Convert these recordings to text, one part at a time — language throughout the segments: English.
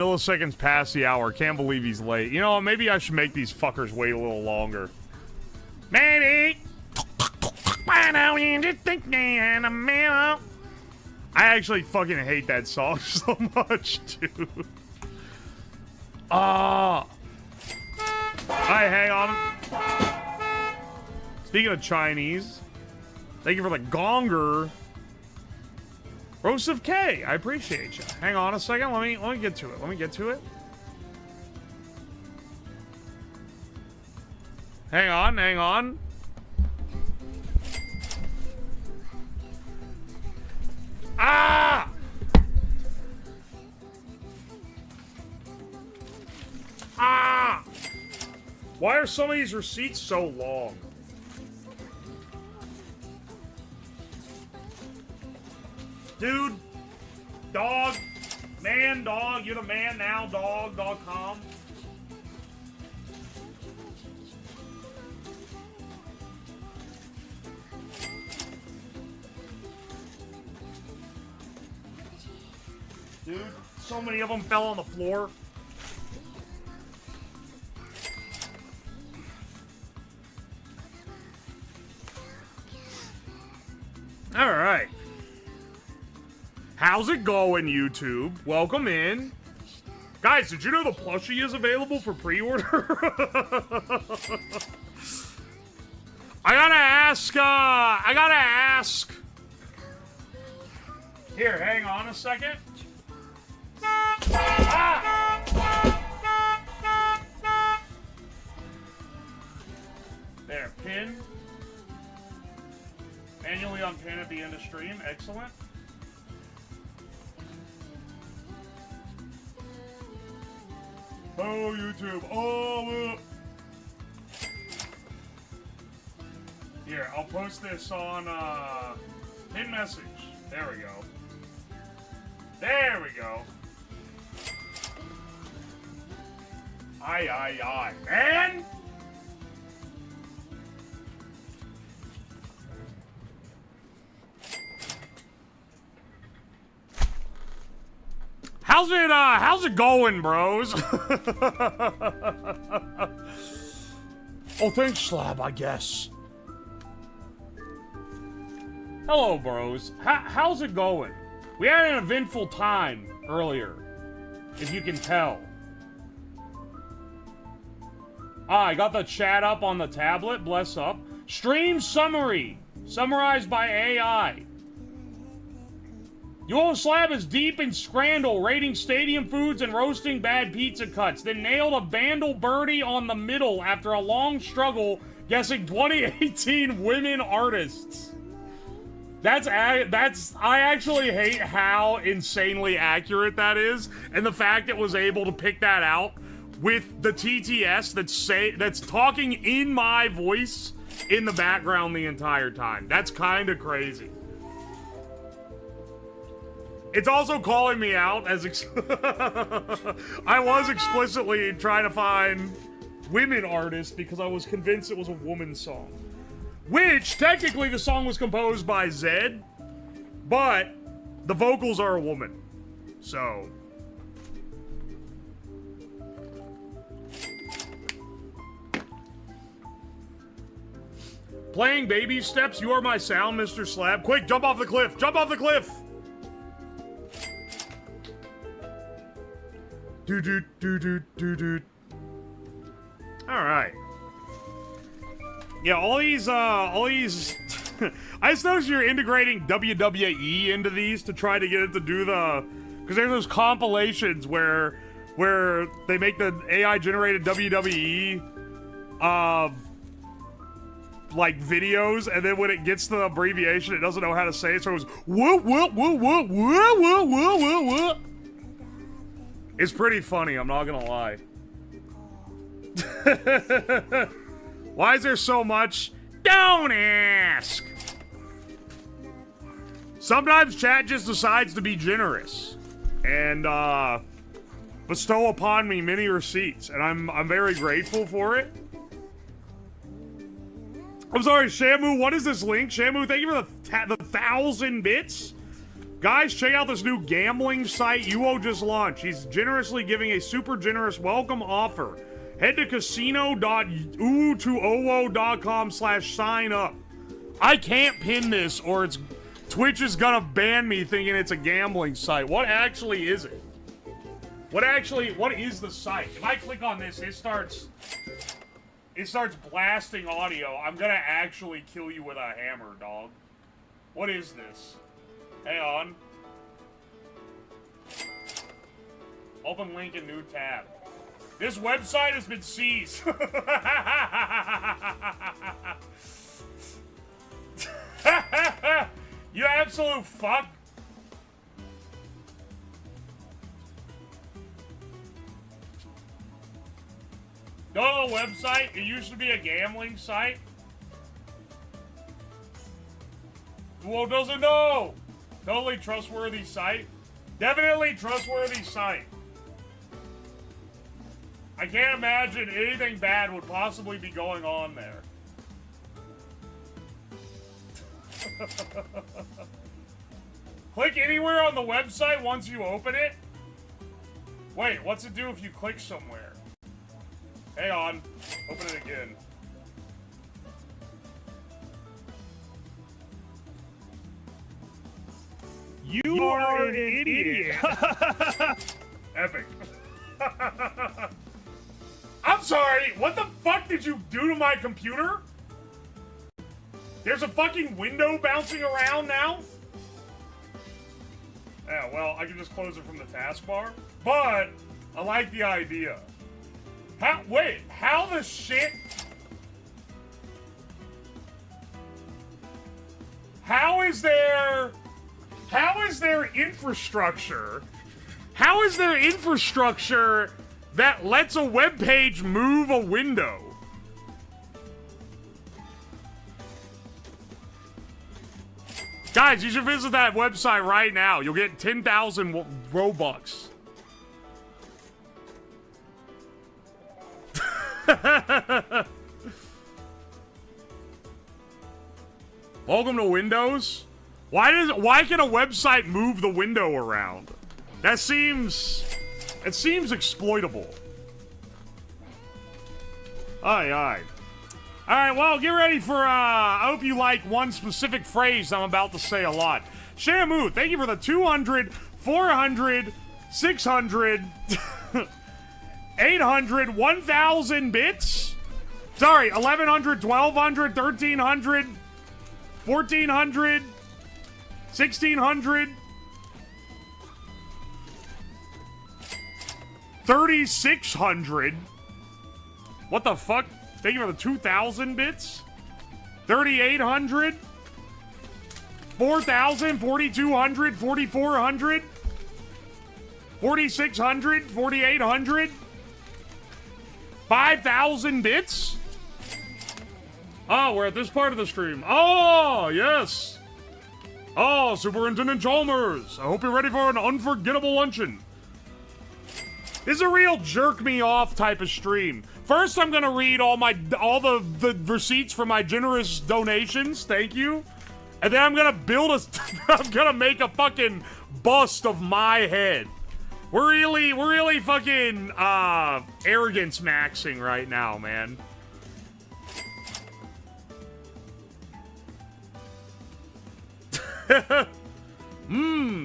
Milliseconds past the hour. Can't believe he's late. You know, maybe I should make these fuckers wait a little longer. Maybe. Why don't you just think I'm a man? I actually fucking hate that song so much, dude. Alright, hang on. Speaking of Chinese, thank you for the gonger. Roast of K, I appreciate you. Hang on a second, let me get to it. Let me get to it. Hang on, hang on. Ah! Ah! Why are some of these receipts so long? Dude, dog, man, dog, you're the man now, dog.com. Dude, so many of them fell on the floor. All right. How's it going, YouTube? Welcome in. Guys, did you know the plushie is available for pre-order? I gotta ask. Here, hang on a second. Ah! There, pin. Manually unpin at the end of stream. Excellent. Oh, YouTube. Oh, here, I'll post this on pin message. There we go. There we go. Aye, man! How's it going, bros? Oh, thanks, Slab, I guess. Hello, bros. How's it going? We had an eventful time earlier, if you can tell. I got the chat up on the tablet, bless up. Stream summary, summarized by AI. Yo Slab is deep in Scrandal, rating stadium foods and roasting bad pizza cuts, then nailed a Vandal birdie on the middle after a long struggle guessing 2018 women artists. I actually hate how insanely accurate that is, and the fact it was able to pick that out with the TTS that's talking in my voice in the background the entire time. That's kind of crazy. It's also calling me out as I was explicitly trying to find women artists because I was convinced it was a woman's song. Which, technically, the song was composed by Zed, but the vocals are a woman. So. Playing baby steps, you are my sound, Mr. Slab. Quick, jump off the cliff! Jump off the cliff! Do. Alright. Yeah, all these, I suppose you're integrating WWE into these to try to get it to do the, because there's those compilations where they make the AI-generated WWE, like, videos, and then when it gets to the abbreviation, it doesn't know how to say it, so it goes, whoop, whoop, whoop, whoop, whoop, whoop, whoop, whoop, whoop. It's pretty funny, I'm not gonna lie. Why is there so much? Don't ask! Sometimes chat just decides to be generous and bestow upon me many receipts, and I'm very grateful for it. I'm sorry, Shamu, what is this link? Shamu, thank you for the 1,000 bits. Guys, check out this new gambling site UO just launched. He's generously giving a super generous welcome offer. Head to casino.uo.com/sign up. I can't pin this or Twitch is gonna ban me thinking it's a gambling site. What actually is it? What is the site? If I click on this, it starts blasting audio. I'm gonna actually kill you with a hammer, dog. What is this? Hang on. Open link in new tab. This website has been seized. You absolute fuck. Go to the website. It used to be a gambling site. Well, doesn't know. Totally trustworthy site. Definitely trustworthy site. I can't imagine anything bad would possibly be going on there. Click anywhere on the website once you open it. Wait, what's it do if you click somewhere? Hang on. Open it again. You are an idiot. Epic. I'm sorry, what the fuck did you do to my computer? There's a fucking window bouncing around now? Yeah, well, I can just close it from the taskbar. But, I like the idea. Wait, how the shit? How is there infrastructure? How is there infrastructure that lets a web page move a window? Guys, you should visit that website right now. You'll get 10,000 Robux. Welcome to Windows. Why can a website move the window around? It seems exploitable. Aye. Alright, well, get ready for, I hope you like one specific phrase I'm about to say a lot. Shamu, thank you for the 200, 400, 600, 800, 1,000 bits? Sorry, 1,100, 1,200, 1,300, 1,400, 1,600, 3,600. What the fuck? Thank you for the 2,000 bits. 3,800. 4,000, 4,200, 4,400. 4,600, 4,800. 5,000 bits? Oh, we're at this part of the stream. Oh, yes. Oh, Superintendent Chalmers. I hope you're ready for an unforgettable luncheon. This is a real jerk me off type of stream. First, I'm gonna read all the receipts for my generous donations. Thank you. And then I'm gonna I'm gonna make a fucking bust of my head. We're really fucking arrogance maxing right now, man.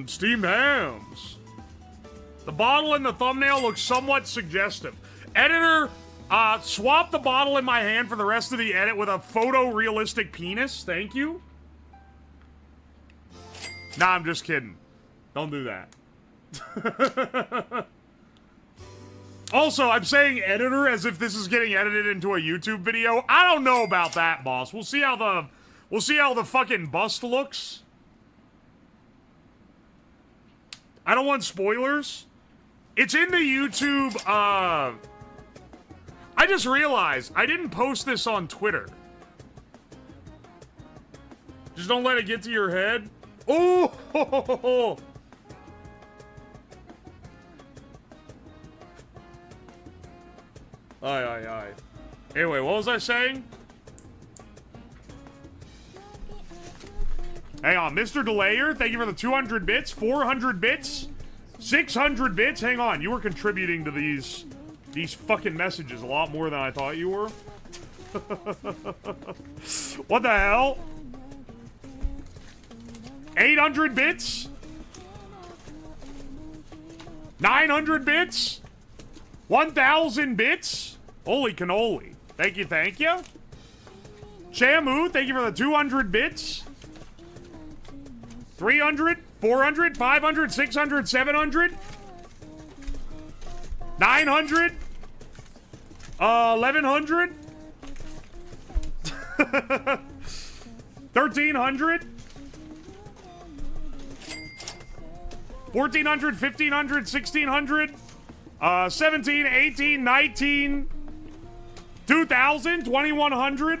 Steamed hams. The bottle in the thumbnail looks somewhat suggestive. Editor, swap the bottle in my hand for the rest of the edit with a photorealistic penis. Thank you. Nah, I'm just kidding. Don't do that. Also, I'm saying editor as if this is getting edited into a YouTube video. I don't know about that, boss. We'll see how the fucking bust looks. I don't want spoilers. It's in the YouTube, I just realized I didn't post this on Twitter. Just don't let it get to your head. Oh! Ho, ho, ho, ho. Aye. Anyway, what was I saying? Hang on, Mr. Delayer, thank you for the 200 bits, 400 bits, 600 bits. Hang on, you were contributing to these fucking messages a lot more than I thought you were. What the hell? 800 bits? 900 bits? 1,000 bits? Holy cannoli. Thank you, thank you. Shamu, thank you for the 200 bits. 300, 400, 500, 600, 700, 900, 1,100, 1,300, 1,400, 1,500, 1,600, 17, 18, 19, 2,000, 2,100,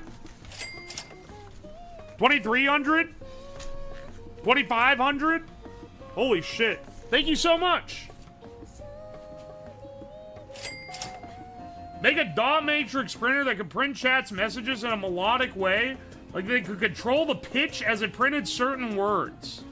2,300, 2,500. Holy shit. Thank you so much. Make a dot matrix printer that can print chat's messages in a melodic way. Like they could control the pitch as it printed certain words.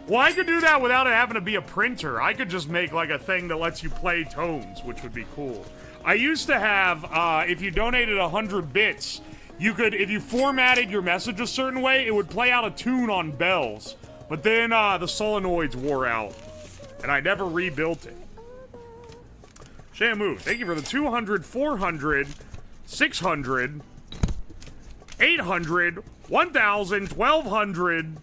Well, I could do that without it having to be a printer. I could just make like a thing that lets you play tones, which would be cool. I used to have, if you donated 100 bits, you could, if you formatted your message a certain way, it would play out a tune on bells. But then the solenoids wore out, and I never rebuilt it. Shamu, thank you for the 200, 400, 600, 800, 1,000, 1,200,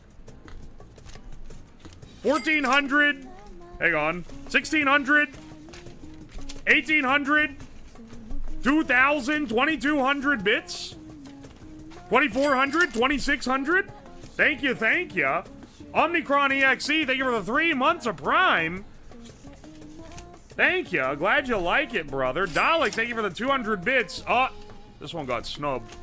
1,400, hang on, 1,600, 1,800, 2,000, 2,200 bits, 2,400, 2,600. Thank you, thank you. Omnicron EXE, thank you for the 3 months of Prime. Thank you. Glad you like it, brother. Dalek, thank you for the 200 bits. Oh, this one got snubbed.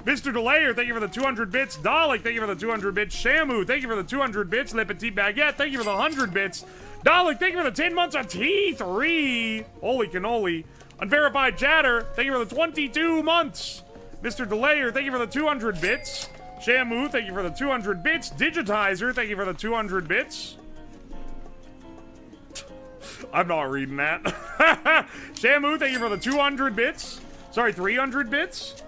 Mr. Delayer, thank you for the 200 bits. Dalek, thank you for the 200 bits. Shamu, thank you for the 200 bits. Le Petit Baguette, thank you for the 100 bits. Dalek, thank you for the 10 months of T3. Holy cannoli. Unverified Chatter, thank you for the 22 months. Mr. Delayer, thank you for the 200 bits. Shamu, thank you for the 200 bits. Digitizer, thank you for the 200 bits. I'm not reading that. Shamu, thank you for the 200 bits. Sorry, 300 bits.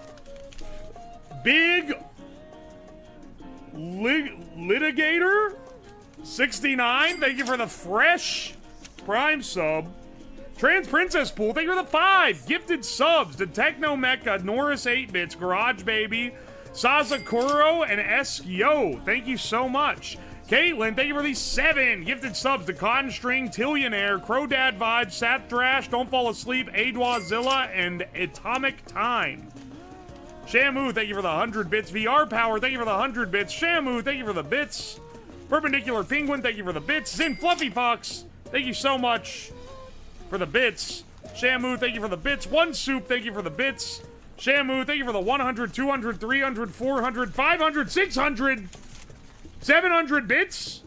Big Litigator 69, thank you for the fresh Prime sub. Trans Princess Pool, thank you for the 5 gifted subs to Techno Mecha, Norris 8 bits, Garage Baby, Sazakuro, and Yo. Thank you so much. Caitlin, thank you for these 7 gifted subs to Cotton String, Tillionaire, Crow Dad Vibes, Sap Trash, Don't Fall Asleep, Adwazilla, and Atomic Time. Shamu, thank you for the 100 bits. VR Power, thank you for the 100 bits. Shamu, thank you for the bits. Perpendicular Penguin, thank you for the bits. Zin Fluffy Fox, thank you so much for the bits. Shamu, thank you for the bits. One Soup, thank you for the bits. Shamu, thank you for the 100, 200, 300, 400, 500, 600, 700 bits.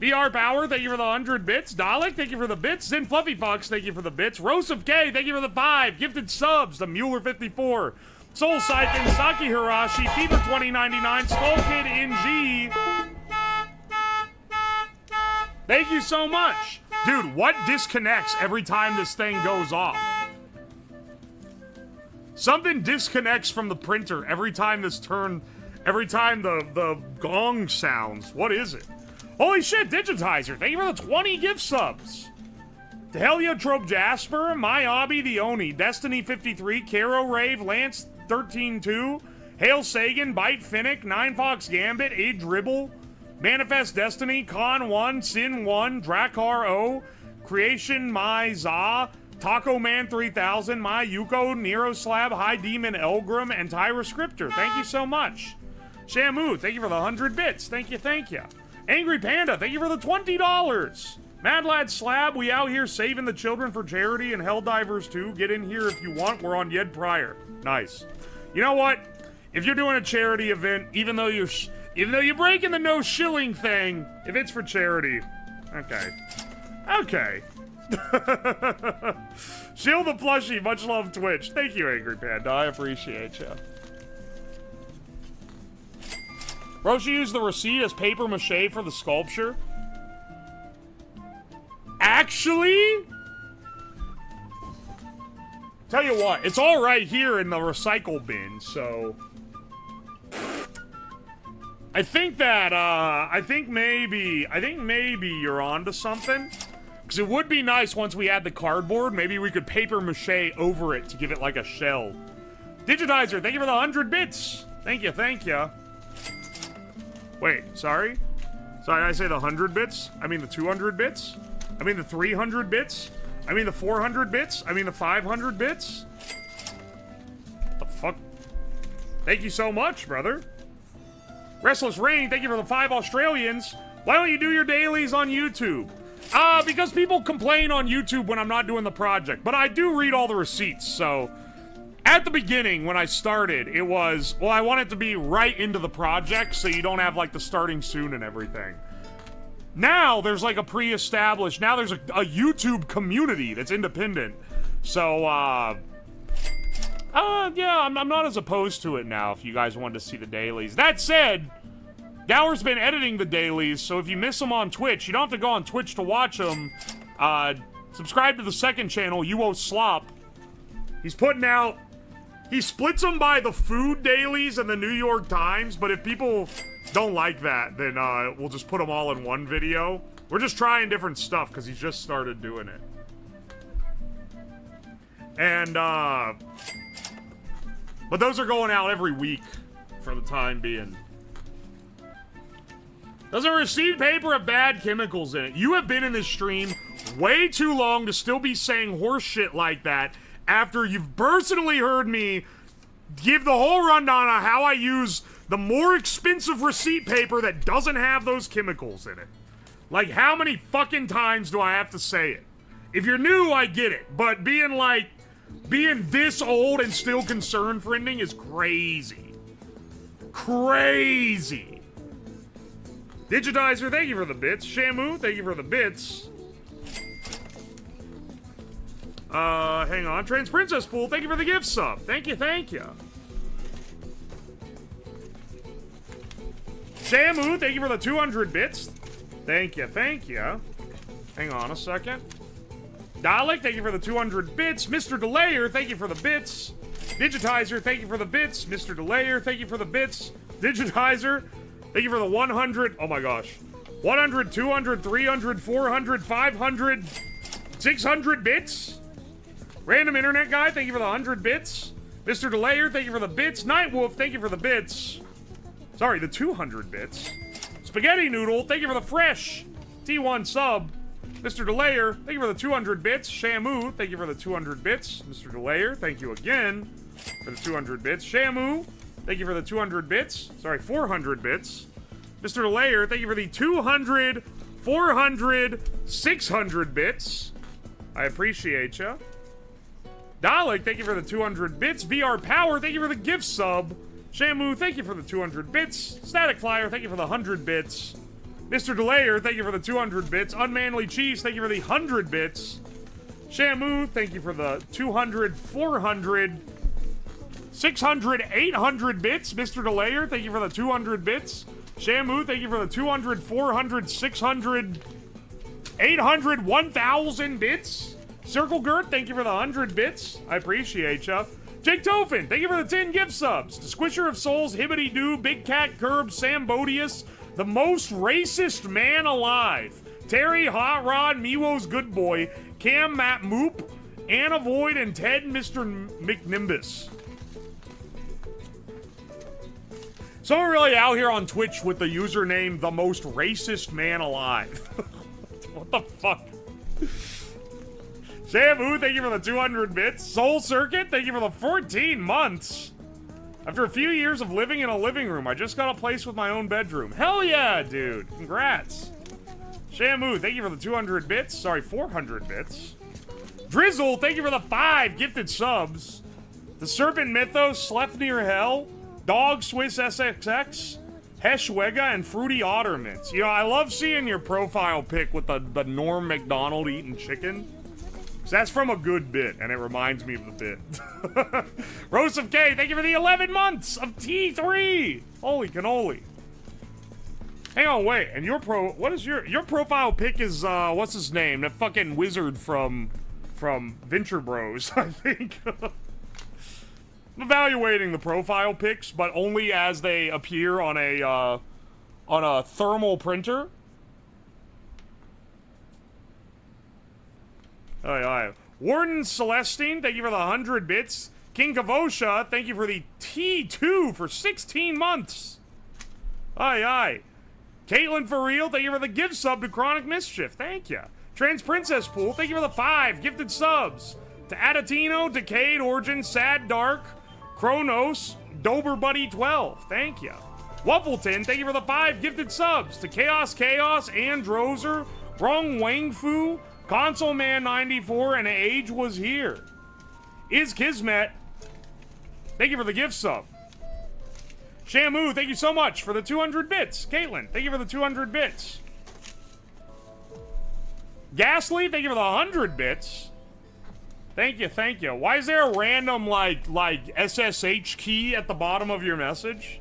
VR Power, thank you for the 100 bits. Dalek, thank you for the bits. Zin Fluffy Fox, thank you for the bits. Rose of K, thank you for the 5 gifted subs. The Mueller 54. Soul Siphon, Saki Hirashi, Fever 2099, Skull Kid NG. Thank you so much. Dude, what disconnects every time this thing goes off? Something disconnects from the printer every time the gong sounds. What is it? Holy shit, Digitizer, thank you for the 20 gift subs. To Heliotrope Jasper, My Hobby the Oni, Destiny 53, Caro Rave, Lance 13-2, Hail Sagan, Bite Finnick, 9 Fox Gambit, Age Ribble, Manifest Destiny, Con 1, Sin 1, Drakkar O, Creation My Za, Taco Man 3000, My Yuko, Nero Slab, High Demon Elgrim, and Tyra Scriptor. Thank you so much. Shamu, thank you for the 100 bits. Thank you, thank you. Angry Panda, thank you for the $20. Mad Lad Slab, we out here saving the children for charity and Helldivers too. Get in here if you want. We're on Yed Pryor. Nice. You know what? If you're doing a charity event, even though you're breaking the no shilling thing, if it's for charity, okay. Okay. Shield the Plushie, much love Twitch. Thank you, Angry Panda. I appreciate you. Roshi used the receipt as paper mache for the sculpture. Actually? Tell you what, it's all right here in the recycle bin, so... I think that, I think maybe you're onto something. Because it would be nice once we add the cardboard, maybe we could paper mache over it to give it like a shell. Digitizer, thank you for the 100 bits. Thank you, thank you. Wait, sorry? Sorry, did I say the 100 bits? I mean the 200 bits? I mean the 300 bits? I mean the 400 bits? I mean the 500 bits? The fuck? Thank you so much, brother. Restless Rain, thank you for the 5 Australians. Why don't you do your dailies on YouTube? Because people complain on YouTube when I'm not doing the project. But I do read all the receipts, so... At the beginning, when I started, it was... Well, I want it to be right into the project, so you don't have, like, the starting soon and everything. Now, there's, like, a pre-established... Now there's a YouTube community that's independent. So, yeah, I'm not as opposed to it now, if you guys wanted to see the dailies. That said... Gower's been editing the dailies, so if you miss them on Twitch, you don't have to go on Twitch to watch them. Subscribe to the second channel, UO Slop. He's putting out... He splits them by the food dailies and the New York Times, but if people don't like that, then we'll just put them all in one video. We're just trying different stuff, because he's just started doing it. And, but those are going out every week for the time being. Does a receipt paper have bad chemicals in it? You have been in this stream way too long to still be saying horse shit like that after you've personally heard me give the whole rundown on how I use the more expensive receipt paper that doesn't have those chemicals in it. Like, how many fucking times do I have to say it? If you're new, I get it, but being this old and still concerned for ending is crazy. Crazy. Digitizer, thank you for the bits. Shamu, thank you for the bits. Hang on. Trans Princess Pool, thank you for the gift sub. Thank you, thank you. Shamu, thank you for the 200 bits. Thank you, thank you. Hang on a second. Dalek, thank you for the 200 bits. Mr. Delayer, thank you for the bits. Digitizer, thank you for the bits. Mr. Delayer, thank you for the bits. Digitizer, thank you for the 100, oh my gosh. 100, 200, 300, 400, 500, 600 bits. Random Internet Guy, thank you for the 100 bits. Mr. Delayer, thank you for the bits. Nightwolf, thank you for the bits. Sorry, the 200 bits. Spaghetti Noodle, thank you for the fresh T1 sub. Mr. Delayer, thank you for the 200 bits. Shamu, thank you for the 200 bits. Mr. Delayer, thank you again for the 200 bits. Shamu, thank you for the 200 bits. Sorry, 400 bits. Mr. Delayer, thank you for the 200, 400, 600 bits. I appreciate ya. Dalek, thank you for the 200 bits. VR Power, thank you for the gift sub. Shamu, thank you for the 200 bits. Static Flyer, thank you for the 100 bits. Mr. Delayer, thank you for the 200 bits. Unmanly Cheese, thank you for the 100 bits. Shamu, thank you for the 200, 400, 600, 800 bits. Mr. Delayer, thank you for the 200 bits. Shamu, thank you for the 200, 400, 600, 800, 1,000 bits. Circle Gert, thank you for the 100 bits. I appreciate ya. Jake Tofin, thank you for the 10 gift subs. The Squisher of Souls, Hibbity Doo, Big Cat Curb, Sam Bodius, the most racist man alive. Terry, Hot Rod, Miwo's Good Boy, Cam, Matt Moop, Anna Void, and Ted, Mr. McNimbus. Someone really out here on Twitch with the username the most racist man alive. What the fuck? Shamu, thank you for the 200 bits. Soul Circuit, thank you for the 14 months. After a few years of living in a living room, I just got a place with my own bedroom. Hell yeah, dude. Congrats. Shamu, thank you for the 200 bits. Sorry, 400 bits. Drizzle, thank you for the 5 gifted subs. The Serpent Mythos, Sleipnir Hell, Dog Swiss SXX, Heshwega, and Fruity Ottermints. You know, I love seeing your profile pic with the Norm McDonald eating chicken. So that's from a good bit, and it reminds me of the bit. Rose of K, thank you for the 11 months of T3! Holy cannoli. Hang on, wait. And what is your profile pic is, what's his name? That fucking wizard from Venture Bros, I think. I'm evaluating the profile pics, but only as they appear on a thermal printer. Aye. Warden Celestine, thank you for the 100 bits. King Kavosha, thank you for the T2 for 16 months. Aye. Caitlin for real, thank you for the gift sub to Chronic Mischief. Thank you. Trans Princess Pool, thank you for the 5 gifted subs. To Adatino, Decayed Origin, Sad Dark, Kronos, Dober Buddy 12. Thank you. Wuffleton, thank you for the 5 gifted subs. To Chaos, Androzer, Wrong Wang Fu, Console Man 94, and Age Was Here. Is Kismet, thank you for the gift sub. Shamu, thank you so much for the 200 bits. Caitlin, thank you for the 200 bits. Ghastly, thank you for the 100 bits. Thank you. Why is there a random, like SSH key at the bottom of your message?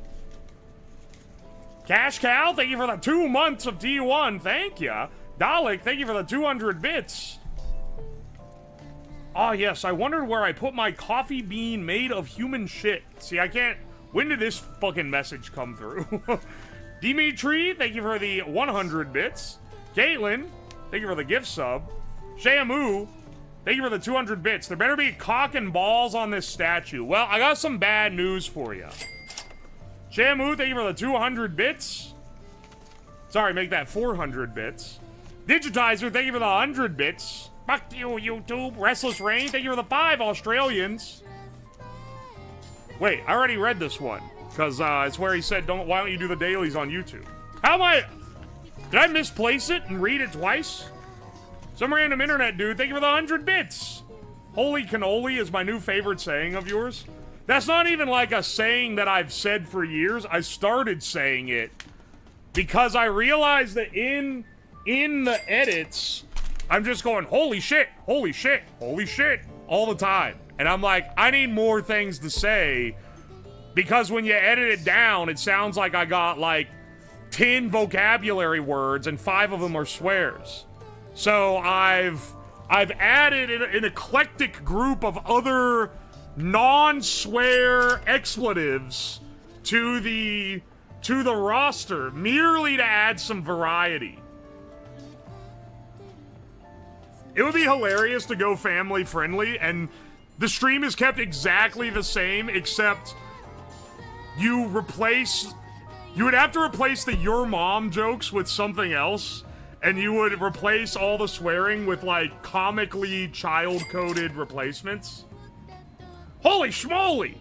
Cash Cow, thank you for the 2 months of T1. Thank you. Dalek, thank you for the 200 bits. Oh, yes, I wondered where I put my coffee bean made of human shit. See, I can't... When did this fucking message come through? Dimitri, thank you for the 100 bits. Caitlin, thank you for the gift sub. Shamu, thank you for the 200 bits. There better be cock and balls on this statue. Well, I got some bad news for you. Shamu, thank you for the 200 bits. Sorry, make that 400 bits. Digitizer, thank you for the 100 bits. Fuck you, YouTube. Restless Rain, thank you for the 5 Australians. Wait, I already read this one. Because it's where he said, why don't you do the dailies on YouTube? How am I... Did I misplace it and read it twice? Some random internet dude, thank you for the 100 bits. Holy cannoli is my new favorite saying of yours. That's not even like a saying that I've said for years. I started saying it because I realized that in the edits, I'm just going, holy shit, holy shit, holy shit, all the time. And I'm like, I need more things to say because when you edit it down, it sounds like I got like 10 vocabulary words and 5 of them are swears. So I've added an eclectic group of other non-swear expletives to the roster merely to add some variety. It would be hilarious to go family friendly and the stream is kept exactly the same except you would have to replace the your mom jokes with something else. And you would replace all the swearing with, like, comically child-coded replacements. Holy schmoly!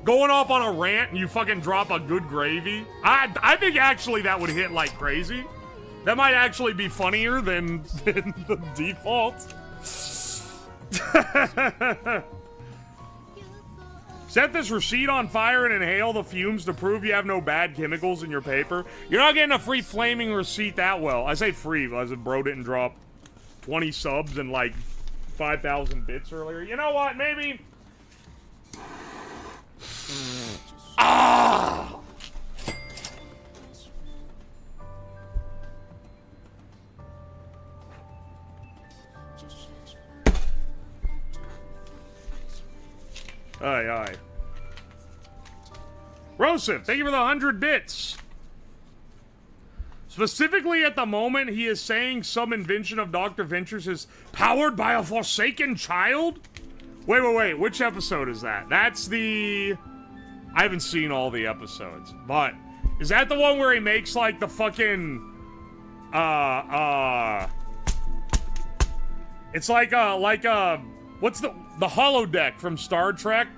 Going off on a rant and you fucking drop a good gravy. I think actually that would hit like crazy. That might actually be funnier than the default. Set this receipt on fire and inhale the fumes to prove you have no bad chemicals in your paper. You're not getting a free flaming receipt that well. I say free, as if bro didn't drop 20 subs and like 5,000 bits earlier. You know what? Maybe... Ah! Aye. Rosif, thank you for the 100 bits. Specifically at the moment, he is saying some invention of Dr. Ventures is powered by a forsaken child? Wait, which episode is that? That's the... I haven't seen all the episodes, but... Is that the one where he makes, like, the fucking... It's like a... What's the holodeck from Star Trek?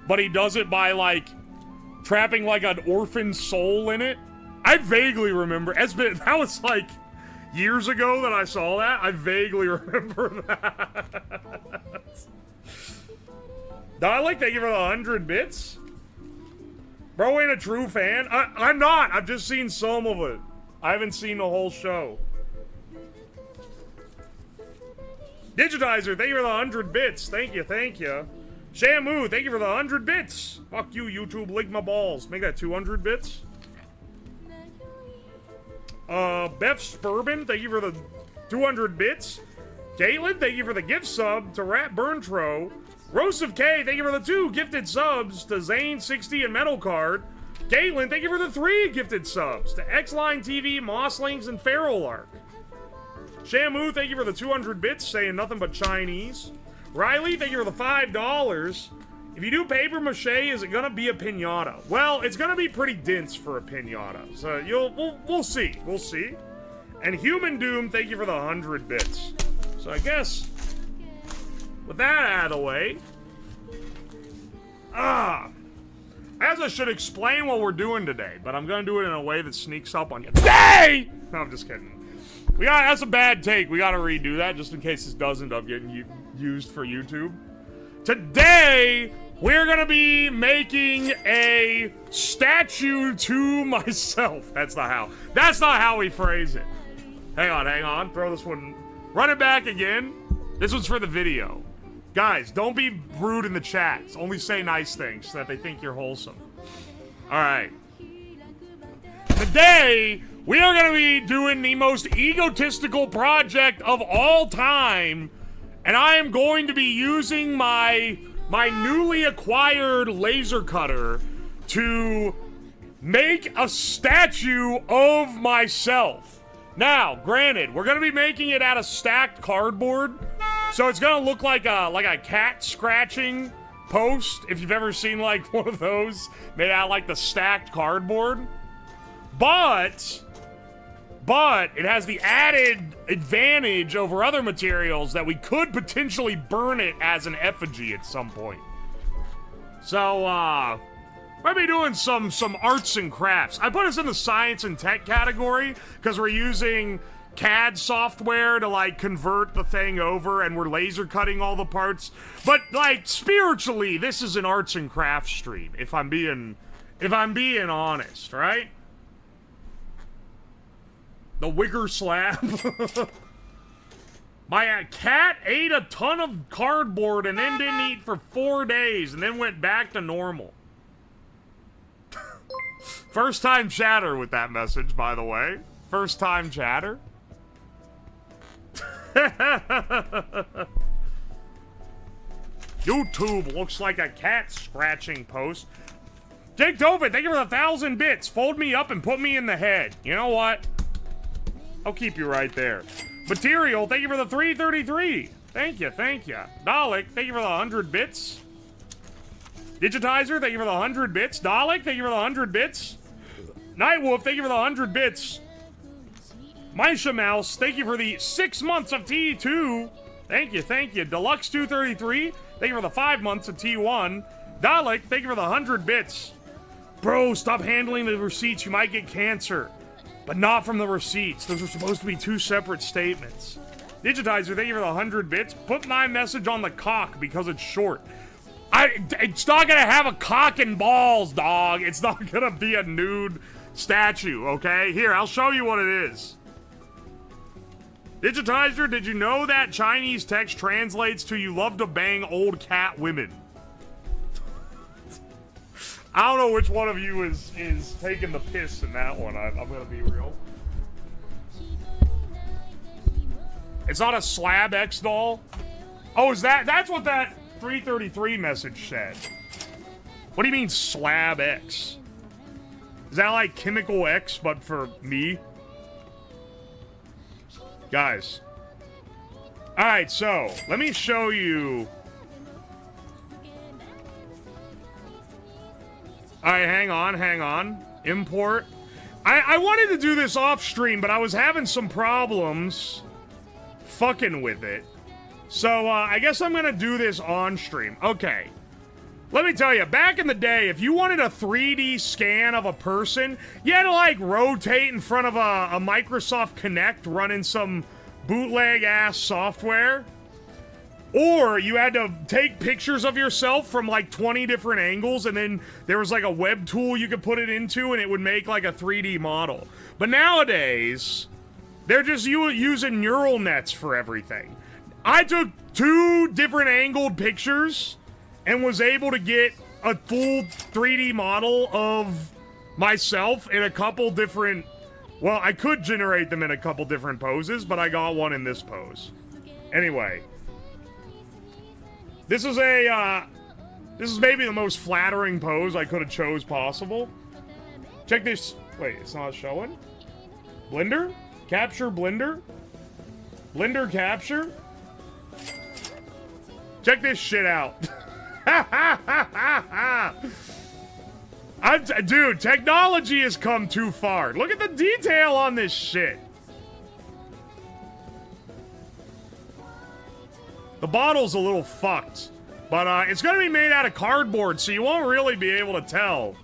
But he does it by, like... trapping like an orphan soul in it. I vaguely remember. That was like years ago that I saw that. I vaguely remember that. Dalek, thank you for the 100 bits. Bro ain't a true fan. I'm not. I've just seen some of it. I haven't seen the whole show. Digitizer, thank you for the 100 bits. Thank you. Shamu, thank you for the 100 bits. Fuck you, YouTube, lick my balls. Make that 200 bits. Beth's Bourbon, thank you for the 200 bits. Caitlin, thank you for the gift sub to Rat Burntro. Roast of K, thank you for the 2 gifted subs to Zane60 and Metal Card. Caitlin, thank you for the 3 gifted subs to Xline TV, Mosslings, and Feral Arc. Shamu, thank you for the 200 bits, saying nothing but Chinese. Riley, thank you for the $5. If you do paper mache, is it gonna be a piñata? Well, it's gonna be pretty dense for a piñata, so we'll see. We'll see. And Human Doom, thank you for the 100 bits. So I guess with that out of the way, as I should explain what we're doing today, but I'm gonna do it in a way that sneaks up on you. Today! No, I'm just kidding. That's a bad take. We gotta redo that just in case this does end up getting used for YouTube. Today, we're gonna be making a statue to myself. That's not how we phrase it. Hang on. Throw this one. Run it back again. This one's for the video. Guys, don't be rude in the chats. Only say nice things so that they think you're wholesome. Alright. Today, we are gonna be doing the most egotistical project of all time. And I am going to be using my newly acquired laser cutter to make a statue of myself. Now, granted, we're gonna be making it out of stacked cardboard, so it's gonna look like a cat scratching post, if you've ever seen like one of those made out of like the stacked cardboard. But it has the added advantage over other materials that we could potentially burn it as an effigy at some point. So, we're gonna be doing some arts and crafts. I put us in the science and tech category because we're using CAD software to like convert the thing over and we're laser cutting all the parts. But like spiritually, this is an arts and crafts stream, if I'm being honest, right? The Wigger slab. My cat ate a ton of cardboard and then didn't eat for 4 days and then went back to normal. First time chatter with that message, by the way. First time chatter. YouTube looks like a cat scratching post. Jake Dovin, thank you for the 1,000 bits. Fold me up and put me in the head. You know what? I'll keep you right there. Material, thank you for the 333. Thank you. Dalek, thank you for the 100 bits. Digitizer, thank you for the 100 bits. Dalek, thank you for the 100 bits. Nightwolf, thank you for the 100 bits. Misha Mouse, thank you for the 6 months of T2. Thank you. Deluxe 233, thank you for the 5 months of T1. Dalek, thank you for the 100 bits. Bro, stop handling the receipts. You might get cancer. But not from the receipts. Those are supposed to be 2 separate statements. Digitizer, thank you for the 100 bits. Put my message on the cock because it's short. It's not gonna have a cock and balls, dog. It's not gonna be a nude statue, okay? Here, I'll show you what it is. Digitizer, did you know that Chinese text translates to "you love to bang old cat women"? I don't know which one of you is taking the piss in that one. I'm gonna be real. It's not a Slab X doll. Oh, that's what that 333 message said. What do you mean Slab X? Is that like Chemical X, but for me? Guys. Alright, so, let me show you. Alright, hang on. Import. I wanted to do this off stream, but I was having some problems fucking with it. So, I guess I'm gonna do this on stream. Okay. Let me tell you, back in the day, if you wanted a 3D scan of a person, you had to, like, rotate in front of a Microsoft Kinect running some bootleg-ass software. Or you had to take pictures of yourself from, like, 20 different angles, and then there was, like, a web tool you could put it into, and it would make, like, a 3D model. But nowadays, they're just using neural nets for everything. I took 2 different angled pictures and was able to get a full 3D model of myself in a couple different Well, I could generate them in a couple different poses, but I got one in this pose. Anyway. This is maybe the most flattering pose I could have chose possible. Check this. Wait, it's not showing? Blender? Capture Blender? Blender capture? Check this shit out. Dude, technology has come too far. Look at the detail on this shit. The bottle's a little fucked, but it's gonna be made out of cardboard, so you won't really be able to tell.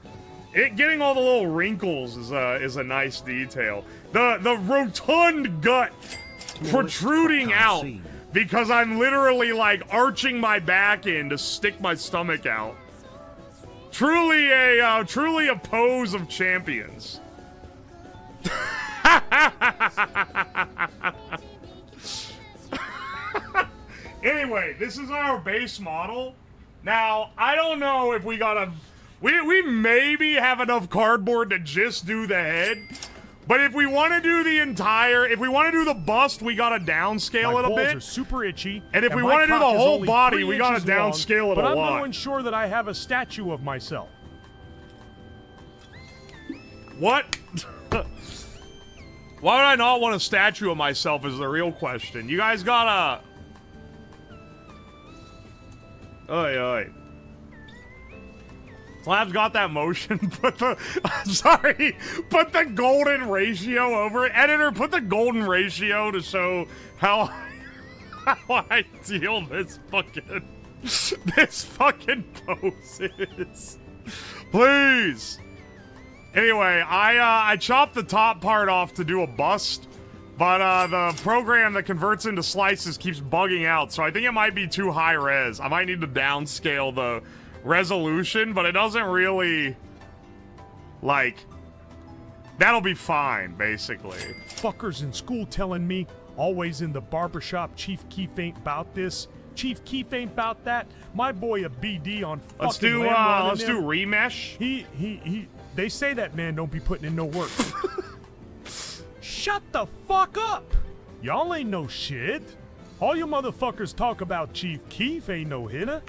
Getting all the little wrinkles is a nice detail. The rotund gut protruding out because I'm literally like arching my back in to stick my stomach out. Truly a pose of champions. Anyway, this is our base model. Now, I don't know if we gotta... We maybe have enough cardboard to just do the head. But if we want to do the entire... If we want to do the bust, we gotta downscale it a bit. My balls are super itchy. And if we want to do the whole body, we gotta downscale it a lot. But I'm going to ensure that I have a statue of myself. What? Why would I not want a statue of myself is the real question. You guys gotta... Oi, oi. Slab's got that motion. Put the... I'm sorry. Put the golden ratio over it. Editor, put the golden ratio to show how ideal this fucking pose is. Please. Anyway, I chopped the top part off to do a bust, but the program that converts into slices keeps bugging out, so I think it might be too high res. I might need to downscale the resolution, but it doesn't really, like, that'll be fine, basically. Fuckers in school telling me, always in the barbershop, Chief Keef ain't about this. Chief Keef ain't about that. My boy a BD on fucking let's do remesh. They say that man don't be putting in no work. Shut the fuck up! Y'all ain't no shit. All you motherfuckers talk about Chief Keef ain't no hitter.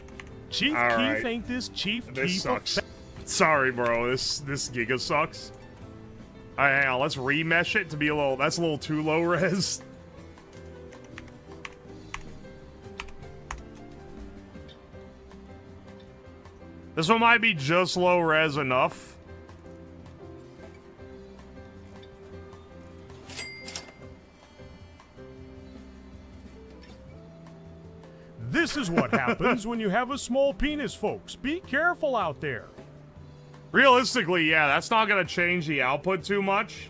Chief Keef ain't this Chief Keef. This sucks. Sorry, bro. This Giga sucks. Alright, hang on. Let's remesh it to be a little... That's a little too low res. This one might be just low res enough. This is what happens when you have a small penis, folks. Be careful out there. Realistically, yeah, that's not going to change the output too much.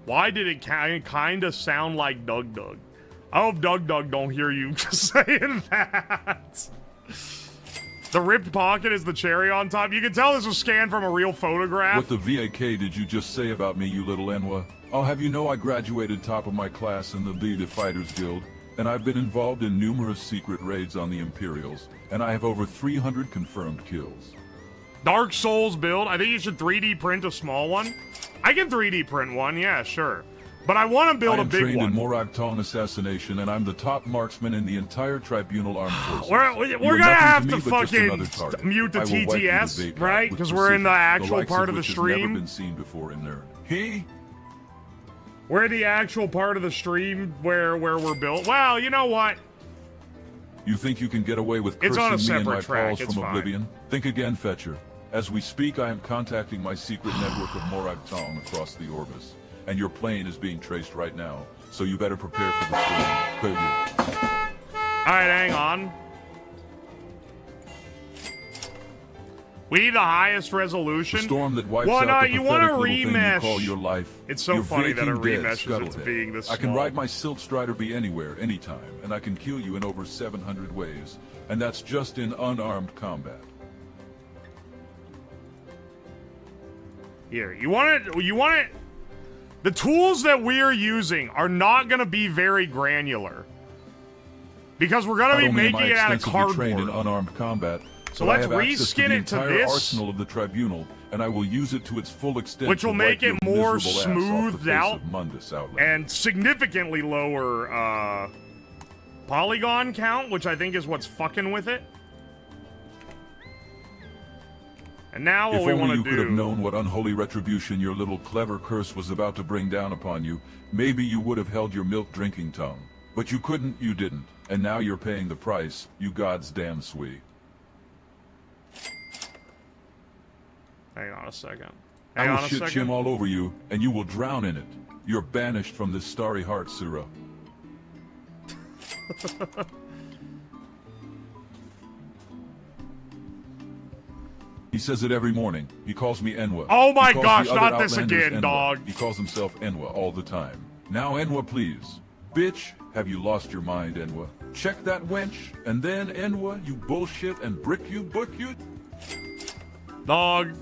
Why did it kind of sound like Doug Doug? I hope Doug Doug don't hear you saying that. The ripped pocket is the cherry on top. You can tell this was scanned from a real photograph. What the VAK did you just say about me, you little Enwa? I'll have you know I graduated top of my class in the Beta Fighters Guild, and I've been involved in numerous secret raids on the Imperials, and I have over 300 confirmed kills. Dark Souls build. I think you should 3D print a small one. I can 3D print one, yeah, sure. But I want to build a big one. I am trained in Morag Tong assassination, and I'm the top marksman in the entire Tribunal Armed Forces. We're gonna have to fucking mute the TTS, right? Because we're in the actual part of the stream. Never been seen before in Nerd. He? We're in the actual part of the stream where we're built. Well, you know what? You think you can get away with cursing me and my pals from Oblivion? Think again, Fetcher. As we speak, I am contacting my secret network of Morag Tong across the Orbis. And your plane is being traced right now, so you better prepare for the storm. Could you? Alright, hang on. We need the highest resolution. The storm that wipes out the you want to remesh. You call your life. It's so funny that it remeshes it to being this small. I can ride my Silt Strider be anywhere, anytime, and I can kill you in over 700 ways. And that's just in unarmed combat. Here, you want it. The tools that we're using are not going to be very granular. Because we're going to be making it out of cardboard. Trained in unarmed combat, so let's reskin it to this. Arsenal of the Tribunal, and I will use it to its full extent. Which will make it more smoothed out outlet. and significantly lower polygon count, which I think is what's fucking with it. And now what we want to do... If only you could have known what unholy retribution your little clever curse was about to bring down upon you, maybe you would have held your milk-drinking tongue. But you couldn't, you didn't. And now you're paying the price, you god's damn swee. Hang on a second. I will shit Chim all over you, and you will drown in it. You're banished from this starry heart, Sirrah. He says it every morning. He calls me Enwa. Oh my gosh, not this again, Enwa. dog. He calls himself Enwa all the time. Now, Enwa, please. Bitch, have you lost your mind, Enwa? Check that wench, and then, Enwa, you bullshit and brick you, book you. Dog.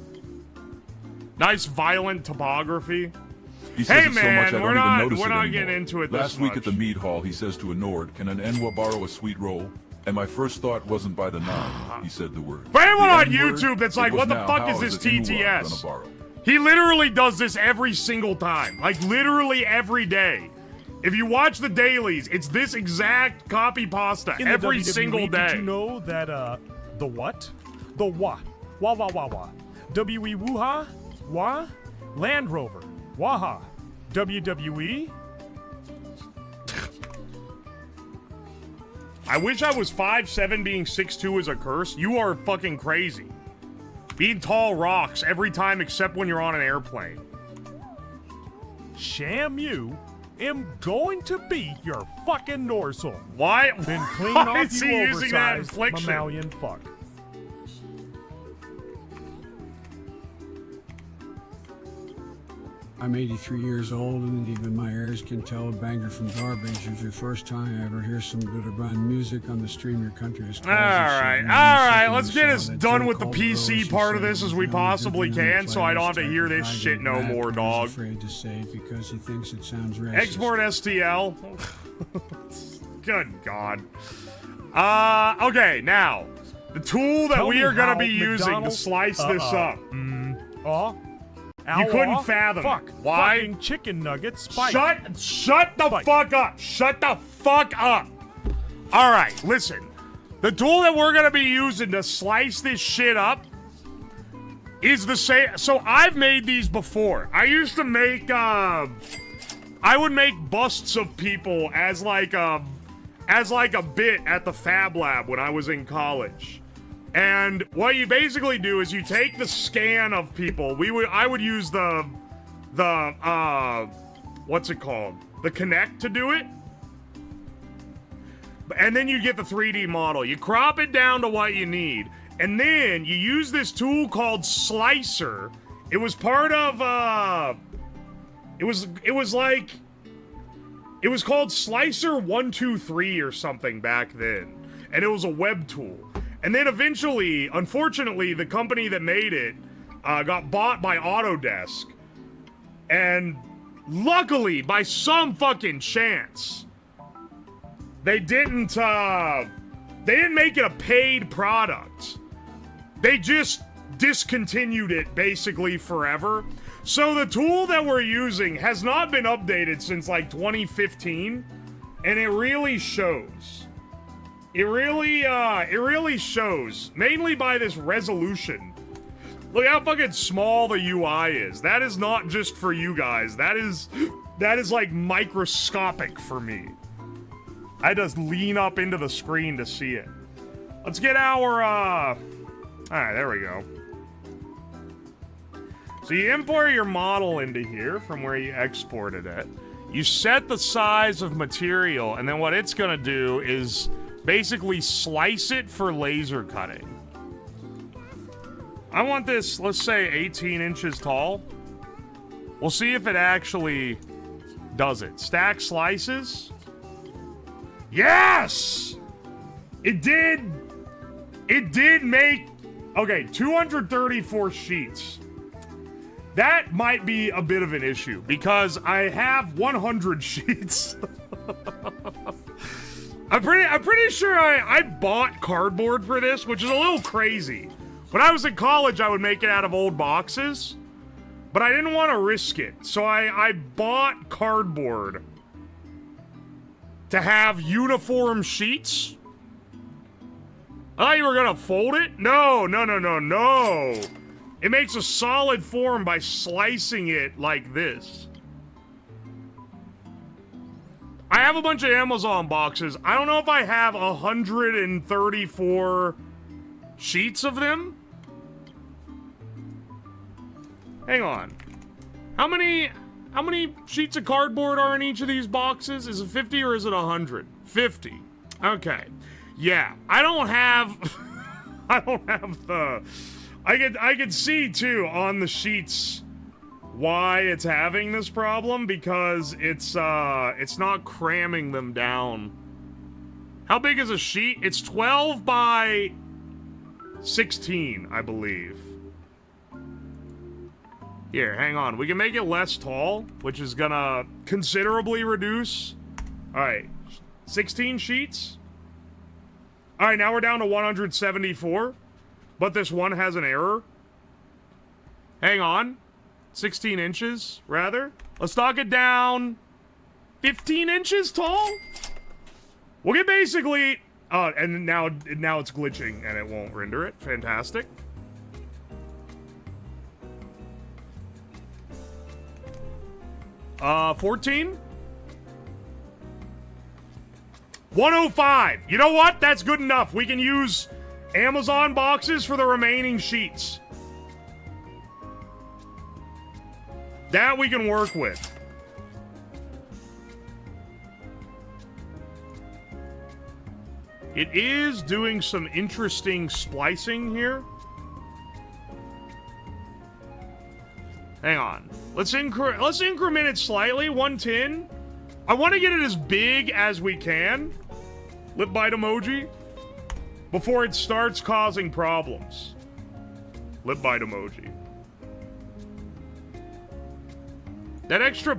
Nice violent topography. He says hey it man, so much I don't even notice we're it not anymore. getting into it Last this week much. at the mead hall, he says to a Nord, "Can an Enwa borrow a sweet roll?" And my first thought wasn't by the nod. He said the word. For anyone on N-word, YouTube that's like, what the now, fuck how is this it Enwa gonna TTS? borrow? He literally does this every single time. Like, literally every day. If you watch the dailies, it's this exact copy pasta In every the WWE, single day. Did you know that, the what? The wah. Wah wah wah wah. W-E woo-ha? Wah? Land Rover. Waha. WWE? I wish I was 5'7", being 6'2" is a curse. You are fucking crazy. Being tall rocks every time except when you're on an airplane. Shamu am going to beat your fucking dorsal. Why? Then clean Why off is you he using that oversized infliction? mammalian fuck. I'm 83 years old, and even my ears can tell a banger from garbage. It's the first time I ever hear some good urban music on the stream your country is. All right, let's get as done with the PC part of this as we possibly can, so I don't have to hear this shit no more, dog. Afraid to say it because he thinks it sounds racist. Export STL. Good God. Okay, now the tool that Tell we me are gonna how be using to McDonald's- slice this up. You couldn't fathom it. Fuck. Why? Fucking chicken nuggets. Spike. Shut the Spike. fuck up. Shut the fuck up. All right, listen. The tool that we're gonna be using to slice this shit up is the same. So I've made these before. I used to make. I would make busts of people as like a bit at the Fab Lab when I was in college. And what you basically do is you take the scan of people. I would use the what's it called? The Connect to do it. And then you get the 3D model. You crop it down to what you need. And then you use this tool called Slicer. It was part of it was called Slicer 123 or something back then. And it was a web tool. And then eventually, unfortunately, the company that made it got bought by Autodesk. And luckily, by some fucking chance, they didn't make it a paid product. They just discontinued it basically forever. So the tool that we're using has not been updated since like 2015, and it really shows. It really shows, mainly by this resolution. Look how fucking small the UI is. That is not just for you guys. That is like microscopic for me. I just lean up into the screen to see it. Let's get our, all right, there we go. So you import your model into here from where you exported it. You set the size of material, and then what it's gonna do is basically slice it for laser cutting. I want this, let's say 18 inches tall. We'll see if it actually does it. Stack slices. Yes! It did make, okay, 234 sheets. That might be a bit of an issue because I have 100 sheets. I'm pretty sure I bought cardboard for this, which is a little crazy. When I was in college, I would make it out of old boxes, but I didn't want to risk it, so I bought cardboard to have uniform sheets. I thought you were gonna fold it? No. It makes a solid form by slicing it like this. I have a bunch of Amazon boxes. I don't know if I have 134 sheets of them. Hang on. How many sheets of cardboard are in each of these boxes? Is it 50 or is it 100? 50. Okay. Yeah, I don't have the I could see too on the sheets why it's having this problem, because it's not cramming them down. How big is a sheet? It's 12 by 16, I believe. Here, hang on. We can make it less tall, which is gonna considerably reduce. All right, 16 sheets. All right, now we're down to 174, but this one has an error. Hang on. 16 inches, rather. Let's knock it down 15 inches tall. We'll get basically... and now it's glitching and it won't render it. Fantastic. Uh, 14? 105. You know what? That's good enough. We can use Amazon boxes for the remaining sheets. That we can work with. It is doing some interesting splicing here. Hang on. Let's increment it slightly. 110. I want to get it as big as we can. Lip bite emoji. Before it starts causing problems. Lip bite emoji. That extra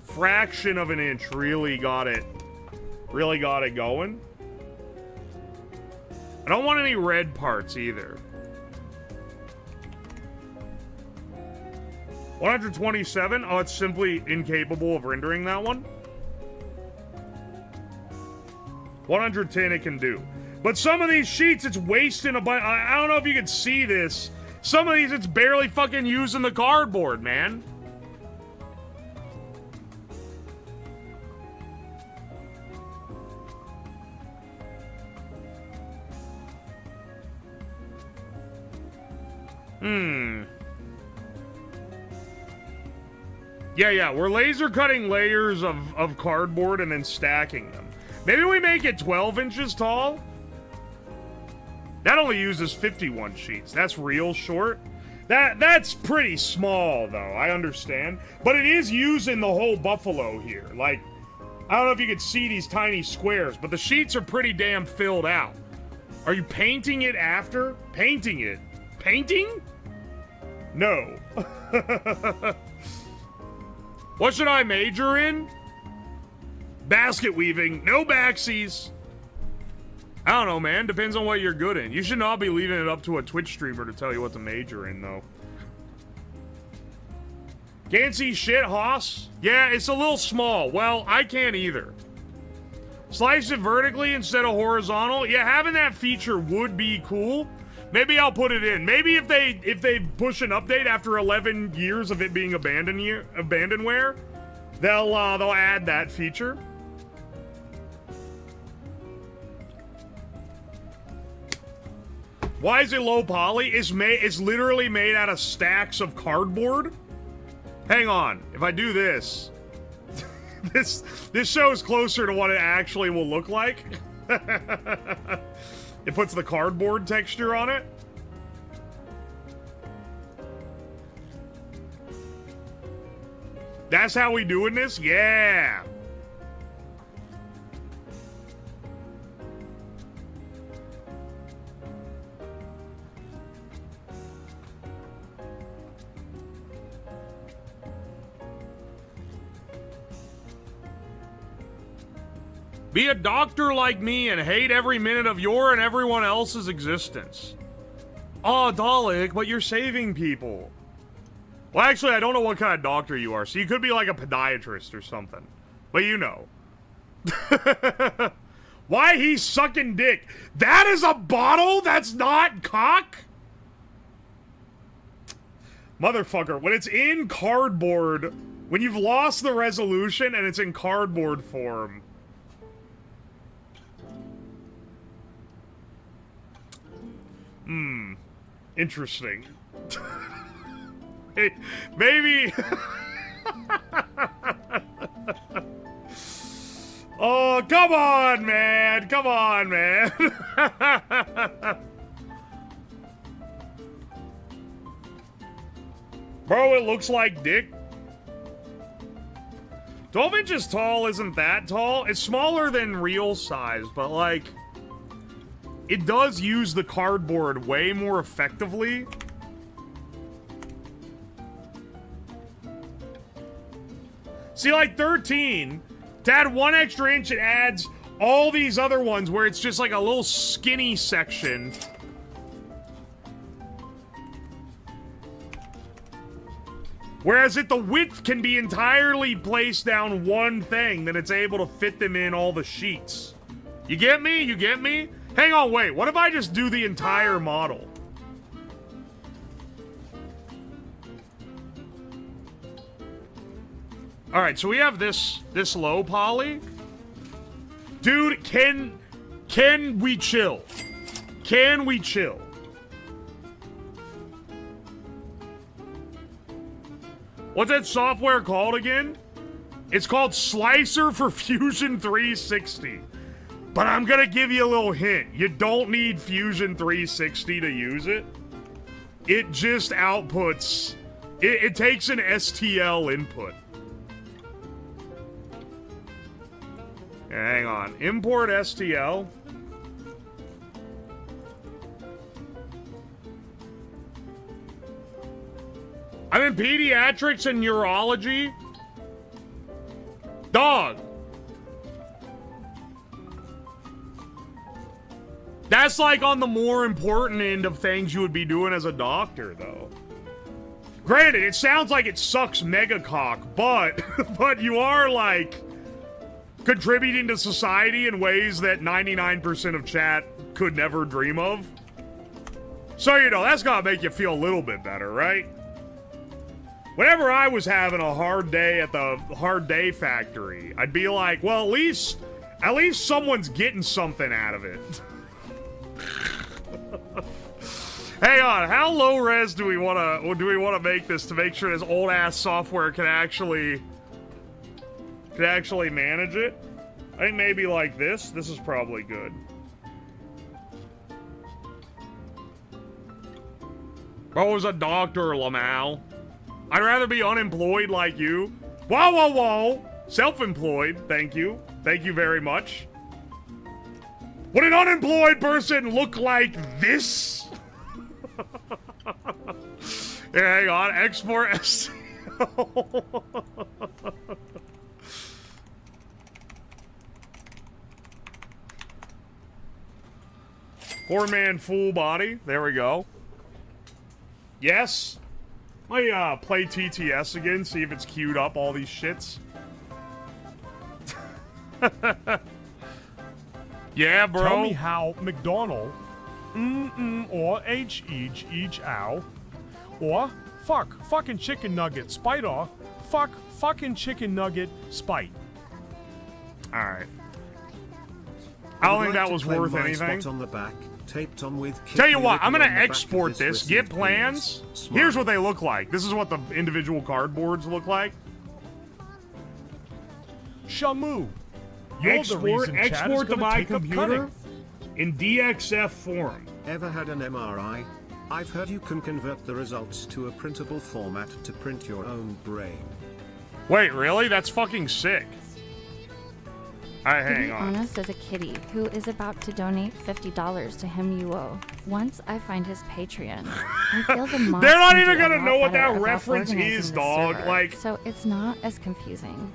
fraction of an inch really got it going. I don't want any red parts either. 127? Oh, it's simply incapable of rendering that one. 110 it can do. But some of these sheets, it's wasting a bunch. I don't know if you can see this. Some of these, it's barely fucking using the cardboard, man. Yeah, we're laser cutting layers of cardboard and then stacking them. Maybe we make it 12 inches tall? That only uses 51 sheets. That's real short. That's pretty small, though. I understand. But it is using the whole buffalo here. Like, I don't know if you could see these tiny squares, but the sheets are pretty damn filled out. Are you painting it after? Painting it? Painting? No. What should I major in? Basket weaving. No backsies. I don't know, man. Depends on what you're good in. You should not be leaving it up to a Twitch streamer to tell you what to major in, though. Can't see shit, Hoss? Yeah, it's a little small. Well, I can't either. Slice it vertically instead of horizontal. Yeah, having that feature would be cool. Maybe I'll put it in. Maybe if they push an update after 11 years of it being abandonware, they'll add that feature. Why is it low poly? It's literally made out of stacks of cardboard. Hang on. If I do this, this shows closer to what it actually will look like. It puts the cardboard texture on it. That's how we doing this? Yeah. Be a doctor like me and hate every minute of your and everyone else's existence. Oh, Dalek, but you're saving people. Well, actually, I don't know what kind of doctor you are, so you could be like a podiatrist or something. But you know. Why he's sucking dick? That is a bottle? That's not cock? Motherfucker, when it's in cardboard, when you've lost the resolution and it's in cardboard form. Interesting. Maybe. Oh, come on, man. Come on, man. Bro, it looks like dick. 12 inches tall isn't that tall. It's smaller than real size, but like, it does use the cardboard way more effectively. See, like 13, to add 1 extra inch, it adds all these other ones where it's just like a little skinny section. Whereas if the width can be entirely placed down one thing, then it's able to fit them in all the sheets. You get me? You get me? Hang on, wait. What if I just do the entire model? All right, so we have this low poly. Dude, can we chill? Can we chill? What's that software called again? It's called Slicer for Fusion 360. But I'm gonna give you a little hint. You don't need Fusion 360 to use it. It just outputs... It takes an STL input. Hang on. Import STL. I'm in pediatrics and neurology. Dog. That's like on the more important end of things you would be doing as a doctor, though. Granted, it sounds like it sucks mega cock, but you are like contributing to society in ways that 99% of chat could never dream of. So, you know, that's gotta make you feel a little bit better, right? Whenever I was having a hard day at the hard day factory, I'd be like, well, at least someone's getting something out of it. Hang on, how low res do we wanna make this to make sure this old ass software can actually manage it? I think maybe like this. This is probably good. Bro was a doctor, Lamal. I'd rather be unemployed like you. Whoa, whoa, whoa. Self-employed, thank you. Thank you very much. Would an unemployed person look like this? Here, hang on. Export STL. Four-man full body. There we go. Yes. Let me play TTS again, see if it's queued up, all these shits. Yeah, bro. Tell me how McDonald, or each ow, or fucking chicken nugget, spider, fucking chicken nugget, spite. Alright. I don't think that was worth anything. On the back, taped on with Tell you what, I'm gonna export this, get plans. Here's what they look like. This is what the individual cardboards look like. Shamu. You're the reason export to my computer in DXF form. Ever had an MRI? I've heard you can convert the results to a printable format to print your own brain. Wait, really? That's fucking sick. Alright, hang on. To be honest, as a kitty who is about to donate $50 to him you owe, once I find his Patreon, I feel the mods They're not can even do a gonna lot know what better that about reference organizing is, the dog. server, Like, so it's not as confusing.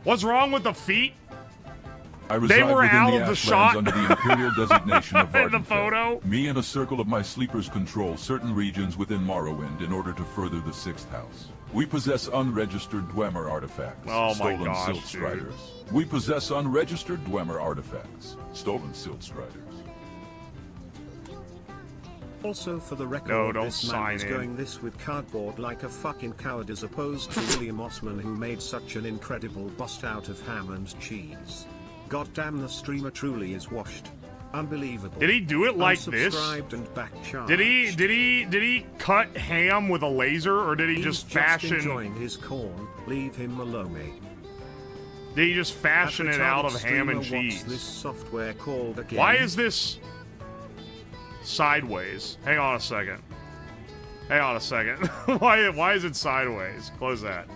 What's wrong with the feet? I reside They were within out the of the Ashlands shot. under the imperial designation of In the Vardenfell. photo. Me and a circle of my sleepers control certain regions within Morrowind in order to further the Sixth House. We possess unregistered Dwemer artifacts, Oh my stolen gosh, Silt Striders. We possess unregistered Dwemer artifacts, stolen Silt Striders. Also, for the record, No, don't this man sign is in. going this with cardboard like a fucking coward as opposed to William Osman, who made such an incredible bust out of ham and cheese. Goddamn, the streamer truly is washed. Unbelievable. Did he do it like this? Unsubscribed and back-charged. Did he cut ham with a laser, or did he He's just fashion? enjoying his corn. Leave him alone. Did he just fashion it out of ham and Streamer, cheese? What's this software called again? Why is this sideways? Hang on a second. Hang on a second. Why is it sideways? Close that.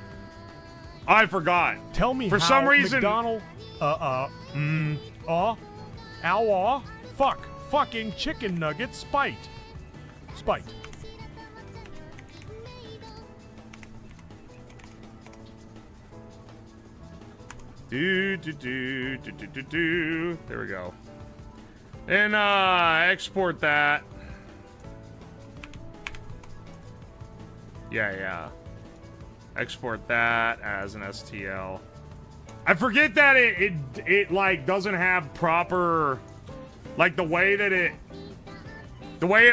I forgot. Tell me For how some reason- McDonald, fucking chicken nuggets spite. Spite. Do. There we go. And export that. Yeah. Export that as an STL. I forget that it like doesn't have proper, like the way it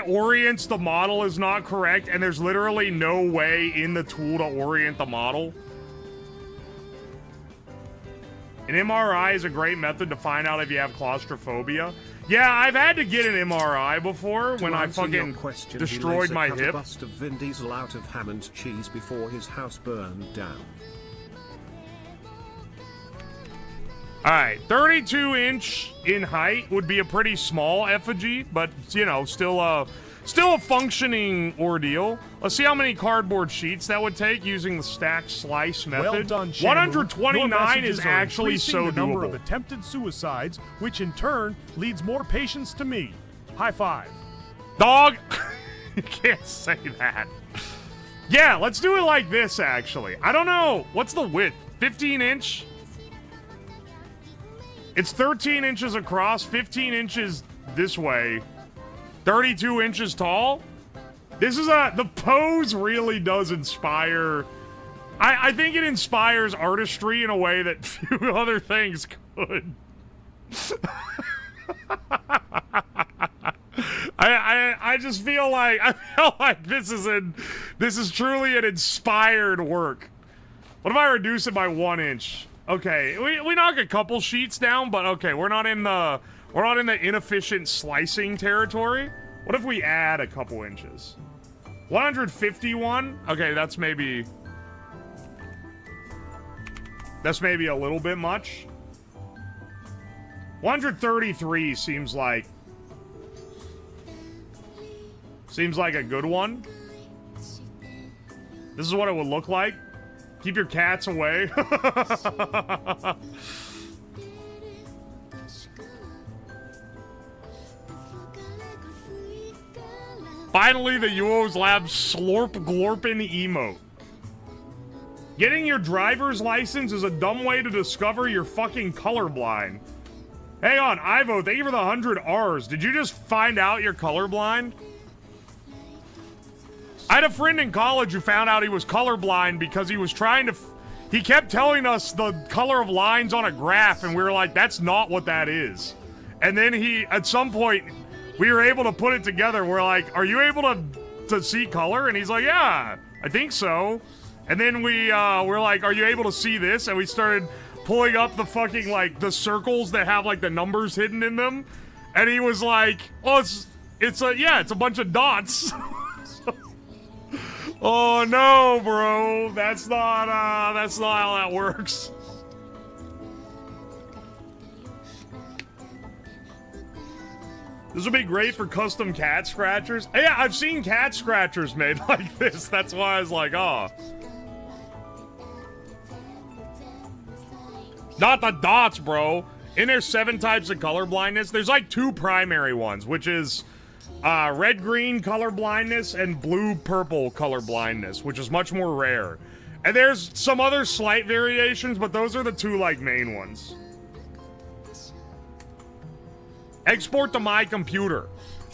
orients the model is not correct, and there's literally no way in the tool to orient the model. An MRI is a great method to find out if you have claustrophobia. Yeah, I've had to get an MRI before when I fucking destroyed my hip. A bust of Vin Diesel out of ham and cheese before his house burned down. Alright, 32-inch in height would be a pretty small effigy, but, you know, still a functioning ordeal. Let's see how many cardboard sheets that would take using the stack slice method. Well done, Shamu. 129 Your messages is are actually increasing so the number of doable. attempted suicides, which in turn leads more patients to me. High five. Dog! You can't say that. Yeah, let's do it like this, actually. I don't know. What's the width? 15-inch? It's 13 inches across, 15 inches this way, 32 inches tall. This is the pose really does inspire. I think it inspires artistry in a way that few other things could. I just feel like this is truly an inspired work. What if I reduce it by 1 inch? Okay, we knock a couple sheets down, but okay, we're not in the inefficient slicing territory. What if we add a couple inches? 151? Okay, that's maybe a little bit much. 133 seems like a good one. This is what it would look like. Keep your cats away. Finally, the UO's Lab slorp glorpin emote. Getting your driver's license is a dumb way to discover you're fucking colorblind. Hang on, Ivo, thank you for the 100 R's. Did you just find out you're colorblind? I had a friend in college who found out he was colorblind because he was trying to... He kept telling us the color of lines on a graph, and we were like, that's not what that is. And then at some point, we were able to put it together. We're like, are you able to see color? And he's like, yeah, I think so. And then we're like, are you able to see this? And we started pulling up the fucking, like, the circles that have, like, the numbers hidden in them. And he was like, oh, it's a bunch of dots. Oh no, bro. That's not how that works. This would be great for custom cat scratchers. Yeah, I've seen cat scratchers made like this. That's why I was like, oh. Not the dots, bro. In there's 7 types of color blindness. There's like 2 primary ones, which is red-green color blindness and blue-purple color blindness, which is much more rare. And there's some other slight variations, but those are the 2 like main ones. Export to my computer.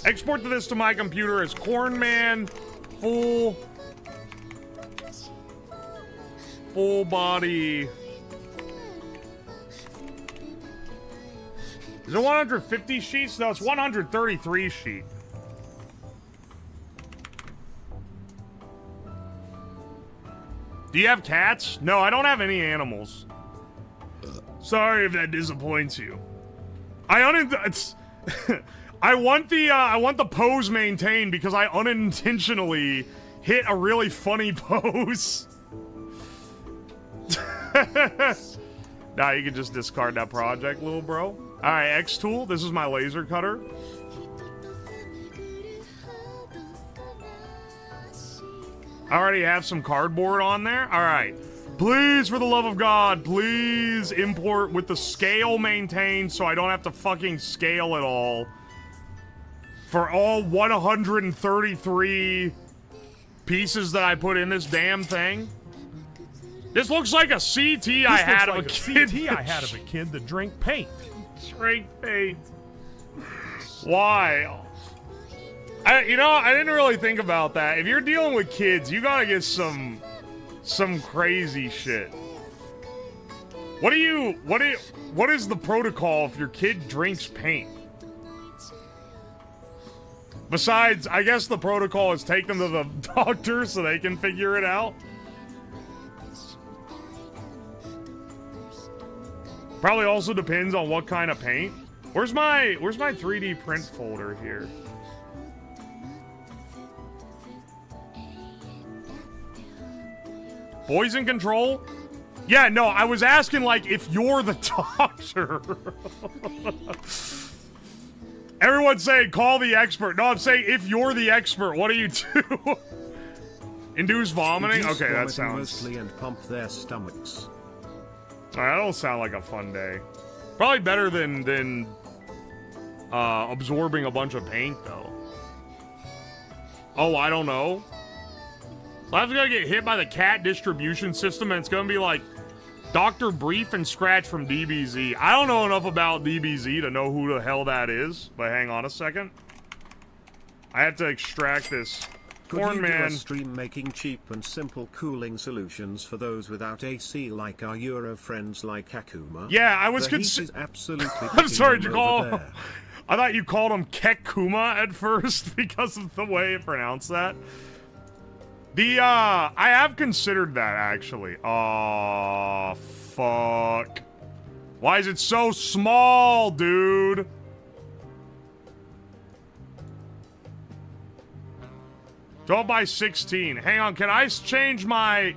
Export to this to my computer as Cornman full body. Is it 150 sheets? No, it's 133 sheet. Do you have cats? No, I don't have any animals. Sorry if that disappoints you. I want the pose maintained because I unintentionally hit a really funny pose. Nah, you can just discard that project, little bro. Alright, X tool. This is my laser cutter. I already have some cardboard on there. Alright. Please, for the love of God, please import with the scale maintained so I don't have to fucking scale it all. For all 133 pieces that I put in this damn thing. This looks like a CT I had of a kid. CT I had of a kid that drank paint. Drink paint. Why? I didn't really think about that. If you're dealing with kids, you gotta get some crazy shit. What is the protocol if your kid drinks paint? Besides, I guess the protocol is take them to the doctor so they can figure it out. Probably also depends on what kind of paint. Where's my 3D print folder here? Poison control? Yeah, no, I was asking, like, if you're the doctor. Everyone's saying, call the expert. No, I'm saying, if you're the expert, what do you do? Induce vomiting? Induce Okay, that vomiting sounds... mostly and pump their stomachs. Alright, that don't sound like a fun day. Probably better than absorbing a bunch of paint, though. Oh, I don't know. I'm gonna get hit by the cat distribution system, and it's gonna be like Dr. Brief and Scratch from DBZ. I don't know enough about DBZ to know who the hell that is, but hang on a second. I have to extract this. Could you do a Cornman. stream making cheap and simple cooling solutions for those without AC like our Euro friends like Akuma? Yeah, I was The heat considering. is absolutely I'm sorry, hitting did you them call? over there. I thought you called him Kekuma at first because of the way it pronounced that. I have considered that actually. Oh, fuck. Why is it so small, dude? $12 by 16. Hang on, can I change my...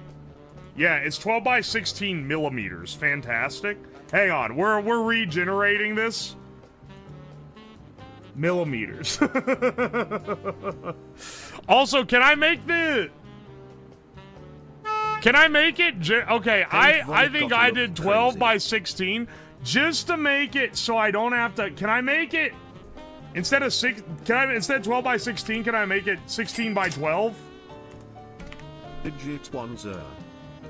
Yeah, it's 12 by 16 millimeters. Fantastic. Hang on, we're regenerating this. Millimeters. Also, can I make the... Can I make it... Okay, I think I did 12 by 16 just to make it so I don't have to... Can I make it... Instead of 12 by 16, can I make it 16 by 12? Digit 1 zer.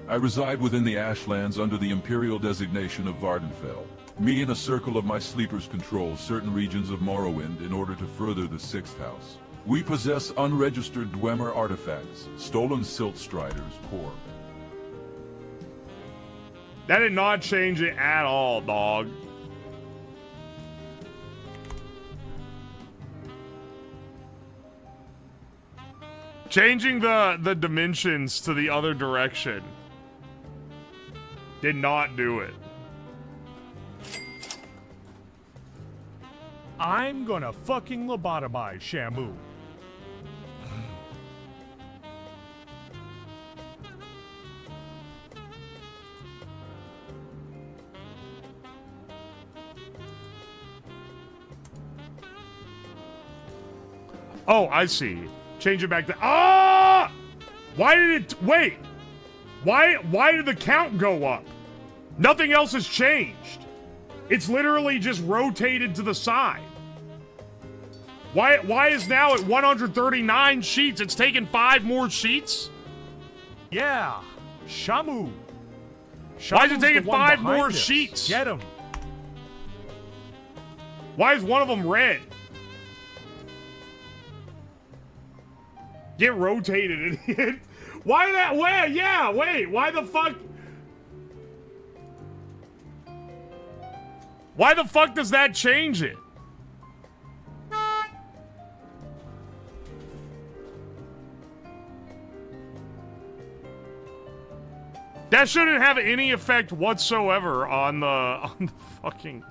I reside within the Ashlands under the imperial designation of Vardenfell. Me and a circle of my sleepers control certain regions of Morrowind in order to further the Sixth House. We possess unregistered Dwemer artifacts, stolen Silt Strider's core. That did not change it at all, dog. Changing the dimensions to the other direction did not do it. I'm gonna fucking lobotomize Shamu. Oh, I see. Change it back to... Ah! Why did it... Wait. Why did the count go up? Nothing else has changed. It's literally just rotated to the side. Why is now at 139 sheets? It's taken 5 more sheets? Yeah, Shamu. Why is it Shamu's taking the one 5 behind more this. sheets? Get him. Why is one of them red? Get rotated, idiot. Why that way? Yeah, wait. Why the fuck? Why the fuck does that change it? That shouldn't have any effect whatsoever on the fucking...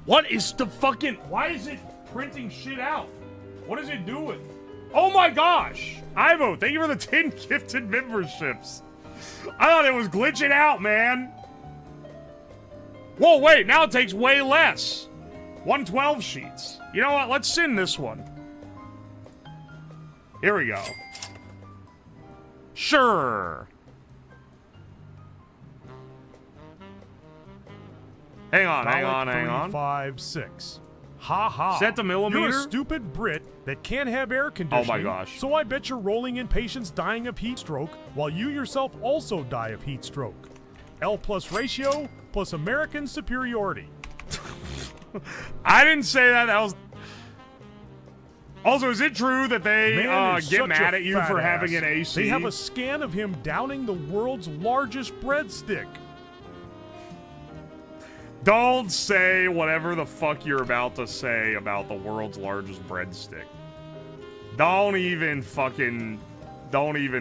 What is the fucking... Why is it printing shit out? What is it doing? Oh my gosh! Ivo, thank you for the 10 gifted memberships. I thought it was glitching out, man. Whoa, wait, now it takes way less. 112 sheets. You know what? Let's send this one. Here we go. Sure. Hang on. 356. Ha ha. Set the millimeter? You're a stupid Brit that can't have air conditioning. Oh my gosh. So I bet you're rolling in patients dying of heat stroke while you yourself also die of heat stroke. L plus ratio plus American superiority. I didn't say that. That was... Also, is it true that they get mad at you for having an AC? They have a scan of him downing the world's largest breadstick. Don't say whatever the fuck you're about to say about the world's largest breadstick. Don't even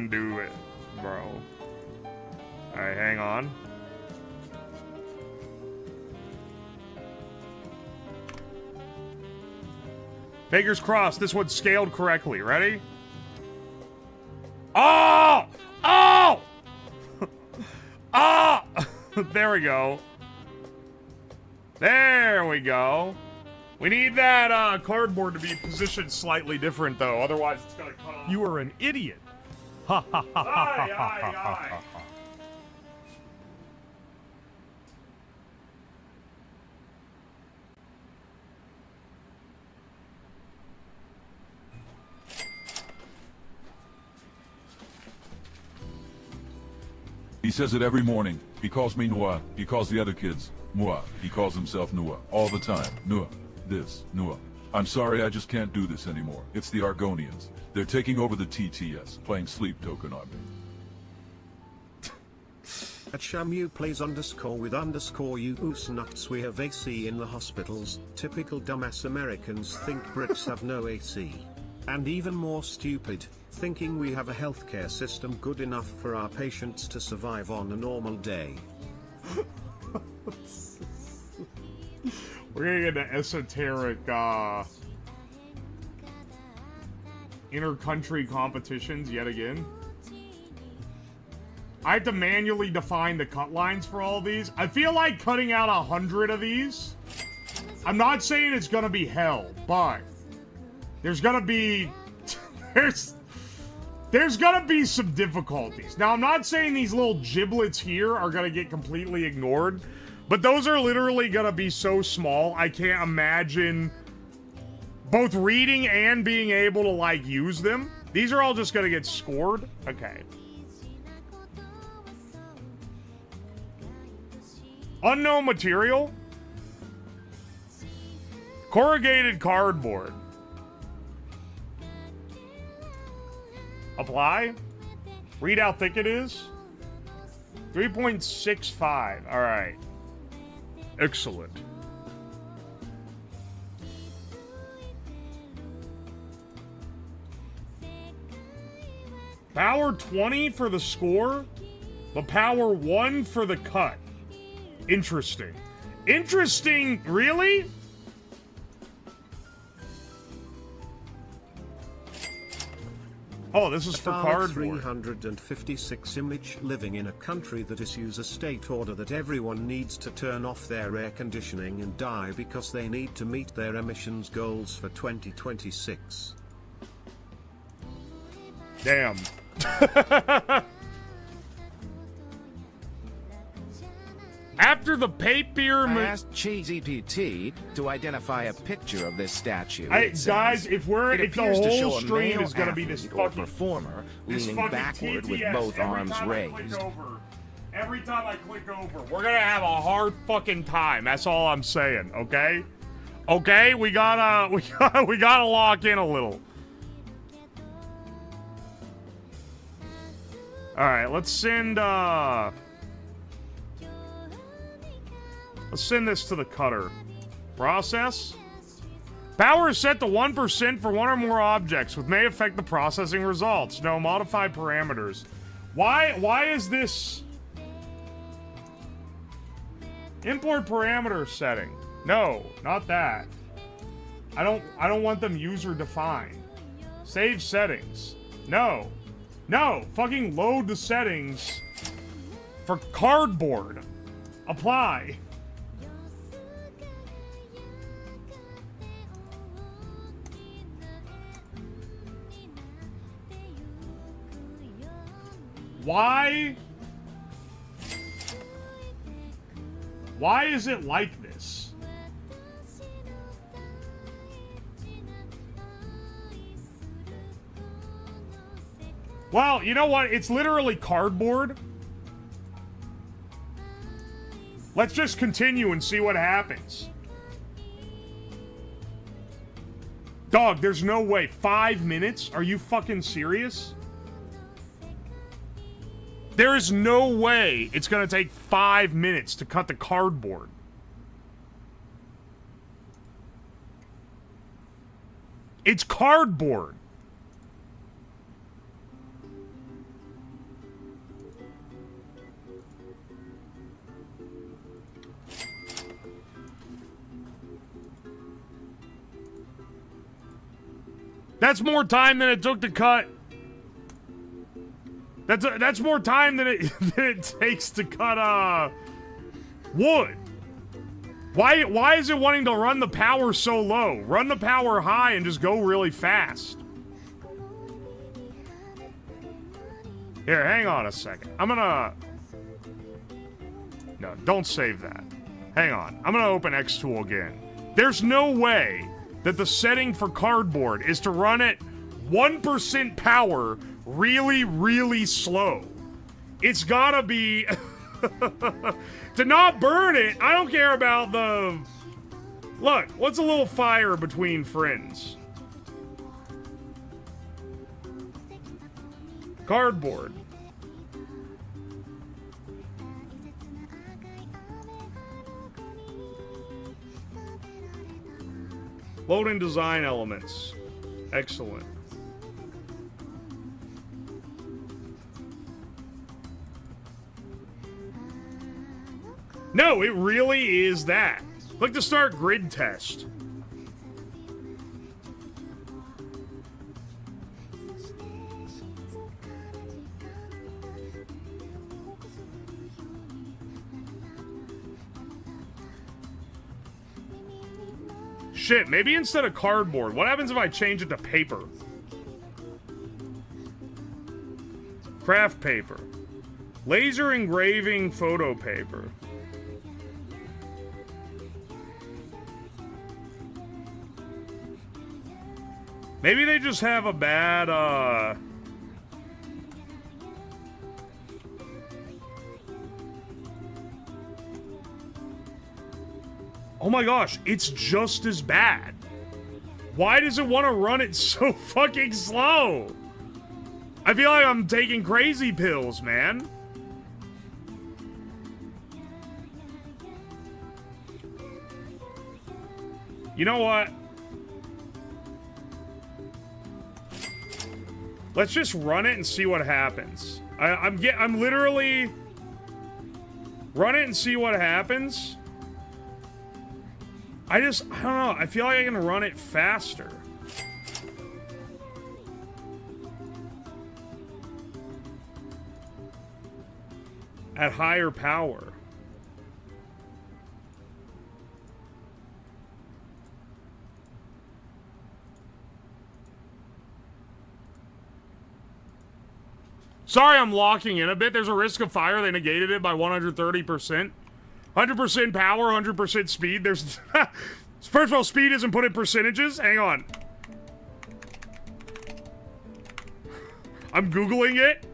do it, bro. Alright, hang on. Fingers crossed, this one's scaled correctly. Ready? Oh! Oh! Oh! There we go. There we go. We need that cardboard to be positioned slightly different, though. Otherwise, it's gonna cut off. You are an idiot. Ha ha ha ha ha ha. He says it every morning. He calls me Noah. He calls the other kids Moi. He calls himself Noah. All the time. Noah. This. Noah. I'm sorry, I just can't do this anymore. It's the Argonians. They're taking over the TTS, playing sleep token on me. At Shamu plays _ with _ you oos nuts. We have AC in the hospitals. Typical dumbass Americans think Brits have no AC. And even more stupid, thinking we have a healthcare system good enough for our patients to survive on a normal day. We're gonna get into esoteric, inter-country competitions yet again. I have to manually define the cut lines for all of these. I feel like cutting out 100 of these. I'm not saying it's gonna be hell, but there's gonna be there's gonna be some difficulties. Now, I'm not saying these little giblets here are gonna get completely ignored, but those are literally gonna be so small, I can't imagine both reading and being able to, like, use them. These are all just gonna get scored. Okay. Unknown material. Corrugated cardboard. Apply. Read how thick it is. 3.65. All right. Excellent. Power 20 for the score, but power 1 for the cut. Interesting. Interesting, really? Oh, this is for cardboard. 356 image living in a country that issues a state order that everyone needs to turn off their air conditioning and die because they need to meet their emissions goals for 2026. Damn. After the paper... I asked ChatGPT to identify a picture of this statue. Guys, if the whole stream is gonna be this fucking performer leaning backward with both arms raised. Every time I click over, we're gonna have a hard fucking time. That's all I'm saying, okay? Okay, we gotta lock in a little. Alright, let's send this to the cutter. Process. Power is set to 1% for one or more objects, which may affect the processing results. No, modify parameters. Why is this... Import parameter setting. No, not that. I don't want them user defined. Save settings. No. No, fucking load the settings for cardboard. Apply. Why is it like this? Well, you know what? It's literally cardboard. Let's just continue and see what happens. Dog, there's no way. 5 minutes? Are you fucking serious? There is no way it's gonna take 5 minutes to cut the cardboard. It's cardboard. That's more time than it took to cut. That's more time than it takes to cut wood. Why is it wanting to run the power so low? Run the power high and just go really fast. Here, hang on a second. No, don't save that. Hang on. I'm gonna open Xtool again. There's no way that the setting for cardboard is to run it 1% power really, really slow. It's gotta be... to not burn it, I don't care about the... Look, what's a little fire between friends? Cardboard. Loading design elements. Excellent. No, it really is that. Click to start grid test. Shit, maybe instead of cardboard, what happens if I change it to paper? Craft paper. Laser engraving photo paper. Maybe they just have a bad, Oh my gosh, it's just as bad. Why does it want to run it so fucking slow? I feel like I'm taking crazy pills, man. You know what? Let's just run it and see what happens. I'm literally... Run it and see what happens. I don't know. I feel like I can run it faster. At higher power. Sorry I'm locking in a bit. There's a risk of fire. They negated it by 130%. 100% power, 100% speed. There's first of all, speed isn't put in percentages. Hang on. I'm Googling it.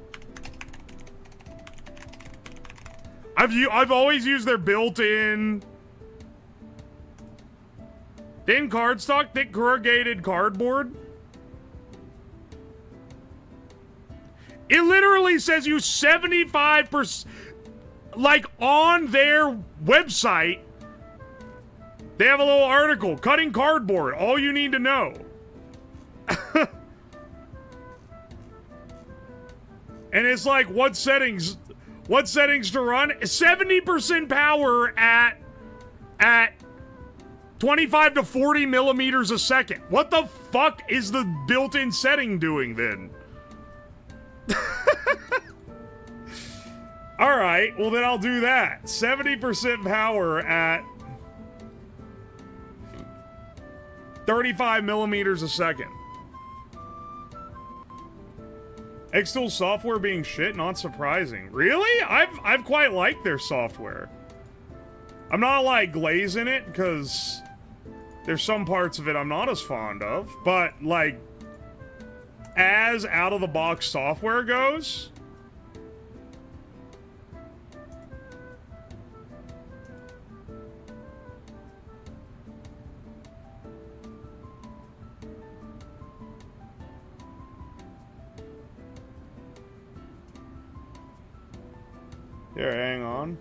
I've always used their built-in thin cardstock, thick corrugated cardboard. It literally says use 75%. Like on their website, they have a little article, cutting cardboard, all you need to know. And it's like, what settings to run? 70% power at 25 to 40 millimeters a second. What the fuck is the built-in setting doing then? All right, well then I'll do that. 70% power at 35 millimeters a second. Xtool software being shit, not surprising. Really? I've quite liked their software. I'm not like glazing it because there's some parts of it I'm not as fond of, but like as out of the box software goes, here, hang on.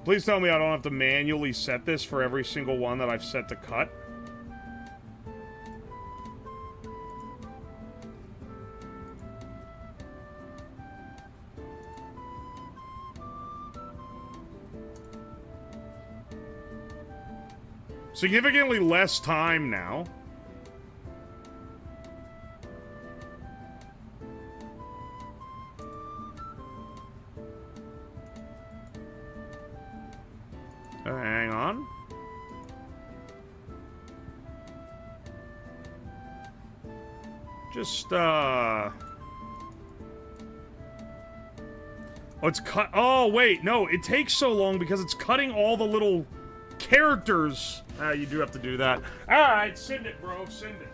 Please tell me I don't have to manually set this for every single one that I've set to cut. Significantly less time now. Hang on. Just, oh, it's cut. Oh, wait. No, it takes so long because it's cutting all the little characters. You do have to do that. Alright, send it, bro. Send it.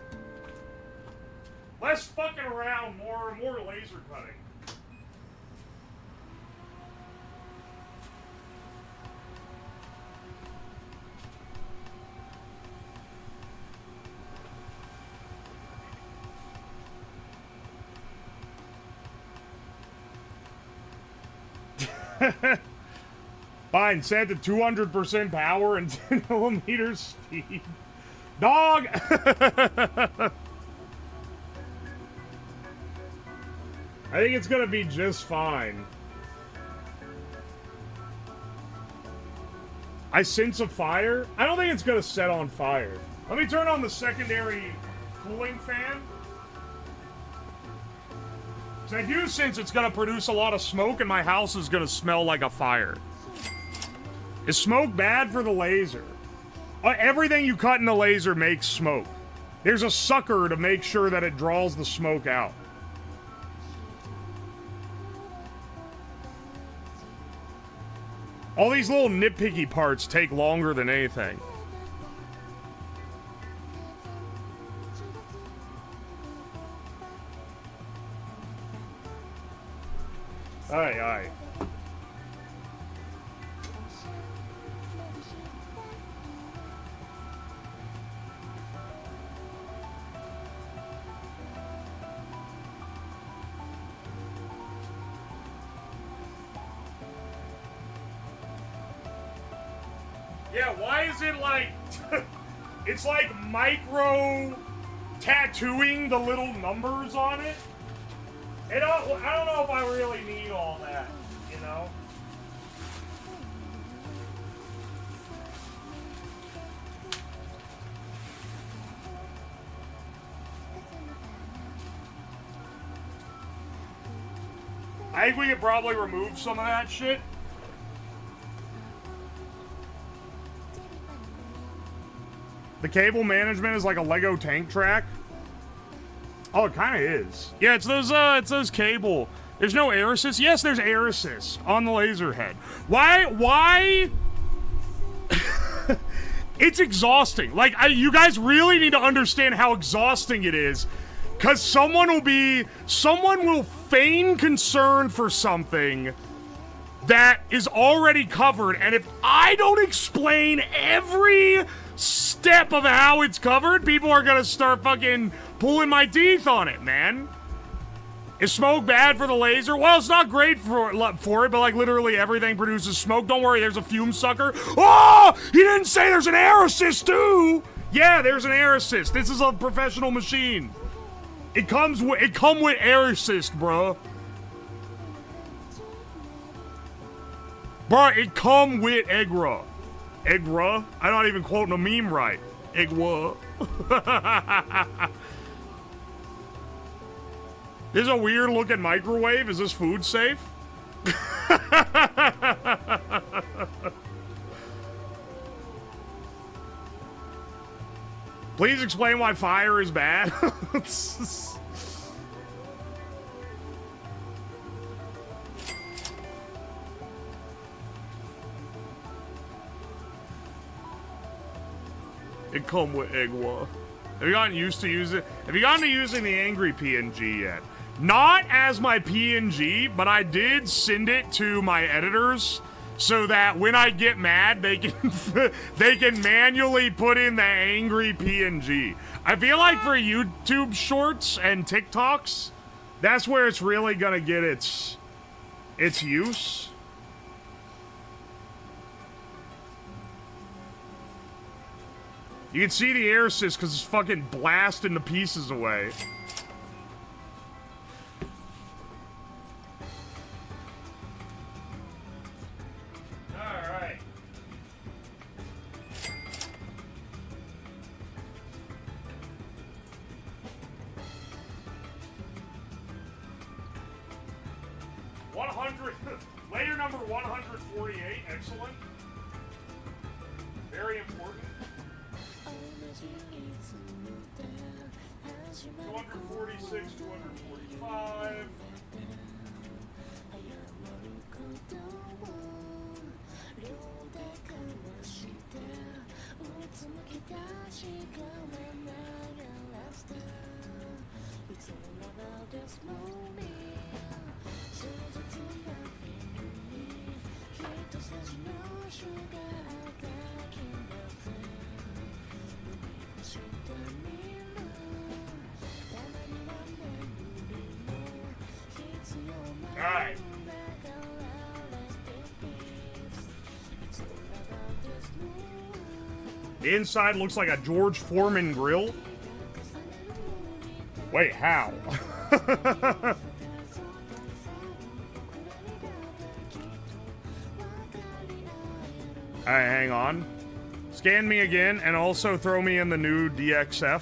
Less fucking around, more laser cutting. Fine, set to 200% power and 10 millimeters speed. Dog! I think it's gonna be just fine. I sense a fire? I don't think it's gonna set on fire. Let me turn on the secondary cooling fan. I do sense it's gonna produce a lot of smoke and my house is gonna smell like a fire. Is smoke bad for the laser? Everything you cut in the laser makes smoke. There's a sucker to make sure that it draws the smoke out. All these little nitpicky parts take longer than anything. Aye, aye. Yeah, why is it like... it's like micro tattooing the little numbers on it? I don't know if I really need all that, you know? I think we could probably remove some of that shit. The cable management is like a Lego tank track. Oh, it kind of is. Yeah, it's those cable. There's no air assist. Yes, there's air assist on the laser head. Why It's exhausting. Like, you guys really need to understand how exhausting it is. Because someone will feign concern for something that is already covered. And if I don't explain every step of how it's covered, people are going to start fucking pulling my teeth on it, man. Is smoke bad for the laser? Well, it's not great for it, but like literally everything produces smoke. Don't worry, there's a fume sucker. Oh, he didn't say there's an air assist too. Yeah, there's an air assist. This is a professional machine. It come with air assist, bro. Bro, it come with Egra. Egra? I'm not even quoting a meme right. Egra. This is a weird looking microwave. Is this food safe? Please explain why fire is bad. It come with Egwa. Have you gotten used to using the angry PNG yet? Not as my PNG, but I did send it to my editors so that when I get mad, they can manually put in the angry PNG. I feel like for YouTube shorts and TikToks, that's where it's really gonna get its use. You can see the air assist because it's fucking blasting the pieces away. Alright. Layer number 148, excellent. Very important. 246, 245. Alright. The inside looks like a George Foreman grill. Wait, how? Alright, hang on. Scan me again and also throw me in the new DXF.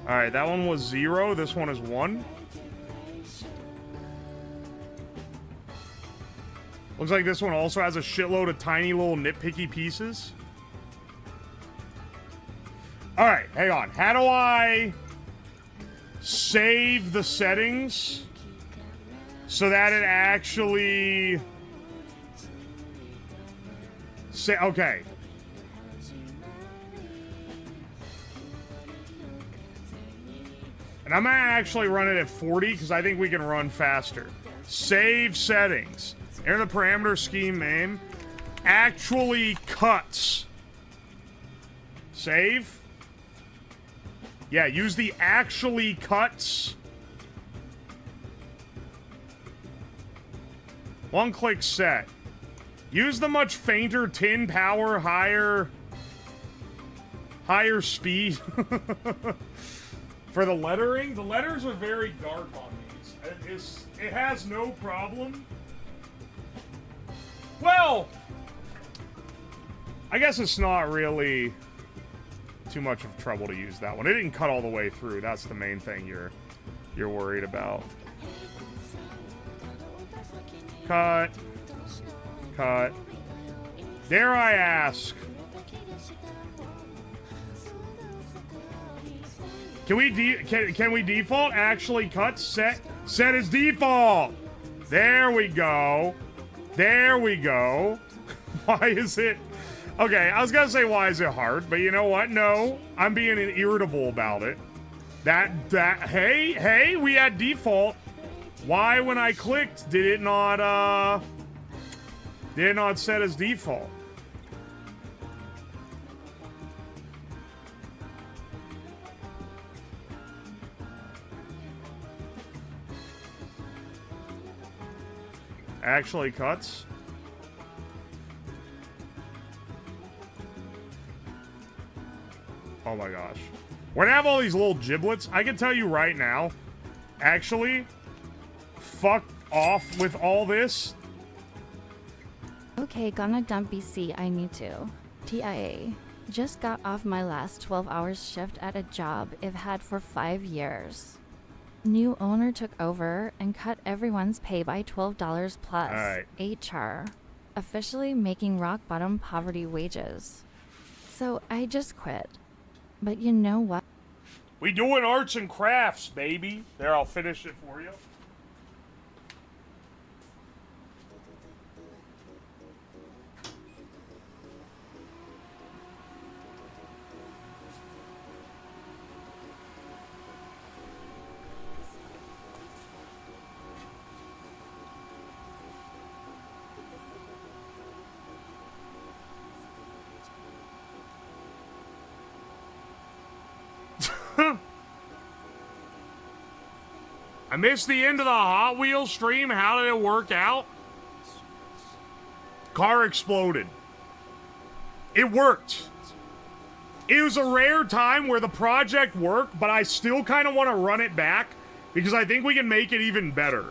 Alright, that one was 0. This one is 1. Looks like this one also has a shitload of tiny little nitpicky pieces. Alright, hang on. How do I save the settings so that it actually... Okay. And I'm gonna actually run it at 40 because I think we can run faster. Save settings. Enter the parameter scheme name. Actually cuts. Save. Yeah, use the actually cuts. One click set. Use the much fainter 10 power higher speed. For the lettering, the letters are very dark on these. It has no problem. Well, I guess it's not really too much of trouble to use that one. It didn't cut all the way through. That's the main thing you're worried about. Cut. Cut. Dare I ask? Can we default actually cut set as default? There we go. There we go. Why is it? Okay, I was gonna say, why is it hard? But you know what? No, I'm being irritable about it. Hey, we had default. Why, when I clicked, did it not set as default? Actually cuts. Oh my gosh. We're gonna have all these little giblets. I can tell you right now, actually, fuck off with all this. Okay, gonna dump BC, I need to. TIA. Just got off my last 12-hour shift at a job I've had for 5 years. New owner took over and cut everyone's pay by $12 plus. All right. HR. Officially making rock bottom poverty wages. So I just quit. But you know what? We doing arts and crafts, baby. There, I'll finish it for you. I missed the end of the Hot Wheels stream. How did it work out? Car exploded. It worked. It was a rare time where the project worked, but I still kind of want to run it back because I think we can make it even better.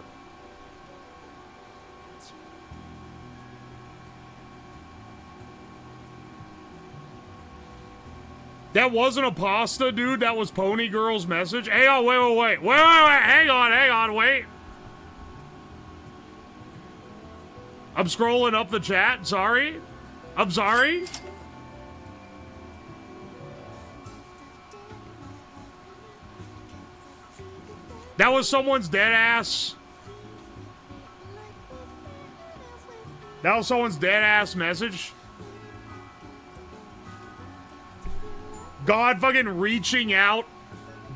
That wasn't a pasta, dude. That was Pony Girl's message. Hey, oh, wait. Hang on, wait. I'm scrolling up the chat. Sorry. I'm sorry. That was someone's dead ass. That was someone's dead ass message. God fucking reaching out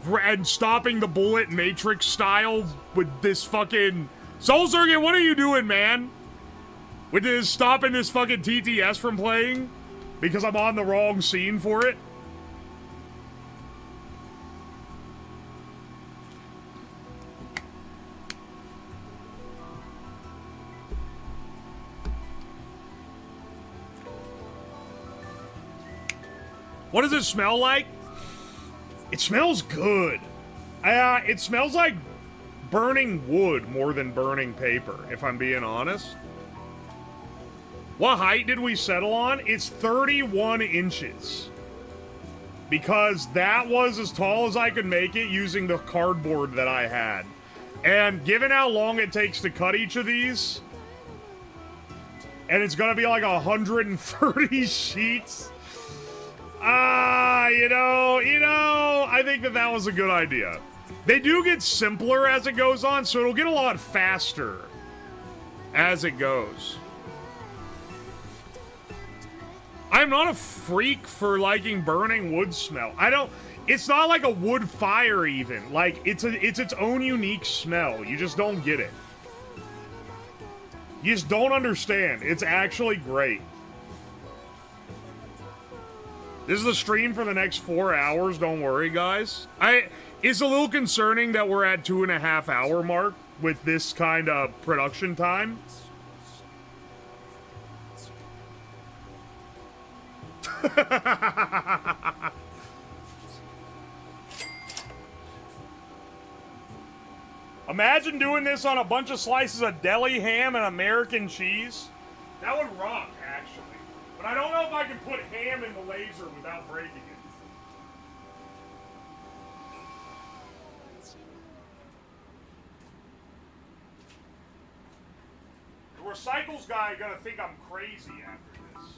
and stopping the bullet Matrix style with this fucking... Soul Circuit, what are you doing, man? With this, stopping this fucking TTS from playing? Because I'm on the wrong scene for it? What does it smell like? It smells good. It smells like burning wood more than burning paper, if I'm being honest. What height did we settle on? It's 31 inches. Because that was as tall as I could make it using the cardboard that I had. And given how long it takes to cut each of these, and it's gonna be like 130 sheets. I think that was a good idea. They do get simpler as it goes on, so it'll get a lot faster as it goes. I'm not a freak for liking burning wood smell. It's not like a wood fire even. Like, it's its own unique smell. You just don't get it. You just don't understand. It's actually great. This is the stream for the next 4 hours. Don't worry, guys. It's a little concerning that we're at 2.5 hour mark with this kind of production time. Imagine doing this on a bunch of slices of deli ham and American cheese. That would rock, actually. But I don't know if I can put ham in the laser without breaking it. The recycles guy gonna think I'm crazy after this.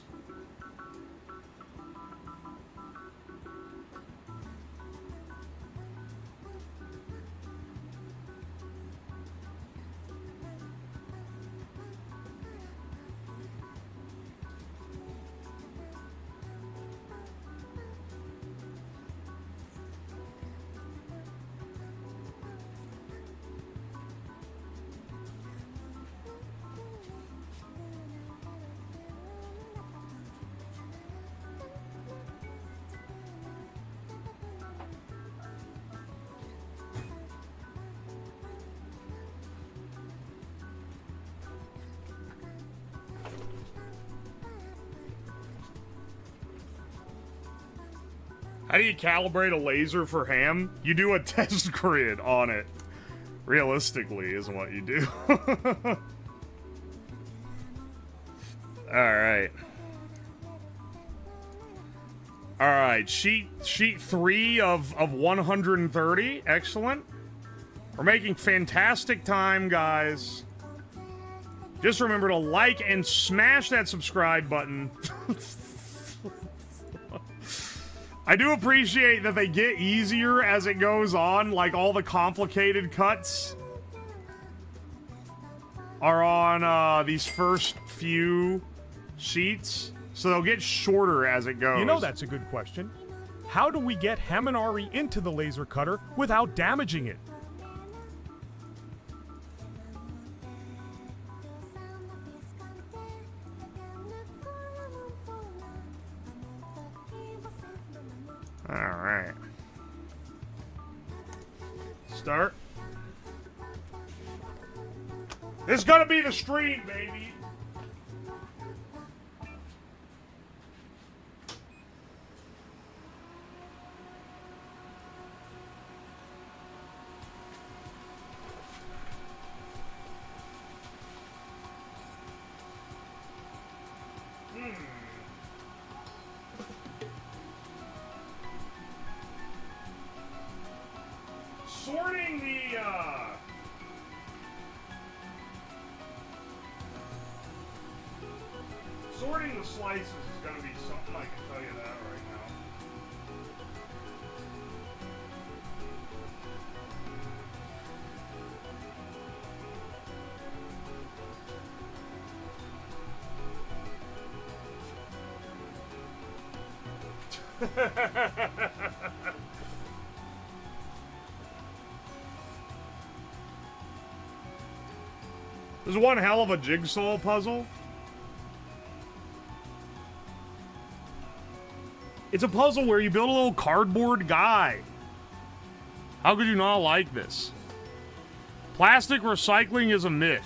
How do you calibrate a laser for ham? You do a test grid on it. Realistically, is what you do. Alright. Alright, sheet 3 of 130. Excellent. We're making fantastic time, guys. Just remember to like and smash that subscribe button. I do appreciate that they get easier as it goes on, like all the complicated cuts are on these first few sheets, so they'll get shorter as it goes. You know, that's a good question. How do we get Haminari into the laser cutter without damaging it? Alright. Start. This is gonna be the stream, baby. Sorting the slices is going to be something, I can tell you that right now. This is one hell of a jigsaw puzzle. It's a puzzle where you build a little cardboard guy. How could you not like this? Plastic recycling is a myth.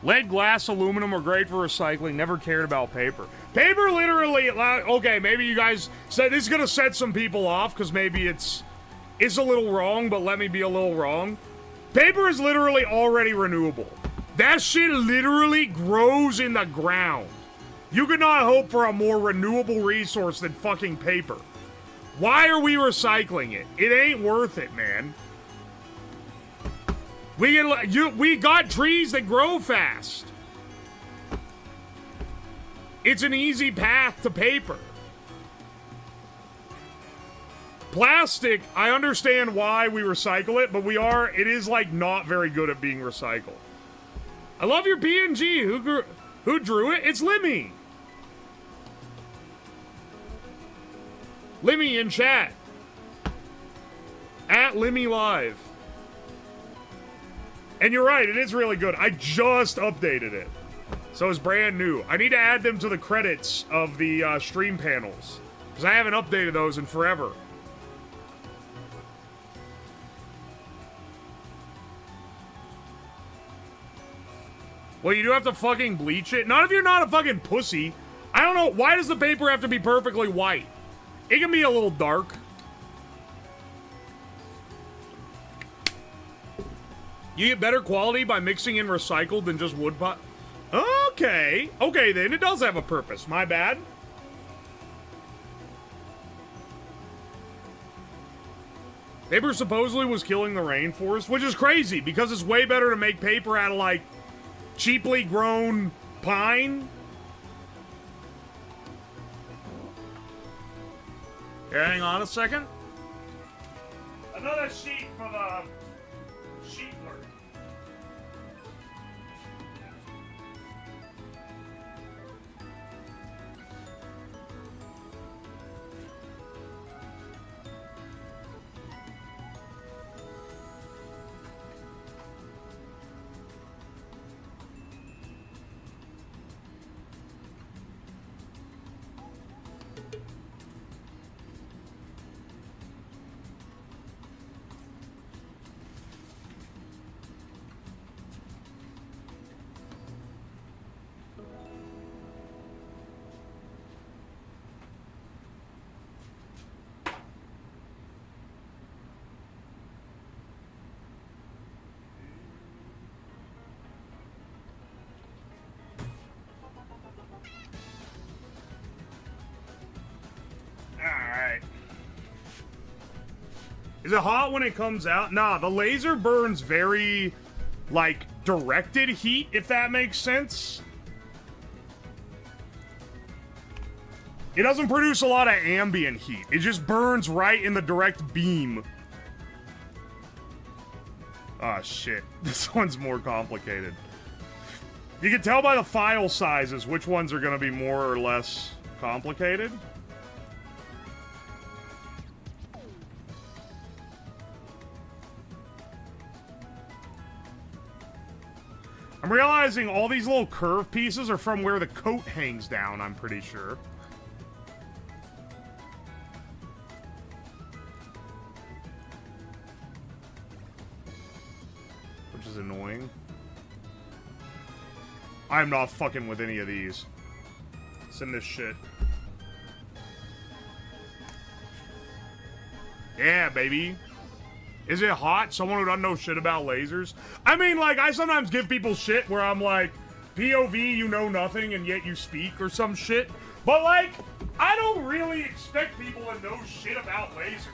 Lead, glass, aluminum are great for recycling. Never cared about paper. Paper literally... Okay, maybe you guys said this is going to set some people off because maybe it's a little wrong, but let me be a little wrong. Paper is literally already renewable. That shit literally grows in the ground. You could not hope for a more renewable resource than fucking paper. Why are we recycling it? It ain't worth it, man. We got trees that grow fast. It's an easy path to paper. Plastic, I understand why we recycle it, but it is like not very good at being recycled. I love your PNG. Who drew it? It's Limmy. Limmy in chat. At Limmy Live. And you're right, it is really good. I just updated it. So it's brand new. I need to add them to the credits of the stream panels. Because I haven't updated those in forever. Well, you do have to fucking bleach it. Not if you're not a fucking pussy. I don't know. Why does the paper have to be perfectly white? It can be a little dark. You get better quality by mixing in recycled than just wood pot. Okay. Okay, then. It does have a purpose. My bad. Paper supposedly was killing the rainforest, which is crazy because it's way better to make paper out of, like, cheaply grown pine. Here, hang on a second. Another sheet for the sheet clerk. Is it hot when it comes out? Nah, the laser burns very, like, directed heat, if that makes sense. It doesn't produce a lot of ambient heat. It just burns right in the direct beam. Ah, shit. This one's more complicated. You can tell by the file sizes which ones are going to be more or less complicated. I'm realizing all these little curve pieces are from where the coat hangs down, I'm pretty sure. Which is annoying. I'm not fucking with any of these. Send this shit. Yeah, baby. Is it hot? Someone who doesn't know shit about lasers? I mean, like, I sometimes give people shit where I'm like, POV, you know nothing, and yet you speak, or some shit. But, like, I don't really expect people to know shit about lasers.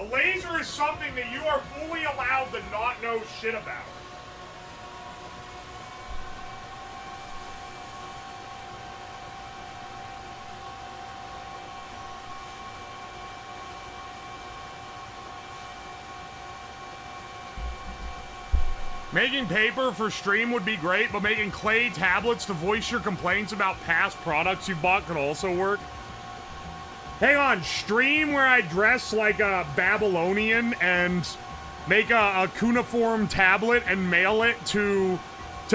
A laser is something that you are fully allowed to not know shit about. Making paper for stream would be great, but making clay tablets to voice your complaints about past products you bought could also work. Hang on, stream where I dress like a Babylonian and make a cuneiform tablet and mail it to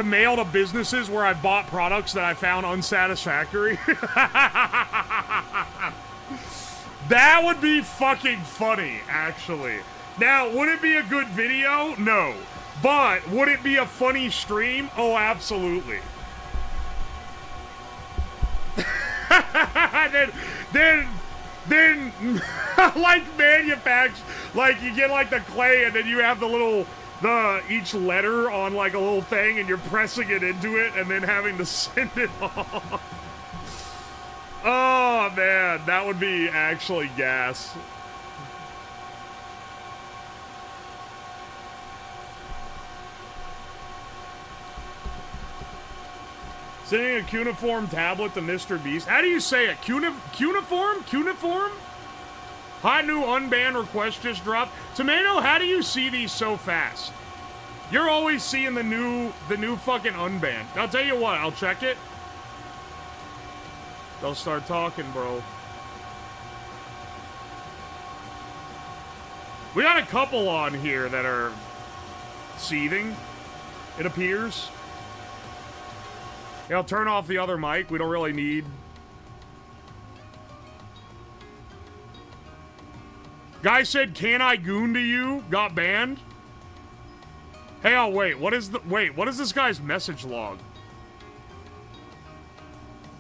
mail to businesses where I bought products that I found unsatisfactory. That would be fucking funny, actually. Now, would it be a good video? No. But, would it be a funny stream? Oh, absolutely. then, like, manufacture, like, you get, like, the clay, and then you have each letter on, like, a little thing, and you're pressing it into it, and then having to send it off. Oh, man, that would be actually gas. Sending a cuneiform tablet to Mr. Beast. How do you say it? Cuneiform? Cuneiform? Hot new unbanned request just dropped. Tomato, how do you see these so fast? You're always seeing the new fucking unbanned. I'll tell you what, I'll check it. They'll start talking, bro. We got a couple on here that are seething, it appears. Yeah, I'll turn off the other mic. We don't really need. Guy said, "Can I goon to you?" Got banned. Hey, oh wait. What is this guy's message log?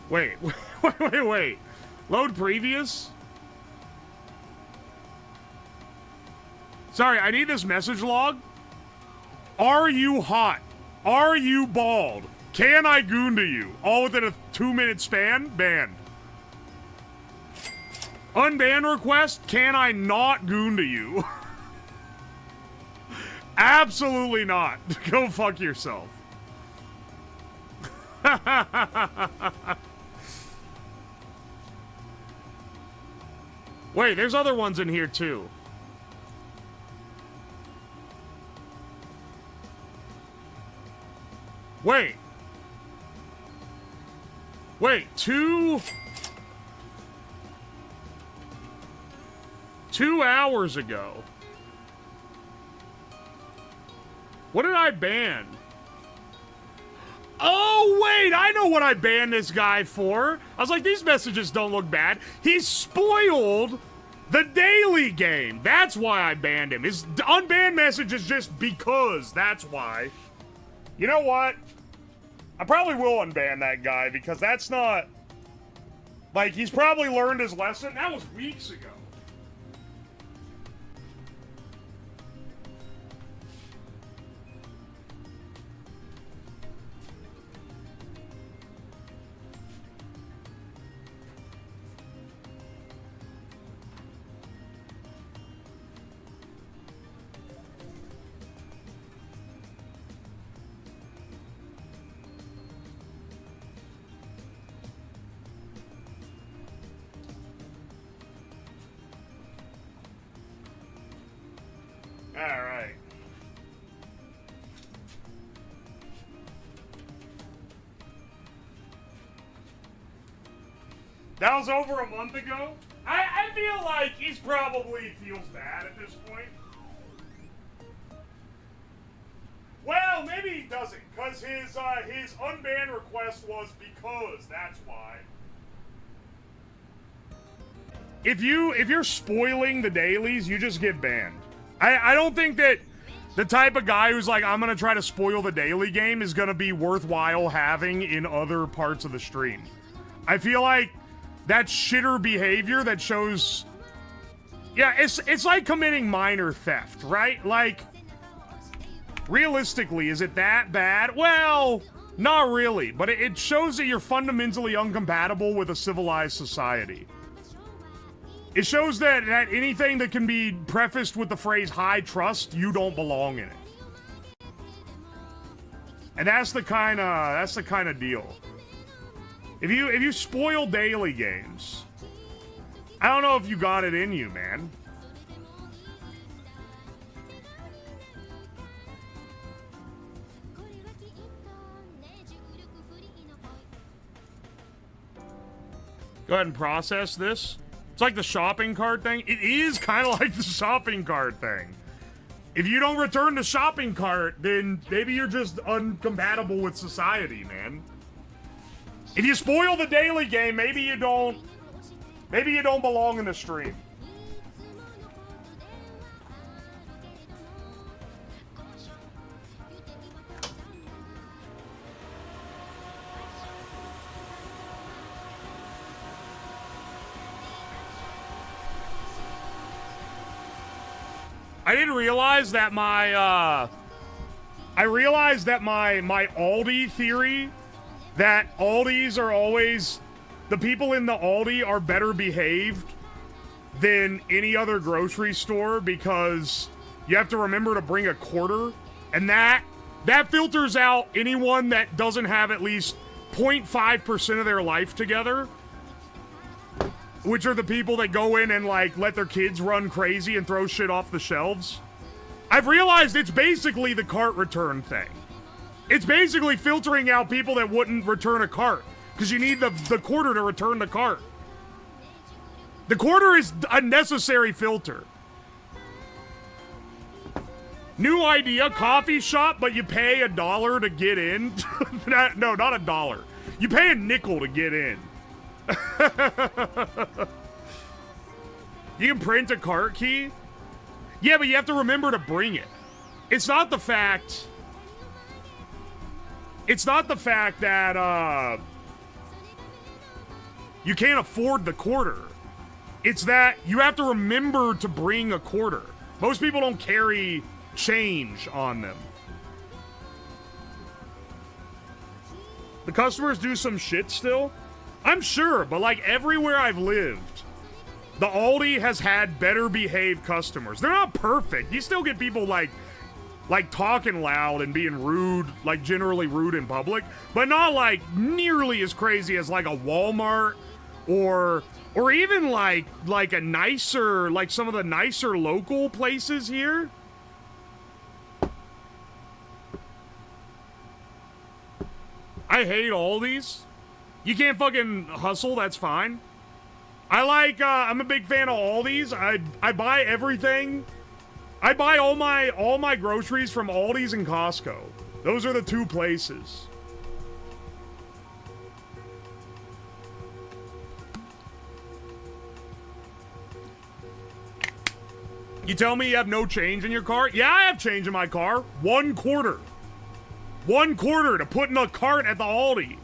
Wait. Load previous. Sorry, I need this message log. Are you hot? Are you bald? Can I goon to you? All within a 2-minute span? Banned. Unban request? Can I not goon to you? Absolutely not. Go fuck yourself. Wait, there's other ones in here too. Wait, 2 hours ago. What did I ban? Oh, wait, I know what I banned this guy for. I was like, these messages don't look bad. He spoiled the daily game. That's why I banned him. His unbanned message is just because. That's why. You know what? I probably will unban that guy because that's not... Like, he's probably learned his lesson. That was weeks ago. That was over a month ago. I feel like he's probably feels bad at this point. Well, maybe he doesn't, because his unban request was because, that's why. If you're spoiling the dailies, you just get banned. I don't think that the type of guy who's like, I'm gonna try to spoil the daily game is gonna be worthwhile having in other parts of the stream. I feel like that shitter behavior that shows, yeah, it's like committing minor theft, right? Like, realistically, is it that bad? Well, not really, but it shows that you're fundamentally incompatible with a civilized society. It shows that anything that can be prefaced with the phrase high trust, you don't belong in it. And that's the kind of deal. If you spoil daily games, I don't know if you got it in you, man. Go ahead and process this. It's like the shopping cart thing. It is kind of like the shopping cart thing. If you don't return the shopping cart, then maybe you're just incompatible with society, man. If you spoil the daily game, maybe you don't belong in the stream. I didn't realize that my my Aldi theory, that Aldis are always, the people in the Aldi are better behaved than any other grocery store because you have to remember to bring a quarter, and that filters out anyone that doesn't have at least 0.5% of their life together, which are the people that go in and, like, let their kids run crazy and throw shit off the shelves. I've realized it's basically the cart return thing. It's basically filtering out people that wouldn't return a cart, because you need the quarter to return the cart. The quarter is a necessary filter. New idea, coffee shop, but you pay $1 to get in. No, not $1. You pay a nickel to get in. You can print a cart key? Yeah, but you have to remember to bring it. It's not the fact that you can't afford the quarter. It's that you have to remember to bring a quarter. Most people don't carry change on them. The customers do some shit still? I'm sure, but like everywhere I've lived, the Aldi has had better behaved customers. They're not perfect. You still get people like talking loud and being rude, like generally rude in public, but not like nearly as crazy as like a Walmart or even like a nicer, like some of the nicer local places here. I hate Aldi's. You can't fucking hustle, that's fine. I'm a big fan of Aldi's. I buy everything. I buy all my groceries from Aldi's and Costco. Those are the two places. You tell me you have no change in your car? Yeah, I have change in my car. $1 quarter. $1 quarter to put in a cart at the Aldi.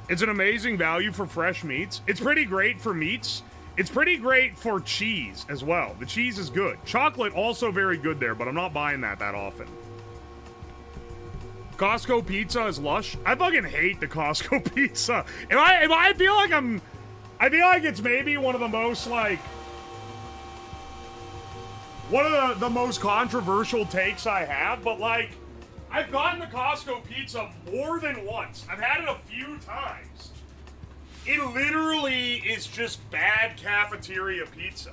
It's an amazing value for fresh meats. It's pretty great for meats. It's pretty great for cheese as well. The cheese is good. Chocolate also very good there, but I'm not buying that often. Costco pizza is lush. I fucking hate the Costco pizza. I feel like it's maybe one of the most like one of the most controversial takes I have, but like I've gotten the Costco pizza more than once. I've had it a few times. It literally is just bad cafeteria pizza.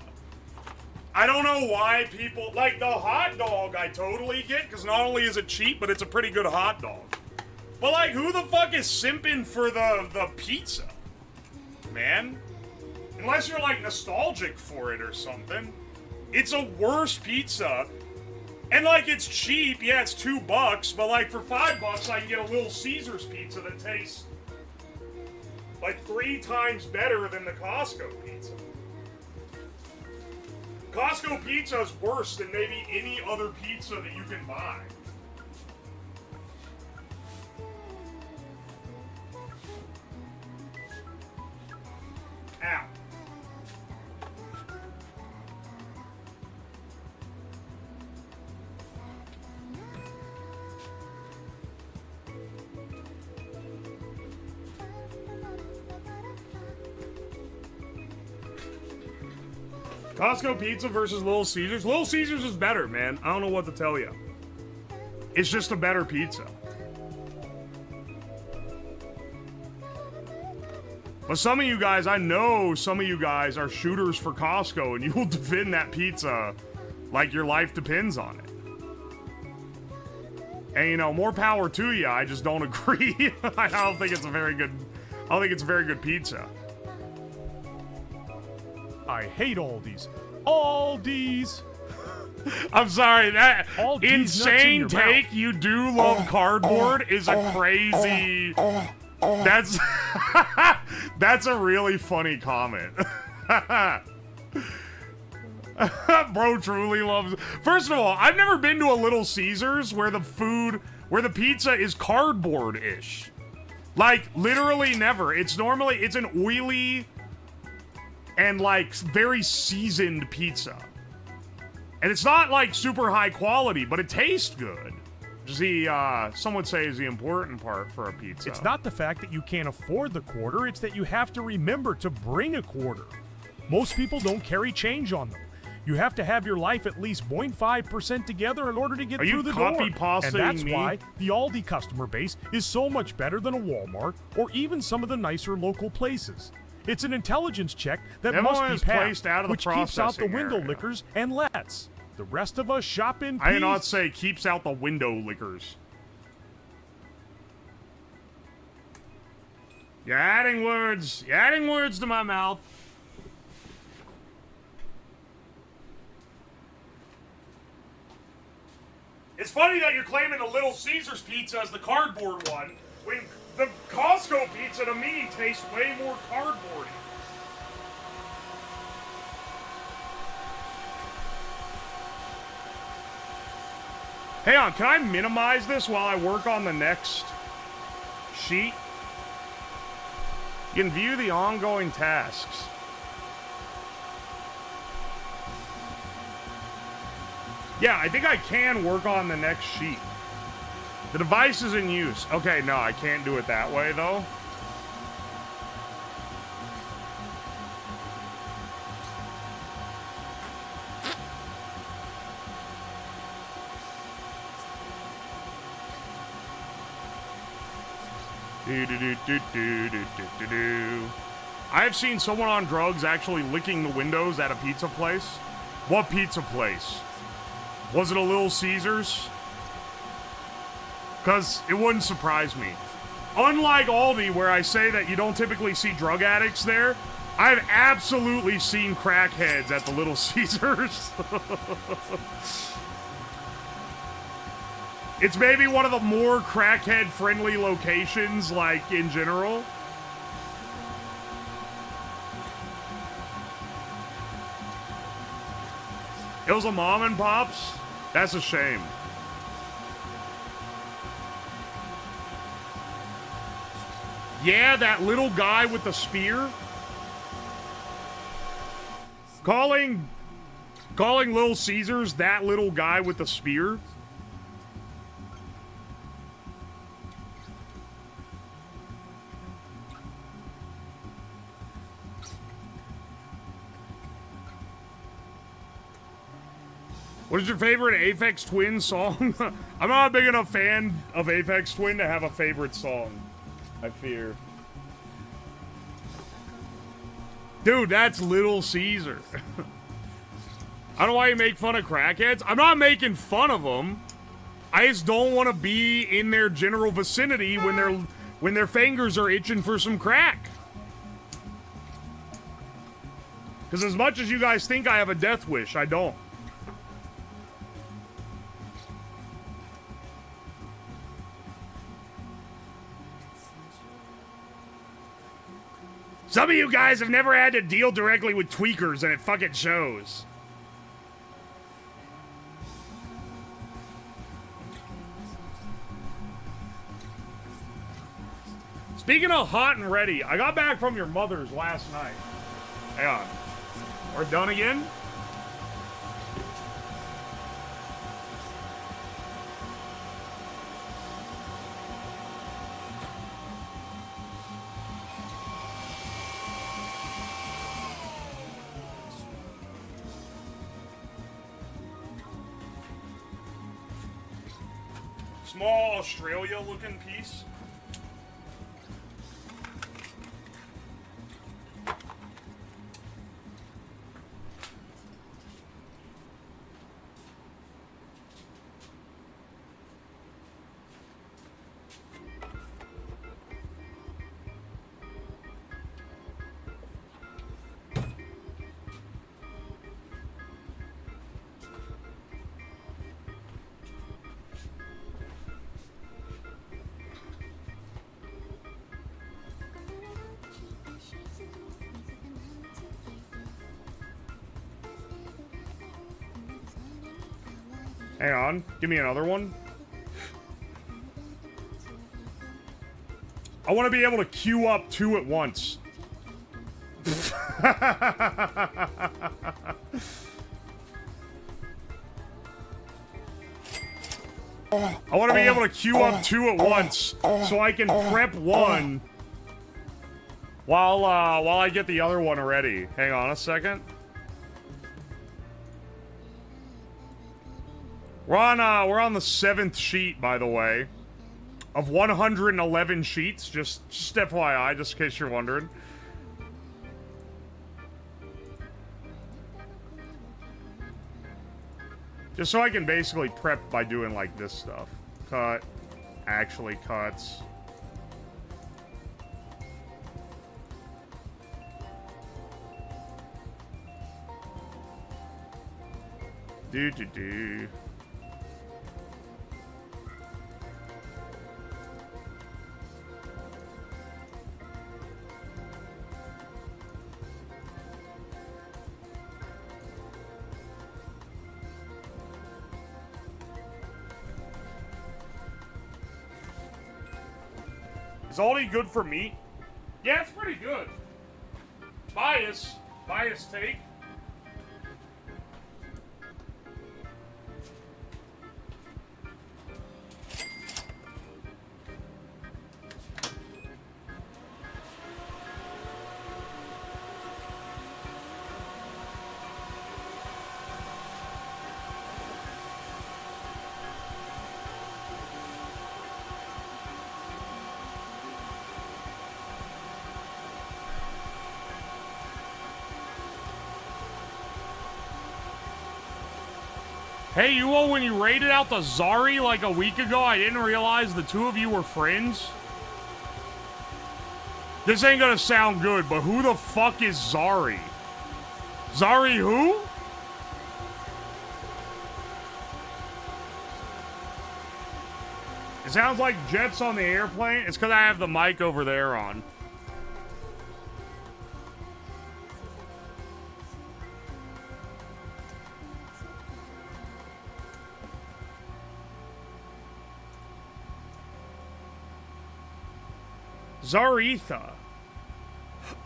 I don't know why people... Like, the hot dog I totally get, because not only is it cheap, but it's a pretty good hot dog. But, like, who the fuck is simping for the pizza? Man? Unless you're, like, nostalgic for it or something. It's a worse pizza. And, like, it's cheap. Yeah, it's $2, but, like, for $5, I can get a Little Caesars pizza that tastes, like, 3 times better than the Costco pizza. Costco pizza is worse than maybe any other pizza that you can buy. Ow. Costco pizza versus Little Caesars. Little Caesars is better, man. I don't know what to tell you. It's just a better pizza. But some of you guys, I know some of you guys are shooters for Costco, and you will defend that pizza like your life depends on it. And, you know, more power to you. I just don't agree. I don't think it's a very good pizza. I hate Aldi's. Aldi's! I'm sorry, that Aldi's insane take, mouth. You do love cardboard, is a crazy... That's... That's a really funny comment. Bro truly loves... First of all, I've never been to a Little Caesars where the pizza is cardboard-ish. Like, literally never. It's an oily... and, like, very seasoned pizza. And it's not, like, super high quality, but it tastes good. Some would say is the important part for a pizza. It's not the fact that you can't afford the quarter, it's that you have to remember to bring a quarter. Most people don't carry change on them. You have to have your life at least 0.5% together in order to get through the door. And that's why the Aldi customer base is so much better than a Walmart or even some of the nicer local places. It's an intelligence check that must be passed, which keeps out the window lickers and lets the rest of us shop in peace. I did not say keeps out the window lickers. You're adding words. You're adding words to my mouth. It's funny that you're claiming the Little Caesars pizza as the cardboard one, when the Costco pizza, to me, tastes way more cardboardy. Hang on, can I minimize this while I work on the next sheet? You can view the ongoing tasks. Yeah, I think I can work on the next sheet. The device is in use. Okay, no, I can't do it that way, though. I've seen someone on drugs actually licking the windows at a pizza place. What pizza place? Was it a Little Caesars? Because it wouldn't surprise me. Unlike Aldi, where I say that you don't typically see drug addicts there, I've absolutely seen crackheads at the Little Caesars. It's maybe one of the more crackhead-friendly locations, like, in general. It was a mom and pops? That's a shame. Yeah, that little guy with the spear. Calling Little Caesars that little guy with the spear. What is your favorite Aphex Twin song? I'm not a big enough fan of Aphex Twin to have a favorite song, I fear. Dude, that's Little Caesar. I don't know why you make fun of crackheads. I'm not making fun of them. I just don't want to be in their general vicinity when their fingers are itching for some crack. Because as much as you guys think I have a death wish, I don't. Some of you guys have never had to deal directly with tweakers, and it fucking shows. Speaking of hot and ready, I got back from your mother's last night. Hang on. We're done again? Small Australia-looking piece. Hang on. Give me another one. I want to be able to queue up 2 at once. I want to be able to queue up 2 at once so I can prep one while I get the other one ready. Hang on a second. We're on the 7th sheet, by the way, of 111 sheets. Just FYI, just in case you're wondering. Just so I can basically prep by doing like this stuff. Cut, actually cuts. Do. Is Aldi good for meat? Yeah, it's pretty good. Bias take. Hey, you all, when you raided out the Zari like a week ago, I didn't realize the 2 of you were friends. This ain't gonna sound good, but who the fuck is Zari? Zari who? It sounds like jets on the airplane. It's because I have the mic over there on. Zaretha.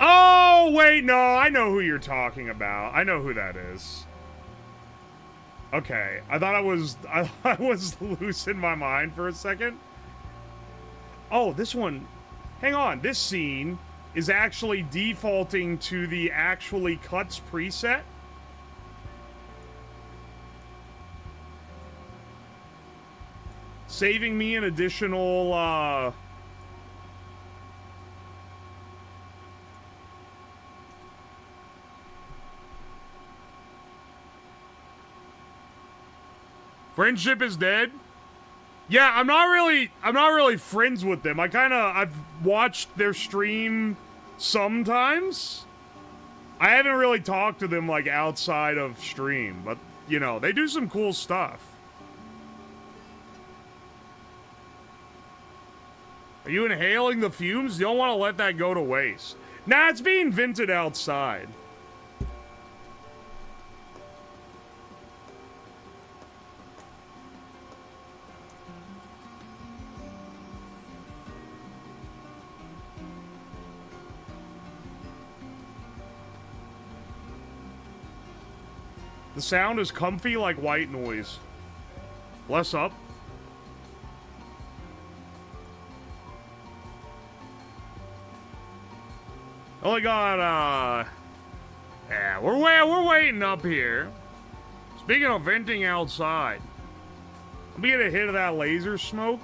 Oh, wait, no, I know who you're talking about. I know who that is. Okay, I thought I was losing my mind for a second. Oh, this one. Hang on, this scene is actually defaulting to the actually cuts preset. Saving me an additional, Friendship is dead? Yeah, I'm not really friends with them. I've watched their stream sometimes. I haven't really talked to them, like, outside of stream, but, you know, they do some cool stuff. Are you inhaling the fumes? You don't want to let that go to waste. Nah, it's being vented outside. The sound is comfy like white noise. Bless up. Only got, yeah, we're waiting up here. Speaking of venting outside, let me get a hit of that laser smoke.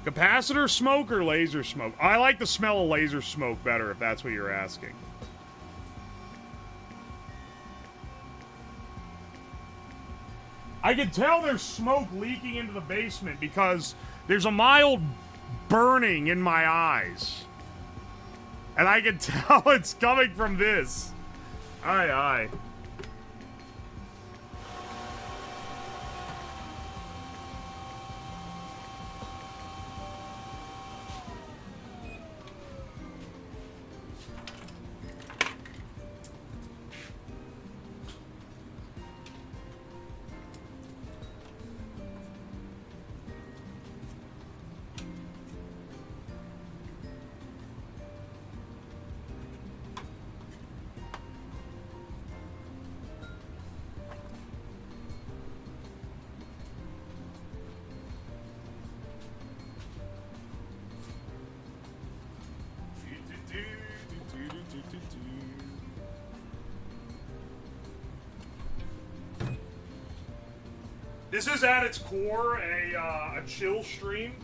Capacitor smoke or laser smoke? I like the smell of laser smoke better, if that's what you're asking. I can tell there's smoke leaking into the basement because there's a mild burning in my eyes. And I can tell it's coming from this. Aye, aye. This is at its core a chill stream.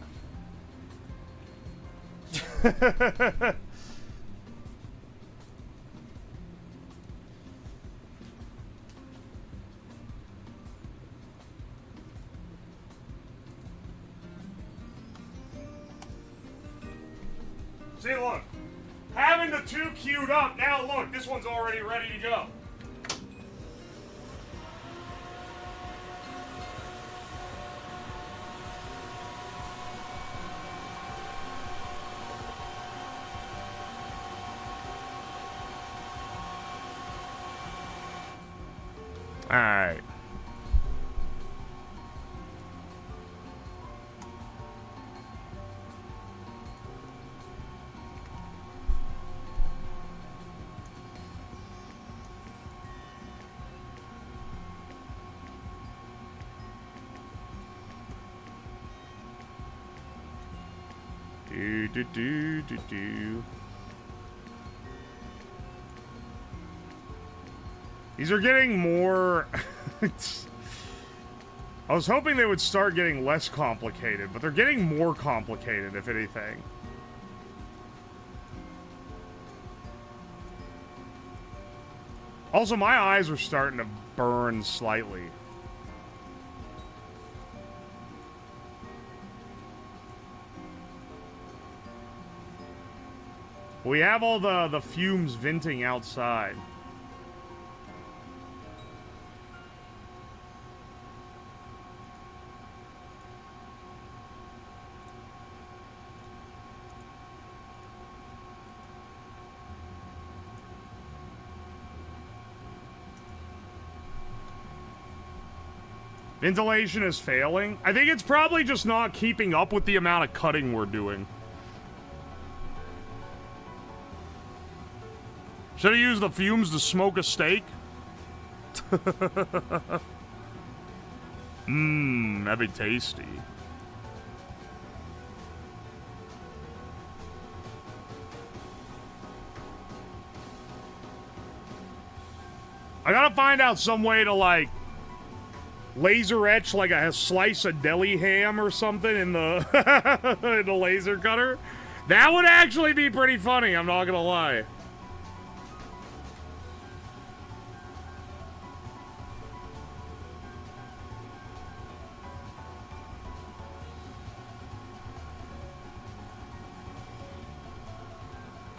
See, look. Having the two queued up, now look, this one's already ready to go. Alright. Do. These are getting more... I was hoping they would start getting less complicated, but they're getting more complicated, if anything. Also, my eyes are starting to burn slightly. We have all the fumes venting outside. Ventilation is failing. I think it's probably just not keeping up with the amount of cutting we're doing. Should have used the fumes to smoke a steak. Mmm, that'd be tasty. I gotta find out some way to, like, laser etch like a slice of deli ham or something in the in the laser cutter. That would actually be pretty funny, I'm not gonna lie.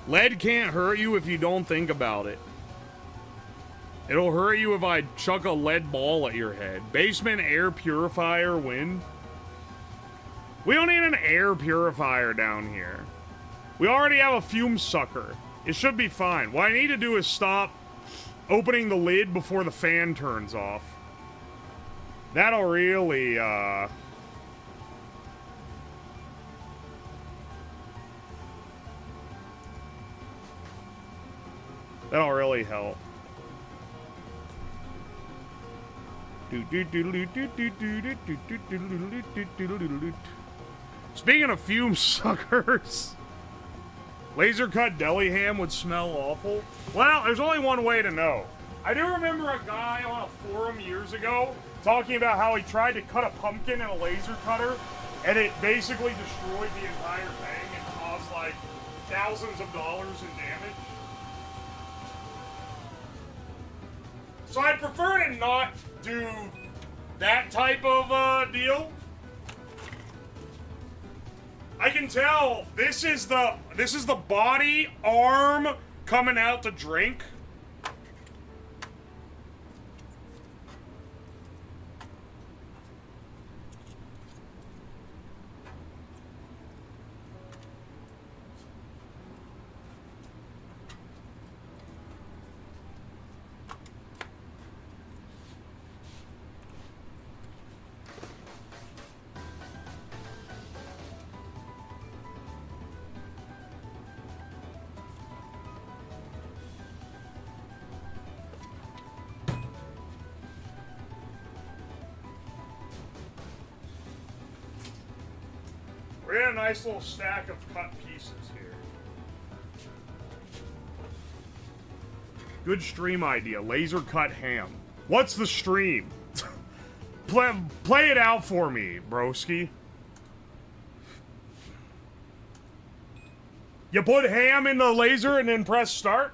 Lead can't hurt you if you don't think about it. It'll hurt you if I chuck a lead ball at your head. Basement air purifier win. We don't need an air purifier down here. We already have a fume sucker. It should be fine. What I need to do is stop opening the lid before the fan turns off. That'll really, that'll really help. Speaking of fume suckers, laser cut deli ham would smell awful. Well, there's only one way to know. I do remember a guy on a forum years ago talking about how he tried to cut a pumpkin in a laser cutter, and it basically destroyed the entire thing and caused like thousands of dollars in damage. So I'd prefer to not do that type of deal. I can tell this is the body arm coming out to drink. We got a nice little stack of cut pieces here. Good stream idea. Laser cut ham. What's the stream? Play it out for me, broski. You put ham in the laser and then press start?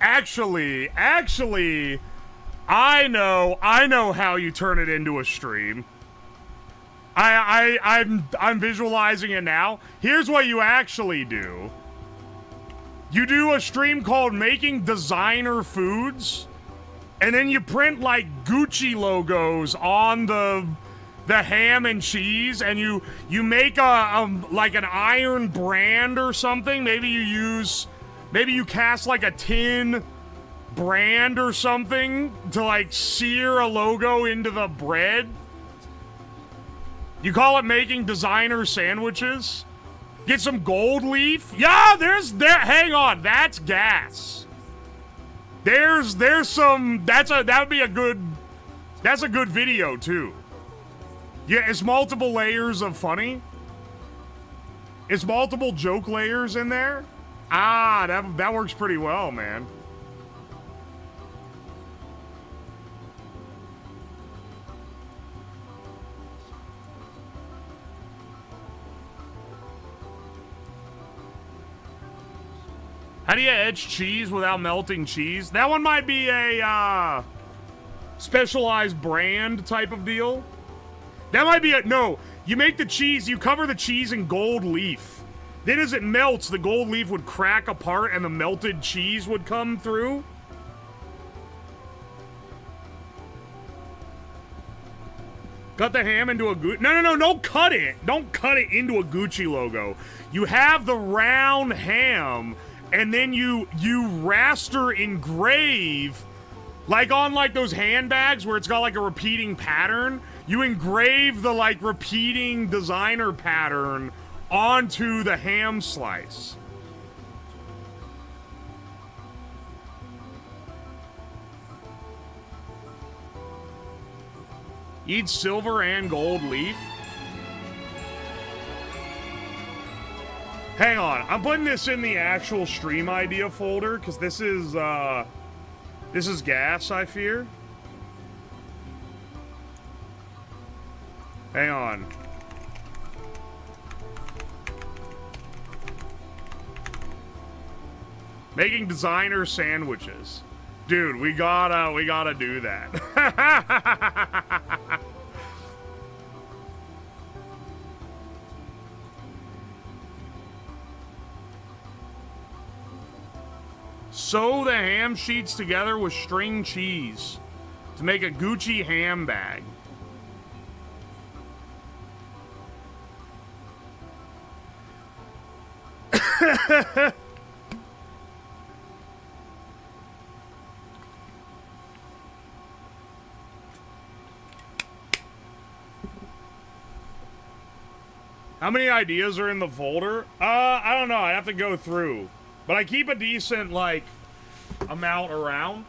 Actually, I know how you turn it into a stream. I'm visualizing it now. Here's what you actually do. You do a stream called Making Designer Foods, and then you print like Gucci logos on the ham and cheese, and you make like an iron brand or something. Maybe you cast like a tin brand or something to like sear a logo into the bread. You call it Making Designer Sandwiches. Get some gold leaf. Yeah, hang on, that's gas. There's some, that's a good video too. Yeah, it's multiple layers of funny. It's multiple joke layers in there. Ah, that works pretty well, man. How do you etch cheese without melting cheese? That one might be a specialized brand type of deal. That might be no, you make the cheese, you cover the cheese in gold leaf. Then as it melts, the gold leaf would crack apart and the melted cheese would come through. Cut the ham into a Gucci. No, don't cut it. Don't cut it into a Gucci logo. You have the round ham, and then you raster engrave, like on like those handbags where it's got like a repeating pattern. You engrave the like repeating designer pattern onto the ham slice. Eat silver and gold leaf. Hang on, I'm putting this in the actual stream idea folder because this is gas, I fear. Hang on. Making designer sandwiches. Dude, we gotta do that. Sew the ham sheets together with string cheese to make a Gucci ham bag. How many ideas are in the folder? I don't know. I'd have to go through. But I keep a decent, like, amount around.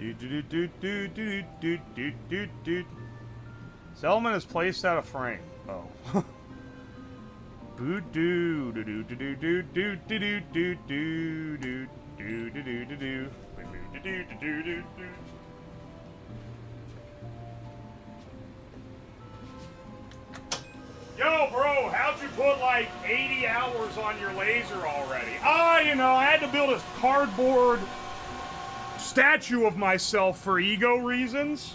Do do do do do do do do. Selman is placed out of frame. Oh. Boo doo doo doo doo doo doo doo doo doo doo doo doo doo doo. Yo, bro, how'd you put like 80 hours on your laser already? You know, I had to build a cardboard statue of myself for ego reasons.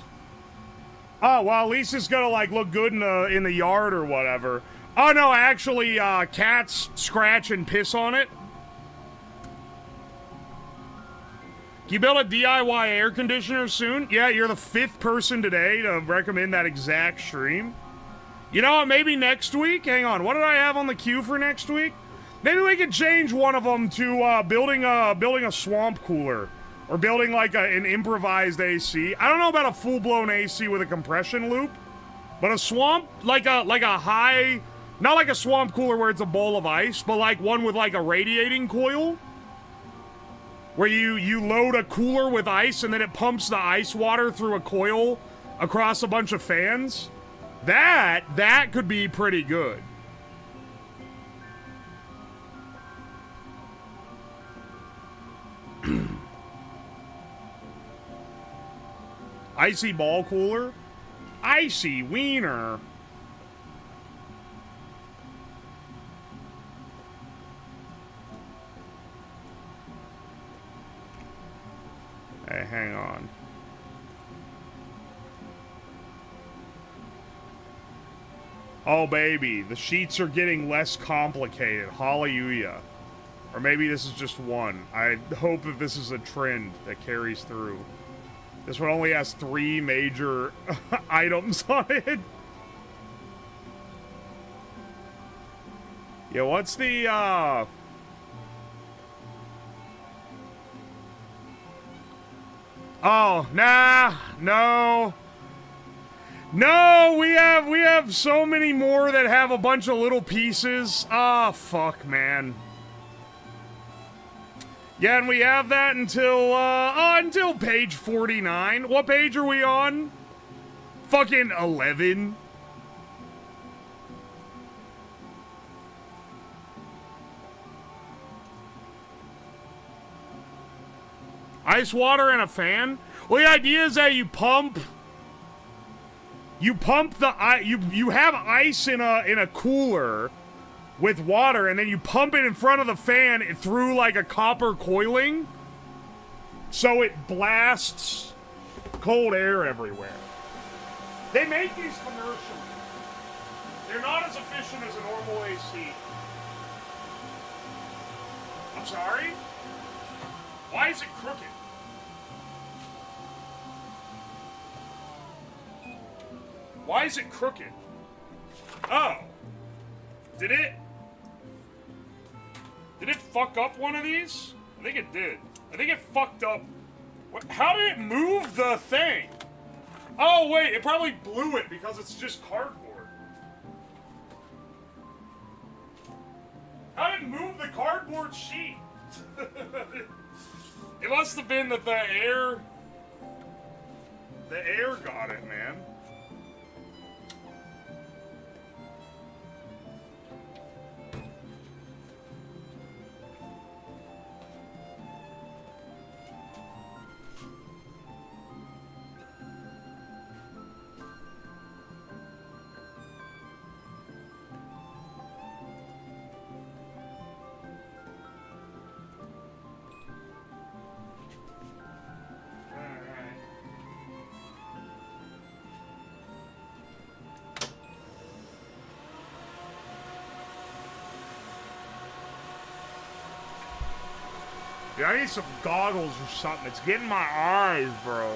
Oh, well, at least it's gonna like look good in the yard or whatever. Oh no, actually, cats scratch and piss on it. Can you build a DIY air conditioner soon? Yeah, you're the 5th person today to recommend that exact stream. You know what, maybe next week? Hang on, what did I have on the queue for next week? Maybe we could change one of them to building a swamp cooler. Or building like an improvised AC. I don't know about a full-blown AC with a compression loop, but a swamp, like a high, not like a swamp cooler where it's a bowl of ice, but like one with like a radiating coil, where you load a cooler with ice and then it pumps the ice water through a coil across a bunch of fans. That could be pretty good. Icy ball cooler? Icy wiener. Hey, hang on. Oh, baby. The sheets are getting less complicated. Hallelujah. Or maybe this is just one. I hope that this is a trend that carries through. This one only has 3 major items on it. Yeah, what's the, Oh, nah, no. No, we have so many more that have a bunch of little pieces. Ah, fuck, man. Yeah, and we have that until page 49. What page are we on? Fucking 11. Ice water and a fan? Well, the idea is that you pump You pump the you have ice in a cooler with water, and then you pump it in front of the fan through like a copper coiling, so it blasts cold air everywhere. They make these commercially. They're not as efficient as a normal AC. I'm sorry? Why is it crooked? Why is it crooked? Oh. Did it fuck up one of these? I think it did. I think it fucked up. What, how did it move the thing? Oh, wait, it probably blew it because it's just cardboard. How did it move the cardboard sheet? It must have been that the air got it, man. Yeah, I need some goggles or something. It's getting my eyes, bro.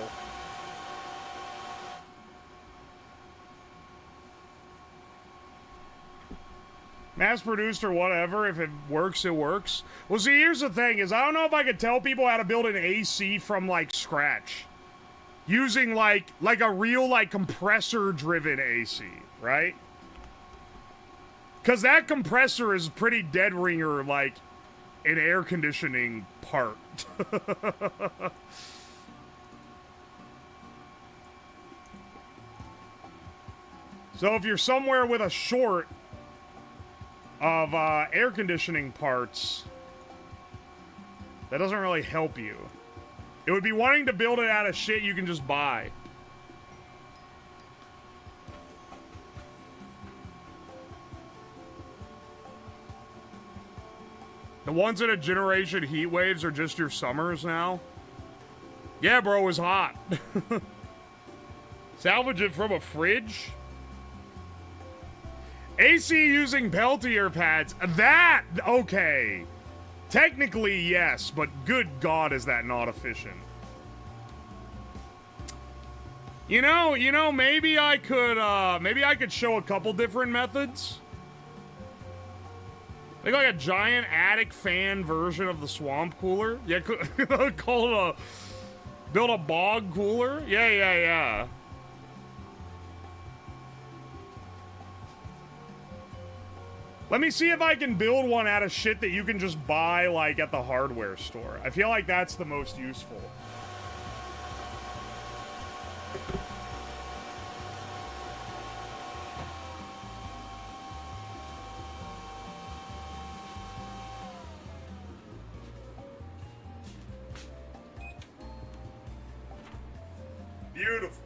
Mass-produced or whatever. If it works, it works. Well, see, here's the thing, is I don't know if I could tell people how to build an AC from, like, scratch. Using, like a real, like, compressor-driven AC, right? Because that compressor is pretty dead ringer, like, an air conditioning part. So if you're somewhere with a short of air conditioning parts, that doesn't really help you. It would be wanting to build it out of shit you can just buy. The ones in a generation heat waves are just your summers now. Yeah, bro, it was hot. Salvage it from a fridge? AC using Peltier pads. That, okay. Technically, yes, but good God, is that not efficient. You know, maybe I could show a couple different methods. Make like a giant attic fan version of the swamp cooler. Yeah, build a bog cooler. Yeah. Let me see if I can build one out of shit that you can just buy, like, at the hardware store. I feel like that's the most useful. Beautiful.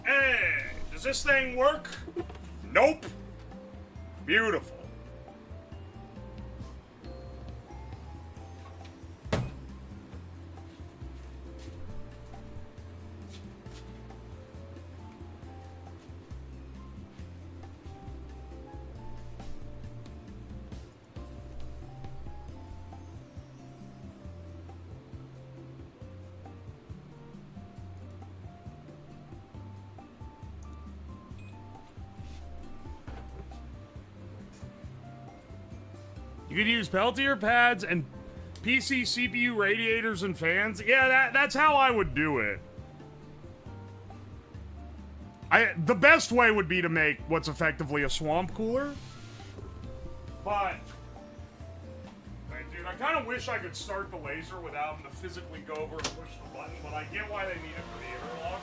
Hey, does this thing work? Nope. Beautiful. You could use Peltier pads and PC CPU radiators and fans. Yeah, that's how I would do it. The best way would be to make what's effectively a swamp cooler. But, dude, I kind of wish I could start the laser without having to physically go over and push the button, but I get why they need it for the interlock.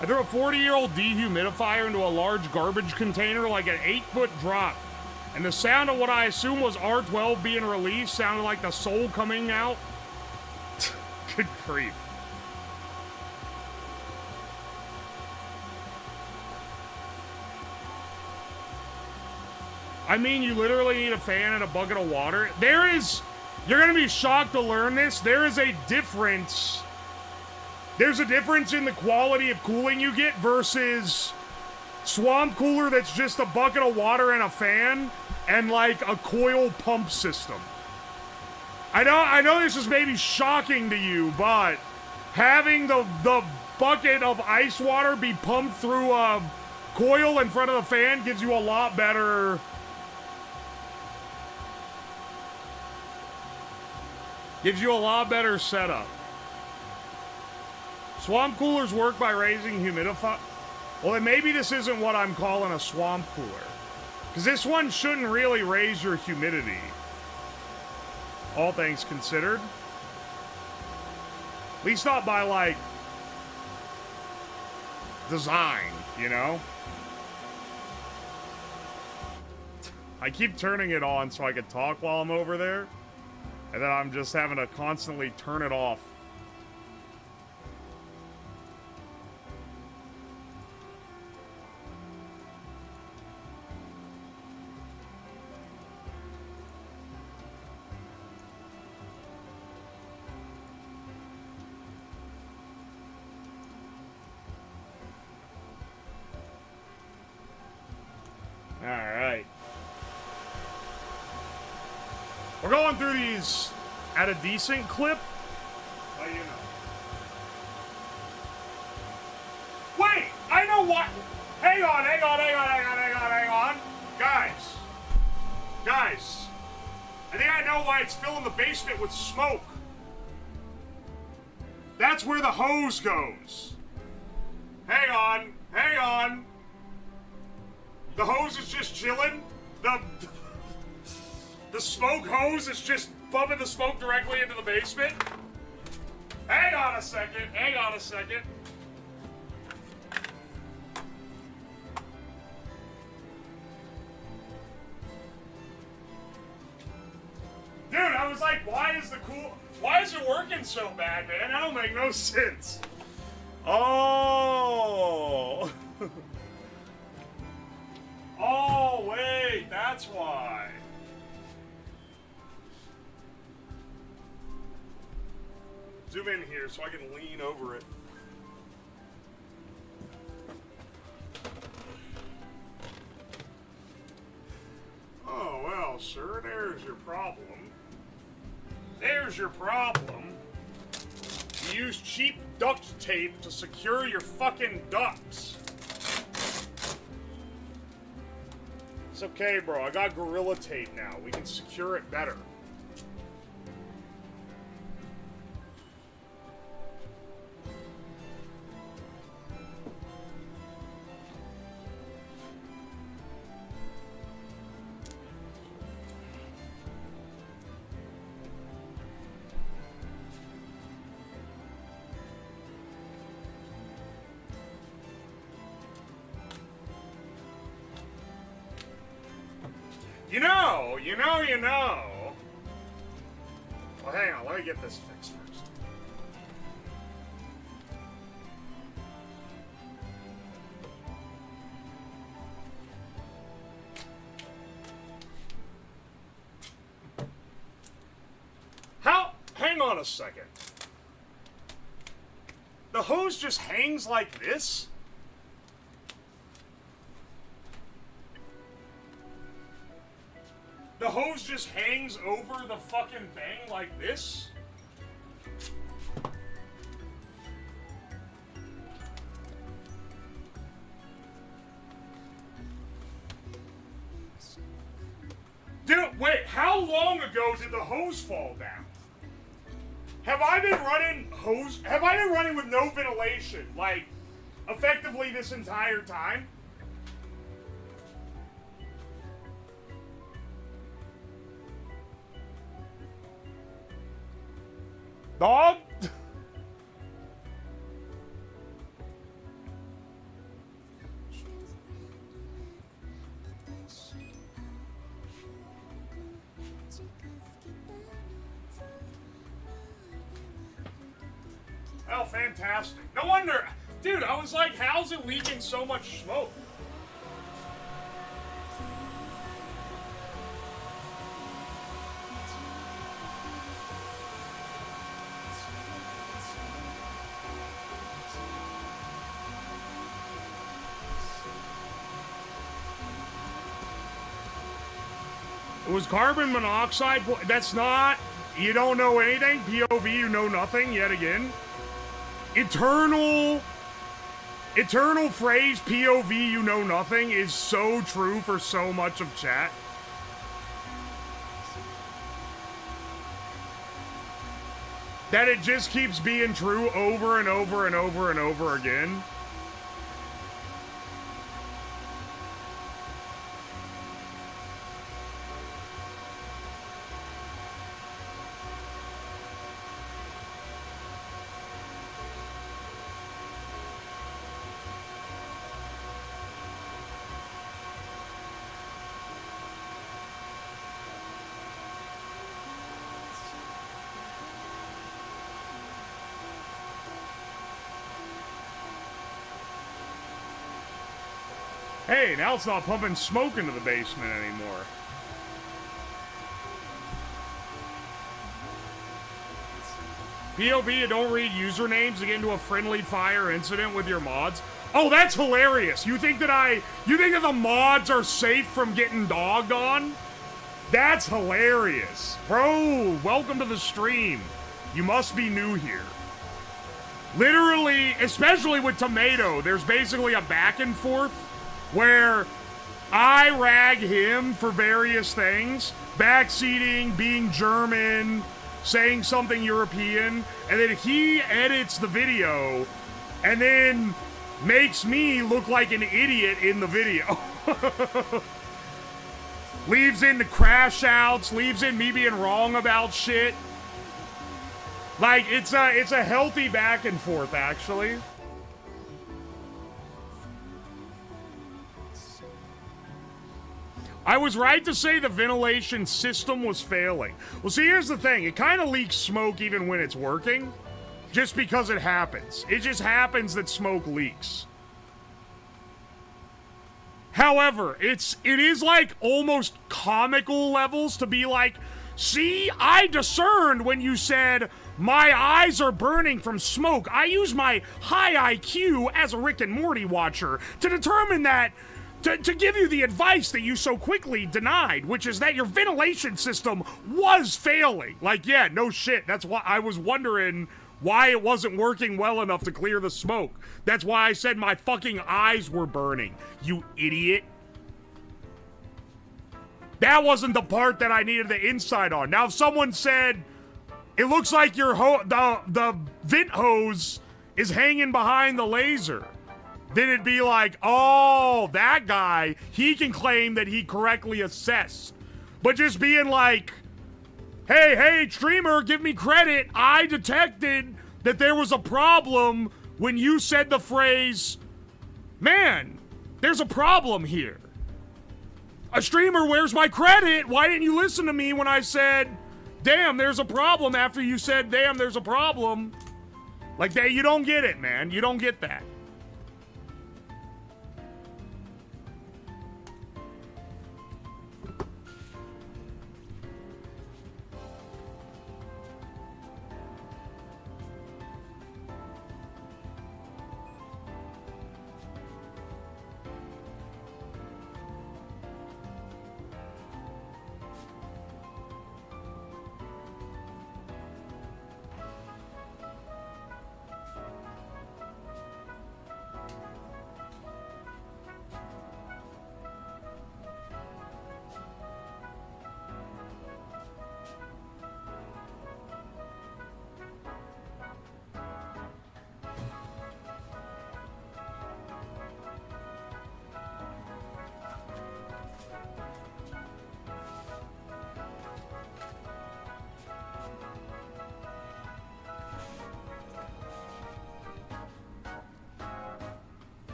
I threw a 40-year-old dehumidifier into a large garbage container like an 8-foot drop. And the sound of what I assume was R12 being released sounded like the soul coming out. Good grief. I mean, you literally need a fan and a bucket of water. You're gonna be shocked to learn this. There is a difference. There's a difference in the quality of cooling you get versus swamp cooler that's just a bucket of water and a fan and like a coil pump system. I know this is maybe shocking to you, but having the bucket of ice water be pumped through a coil in front of the fan gives you a lot better. Gives you a lot better setup. Swamp coolers work by raising humidify. Well, then maybe this isn't what I'm calling a swamp cooler. Because this one shouldn't really raise your humidity. All things considered. At least not by, like, design, you know? I keep turning it on so I can talk while I'm over there. And then I'm just having to constantly turn it off. Alright. We're going through these at a decent clip. How you know? Wait! I know what! Hang on. Guys. I think I know why it's filling the basement with smoke. That's where the hose goes. Hang on. The hose is just chilling. The smoke hose is just pumping the smoke directly into the basement. Hang on a second. Dude, I was like, why is it working so bad, man? That don't make no sense. Oh. Oh, wait, that's why. Zoom in here so I can lean over it. Oh, well, sir, there's your problem. You use cheap duct tape to secure your fucking ducts. It's okay, bro. I got Gorilla Tape now. We can secure it better. You know. Well, hang on. Let me get this fixed first. Hang on a second. The hose just hangs like this? The hose just hangs over the fucking thing like this? Dude, wait, how long ago did the hose fall down? Have I been running with no ventilation, like, effectively this entire time? Dog? Oh, fantastic. No wonder. Dude, I was like, how's it leaking so much smoke? It was carbon monoxide. That's not. You don't know anything. POV, you know nothing yet again. Eternal phrase, POV, you know nothing, is so true for so much of chat. That it just keeps being true over and over and over and over again. Hey, now it's not pumping smoke into the basement anymore. POV, you don't read usernames to get into a friendly fire incident with your mods. Oh, that's hilarious. You think that the mods are safe from getting dogged on? That's hilarious. Bro, welcome to the stream. You must be new here. Literally, especially with Tomato, there's basically a back and forth where I rag him for various things, backseating, being German, saying something European, and then he edits the video and then makes me look like an idiot in the video. Leaves in the crash outs, leaves in me being wrong about shit. Like, it's a healthy back and forth, actually. I was right to say the ventilation system was failing. Well, see, here's the thing. It kind of leaks smoke even when it's working, just because it happens. It just happens that smoke leaks. However, it is like almost comical levels to be like, see, I discerned when you said my eyes are burning from smoke. I use my high IQ as a Rick and Morty watcher to determine that To give you the advice that you so quickly denied, which is that your ventilation system was failing. Like, yeah, no shit. That's why I was wondering why it wasn't working well enough to clear the smoke. That's why I said my fucking eyes were burning, you idiot. That wasn't the part that I needed the insight on. Now, if someone said, it looks like your the vent hose is hanging behind the laser, then it'd be like, oh, that guy, he can claim that he correctly assessed. But just being like, hey, streamer, give me credit. I detected that there was a problem when you said the phrase, man, there's a problem here. A streamer, where's my credit? Why didn't you listen to me when I said, damn, there's a problem after you said, damn, there's a problem? Like that, you don't get it, man. You don't get that.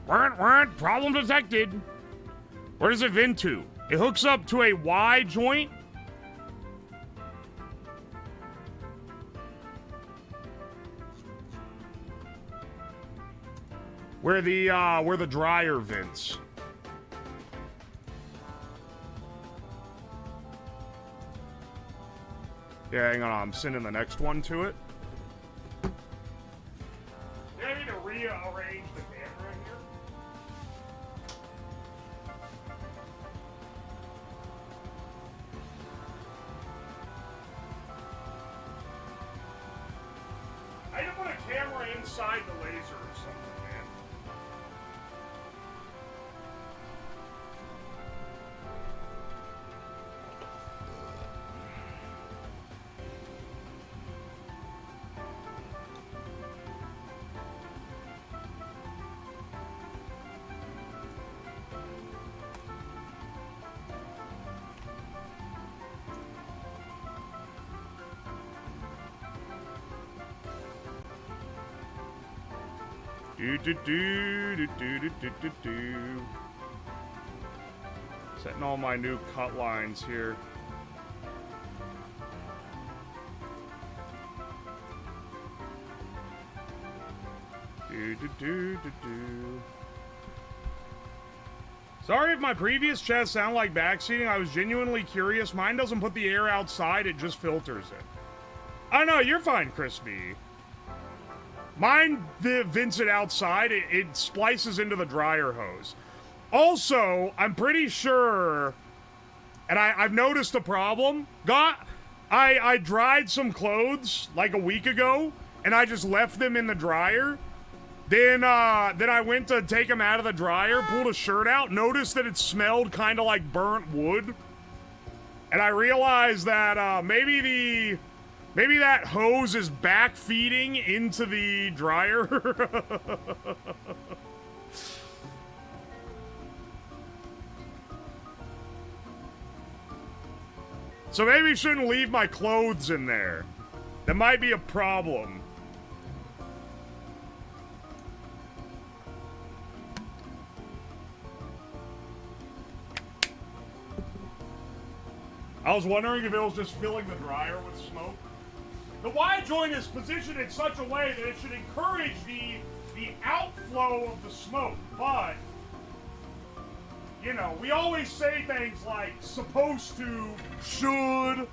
Problem detected. Where does it vent to? It hooks up to a Y joint. Where the dryer vents. Yeah, hang on, I'm sending the next one to it. Yeah, I need to rearrange the camera here. I need to put a camera inside the laser or something, man. Setting all my new cut lines here. Sorry if my previous chats sound like backseating. I was genuinely curious. Mine doesn't put the air outside, it just filters it. Oh no, you're fine, Crispy. Mine vents it outside. It splices into the dryer hose. Also, I'm pretty sure, and I've noticed a problem. I dried some clothes like a week ago, and I just left them in the dryer. Then I went to take them out of the dryer, pulled a shirt out, noticed that it smelled kind of like burnt wood, and I realized that maybe that hose is back feeding into the dryer. So maybe I shouldn't leave my clothes in there. That might be a problem. I was wondering if it was just filling the dryer with smoke. The Y joint is positioned in such a way that it should encourage the outflow of the smoke, but, you know, we always say things like supposed to, should,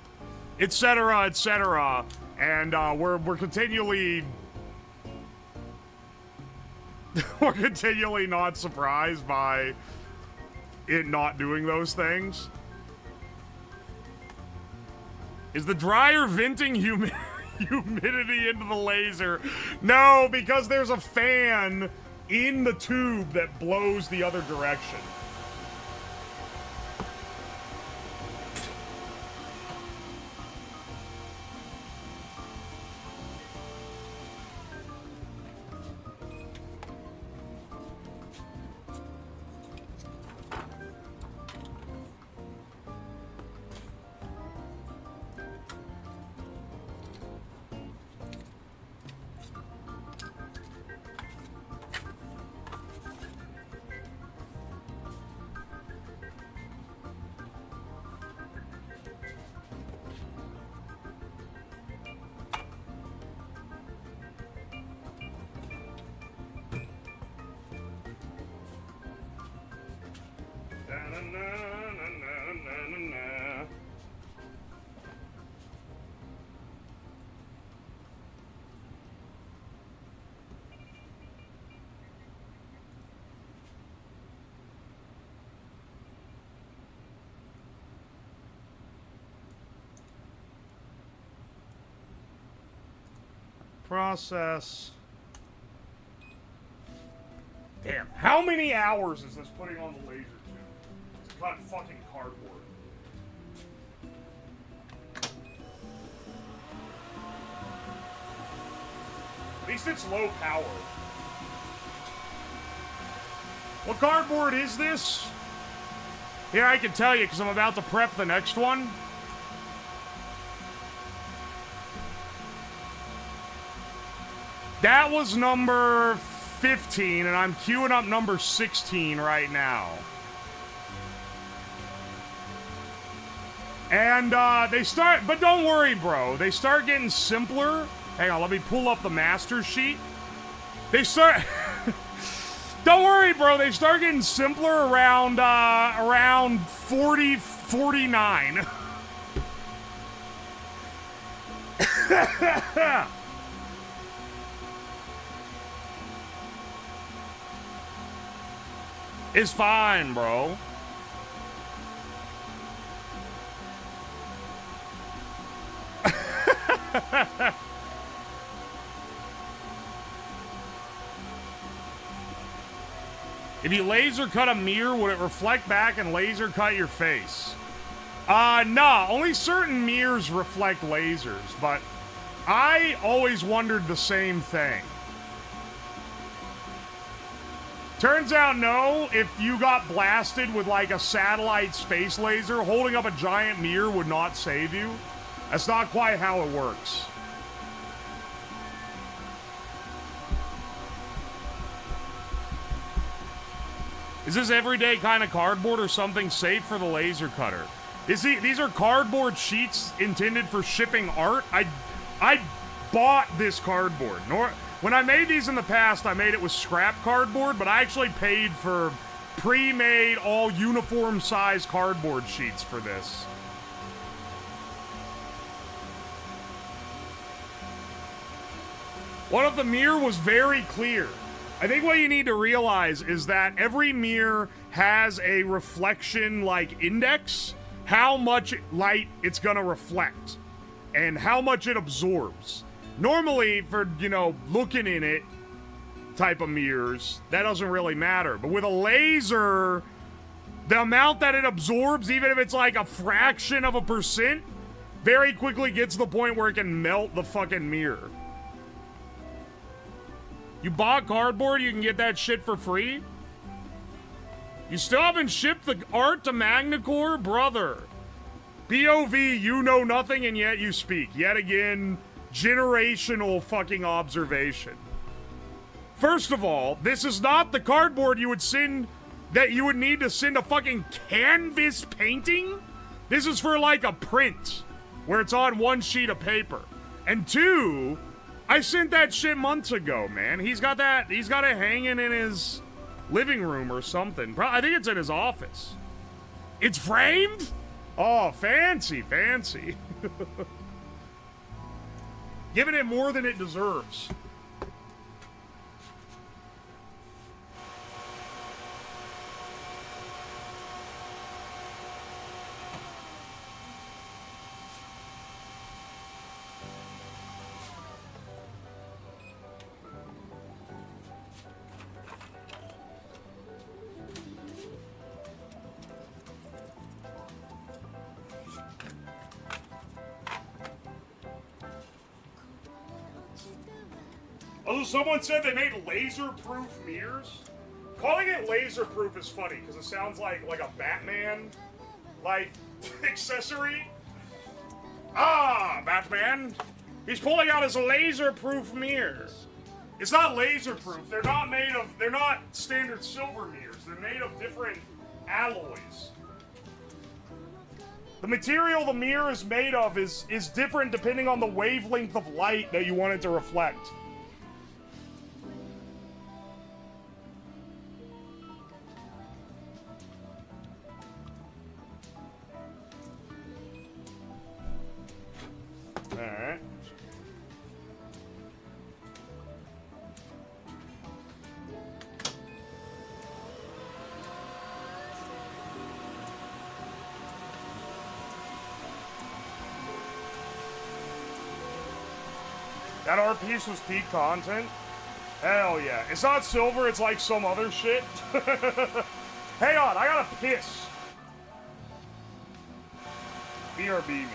etc., and we're continually we're continually not surprised by it not doing those things. Is the dryer venting humidity into the laser? No, because there's a fan in the tube that blows the other direction. Process. Damn, how many hours is this putting on the laser tube to cut fucking cardboard? At least it's low power. What cardboard is this? Here, I can tell you because I'm about to prep the next one. That was number 15, and I'm queuing up number 16 right now. And they start, but don't worry, bro. They start getting simpler. Hang on, let me pull up the master sheet. They start, don't worry, bro. They start getting simpler around 40, 49. It's fine, bro. If you laser cut a mirror, would it reflect back and laser cut your face? Nah, only certain mirrors reflect lasers, but I always wondered the same thing. Turns out no, if you got blasted with like a satellite space laser, holding up a giant mirror would not save you. That's not quite how it works. Is this everyday kind of cardboard or something safe for the laser cutter? These are cardboard sheets intended for shipping art? I bought this cardboard. When I made these in the past, I made it with scrap cardboard, but I actually paid for pre-made, all uniform-size cardboard sheets for this. One of the mirror was very clear. I think what you need to realize is that every mirror has a reflection, like, index, how much light it's gonna reflect, and how much it absorbs. Normally, for, you know, looking in it type of mirrors, that doesn't really matter. But with a laser, the amount that it absorbs, even if it's like a fraction of a percent, very quickly gets to the point where it can melt the fucking mirror. You bought cardboard, you can get that shit for free? You still haven't shipped the art to Magnacore? Brother. POV, you know nothing and yet you speak. Yet again, generational fucking observation. First of all, this is not the cardboard you would send, that you would need to send a fucking canvas painting. This is for like a print, where it's on one sheet of paper. And two, I sent that shit months ago, man. He's got it hanging in his living room or something. I think it's in his office. It's framed? Oh, fancy, fancy. Giving it more than it deserves. Also, someone said they made laser-proof mirrors. Calling it laser-proof is funny because it sounds like a Batman, like, accessory. Ah, Batman. He's pulling out his laser-proof mirror. It's not laser-proof. They're not standard silver mirrors. They're made of different alloys. The material the mirror is made of is different depending on the wavelength of light that you want it to reflect. Alright. That art piece was peak content? Hell yeah. It's not silver, it's like some other shit. Hang on, I gotta piss. BRB me.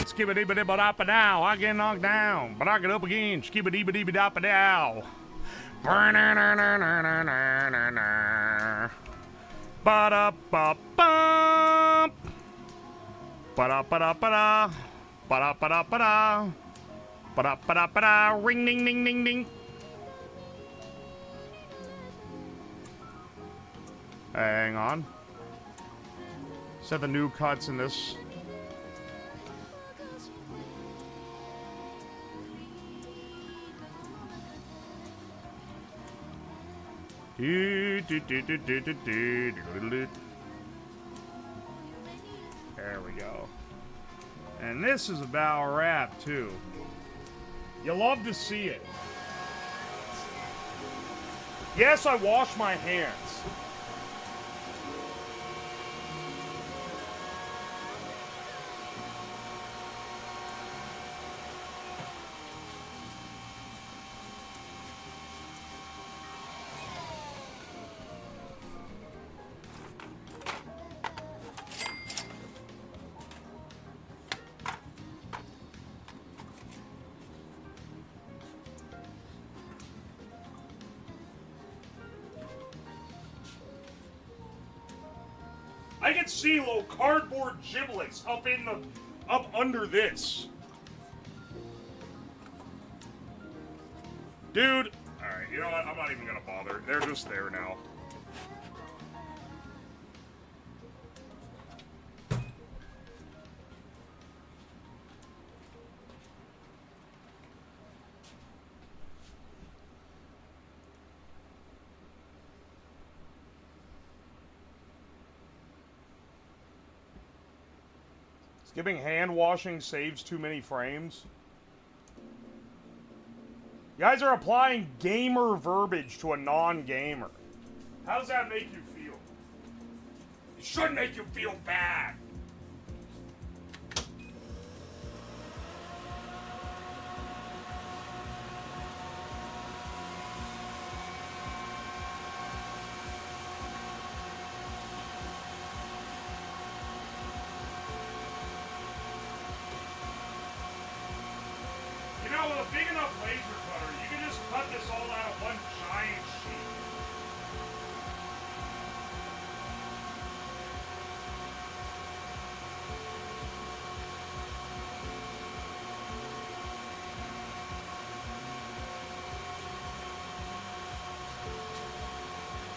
Skibba-dibba-dibba-doppa-dow. I get knocked down, but I get up again. Skibba-dibba-dibba-doppa-dow. Ba-da-ba-bum. Ba-da-ba-da-ba-da. Ba-da-ba-da-ba-da. Ba-da-ba-da-ba-da. Ring, ding, ding, ding, ding. Hang on. Set the new cuts in this. There we go. And this is about a wrap, too. You love to see it. Yes, I wash my hands. I can see little cardboard giblets up under this. Dude, alright, you know what? I'm not even gonna bother. They're just there now. Skipping hand washing saves too many frames. You guys are applying gamer verbiage to a non-gamer. How does that make you feel? It should make you feel bad. With a big enough laser cutter, you can just cut this all out of one giant sheet.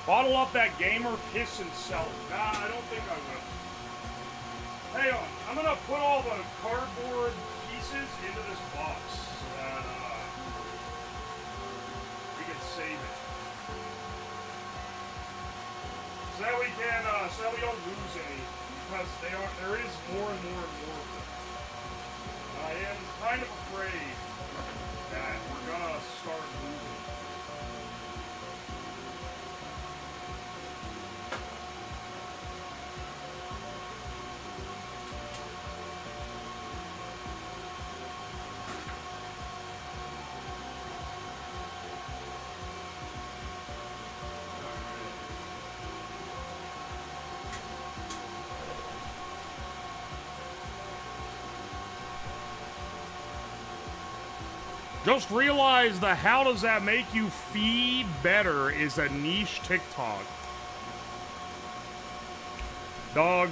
Bottle up that gamer piss and sell it. Nah, I don't think I will. Hang on, I'm gonna put all the cardboard pieces into this box. We can save it. So that we can, so that we don't lose any, because there is more and more and more of them. I am kind of afraid that we're gonna start losing. Just realize the how does that make you feed better is a niche TikTok. Dog.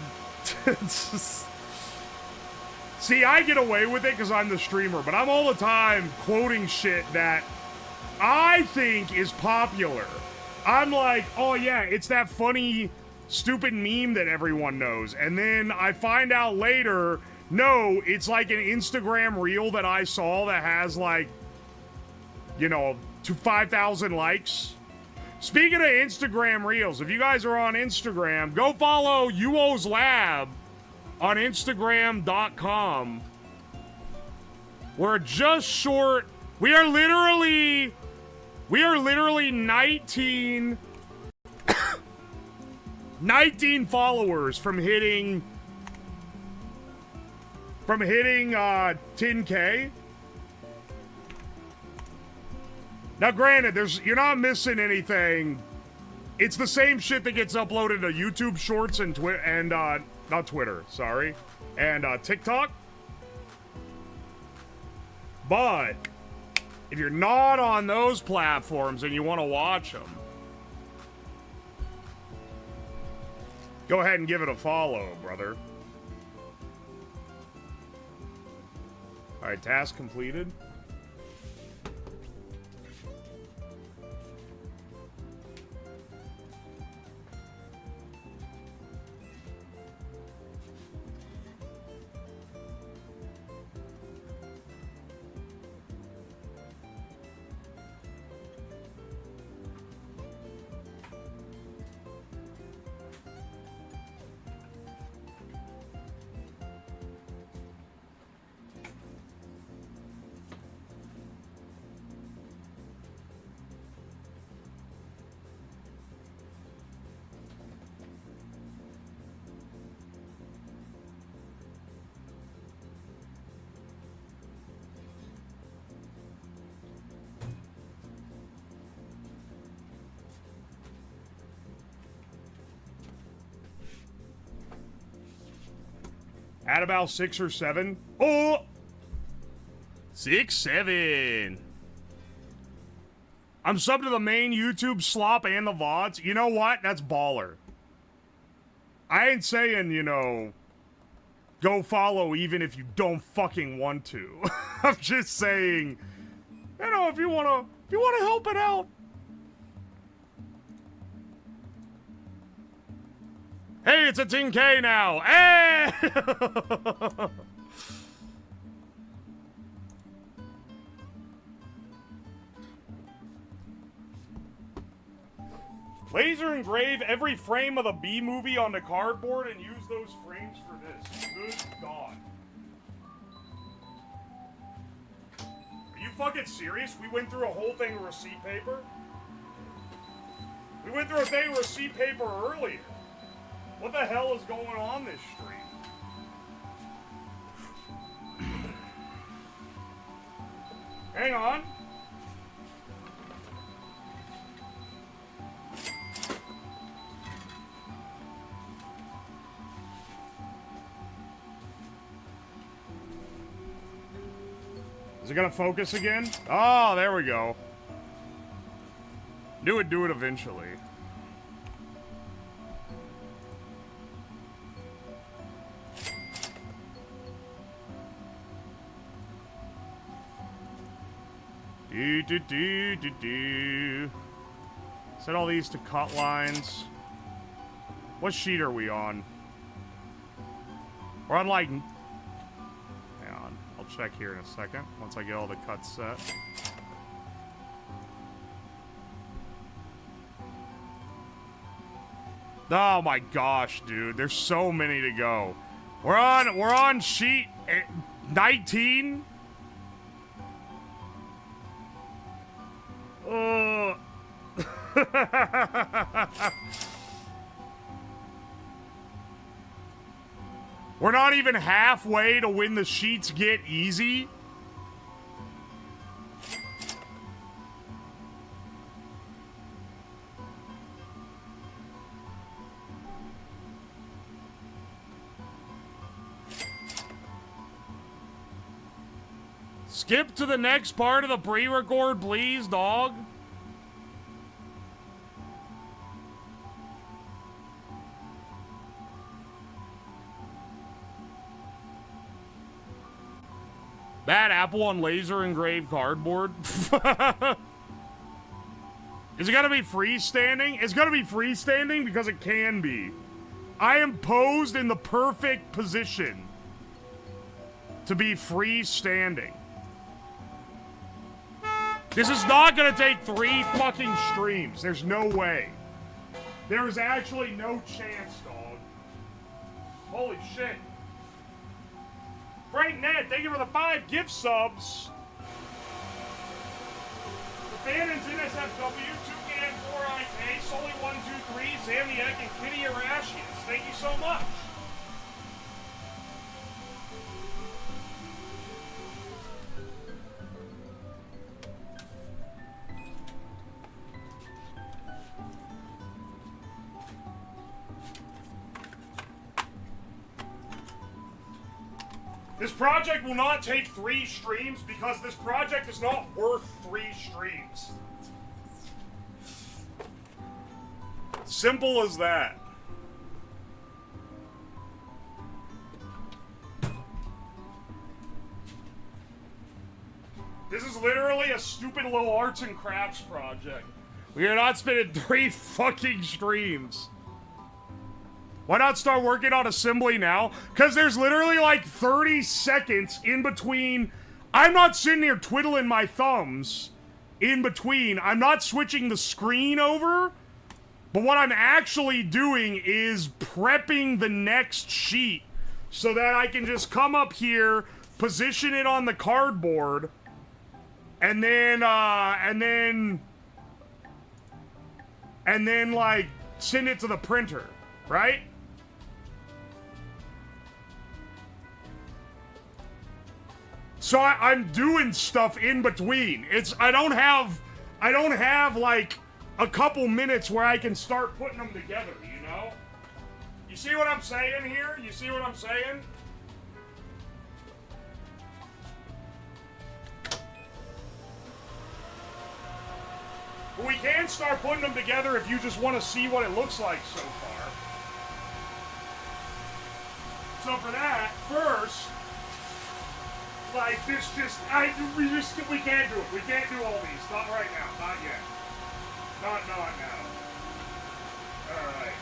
See, I get away with it because I'm the streamer, but I'm all the time quoting shit that I think is popular. I'm like, oh yeah, it's that funny, stupid meme that everyone knows. And then I find out later, no, it's like an Instagram reel that I saw that has like, you know, to 5,000 likes. Speaking of Instagram reels, if you guys are on Instagram, go follow Uo's Lab on Instagram.com. We're just short. We are literally 19 followers from hitting 10K. Now, granted, you're not missing anything. It's the same shit that gets uploaded to YouTube Shorts and not Twitter, sorry, and TikTok. But if you're not on those platforms and you want to watch them, go ahead and give it a follow, brother. All right, task completed. At about 6 or 7. Oh! 6, 7. I'm subbed to the main YouTube slop and the VODs. You know what? That's baller. I ain't saying, you know, go follow even if you don't fucking want to. I'm just saying, you know, if you wanna help it out. Hey, it's a 10K now. Hey! Laser engrave every frame of the B movie onto cardboard and use those frames for this. Good God. Are you fucking serious? We went through a whole thing of receipt paper? We went through a thing of receipt paper earlier. What the hell is going on this stream? Hang on. Is it gonna focus again? Oh, there we go. Knew it'd do it eventually. Set all these to cut lines. What sheet are we on? We're on like... Hang on. I'll check here in a second once I get all the cuts set. Oh my gosh, dude. There's so many to go. We're on sheet 19. We're not even halfway to when the sheets get easy. Skip to the next part of the pre-record, please, dog. Bad apple on laser engraved cardboard. Is it gonna be freestanding? It's gonna be freestanding because it can be. I am posed in the perfect position to be freestanding. This is not gonna take 3 fucking streams. There's no way. There is actually no chance, dog. Holy shit. Frank Ned, thank you for the 5 gift subs. The Fannons, NSFW, 2K4IK, Sully123, Zamiek, and Kitty Arashius. Thank you so much. This project will not take 3 streams because this project is not worth 3 streams. Simple as that. This is literally a stupid little arts and crafts project. We are not spending 3 fucking streams. Why not start working on assembly now? Because there's literally like 30 seconds in between. I'm not sitting here twiddling my thumbs in between. I'm not switching the screen over. But what I'm actually doing is prepping the next sheet so that I can just come up here, position it on the cardboard, and then like send it to the printer, right? So I'm doing stuff in between. I don't have like a couple minutes where I can start putting them together, you know? You see what I'm saying here? You see what I'm saying? But we can start putting them together if you just want to see what it looks like so far. So for that, first, like this we can't do it. We can't do all these. Not right now. Not yet. Not now. Alright.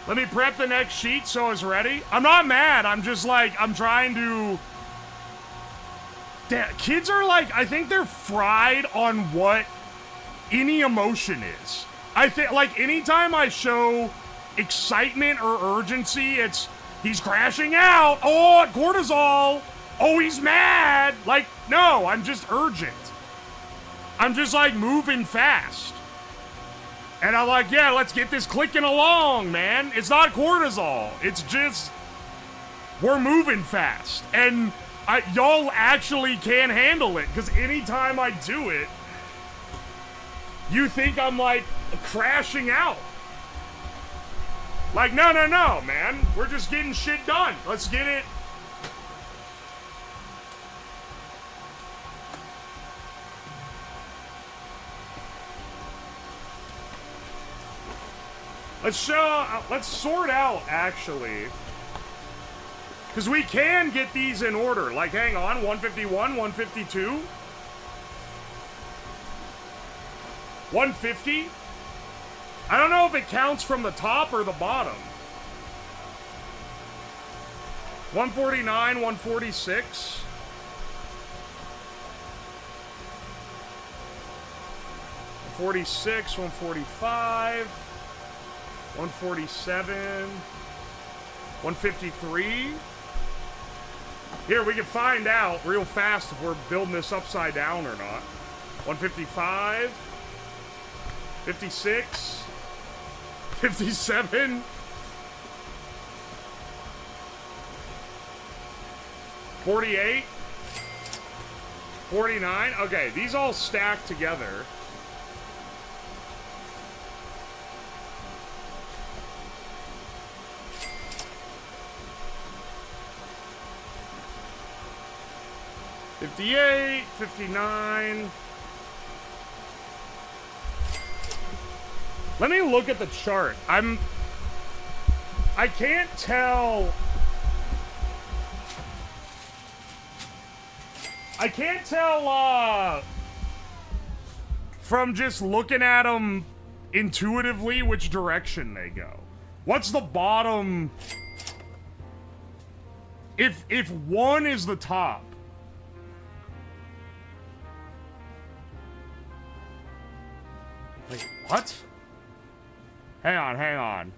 Let me prep the next sheet so it's ready. I'm not mad. I'm just like, I'm trying to... Kids are like, I think they're fried on what any emotion is. I think, like, anytime I show excitement or urgency, it's, he's crashing out. Oh, cortisol. Oh, he's mad. Like, no, I'm just urgent. I'm just, like, moving fast. And I'm like, yeah, let's get this clicking along, man. It's not cortisol. It's just, we're moving fast. And y'all actually can handle it, because anytime I do it, you think I'm, like, crashing out. Like, no, man. We're just getting shit done. Let's get it. Let's sort out, actually. Because we can get these in order. Like, hang on, 151, 152. 150. I don't know if it counts from the top or the bottom. 149, 146. 146, 145. 147. 153. Here, we can find out real fast if we're building this upside down or not. 155. 56. 57. 48. 49. Okay, these all stack together. $58, $59. Let me look at the chart. I can't tell. I can't tell from just looking at them intuitively which direction they go. What's the bottom? If 1 is the top. Like, what? Hang on.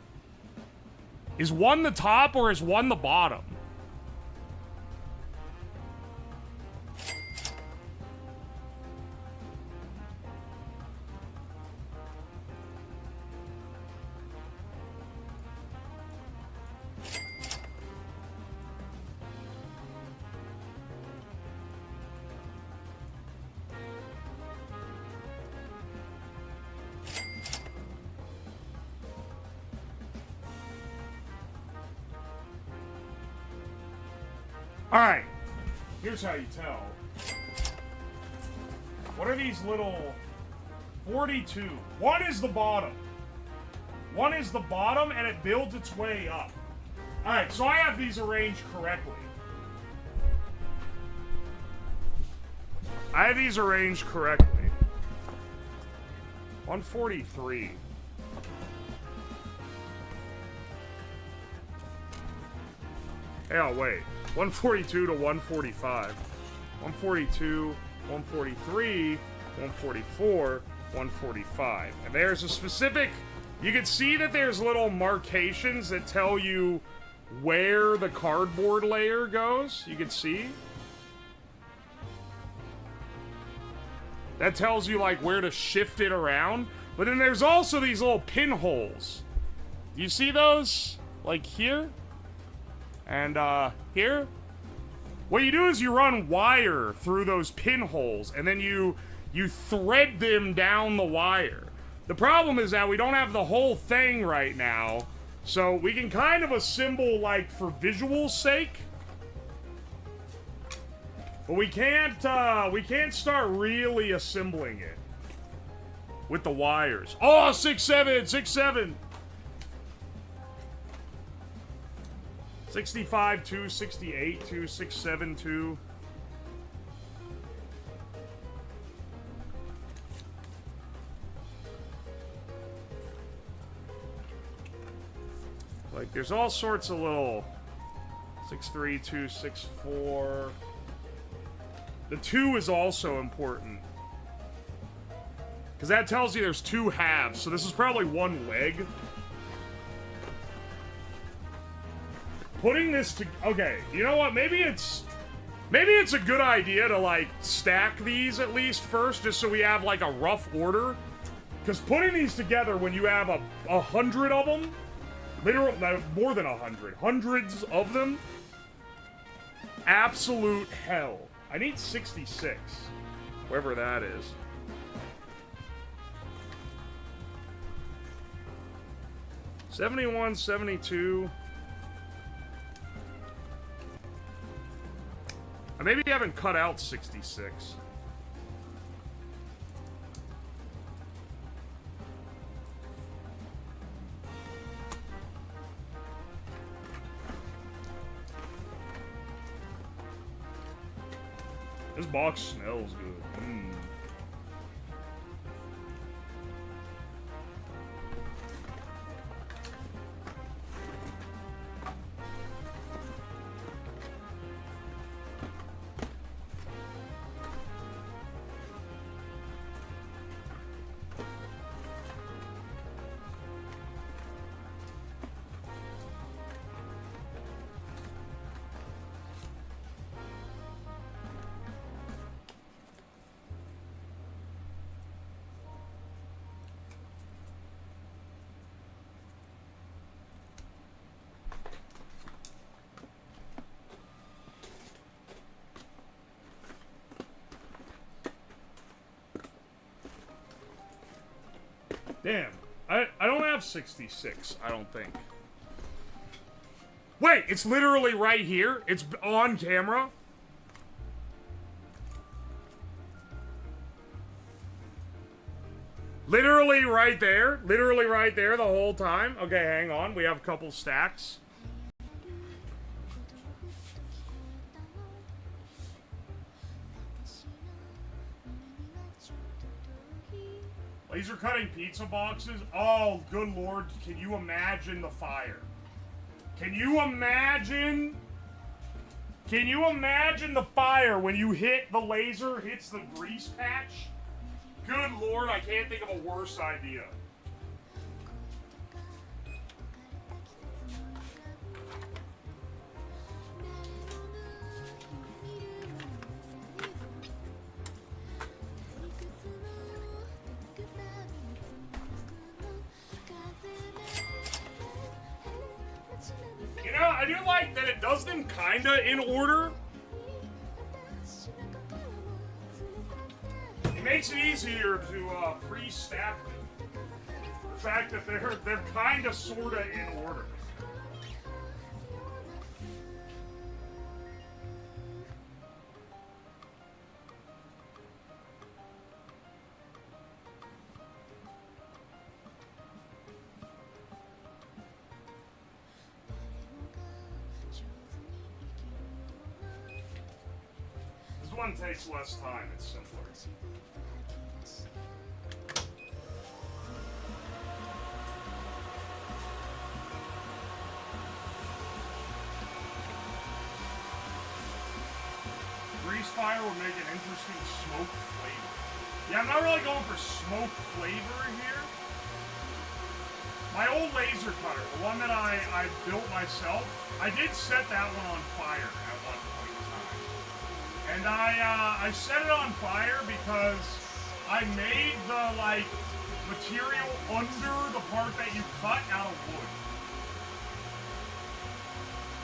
Is 1 the top or is 1 the bottom? Alright. Here's how you tell. What are these little... 42. One is the bottom. One is the bottom, and it builds its way up. Alright, so I have these arranged correctly. I have these arranged correctly. 143. Oh, wait. 142 to 145. 142, 143, 144, 145. And there's a specific... You can see that there's little markations that tell you where the cardboard layer goes. You can see. That tells you, like, where to shift it around. But then there's also these little pinholes. You see those? Like here? And, here? What you do is you run wire through those pinholes, and then you thread them down the wire. The problem is that we don't have the whole thing right now, so we can kind of assemble, like, for visual sake. But we can't start really assembling it with the wires. Oh, 6-7, 6-7. 65, 2, 68, 2, 6-7, 2. Like, there's all sorts of little 6-3, 2, 6-4. The 2 is also important. Because that tells you there's 2 halves. So this is probably 1 leg. Putting this to... Okay, you know what? Maybe it's a good idea to, like, stack these at least first, just so we have, like, a rough order. Because putting these together when you have 100 of them... Literally, more than 100. Hundreds of them. Absolute hell. I need 66. Wherever that is. $71, $72. I maybe haven't cut out 66. This box smells good. Mm. Damn. I don't have 66, I don't think. Wait, it's literally right here? It's on camera? Literally right there? Literally right there the whole time? Okay, hang on. We have a couple stacks. Laser cutting pizza boxes? Oh, good lord. Can you imagine the fire? Can you imagine? Can you imagine the fire when you hit the laser, hits the grease patch? Good lord, I can't think of a worse idea. You know, I do like that it does them kinda in order. It makes it easier to pre-stack them. The fact that they're kinda sorta in order. one takes less time, it's simpler. Grease fire would make an interesting smoke flavor. Yeah, I'm not really going for smoke flavor here. My old laser cutter, the one that I built myself, I did set that one on fire at one point in time. And I set it on fire because I made the, like, material under the part that you cut out of wood.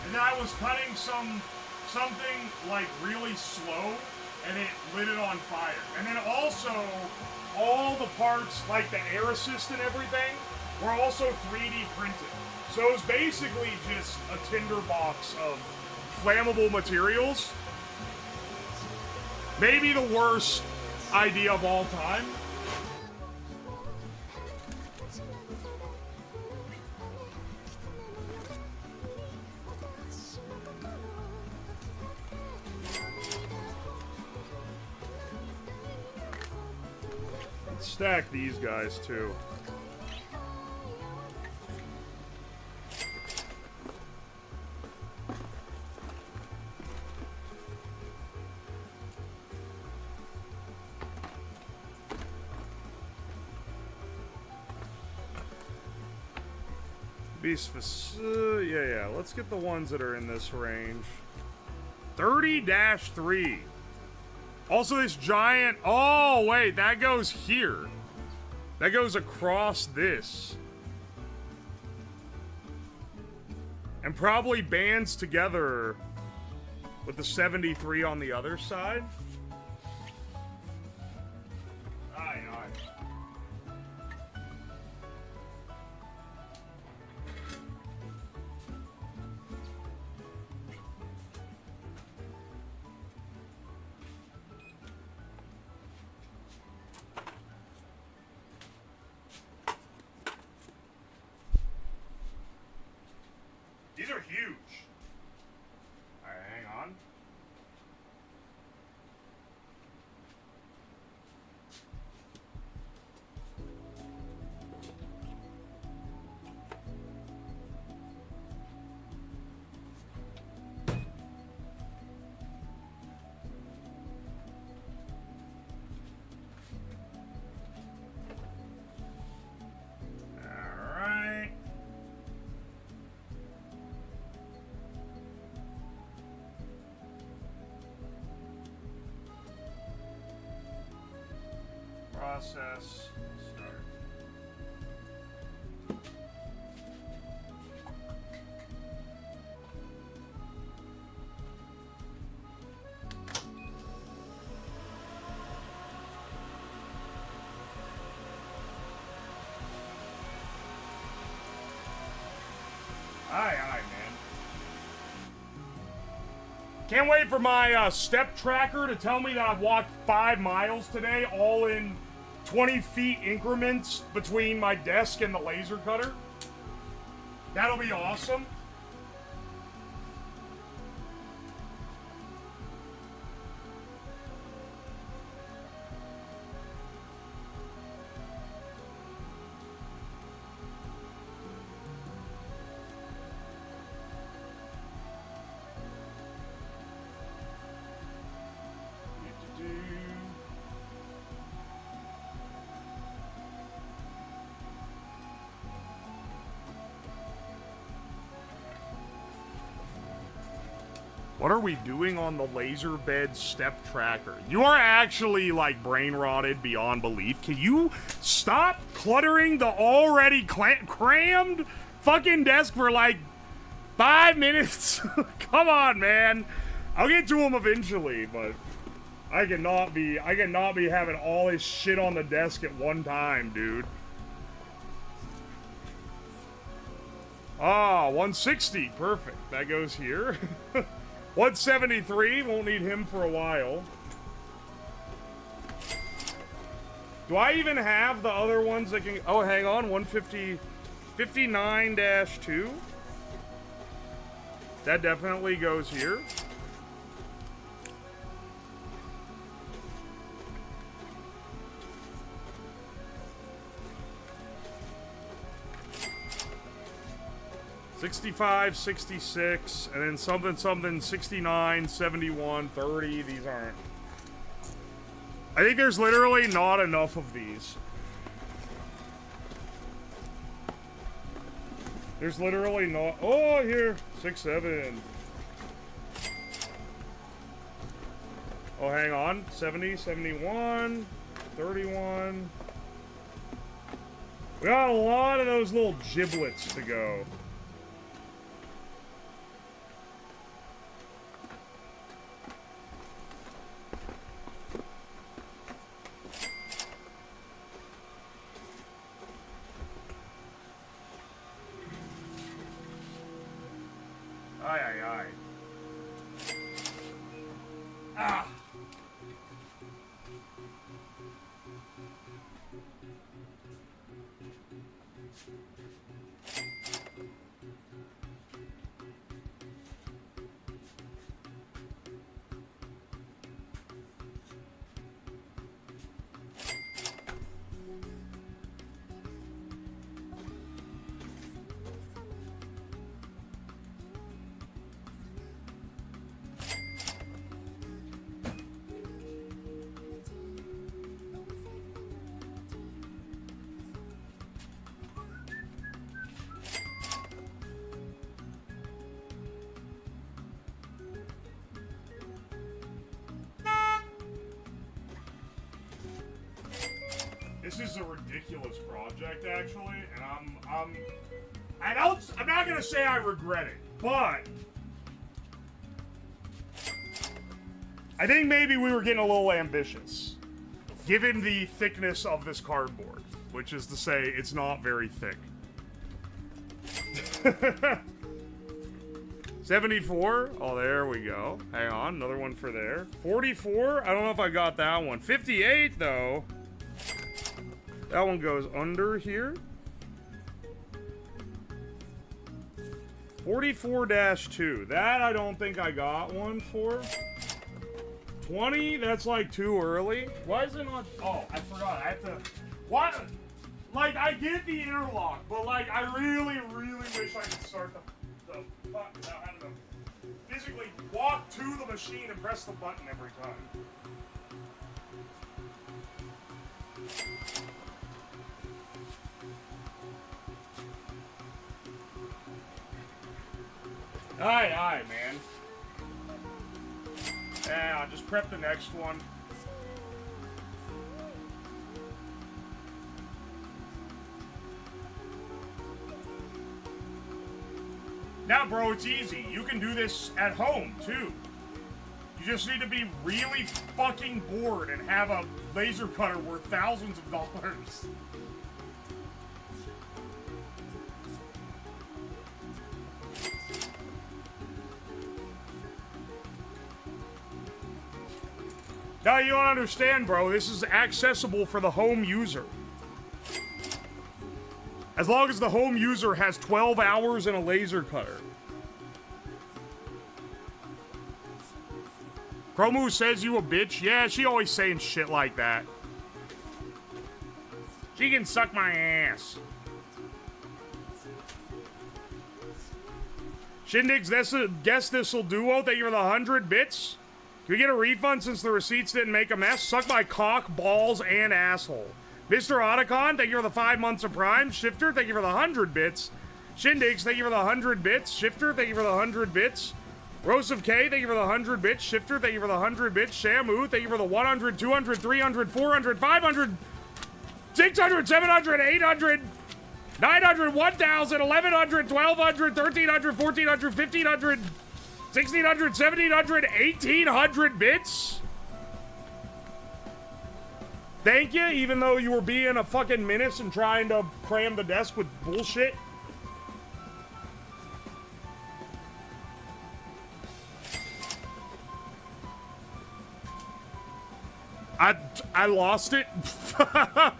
And then I was cutting something, like, really slow, and it lit it on fire. And then also, all the parts, like the air assist and everything, were also 3D printed. So it was basically just a tinderbox of flammable materials. Maybe the worst idea of all time. Let's stack these guys too. Yeah, let's get the ones that are in this range. 30-3. Also, this giant... Oh, wait, that goes here. That goes across this. And probably bands together with the 73 on the other side. Aye, aye. These are huge. All right, hang on. All right. Process start. Aye, man. Can't wait for my step tracker to tell me that I've walked 5 miles today, all in 20 feet increments between my desk and the laser cutter. That'll be awesome. What are we doing on the laser bed step tracker? You are actually, like, brain rotted beyond belief. Can you stop cluttering the already crammed fucking desk for, like, 5 minutes? Come on, man. I'll get to him eventually, but I cannot be having all this shit on the desk at one time, dude. Ah, 160. Perfect. That goes here. 173, won't need him for a while. Do I even have the other ones that can... Oh, hang on, 150... 59-2. That definitely goes here. 65, 66, and then something, something, 69, 71, 30. These aren't. I think there's literally not enough of these. There's literally not. Oh, here. 6, 7. Oh, hang on. 70, 71, 31. We got a lot of those little giblets to go. Aye, aye, aye. Ah! This is a ridiculous project, actually, and I'm not gonna say I regret it, but I think maybe we were getting a little ambitious, given the thickness of this cardboard, which is to say, it's not very thick. 74. Oh, there we go. Hang on, another one for there. 44. I don't know if I got that one. 58, though. That one goes under here. 44-2. That I don't think I got one for. 20, that's like too early. Why is it not? Oh, I forgot. I have to. What? Like, I get the interlock, but like, I really, really wish I could start the button without having to physically walk to the machine and press the button every time. Aye, man. Yeah, I'll just prep the next one. Now, bro, it's easy. You can do this at home, too. You just need to be really fucking bored and have a laser cutter worth thousands of dollars. Now, you don't understand, bro. This is accessible for the home user. As long as the home user has 12 hours and a laser cutter. Chromu says you a bitch. Yeah, she always saying shit like that. She can suck my ass. Shindigs, guess this'll duo. Thank you for the 100 bits. Can we get a refund since the receipts didn't make a mess? Suck my cock, balls, and asshole. Mr. Otacon, thank you for the 5 months of Prime. Shifter, thank you for the 100 bits. Shindigs, thank you for the 100 bits. Shifter, thank you for the 100 bits. Rose of K, thank you for the 100 bits. Shifter, thank you for the 100 bits. Shamu, thank you for the 100, 200, 300, 400, 500, 600, 700, 800, 900, 1,000, 1,100, 1,200, 1,300, 1,400, 1,500, 1,600, 1,700, 1,800 bits. Thank you, even though you were being a fucking menace and trying to cram the desk with bullshit. I lost it. Tell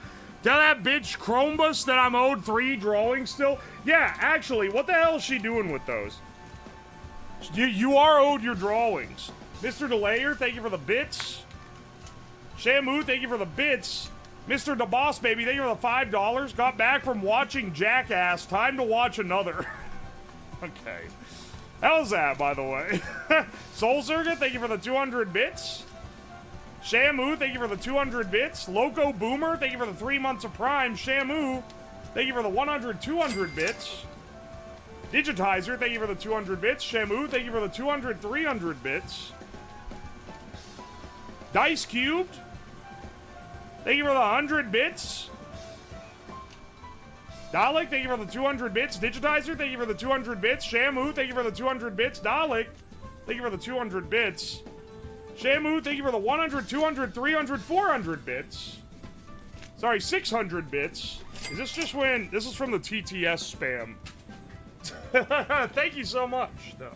that bitch Chromebus that I'm owed 3 drawings still. Yeah, actually, what the hell is she doing with those? You are owed your drawings. Mr. Delayer, thank you for the bits. Shamu, thank you for the bits. Mr. DeBoss, baby, thank you for the $5. Got back from watching Jackass. Time to watch another. Okay. How's that, by the way? Soul Circuit, thank you for the 200 bits. Shamu, thank you for the 200 bits. Loco Boomer, thank you for the 3 months of Prime. Shamu, thank you for the 200 bits. Digitizer, thank you for the 200 bits. Shamu, thank you for the 300 bits. Dice Cubed, thank you for the 100 bits. Dalek, thank you for the 200 bits. Digitizer, thank you for the 200 bits. Shamu, thank you for the 200 bits. Dalek, thank you for the 200 bits. Shamu, thank you for the 100, 200, 300, 400 bits. Sorry, 600 bits. Is this just when... This is from the TTS spam. Thank you so much, though.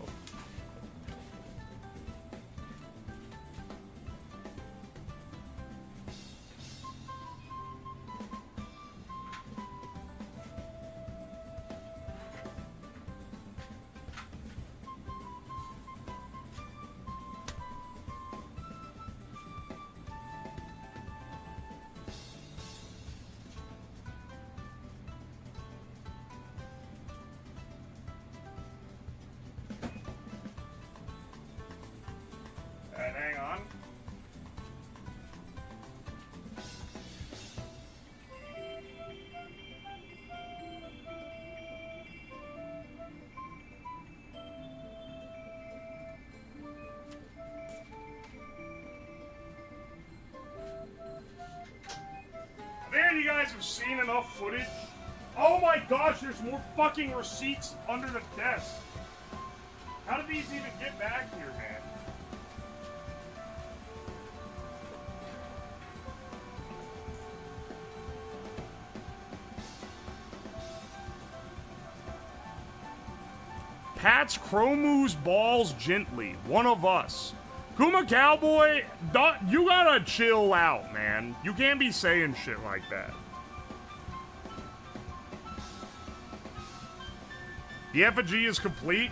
Hang on. Man, you guys have seen enough footage. Oh my gosh, there's more fucking receipts under the desk. How did these even get back here, man? Pats Chromu's balls gently. One of us. Kuma Cowboy, you gotta chill out, man. You can't be saying shit like that. The effigy is complete.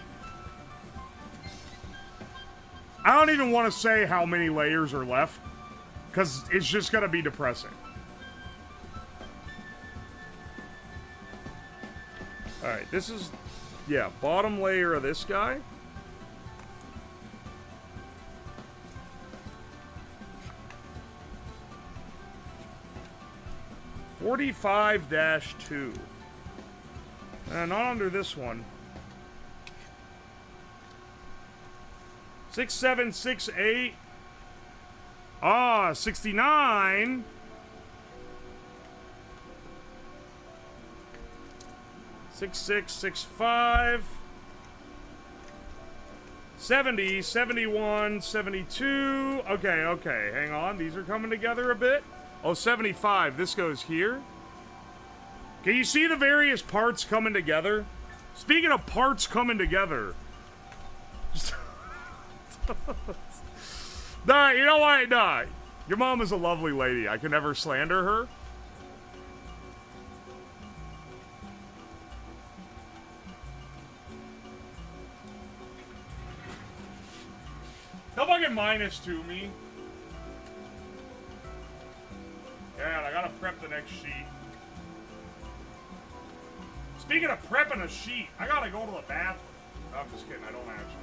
I don't even want to say how many layers are left, because it's just gonna be depressing. Alright, this is... Yeah, bottom layer of this guy. (45-2). Not under this one. 6768. 69. 6665. 70, 71, 72. Okay, hang on. These are coming together a bit. Oh, 75. This goes here. Can you see the various parts coming together? Speaking of parts coming together. Nah, you know what? Nah. Your mom is a lovely lady. I can never slander her. Don't fucking -2 me. God, I gotta prep the next sheet. Speaking of prepping a sheet, I gotta go to the bathroom. No, I'm just kidding, I don't actually.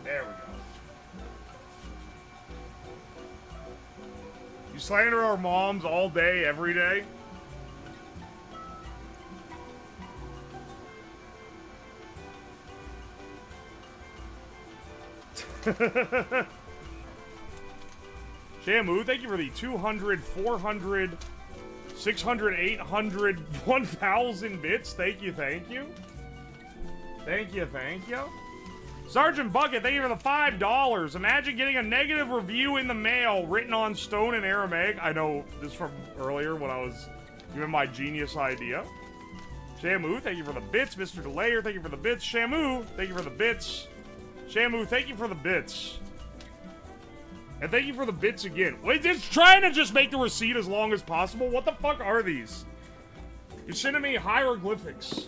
There we go. You slander our moms all day, every day? Shamu, thank you for the 200, 400, 600, 800, 1,000 bits. Thank you. Thank you. Sergeant Bucket, thank you for the $5. Imagine getting a negative review in the mail written on stone and Aramaic. I know this from earlier when I was giving my genius idea. Shamu, thank you for the bits. Mr. Delayer, thank you for the bits. Shamu, thank you for the bits. Shamu, thank you for the bits. And thank you for the bits again. Wait, it's trying to just make the receipt as long as possible. What the fuck are these? You're sending me hieroglyphics.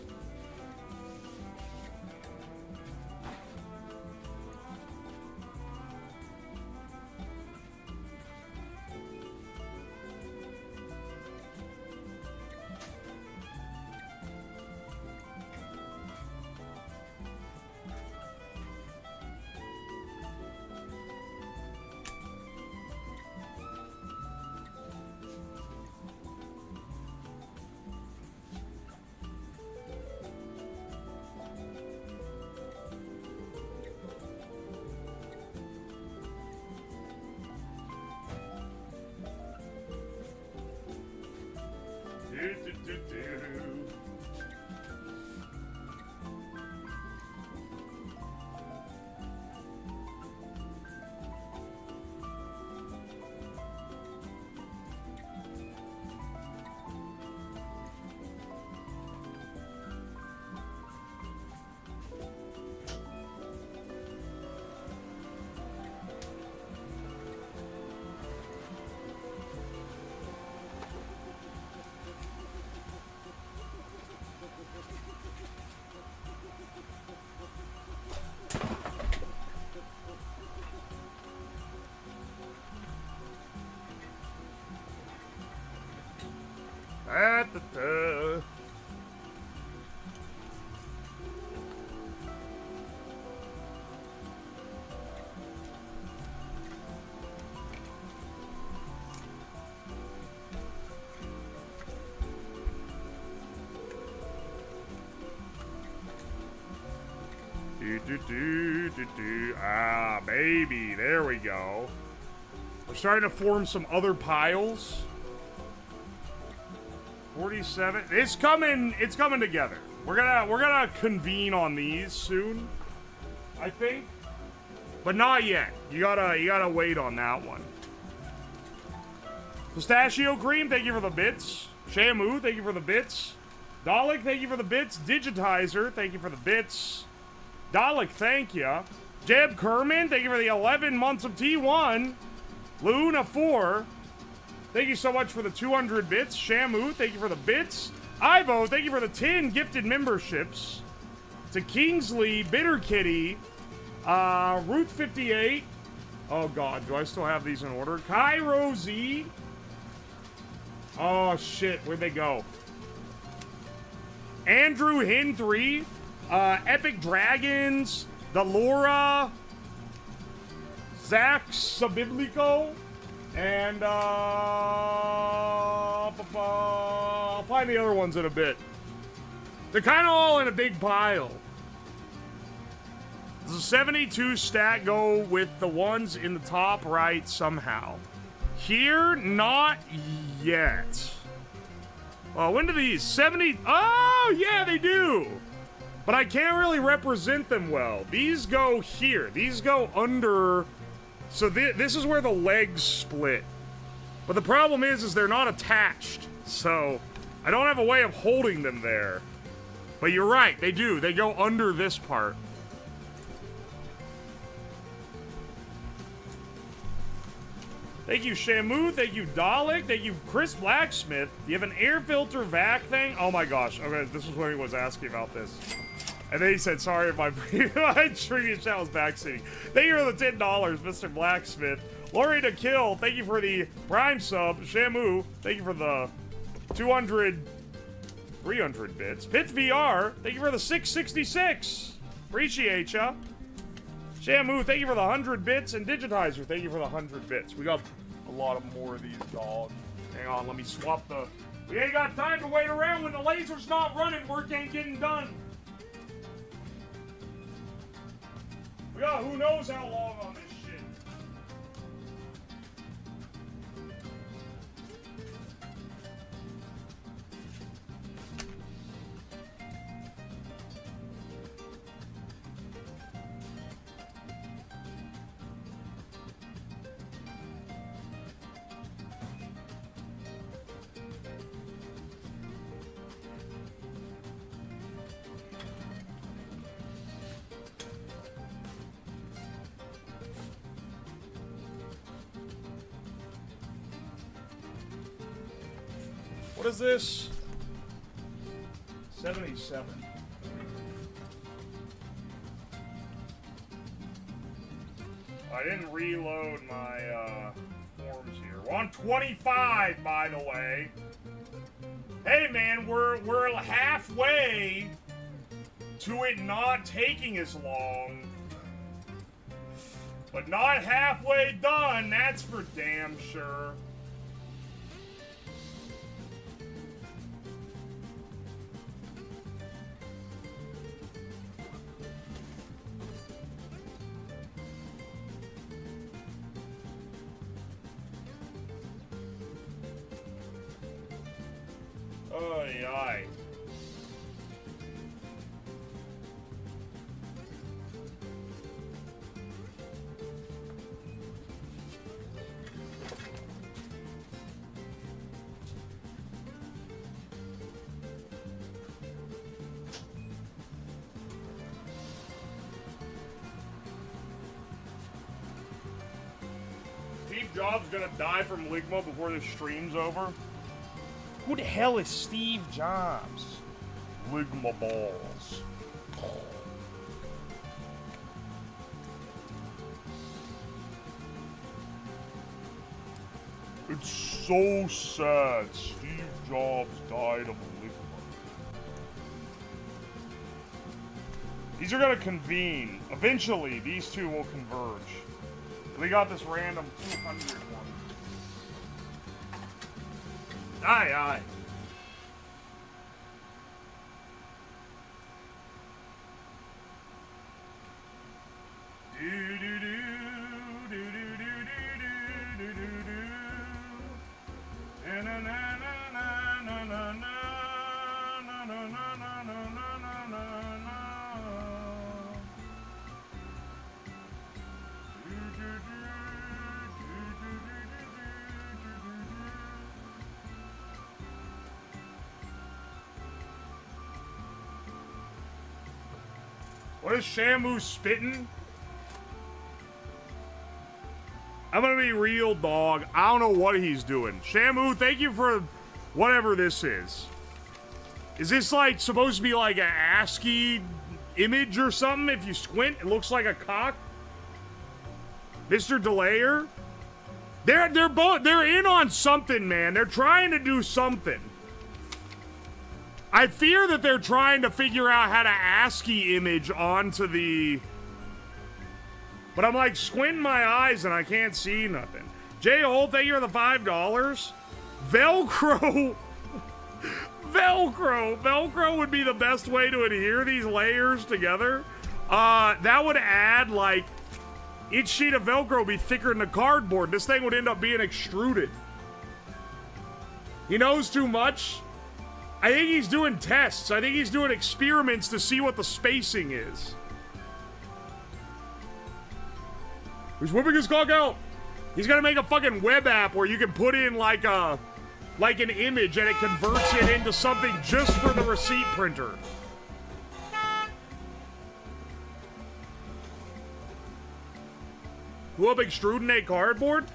Ah, baby. There we go. We're starting to form some other piles. 47. It's coming together. We're gonna convene on these soon, I think. But not yet. You gotta wait on that one. Pistachio Cream, thank you for the bits. Shamu, thank you for the bits. Dalek, thank you for the bits. Digitizer, thank you for the bits. Dalek, thank you. Jeb Kerman, thank you for the 11 months of T1. Luna 4, thank you so much for the 200 bits. Shamu, thank you for the bits. Ivo, thank you for the 10 gifted memberships. To Kingsley, Bitter Kitty, Ruth 58. Oh god, do I still have these in order? Cairo Z. Oh shit, where'd they go? Andrew Hin 3. Epic Dragons, the Laura, Zach Sabiblico, and I'll find the other ones in a bit. They're kind of all in a big pile. Does the 72 stat go with the ones in the top right somehow? Here, not yet. Well, when do these 70? Oh, yeah, they do. But I can't really represent them well. These go here. These go under. So this is where the legs split. But the problem is they're not attached. So I don't have a way of holding them there. But you're right, they do. They go under this part. Thank you, Shamu. Thank you, Dalek. Thank you, Chris Blacksmith. You have an air filter vac thing? Oh my gosh. Okay, this is when he was asking about this. And then he said, sorry if my previous channel was backseating. Thank you for the $10, Mr. Blacksmith. Lori to Kill, thank you for the Prime sub. Shamu, thank you for the 300 bits. Pith VR, thank you for the 666. Appreciate ya. Shamu, thank you for the 100 bits. And Digitizer, thank you for the 100 bits. We got a lot of more of these dogs. Hang on, let me swap the... We ain't got time to wait around when the laser's not running. Work ain't getting done. We got who knows how long on this shit. What is this? 77. I didn't reload my forms here. We're on 25, by the way. Hey man, we're halfway to it not taking as long. But not halfway done, that's for damn sure. Oy, oy. Steve Jobs gonna die from Ligma before this stream's over? Who the hell is Steve Jobs? Ligma balls. It's so sad. Steve jobs died of ligma. These are gonna convene. Eventually, these two will converge. We got this random 200 one. Aye, aye. Do do do do do do do do do do. Na na na na na na na na na na na na na na. What is Shamu spitting? I'm gonna be real, dog. I don't know what he's doing. Shamu, thank you for whatever this is. Is this like supposed to be like an ASCII image or something? If you squint, it looks like a cock. Mr. Delayer? They're in on something, man. They're trying to do something. I fear that they're trying to figure out how to ASCII image onto the... But I'm like squinting my eyes and I can't see nothing. J. Holt, thank you for the $5. Velcro. Velcro would be the best way to adhere these layers together. That would add like... Each sheet of Velcro would be thicker than the cardboard. This thing would end up being extruded. He knows too much. I think he's doing tests. I think he's doing experiments to see what the spacing is. He's whipping his cock out. He's gonna make a fucking web app where you can put in like an image and it converts it into something just for the receipt printer. Who up extruding a cardboard?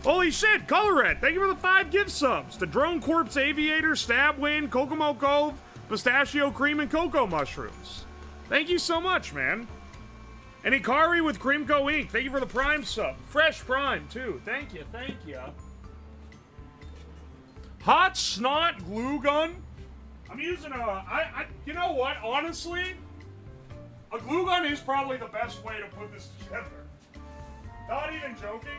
Holy shit, Colorette, thank you for the 5 gift subs. The Drone Corpse Aviator, Stab Wind, Kokomo Cove, Pistachio Cream, and Cocoa Mushrooms. Thank you so much, man. And Ikari with Creamco Inc., thank you for the Prime sub. Fresh Prime, too. Thank you, thank you. Hot Snot Glue Gun? I'm using you know what, honestly? A glue gun is probably the best way to put this together. Not even joking.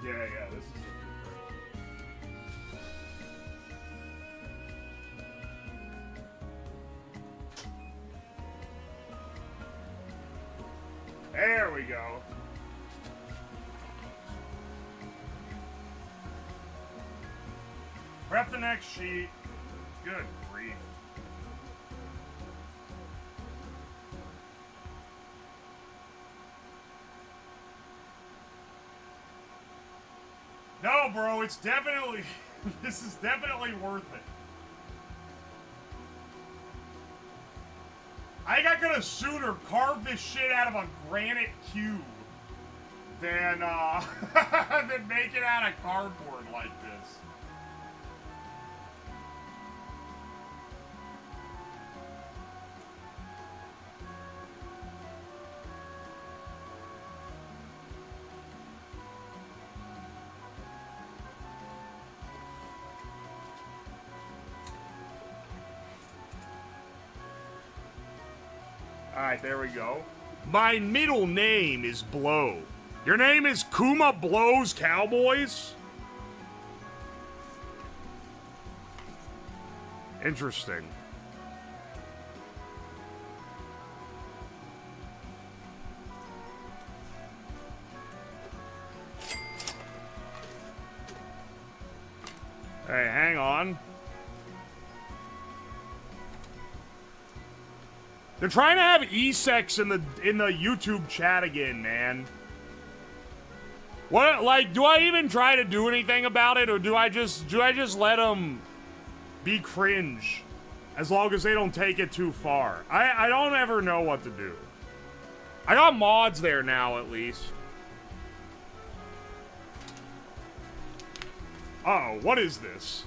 Yeah, this is there we go. Prep the next sheet. Good grief. No, bro, it's definitely... this is definitely worth it. I think I'm gonna sooner carve this shit out of a granite cube than, than make it out of cardboard like this. Alright, there we go. My middle name is Blow. Your name is Kuma Blows Cowboys? Interesting. Hey, hang on. They're trying to have e-sex in the YouTube chat again, man. What, like, do I even try to do anything about it, or do I just let them be cringe, as long as they don't take it too far? I don't ever know what to do. I got mods there now, at least. Uh-oh, what is this?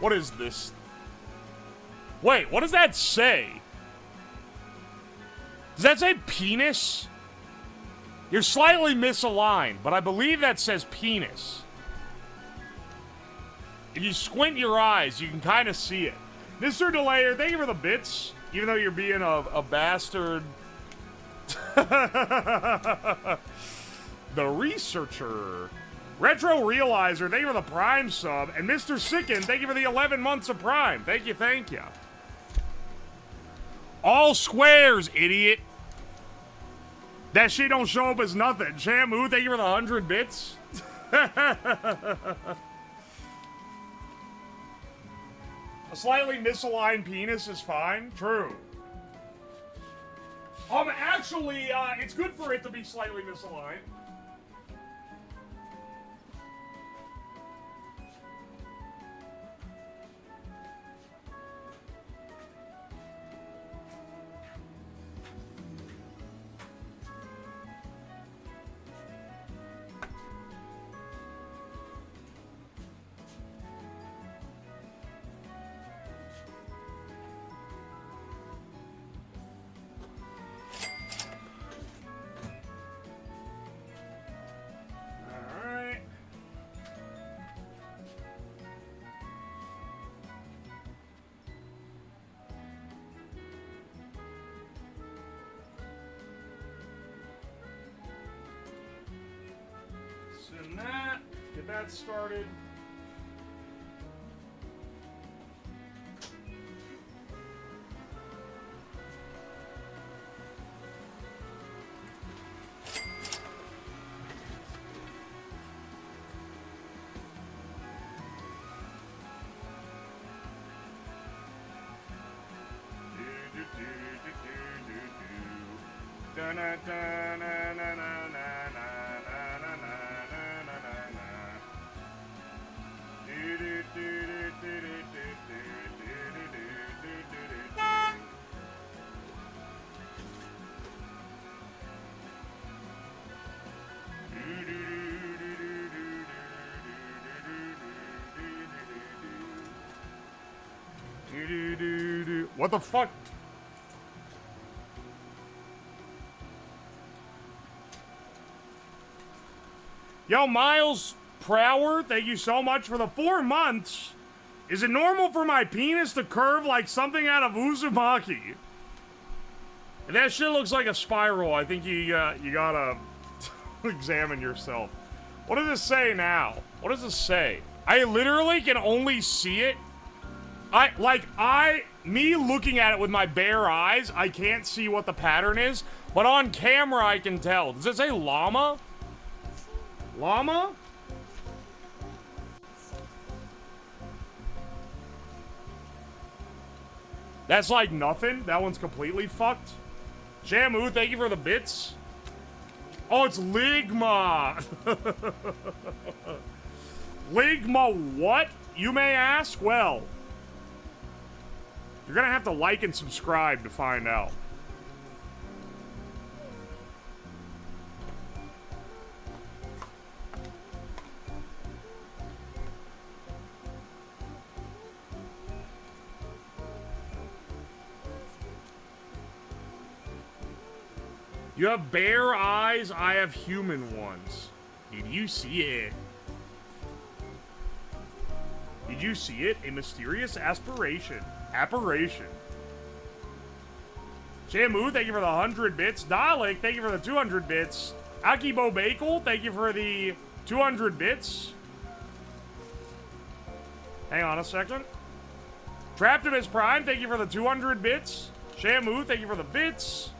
What is this? Wait, what does that say? Does that say penis? You're slightly misaligned, but I believe that says penis. If you squint your eyes, you can kind of see it. Mr. Delayer, thank you for the bits, even though you're being a bastard. The Researcher. Retro Realizer, thank you for the Prime sub. And Mr. Sicken, thank you for the 11 months of Prime. Thank you, thank you. All squares, idiot. That shit don't show up as nothing. Shamu, thank you for the 100 bits. A slightly misaligned penis is fine. True. Actually, it's good for it to be slightly misaligned. That started. What the fuck? Yo, Miles Prower, thank you so much for the 4 months. Is it normal for my penis to curve like something out of Uzumaki? If that shit looks like a spiral, I think you gotta examine yourself. What does it say now? What does it say? I literally can only see it. Me looking at it with my bare eyes, I can't see what the pattern is, but on camera I can tell. Does it say llama? Llama? That's like nothing. That one's completely fucked. Shamu, thank you for the bits. Oh, it's Ligma. Ligma what? You may ask? Well, you're gonna have to like and subscribe to find out. You have bare eyes, I have human ones. Did you see it? Did you see it? A mysterious apparition. Shamu, thank you for the 100 bits. Dalek, thank you for the 200 bits. Akibo Bakel, thank you for the 200 bits. Hang on a second. Traptimus Prime, thank you for the 200 bits. Shamu, thank you for the bits.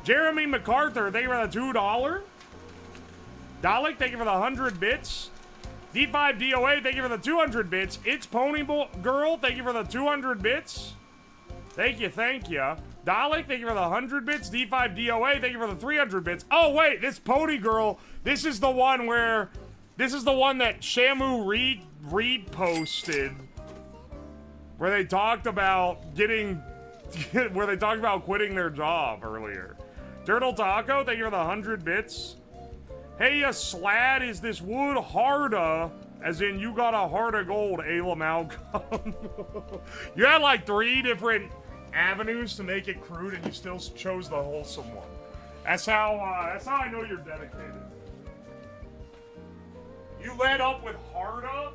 Jeremy MacArthur, thank you for the $2. Dalek, thank you for the 100 bits. D5DOA, thank you for the 200 bits. It's Pony Girl, thank you for the 200 bits. Thank you, thank you. Dalek, thank you for the 100 bits. D5 DOA, thank you for the 300 bits. Oh, wait, this Pony Girl, this is the one where... This is the one that Shamu Reed posted. Where they talked about getting... where they talked about quitting their job earlier. Turtle Taco, thank you for the 100 bits. Hey, Slad, is this wood harda? As in, you got a heart of gold, Ayla Malcolm. You had like 3 different avenues to make it crude, and you still chose the wholesome one. That's how I know you're dedicated. You led up with harda?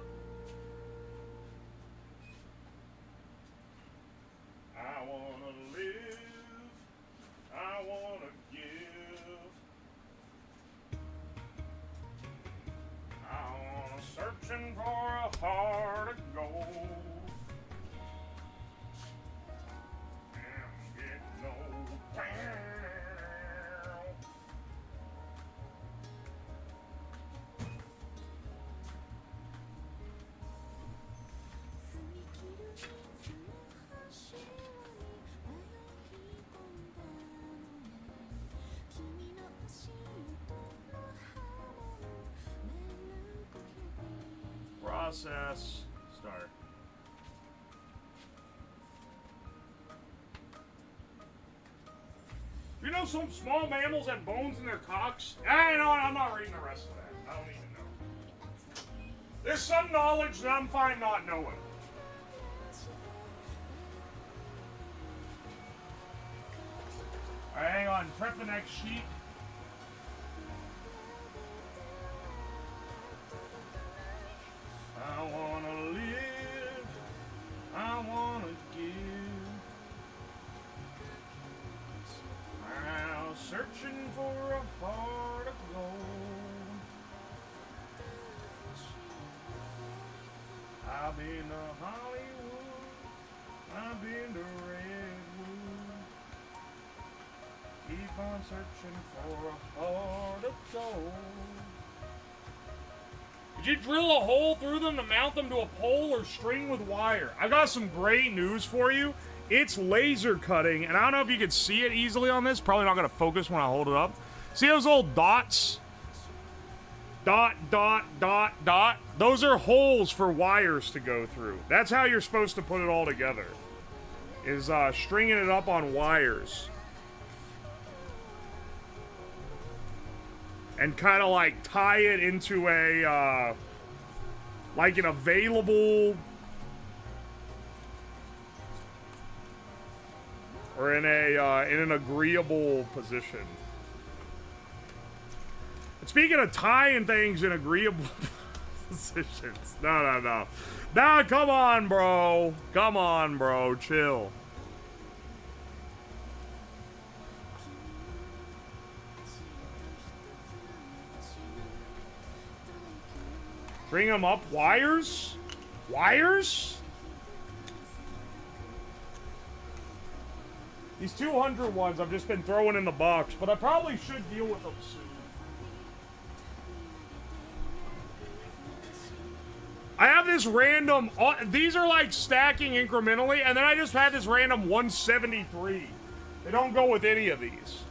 I wanna live. I wanna give. I'm searching for a heart of gold. And get no down. Process. Start. You know some small mammals have bones in their cocks? I know, I'm not reading the rest of that. I don't even know. There's some knowledge that I'm fine not knowing. Alright, hang on. Prep the next sheet. I wanna live, I wanna give. I'm searching for a heart of gold. I've been to Hollywood, I've been to Redwood. Keep on searching for a heart of gold. Did you drill a hole through them to mount them to a pole or string with wire? I've got some great news for you. It's laser cutting, and I don't know if you can see it easily on this. Probably not going to focus when I hold it up. See those little dots? Dot, dot, dot, dot. Those are holes for wires to go through. That's how you're supposed to put it all together. Is stringing it up on wires. And kind of like tie it into a, like an available, or in an agreeable position. And speaking of tying things in agreeable positions, no, come on, bro, chill. String them up. Wires? Wires? These 200 ones I've just been throwing in the box, but I probably should deal with them soon. I have this random... these are like stacking incrementally, and then I just had this random 173. They don't go with any of these.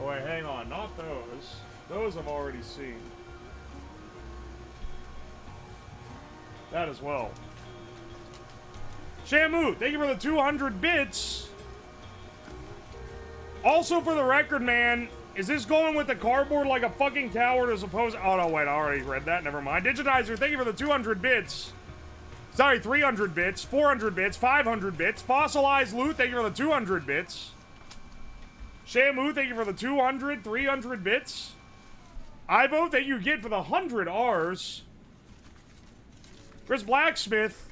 Oh wait, hang on, not those. Those I've already seen. That as well. Shamu, thank you for the 200 bits. Also, for the record, man, is this going with the cardboard like a fucking coward as opposed... Oh, no, wait, I already read that. Never mind. Digitizer, thank you for the 200 bits. Sorry, 300 bits, 400 bits, 500 bits. Fossilized Loot, thank you for the 200 bits. Shamu, thank you for the 200, 300 bits. Ivo, thank you again for the 100 R's. Chris Blacksmith,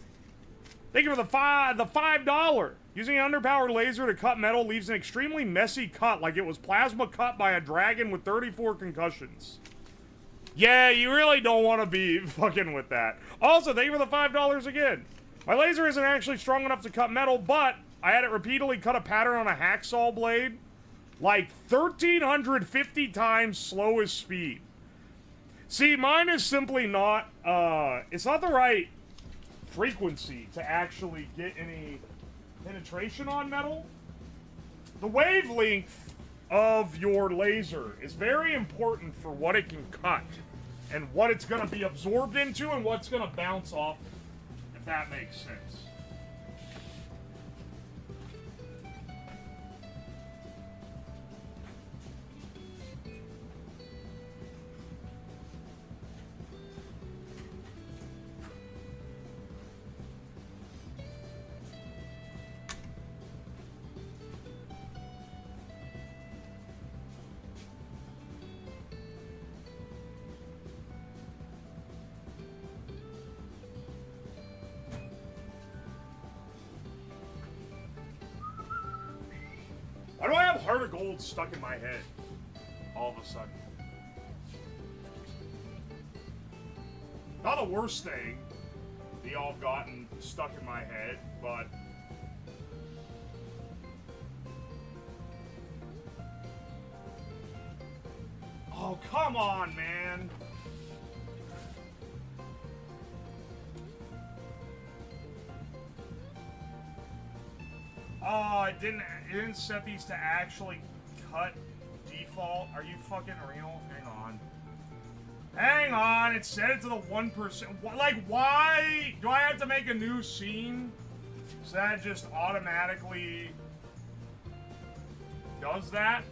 thank you for the $5. Using an underpowered laser to cut metal leaves an extremely messy cut like it was plasma cut by a dragon with 34 concussions. Yeah, you really don't want to be fucking with that. Also, thank you for the $5 again. My laser isn't actually strong enough to cut metal, but I had it repeatedly cut a pattern on a hacksaw blade. Like 1,350 times slow as speed. See, mine is simply not it's not the right frequency to actually get any penetration on metal. The wavelength of your laser is very important for what it can cut and what it's going to be absorbed into and what's going to bounce off, if that makes sense. Why do I have Heart of Gold stuck in my head all of a sudden? Not the worst thing that y'all have gotten stuck in my head, but... Oh, come on, man! Oh, it didn't set these to actually cut default. Are you fucking real? Hang on. Hang on, it set it to the 1%. Like, why do I have to make a new scene? So that just automatically does that?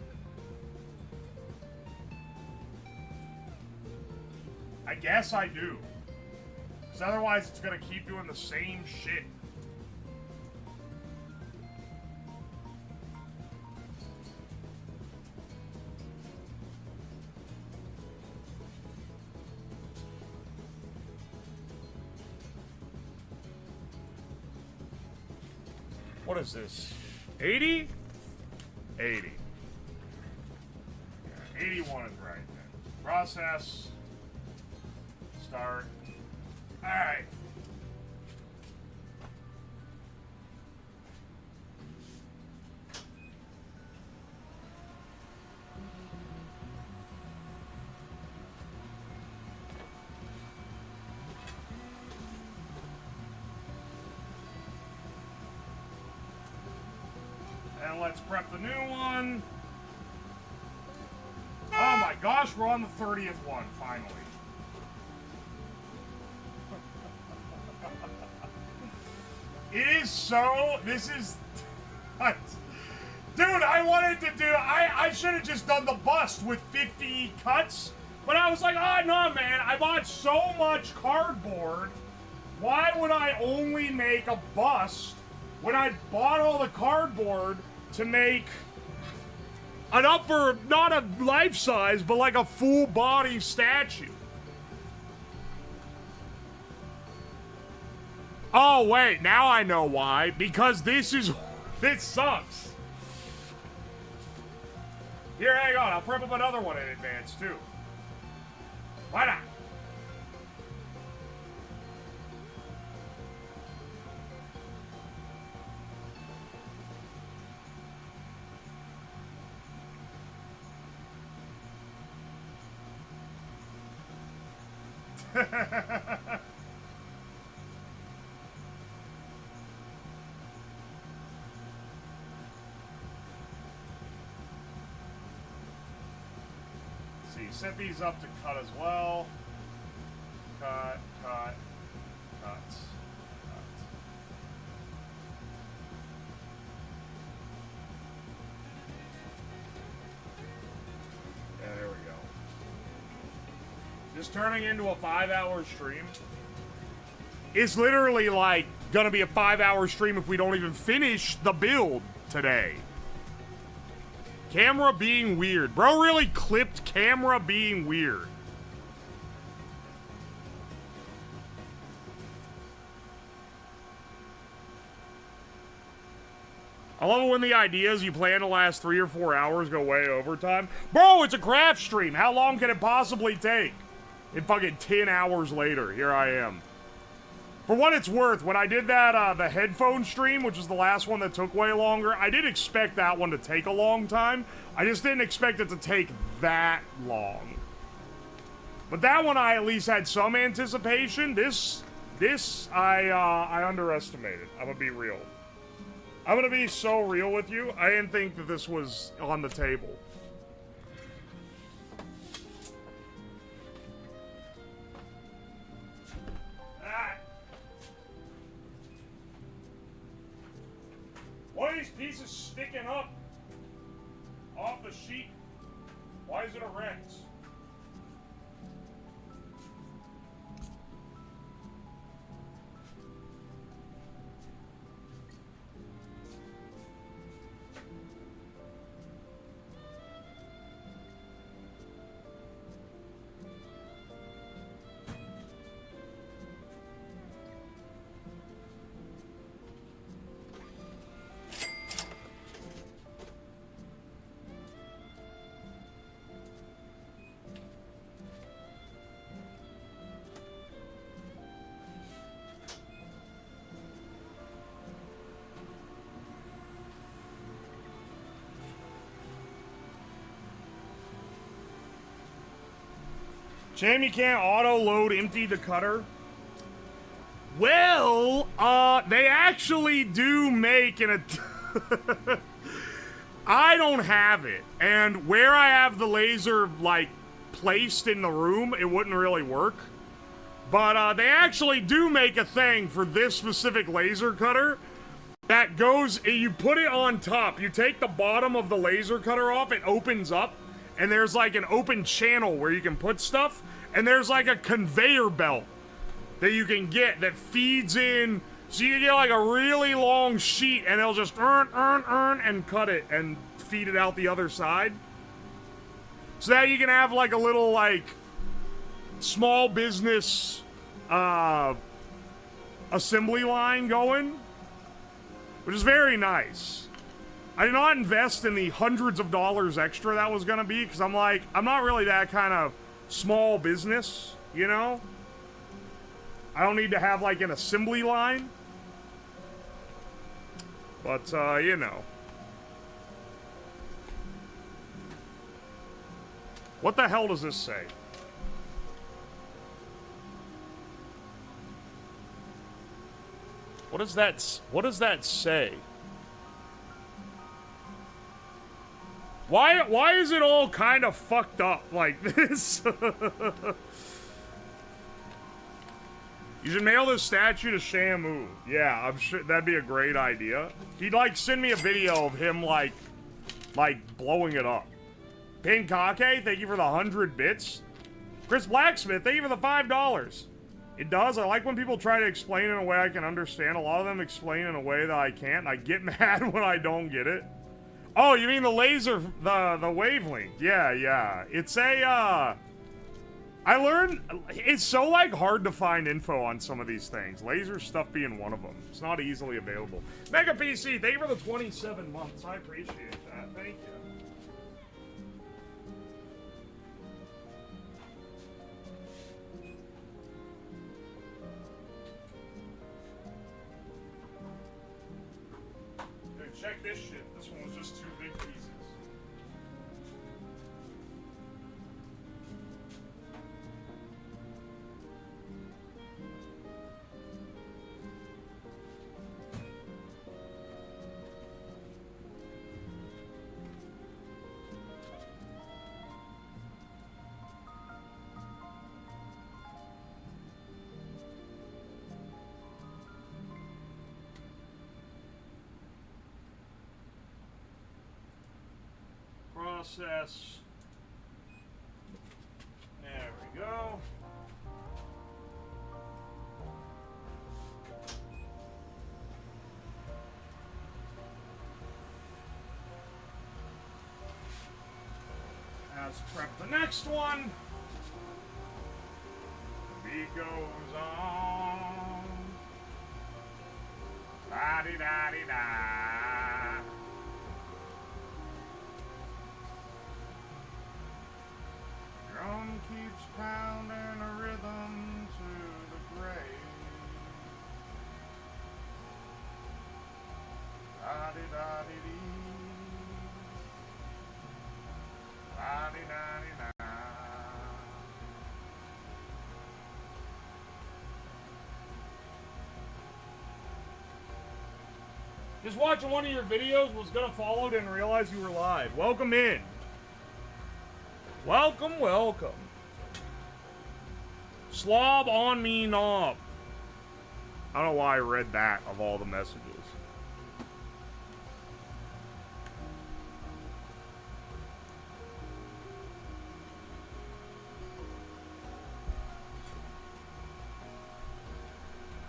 I guess I do. Because otherwise it's gonna keep doing the same shit. What is this? 80? 80. Yeah, 81 is right then. Process. Start. Alright. And let's prep the new one. Oh my gosh, we're on the 30th one, finally. It is so, this is, dude, I wanted to do, I should have just done the bust with 50 cuts, but I was like, oh no, man, I bought so much cardboard, why would I only make a bust when I bought all the cardboard to make an upper, not a life size, but like a full body statue? Oh, wait, now I know why. Because this sucks. Here, hang on, I'll prep up another one in advance, too. Why not? See, set these up to cut as well. Cut, cut, cut, cut. Yeah, there we go. Just turning into a 5-hour stream. It's literally like gonna be a 5-hour stream if we don't even finish the build today. Camera being weird. Bro really clipped camera being weird. I love it when the ideas you plan to last 3 or 4 hours go way overtime. Bro, it's a craft stream. How long can it possibly take? And fucking 10 hours later, here I am. For what it's worth, when I did that, the headphone stream, which was the last one that took way longer, I did expect that one to take a long time. I just didn't expect it to take that long. But that one I at least had some anticipation. This I underestimated. I'm gonna be real. I'm gonna be so real with you. I didn't think that this was on the table. What are these pieces sticking up off the sheet? Why is it erect? Shame you can't auto-load empty the cutter. Well, they actually do make an... I don't have it. And where I have the laser, like, placed in the room, it wouldn't really work. But, they actually do make a thing for this specific laser cutter that goes... You put it on top. You take the bottom of the laser cutter off, it opens up. And there's like an open channel where you can put stuff, and there's like a conveyor belt that you can get that feeds in, so you get like a really long sheet, and it'll just and cut it and feed it out the other side. So that you can have like a little like small business assembly line going, which is very nice. I did not invest in the hundreds of dollars extra that was going to be, because I'm like, I'm not really that kind of small business, you know? I don't need to have, like, an assembly line. But, you know. What the hell does this say? What does that say? Why is it all kind of fucked up like this? You should mail this statue to Shamu. Yeah, I'm sure that'd be a great idea. He'd like send me a video of him like blowing it up. Pinkake, thank you for the 100 bits. Chris Blacksmith, thank you for the $5. It does. I like when people try to explain in a way I can understand. A lot of them explain in a way that I can't, and I get mad when I don't get it. Oh, you mean the laser, the wavelength? Yeah. It's a, I learned, it's so, like, hard to find info on some of these things. Laser stuff being one of them. It's not easily available. Mega PC, thank you for the 27 months. I appreciate that. Thank you. Dude, check this shit. This one was just two big pieces. Process. There we go. Let's prep the next one. The beat goes on. Da-di-da-di-da. Drum keeps pounding a rhythm to the grave. Da-di-da-di-dee. Da-di-da-di-da. Just watching one of your videos, was gonna follow, didn't realize you were live. Welcome in. Welcome, welcome. Slob on me knob. I don't know why I read that of all the messages.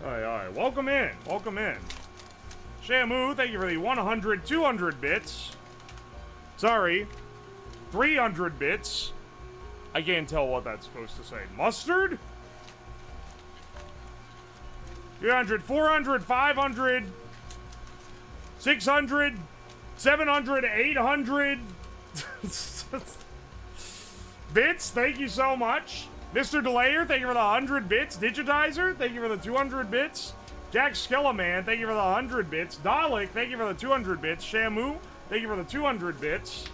Alright, welcome in, welcome in. Shamu, thank you for the 100, 200 bits. Sorry, 300 bits. I can't tell what that's supposed to say. Mustard? 300, 400, 500, 600, 700, 800 bits. Thank you so much. Mr. Delayer, thank you for the 100 bits. Digitizer, thank you for the 200 bits. Jack Skellaman, thank you for the 100 bits. Dalek, thank you for the 200 bits. Shamu, thank you for the 200 bits.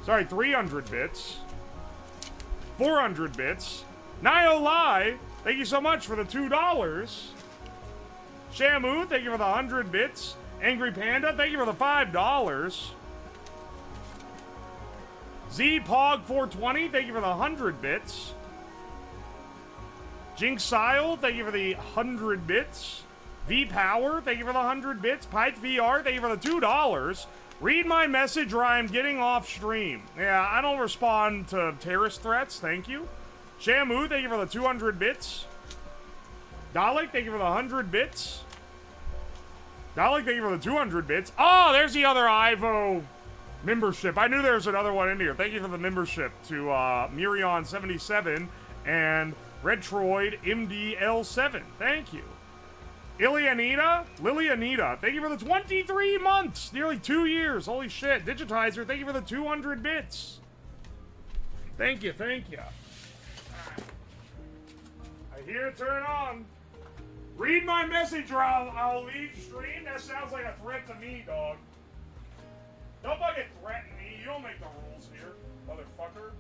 Sorry, 300 bits. 400 bits. Niolai, thank you so much for the $2. Shamu, thank you for the 100 bits. Angry Panda, thank you for the $5. ZPog420, thank you for the 100 bits. Jinxile, thank you for the 100 bits. V-Power, thank you for the 100 bits. Pipe VR, thank you for the $2. Read my message or I'm getting off stream. Yeah, I don't respond to terrorist threats, thank you. Shamu, thank you for the 200 bits. Dalek, thank you for the 100 bits. Dalek, thank you for the 200 bits. Oh, there's the other Ivo membership. I knew there was another one in here. Thank you for the membership to Mirion77 and Redtroid MDL7. Thank you. Lilianita, thank you for the 23 months. Nearly 2 years. Holy shit. Digitizer, thank you for the 200 bits. Thank you, thank you. I hear it turn on. Read my message or I'll leave stream. That sounds like a threat to me, dog. Don't fucking threaten me. You don't make the rules here, motherfucker.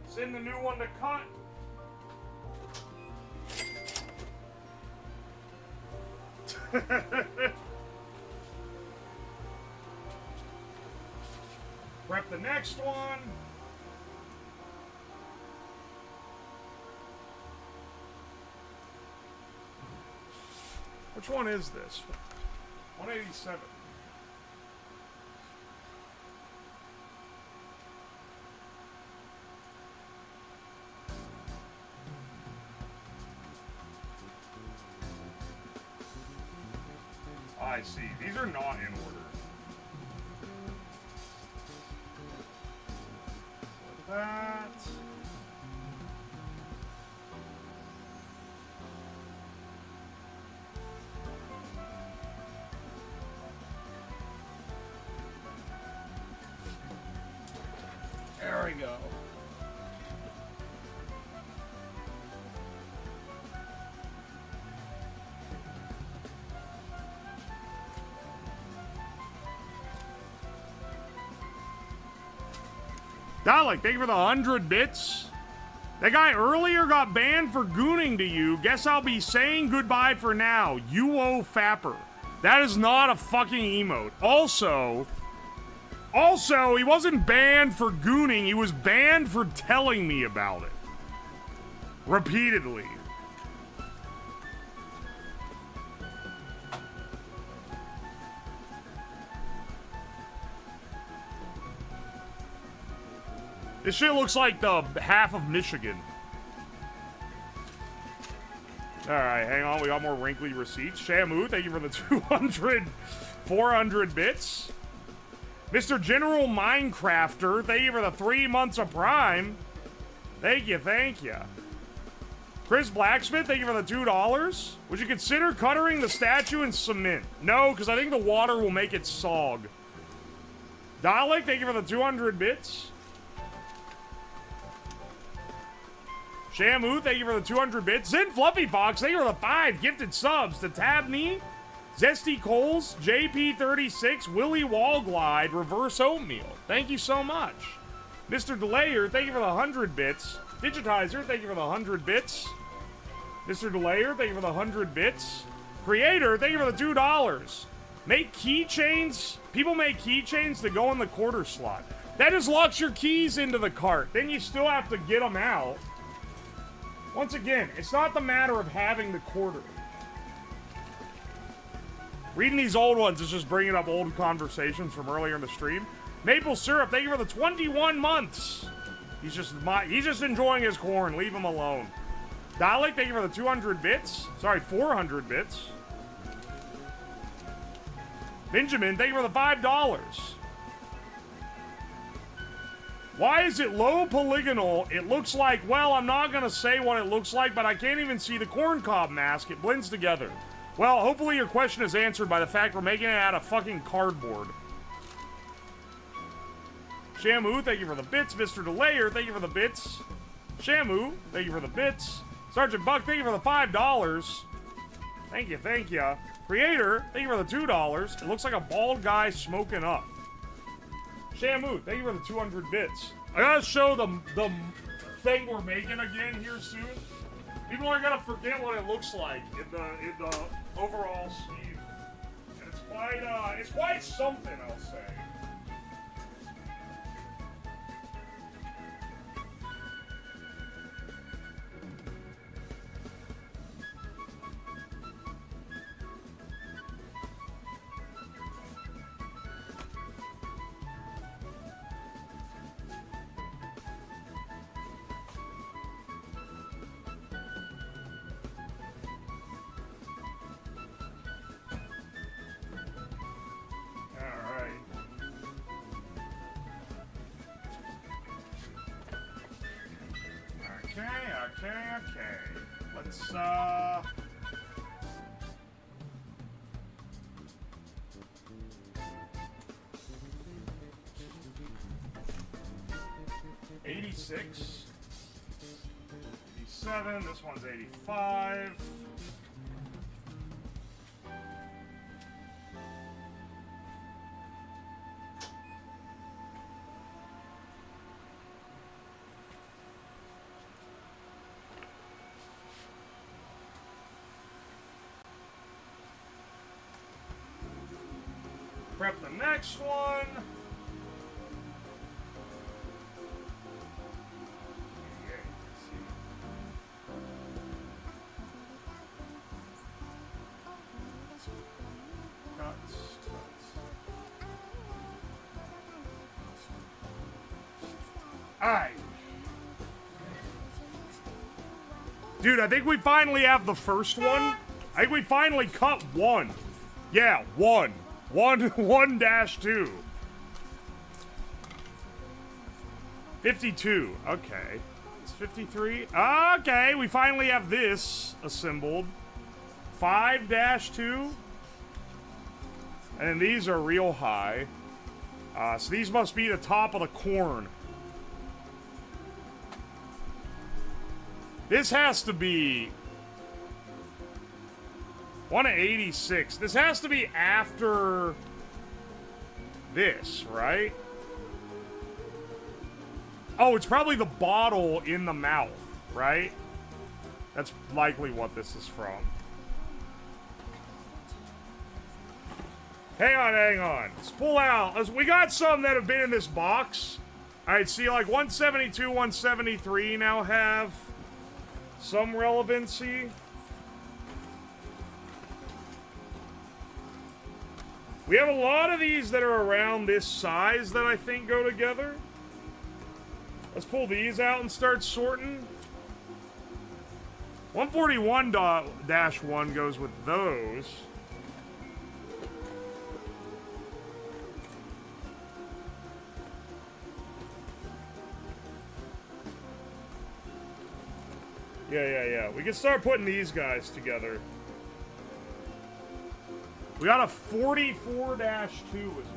Send the new one to cut. Prep the next one. Which one is this? 187. I see. These are not in order. Like that. There we go. Dalek, thank you for the 100 bits. That guy earlier got banned for gooning to you. Guess I'll be saying goodbye for now. UO Fapper. That is not a fucking emote. Also, he wasn't banned for gooning. He was banned for telling me about it. Repeatedly. This shit looks like the half of Michigan. Alright, hang on. We got more wrinkly receipts. Shamu, thank you for the 200, 400 bits. Mr. General Minecrafter, thank you for the 3 months of Prime. Thank you, thank you. Chris Blacksmith, thank you for the $2. Would you consider cutting the statue in cement? No, because I think the water will make it sog. Dalek, thank you for the 200 bits. Shamu, thank you for the 200 bits. Zen Fluffy Fox, thank you for the 5 gifted subs. To Tabney, Zesty Coles, JP36, Willie Wallglide, Reverse Oatmeal. Thank you so much. Mr. Delayer, thank you for the 100 bits. Digitizer, thank you for the 100 bits. Mr. Delayer, thank you for the 100 bits. Creator, thank you for the $2. Make keychains. People make keychains to go in the quarter slot. That just locks your keys into the cart. Then you still have to get them out. Once again, it's not the matter of having the quarter. Reading these old ones is just bringing up old conversations from earlier in the stream. Maple Syrup, thank you for the 21 months. He's just enjoying his corn. Leave him alone. Dalek, thank you for the 200 bits. Sorry, 400 bits. Benjamin, thank you for the $5. Why is it low polygonal? It looks like, well, I'm not going to say what it looks like, but I can't even see the corn cob mask. It blends together. Well, hopefully your question is answered by the fact we're making it out of fucking cardboard. Shamu, thank you for the bits. Mr. Delayer, thank you for the bits. Shamu, thank you for the bits. Sergeant Buck, thank you for the $5. Thank you, thank you. Creator, thank you for the $2. It looks like a bald guy smoking up. Shamu, thank you for the 200 bits. I gotta show the thing we're making again here soon. People are gonna forget what it looks like in the overall scheme. And it's quite something, I'll say. Okay. Let's, 86. 87. This one's 85. Prep the next one. Alright. Dude, I think we finally have the first one. I think we finally cut one. Yeah, one. 1-2. 52. Okay. It's 53. Okay, we finally have this assembled. 5-2. And these are real high. So these must be the top of the corn. This has to be 186. This has to be after this, right? Oh, it's probably the bottle in the mouth, right? That's likely what this is from. Hang on. Let's pull out. We got some that have been in this box. Alright, see, like 172, 173 now have some relevancy. We have a lot of these that are around this size that I think go together. Let's pull these out and start sorting. 141-1 goes with those. Yeah. We can start putting these guys together. We got a 44-2 as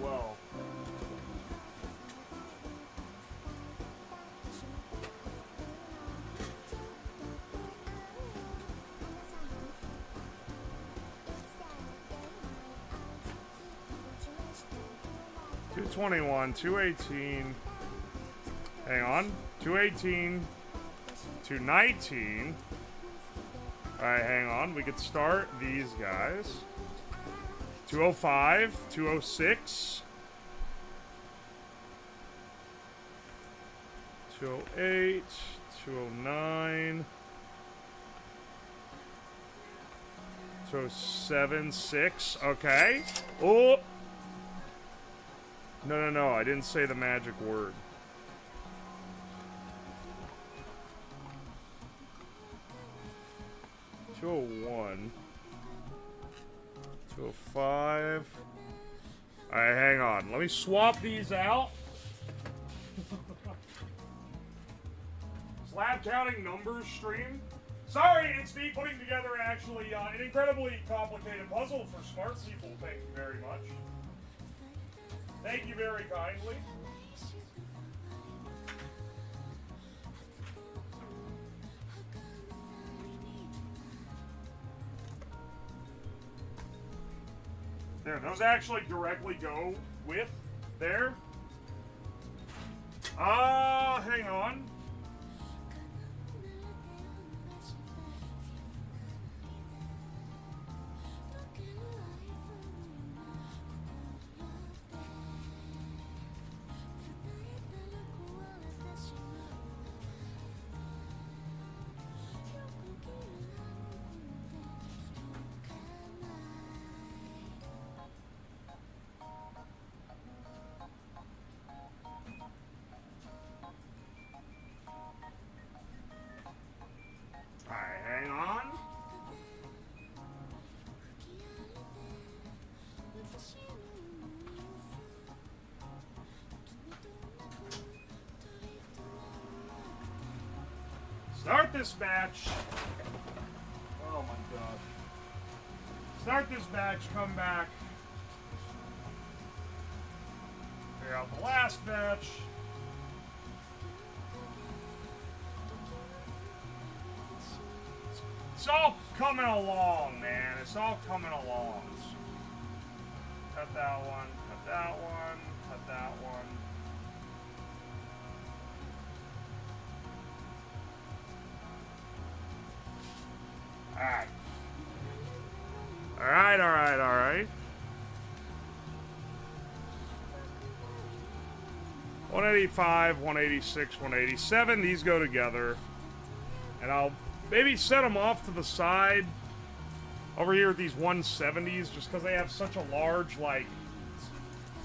well. $221, $218. Hang on. $218, $219. Alright, hang on. We could start these guys. $205, $206. $208, $209. $207, $6. Okay. Oh! No, I didn't say the magic word. $201. $205. Alright, hang on. Let me swap these out. Slab counting numbers stream. Sorry, it's me putting together actually an incredibly complicated puzzle for smart people. Thank you very much. Thank you very kindly. There, those actually directly go with there. Hang on. Start this batch. Oh my god. Start this batch, come back. Figure out the last batch. It's all coming along, man. It's all coming along. Cut that one, cut that one, cut that one. Alright. Alright. 185, 186, 187. These go together. And I'll maybe set them off to the side over here at these 170s just because they have such a large, like,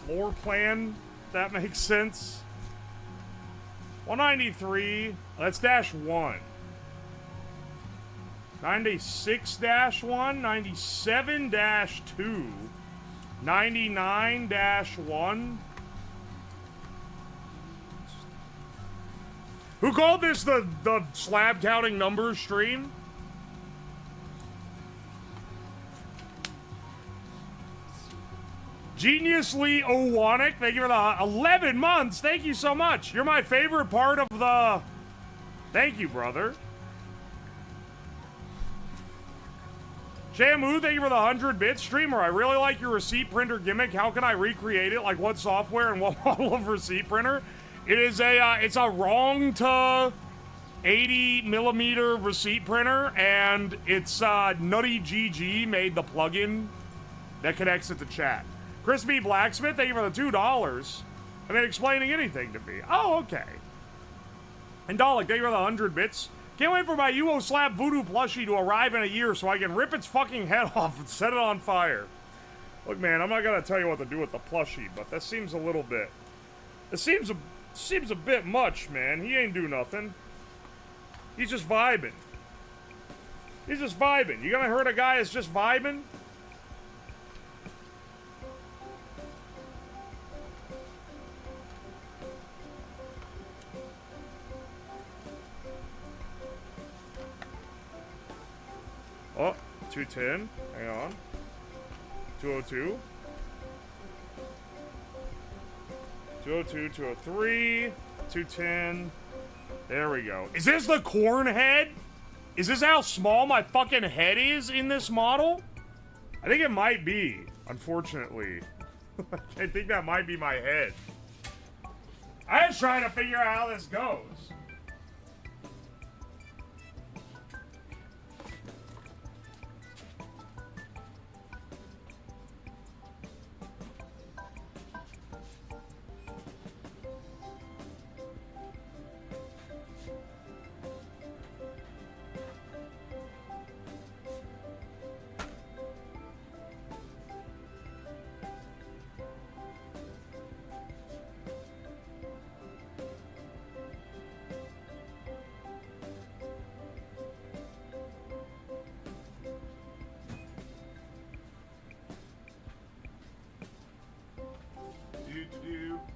floor plan. If that makes sense. 193. Let's dash 1. 96-1, 97-2, 99-1. Who called this the slab counting numbers stream? Geniusly Owonic, thank you for the 11 months. Thank you so much. You're my favorite part of the... Thank you, brother. Shamu, thank you for the 100-bit streamer. I really like your receipt printer gimmick. How can I recreate it? Like what software and what model of receipt printer? It is it's a wrong to 80mm receipt printer, and it's Nutty GG made the plugin that connects it to chat. Crispy Blacksmith, thank you for the $2. I mean, explaining anything to me. Oh, okay. And Dalek, thank you for the 100 bits. Can't wait for my UO Slab Voodoo plushie to arrive in a year so I can rip its fucking head off and set it on fire. Look, man, I'm not gonna tell you what to do with the plushie, but that seems a little bit... It seems a bit much, man. He ain't do nothing. He's just vibing. He's just vibing. You gonna hurt a guy that's just vibing? Oh, 210. Hang on. 202. 202, 203, 210. There we go. Is this the corn head? Is this how small my fucking head is in this model? I think it might be, unfortunately. I think that might be my head. I was trying to figure out how this goes.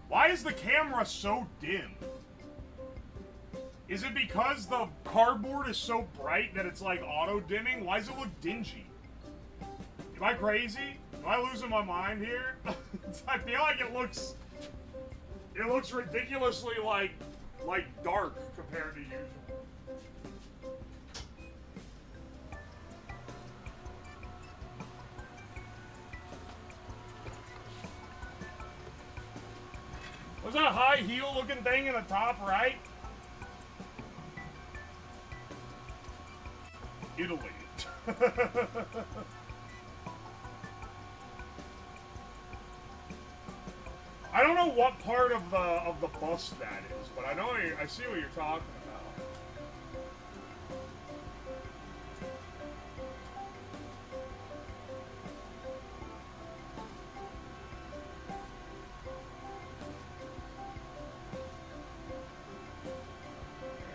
Why is the camera so dim? Is it because the cardboard is so bright that it's like auto-dimming? Why does it look dingy? Am I crazy? Am I losing my mind here? I feel like it looks ridiculously like dark compared to usual. Was that a high heel looking thing in the top right? Italy. I don't know what part of the bust that is, but I know I see what you're talking about.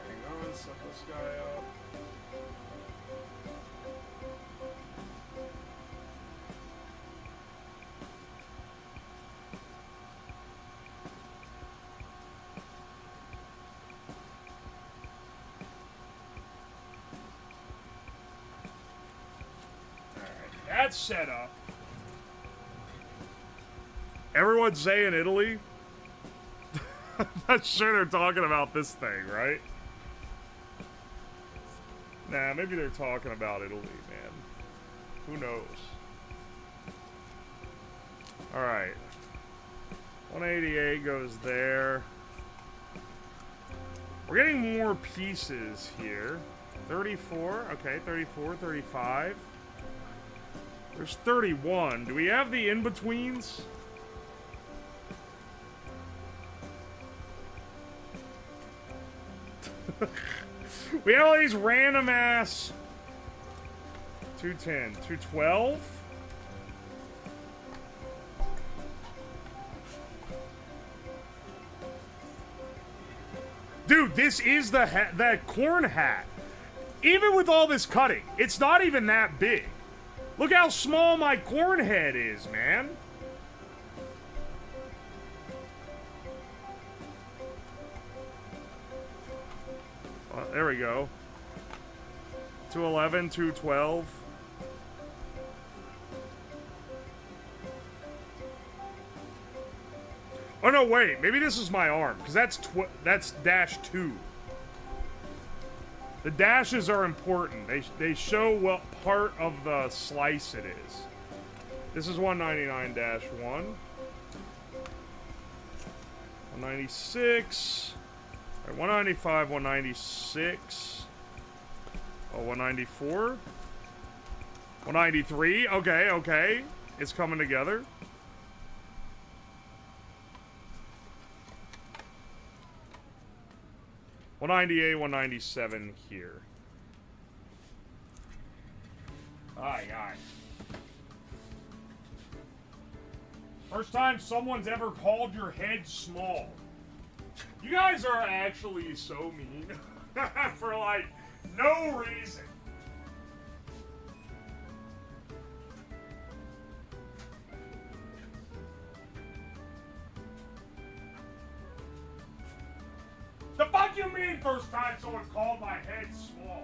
Hang on, set this guy up. That's set up. Everyone's saying Italy? I'm not sure they're talking about this thing, right? Nah, maybe they're talking about Italy, man. Who knows? Alright. 188 goes there. We're getting more pieces here. 34, okay, 34, 35. There's 31. Do we have the in-betweens? We have all these random ass 210, 212. Dude, this is the corn hat. Even with all this cutting, it's not even that big. Look how small my corn head is, man. There we go. 211, 212. Oh no, wait. Maybe this is my arm, because that's dash 2. The dashes are important. They show what part of the slice it is. This is 199-1. 196. All right, 195, 196. Oh, 194. 193. Okay, okay. It's coming together. $198, $197 here. Aye. First time someone's ever called your head small. You guys are actually so mean. For, like, no reason. The fuck you mean first time someone called my head small?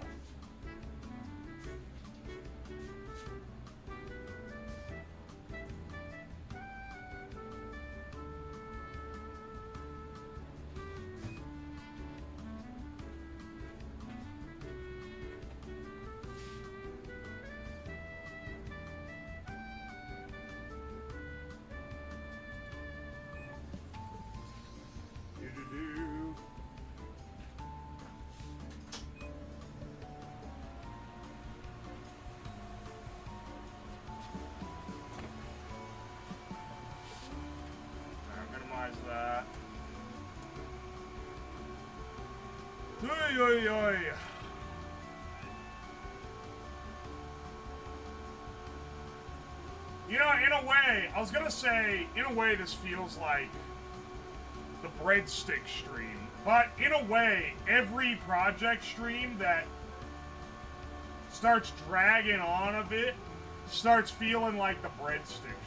Oy, oy, oy. You know, in a way, I was gonna say, in a way, this feels like the breadstick stream. But in a way, every project stream that starts dragging on a bit starts feeling like the breadstick stream.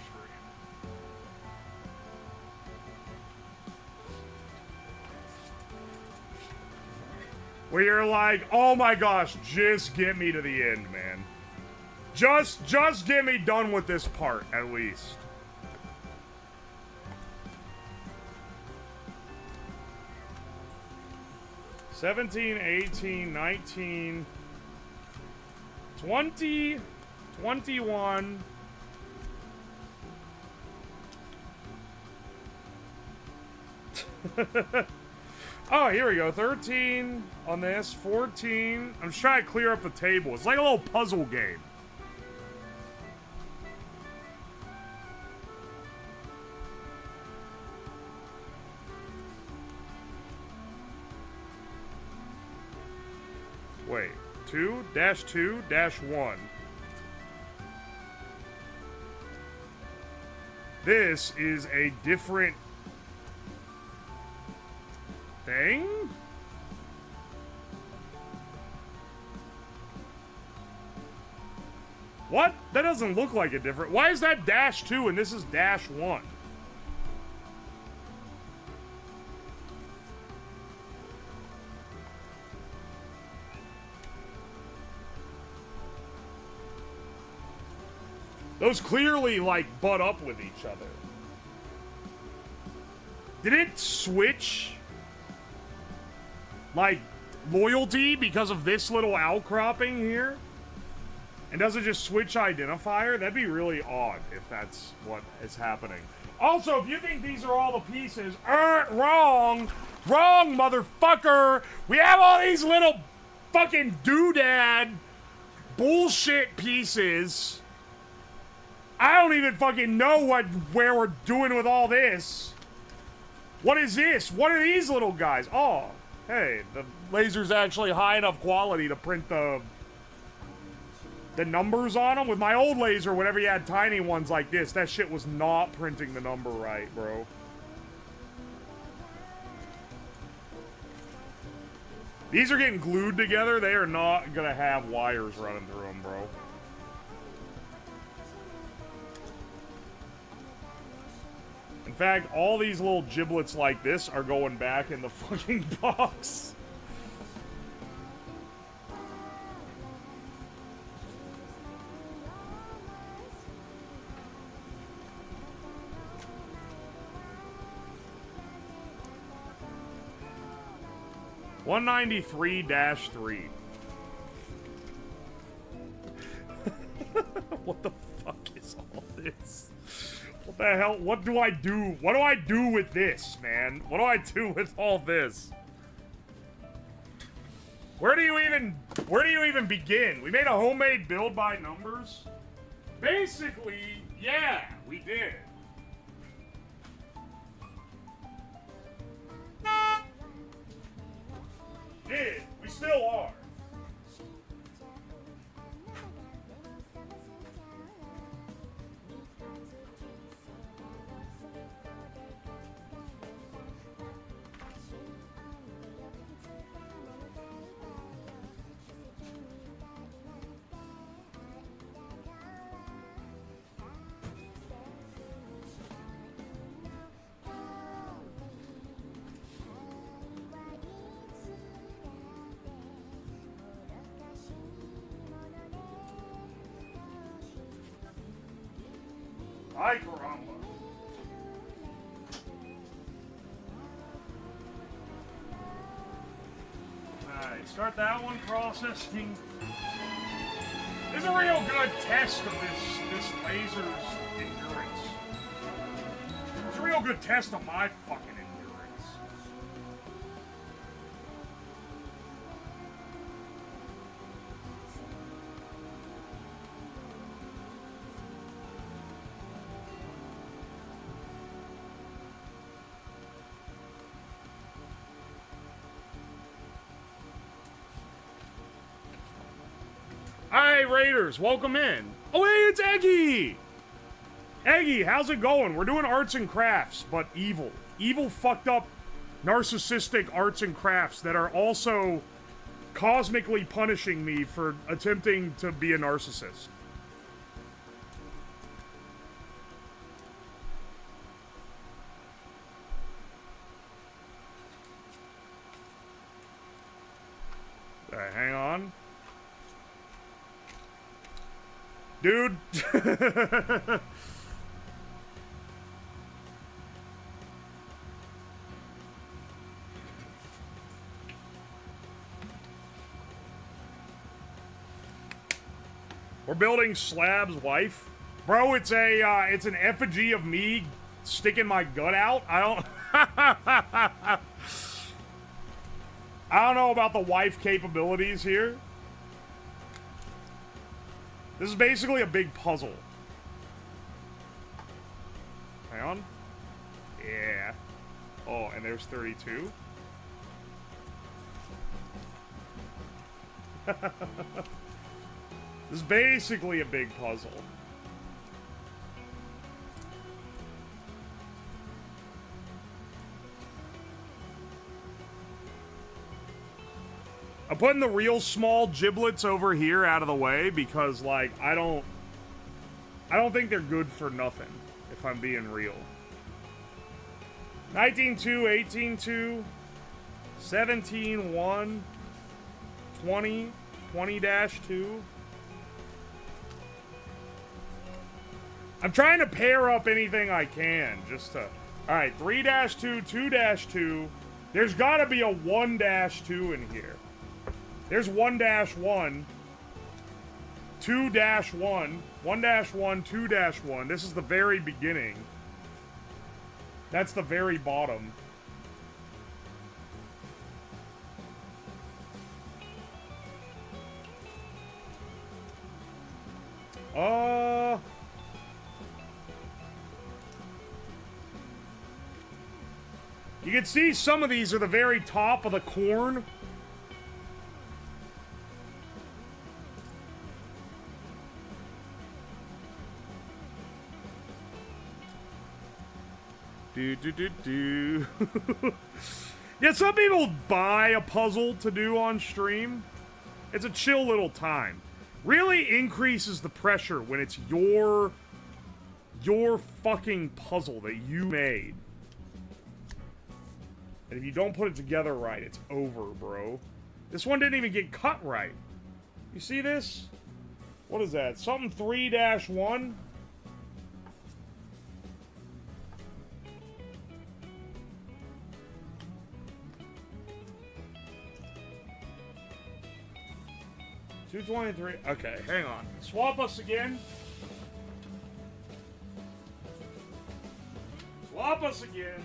Where you're like, oh my gosh, just get me to the end, man. Just get me done with this part, at least. $17, $18, $19, $20, $21. Oh, here we go. 13 on this, 14. I'm just trying to clear up the table. It's like a little puzzle game. Wait, 2-2-1. This is a different thing? What? That doesn't look like a different. Why is that -2 and this is -1? Those clearly, like, butt up with each other. Did it switch, like, loyalty because of this little outcropping here? And does it just switch identifier? That'd be really odd if that's what is happening. Also, if you think these are all the pieces, wrong! Wrong, motherfucker! We have all these little fucking doodad bullshit pieces. I don't even fucking know where we're doing with all this. What is this? What are these little guys? Oh, hey, the laser's actually high enough quality to print the numbers on them. With my old laser, whenever you had tiny ones like this, that shit was not printing the number right, bro. These are getting glued together. They are not gonna have wires running through them, bro. In fact, all these little giblets like this are going back in the fucking box. $193-3. What the fuck is all this? What the hell? What do I do? What do I do with this, man? What do I do with all this? Where do you even begin? We made a homemade build by numbers? Basically, yeah, we did. We still are. Ay, caramba. Alright, start that one processing. This is a real good test of this laser's endurance. It's a real good test of my fucking endurance. Hey, Raiders, welcome in. Oh, hey, it's Eggy! Eggy, how's it going? We're doing arts and crafts, but evil. Evil, fucked up, narcissistic arts and crafts that are also cosmically punishing me for attempting to be a narcissist. Alright, hang on. Dude. We're building Slab's wife. Bro, it's an effigy of me sticking my gut out. I don't know about the wife capabilities here. This is basically a big puzzle. Hang on. Yeah. Oh, and there's 32. This is basically a big puzzle. I'm putting the real small giblets over here out of the way because, like, I don't think they're good for nothing, if I'm being real. 19-2, 18-2, 17-1, 20, 20-2. I'm trying to pair up anything I can, just to... Alright, 3-2, 2-2. There's gotta be a 1-2 in here. There's 1-1. 2-1. 1-1, 2-1. This is the very beginning. That's the very bottom. You can see some of these are the very top of the corn. Yeah, some people buy a puzzle to do on stream. It's a chill little time. Really increases the pressure when it's your fucking puzzle that you made. And if you don't put it together right, it's over, bro. This one didn't even get cut right. You see this? What is that? Something 3-1? $223. Okay, hang on. Swap us again. Swap us again.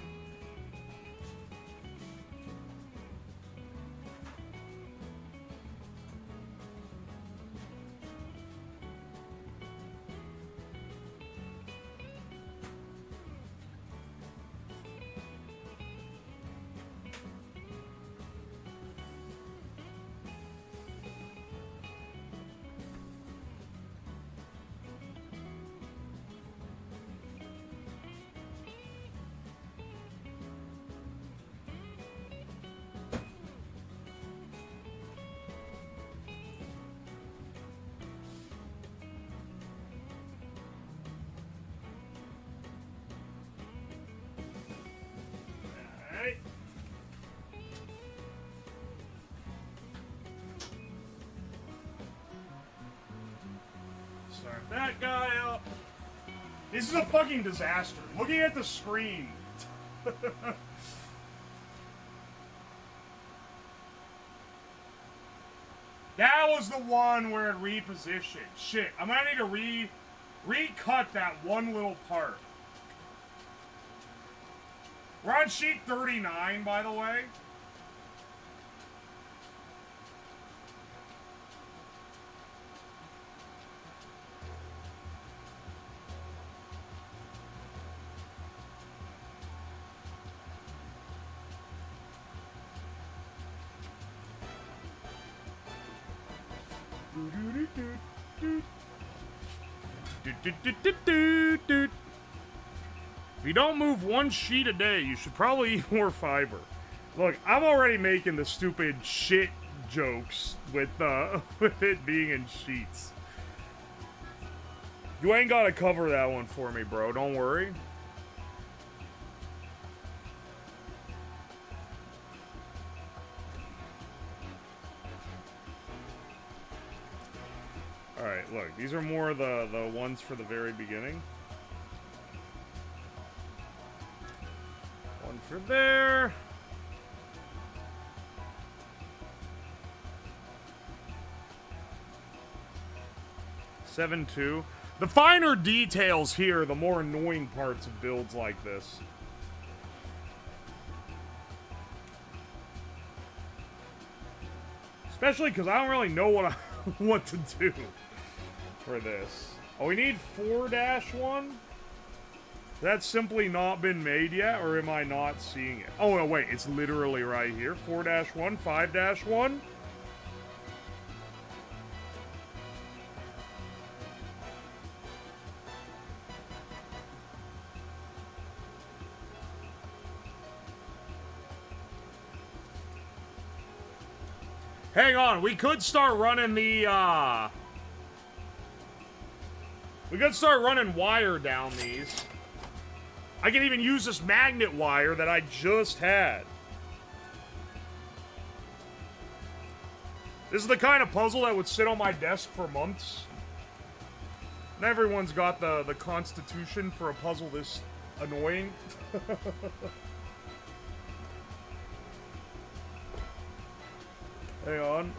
Start that guy up. This is a fucking disaster. Looking at the screen. That was the one where it repositioned. Shit, I'm gonna need to recut that one little part. We're on sheet 39, by the way. If you don't move one sheet a day, you should probably eat more fiber. Look, I'm already making the stupid shit jokes with with it being in sheets. You ain't gotta cover that one for me, bro. Don't worry. Alright, look. These are more the ones for the very beginning. One for there. Seven, 2. The finer details here, the more annoying parts of builds like this. Especially because I don't really know what to do for this. Oh, we need 4-1? That's simply not been made yet, or am I not seeing it? Oh, no, wait, it's literally right here. 4-1, 5-1. Hang on, we could start running the, we could start running wire down these. I can even use this magnet wire that I just had. This is the kind of puzzle that would sit on my desk for months. Not everyone's got the constitution for a puzzle this annoying. Hang on.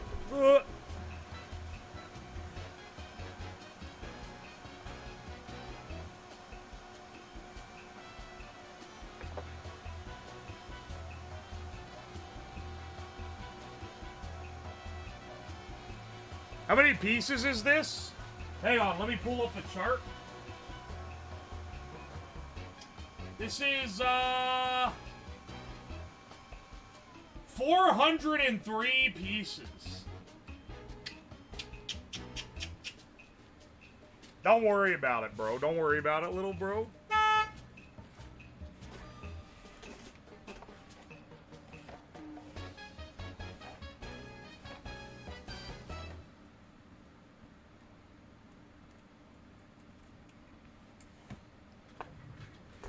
How many pieces is this? Hang on, let me pull up the chart. This is, 403 pieces. Don't worry about it, bro. Don't worry about it, little bro.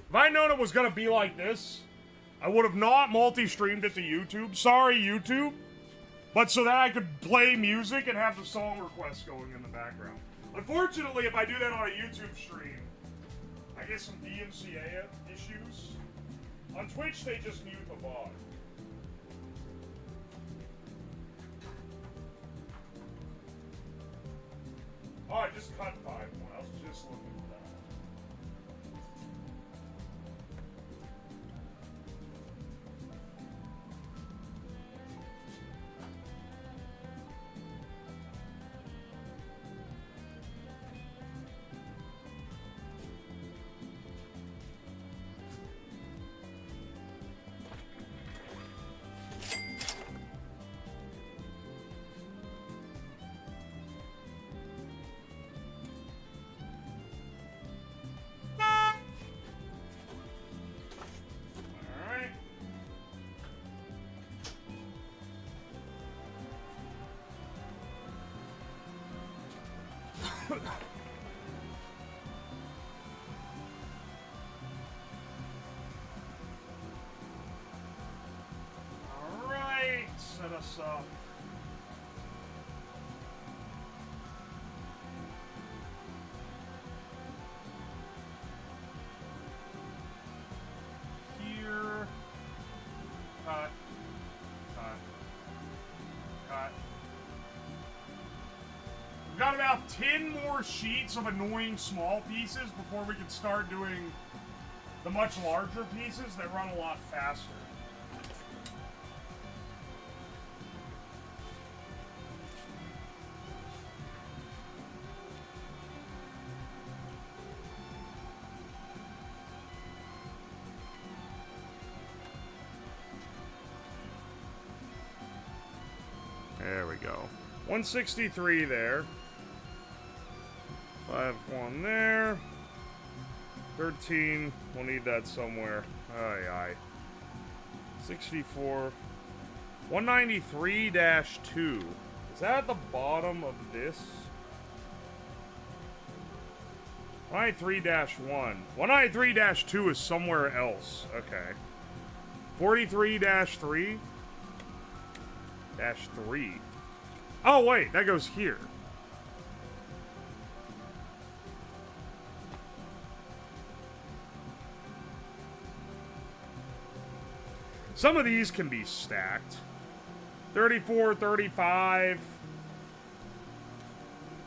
If I'd known it was gonna be like this, I would have not multi-streamed it to YouTube. Sorry, YouTube. But so that I could play music and have the song requests going in the background. Unfortunately, if I do that on a YouTube stream, I get some DMCA issues. On Twitch, they just mute the VOD. Oh, I just cut 5 more. I was just looking for that. Alright, set us up. Here. Cut. Cut. Cut. We've got about 10 more sheets of annoying small pieces before we can start doing the much larger pieces that run a lot faster. There we go. 163 there. 5-1 there. 13. We'll need that somewhere. Aye, aye. 64. 193-2. Is that at the bottom of this? 193-1. 193-2 is somewhere else. Okay. 43-3. -3. Oh, wait. That goes here. Some of these can be stacked. 34, 35,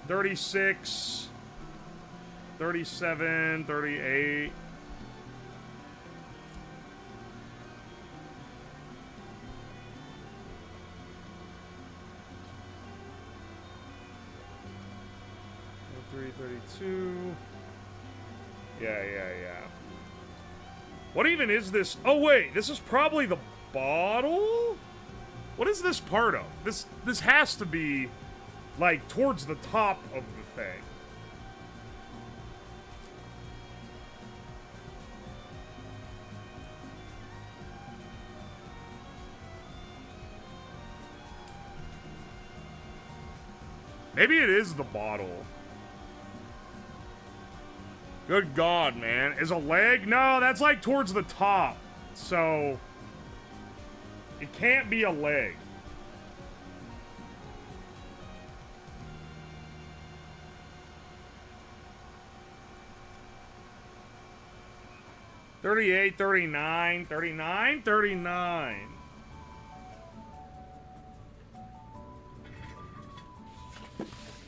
36, 37, 38. $32. Yeah. What even is this? Oh, wait. This is probably the bottle? What is this part of? This has to be, like, towards the top of the thing. Maybe it is the bottle. Good God, man. Is a leg? No, that's like towards the top. So, it can't be a leg. $38, $39, $39, $39.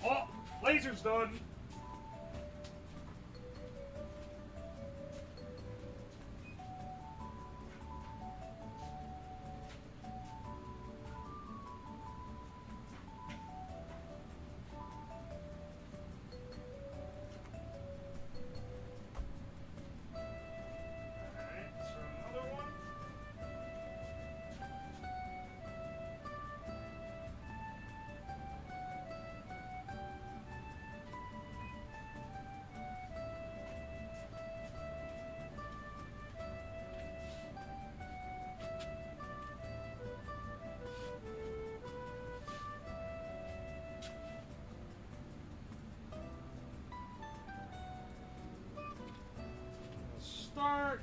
Oh, laser's done. Start.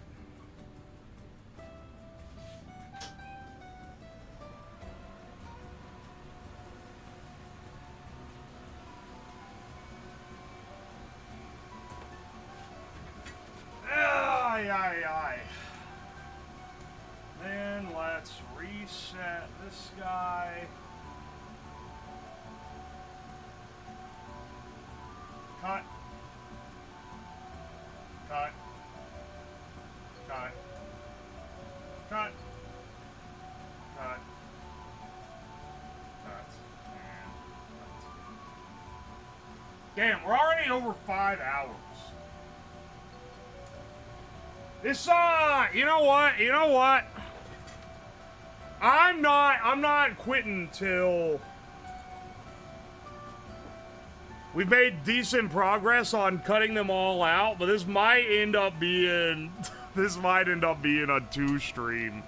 Aye. Then let's reset this guy. Cut. Cut. Cut. Cut. Cut. Cut. And cut. Damn, we're already over 5 hours. This, you know what? I'm not quitting till we've made decent progress on cutting them all out, but this might end up being a 2-stream,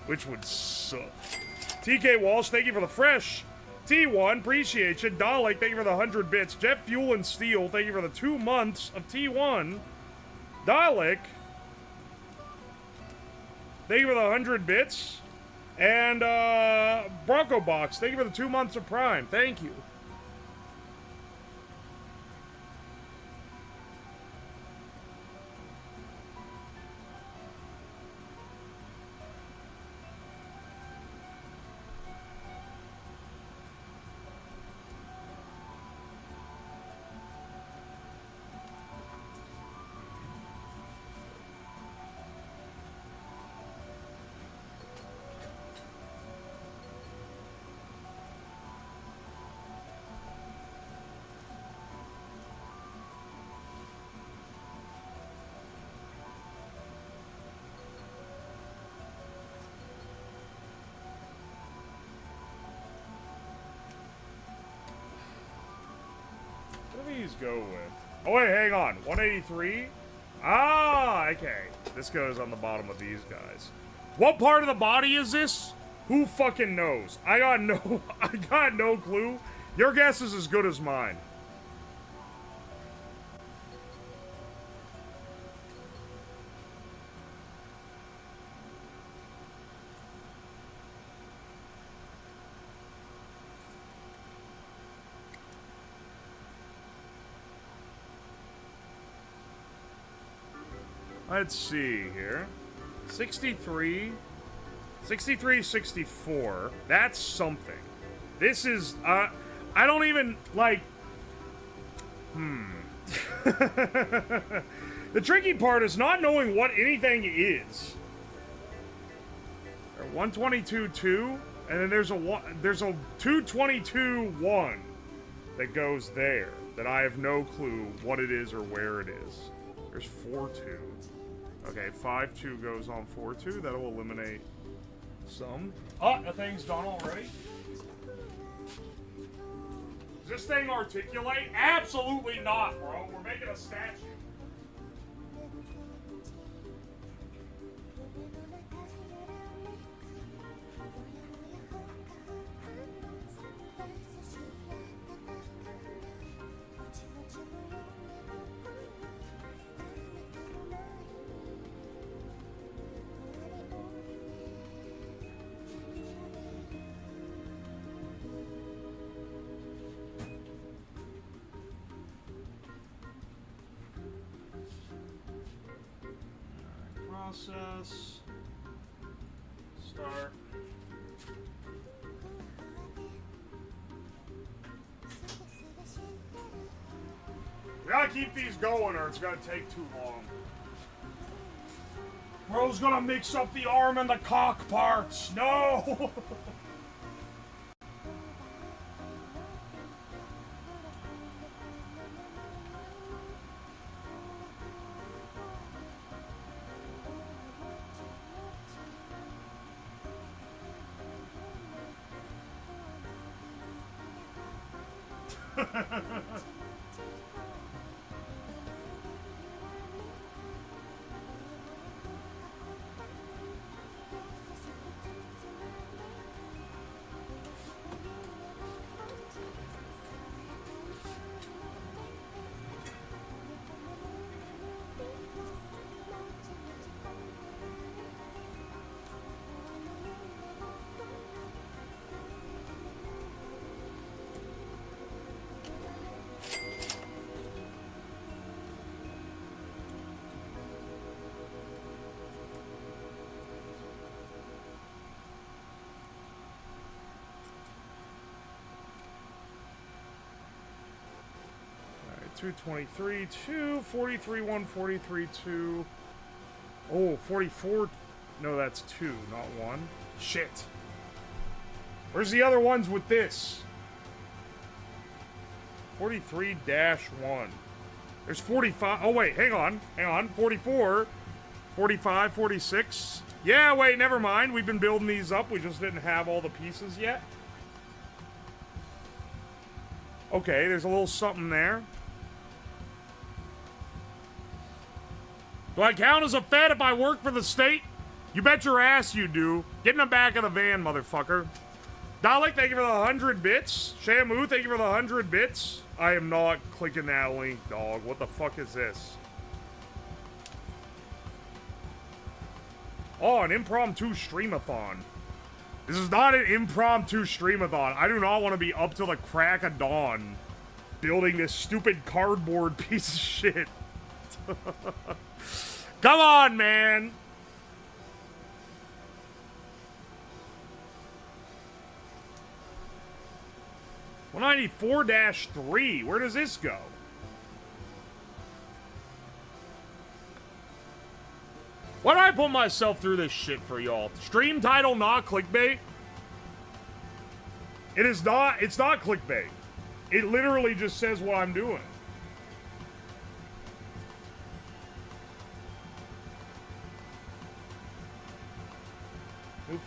which would suck. TK Walsh, thank you for the fresh. T1, appreciate you. Dalek, thank you for the 100 bits. Jet Fuel and Steel, thank you for the 2 months of T1. Dalek, thank you for the 100 bits. And Bronco Box, thank you for the 2 months of Prime. Thank you. these go with? Oh, wait, hang on. 183? Ah, okay. This goes on the bottom of these guys. What part of the body is this? Who fucking knows? I got no clue. Your guess is as good as mine. Let's see here. 63, 64. That's something. This is, I don't even, like, The tricky part is not knowing what anything is. 122.2, and then there's a 222.1 that goes there that I have no clue what it is or where it is. There's 4.2. Okay, 5.2 goes on 4.2. That'll eliminate some. Oh, the thing's done already. Does this thing articulate? Absolutely not, bro. We're making a statue. Process. Start. We gotta keep these going or it's gonna take too long. Bro's gonna mix up the arm and the cock parts. No! Alright, 223, 2, 43, 1, 43, 2. Oh, 44. No, that's 2, not 1. Shit. Where's the other ones with this? 43-1. There's 45. Oh, wait, hang on. 44, 45, 46. Yeah, wait, never mind. We've been building these up. We just didn't have all the pieces yet. Okay, there's a little something there. Do I count as a Fed if I work for the state? You bet your ass you do. Get in the back of the van, motherfucker. Dalek, thank you for the 100 bits. Shamu, thank you for the 100 bits. I am not clicking that link, dog. What the fuck is this? Oh, an impromptu streamathon. This is not an impromptu streamathon. I do not want to be up till the crack of dawn building this stupid cardboard piece of shit. Come on, man. (194-3). Where does this go? Why do I put myself through this shit for y'all? Stream title not clickbait? It is not. It's not clickbait. It literally just says what I'm doing.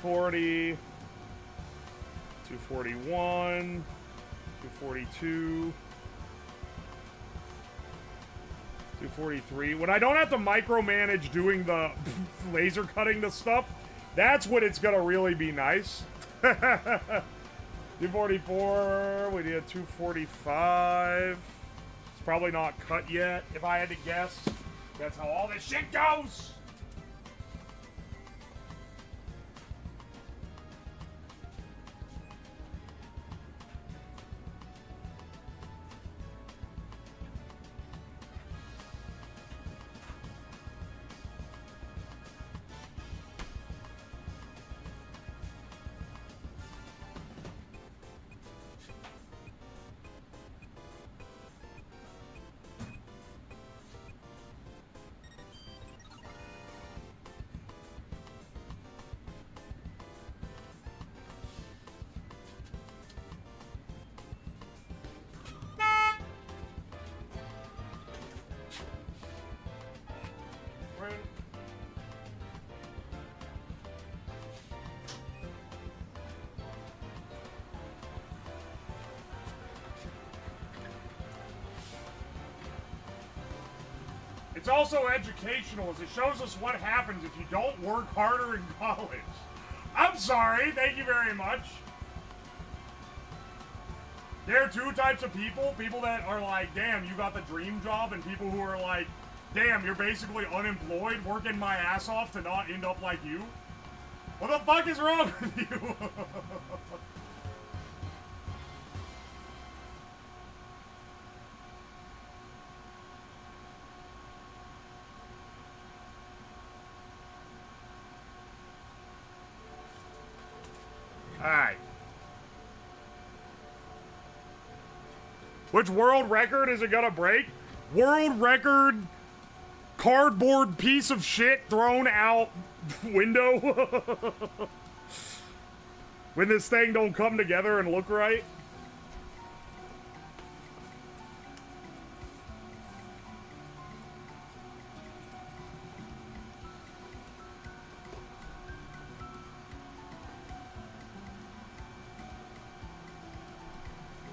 $240, 241, 242. 243. When I don't have to micromanage doing the laser cutting the stuff, that's when it's gonna really be nice. 244. We did 245. It's probably not cut yet, if I had to guess. That's how all this shit goes. It's also educational, as it shows us what happens if you don't work harder in college. I'm sorry, thank you very much. There are two types of people. People that are like, damn, you got the dream job, and people who are like, damn, you're basically unemployed, working my ass off to not end up like you. What the fuck is wrong with you? Alright. Which world record is it gonna break? World record cardboard piece of shit thrown out window? When this thing don't come together and look right?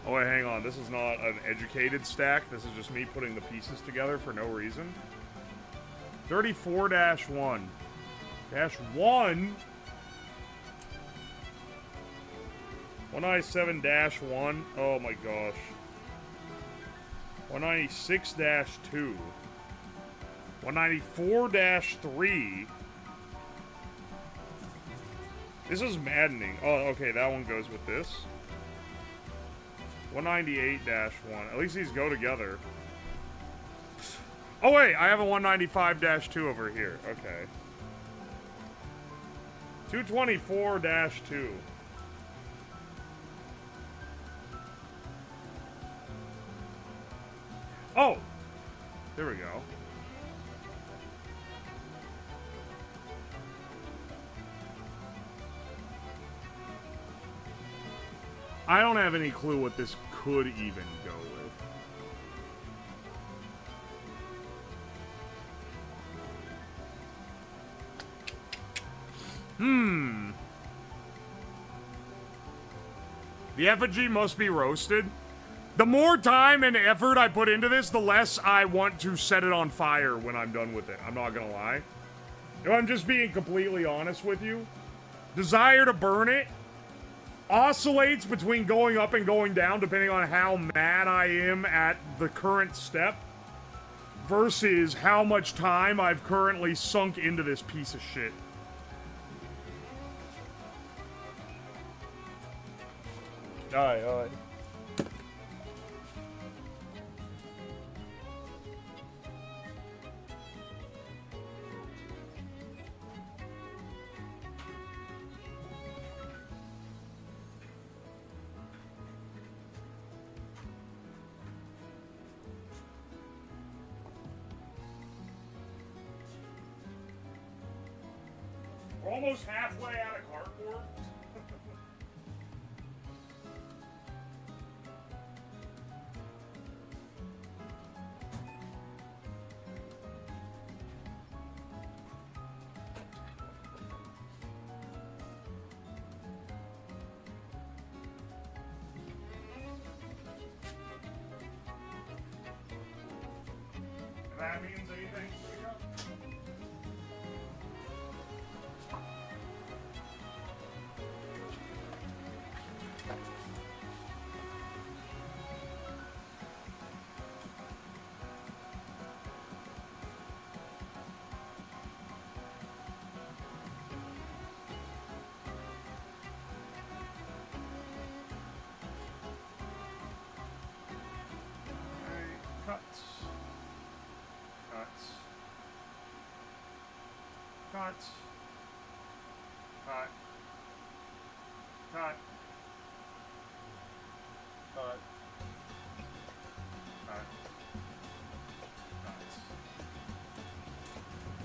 Oh, wait, hang on. This is not an educated stack. This is just me putting the pieces together for no reason. 34-1. -1? 197-1. Oh my gosh. 196-2. 194-3. This is maddening. Oh, okay, that one goes with this. 198-1. At least these go together. Oh wait, I have a 195-2 over here. Okay. 224-2. Oh! There we go. I don't have any clue what this could even go with. The effigy must be roasted. The more time and effort I put into this, the less I want to set it on fire when I'm done with it. I'm not gonna lie. If I'm just being completely honest with you. Desire to burn it oscillates between going up and going down depending on how mad I am at the current step versus how much time I've currently sunk into this piece of shit. Alright. We're almost halfway out of cardboard. July means anything. Cuts. Cut. Cut. Cut. Cut. Cut. Cuts.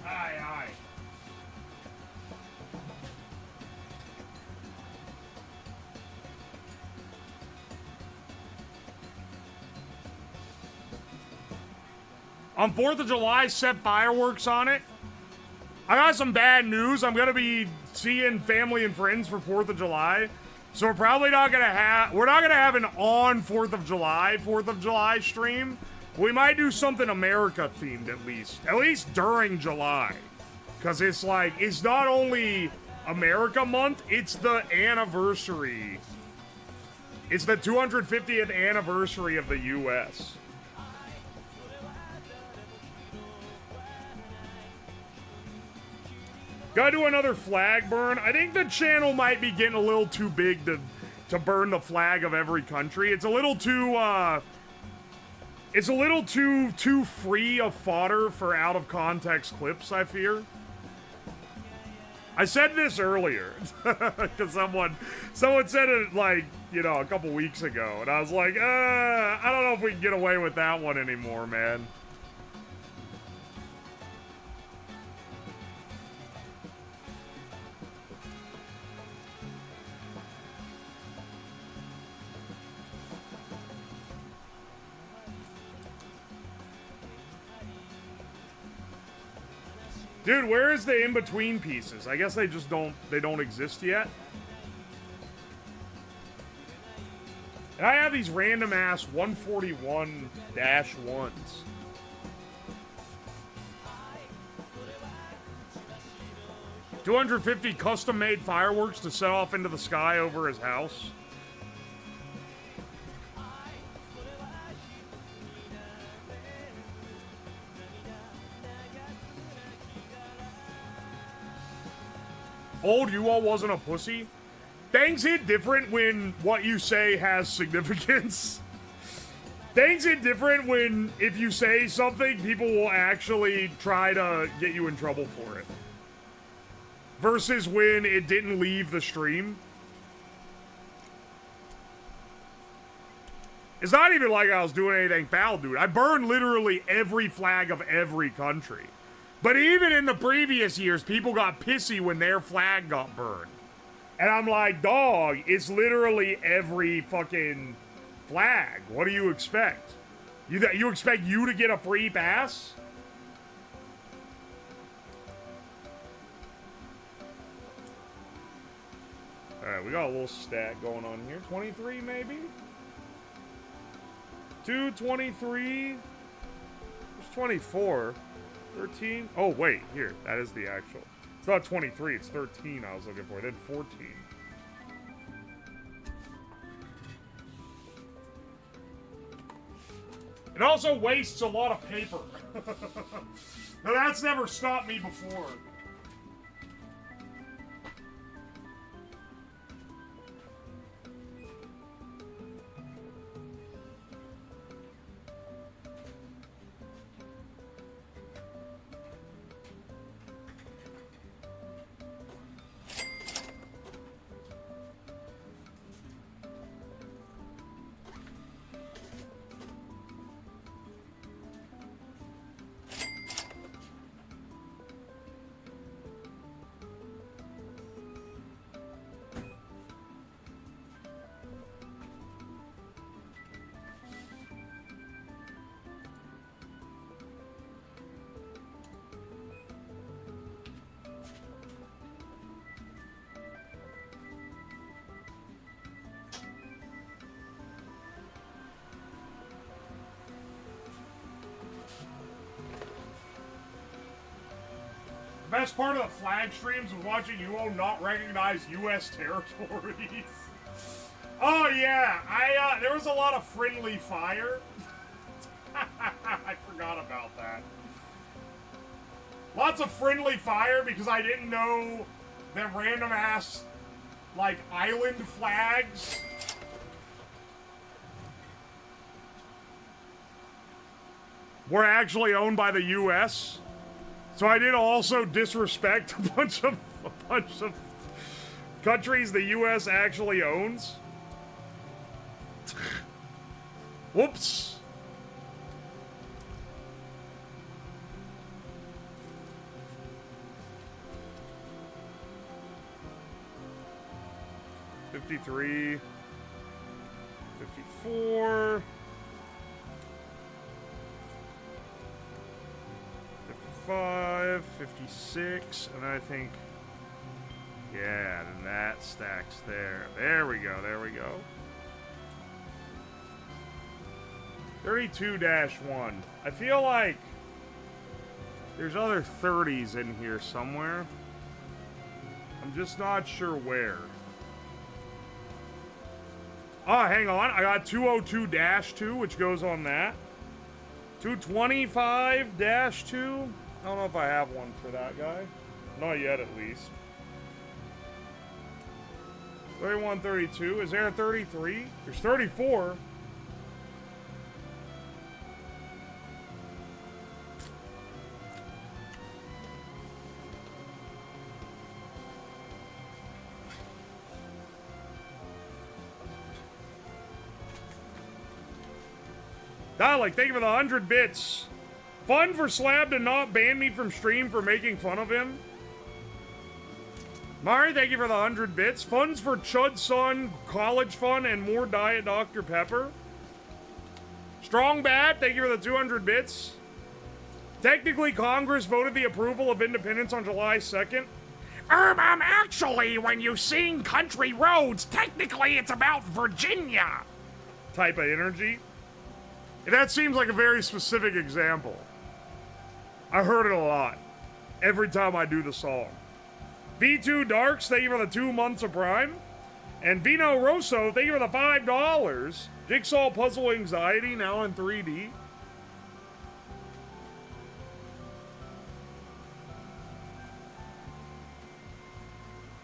Aye, aye. On 4th of July, set fireworks on it. I got some bad news. I'm gonna be seeing family and friends for 4th of July. So we're probably not gonna have, an on 4th of July stream. We might do something America themed at least during July. Cause it's like, it's not only America month, it's the anniversary. It's the 250th anniversary of the US. Gotta do another flag burn. I think the channel might be getting a little too big to burn the flag of every country. It's a little too too free of fodder for out of context clips, I fear. I said this earlier because someone said it like, you know, a couple weeks ago, and I was like, I don't know if we can get away with that one anymore, man. Dude, where is the in-between pieces? I guess they just don't exist yet. And I have these random-ass 141-1s. $250 custom-made fireworks to set off into the sky over his house. Old you-all wasn't a pussy. Things hit different when what you say has significance. Things hit different when if you say something, people will actually try to get you in trouble for it. Versus when it didn't leave the stream. It's not even like I was doing anything foul, dude. I burned literally every flag of every country. But even in the previous years, people got pissy when their flag got burned. And I'm like, dog, it's literally every fucking flag. What do you expect? You expect you to get a free pass? Alright, we got a little stat going on here. 23, maybe? 223. There's 24. 13? Oh, wait, here. That is the actual. It's not 23, it's 13 I was looking for. Then 14. It also wastes a lot of paper. Now, that's never stopped me before. best part of the flag streams was watching UO not recognize U.S. territories. Oh yeah, there was a lot of friendly fire. I forgot about that. Lots of friendly fire because I didn't know that random ass, like, island flags were actually owned by the U.S. So I did also disrespect a bunch of countries the U.S. actually owns. Whoops. $53, $54, $55, $56, and I think, yeah, and that stacks there. There we go, there we go. 32-1. I feel like there's other 30s in here somewhere. I'm just not sure where. Oh, hang on. I got 202-2, which goes on that. 225-2. I don't know if I have one for that guy. Not yet, at least. 3132. Is there a 33? There's 34. Dalek, thank you for the 100 bits. Fun for Slab to not ban me from stream for making fun of him. Mari, thank you for the 100 bits. Funds for Chud's son, college fun, and more Diet Dr. Pepper. Strong Bad, thank you for the 200 bits. Technically, Congress voted the approval of independence on July 2nd. Actually, when you sing Country Roads, technically it's about Virginia. Type of energy. That seems like a very specific example. I heard it a lot. Every time I do the song. B2 Darks, thank you for the 2 months of Prime. And Vino Rosso, thank you for the $5. Jigsaw Puzzle Anxiety, now in 3D.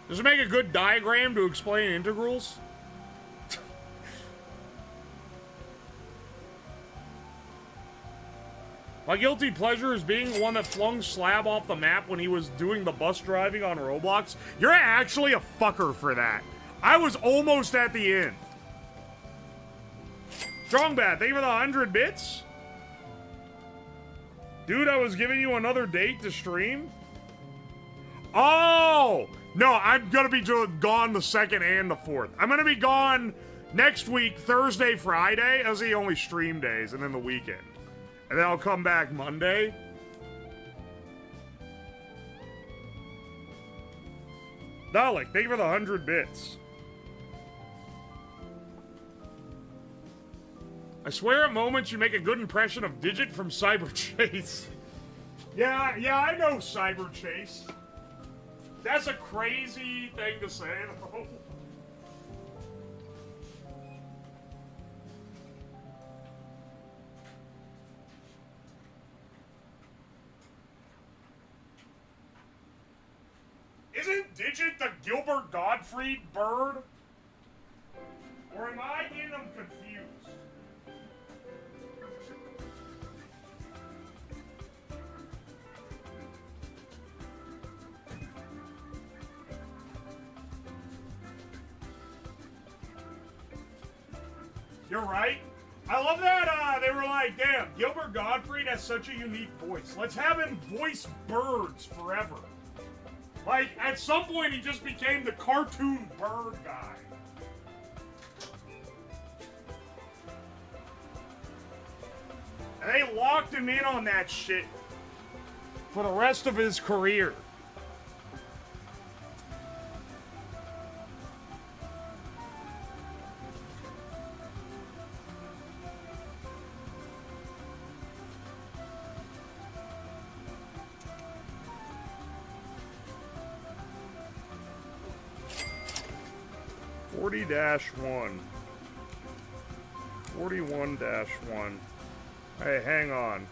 Does it make a good diagram to explain integrals? My guilty pleasure is being the one that flung Slab off the map when he was doing the bus driving on Roblox. You're actually a fucker for that. I was almost at the end. Strong Bad, thank you for the 100 bits. Dude, I was giving you another date to stream. Oh! No, I'm gonna be gone the 2nd and the 4th. I'm gonna be gone next week, Thursday, Friday, as the only stream days, and then the weekend. And then I'll come back Monday. Dalek, thank you for the 100 bits. I swear at moments you make a good impression of Digit from Cyber Chase. Yeah, I know Cyber Chase. That's a crazy thing to say, though. Isn't Digit the Gilbert Gottfried bird? Or am I getting them confused? You're right. I love that they were like, damn, Gilbert Gottfried has such a unique voice. Let's have him voice birds forever. Like, at some point, he just became the cartoon bird guy. And they locked him in on that shit for the rest of his career. 40-1. 41-1. Hey, hang on.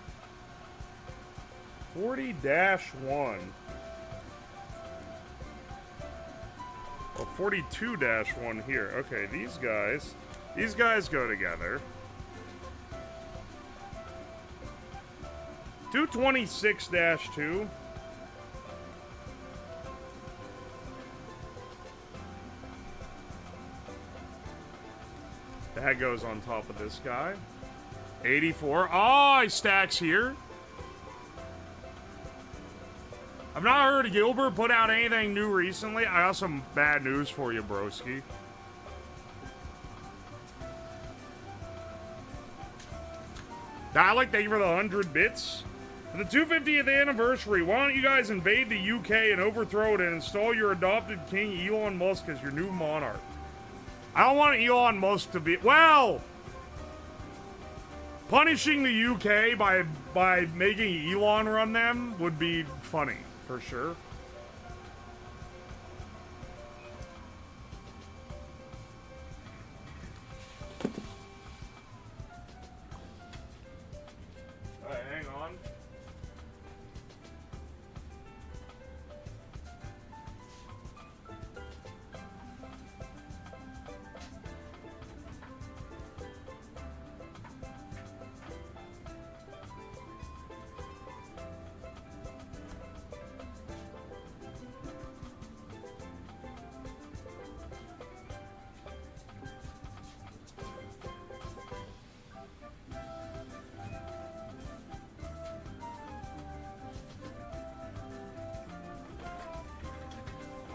40-1. Oh, 42-1 here. Okay, these guys go together. 226-2. That goes on top of this guy. 84. Oh, he stacks here. I've not heard Gilbert put out anything new recently. I got some bad news for you, broski. Dialect, thank you for the 100 bits. For the 250th anniversary, why don't you guys invade the UK and overthrow it and install your adopted king, Elon Musk, as your new monarch? I don't want Elon Musk to be... Well... Punishing the UK by making Elon run them would be funny, for sure. Alright, hang on.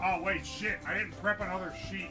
Oh, wait, shit. I didn't prep another sheet.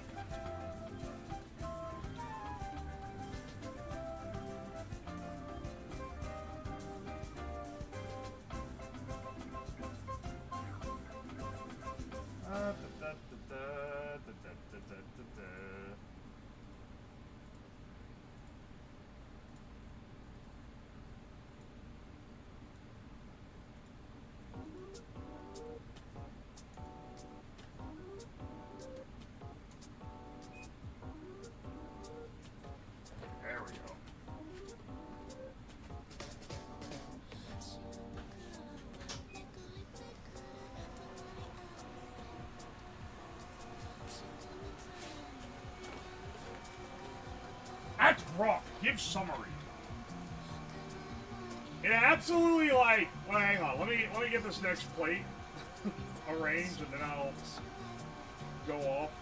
That's rough. Give summary. It absolutely like. Well, hang on. Let me get this next plate arranged, and then I'll go off.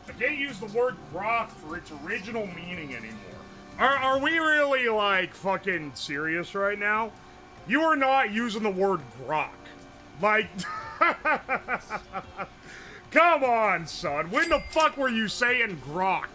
I can't use the word grok for its original meaning anymore. Are we really, like, fucking serious right now? You are not using the word grok. Like, come on, son. When the fuck were you saying grok?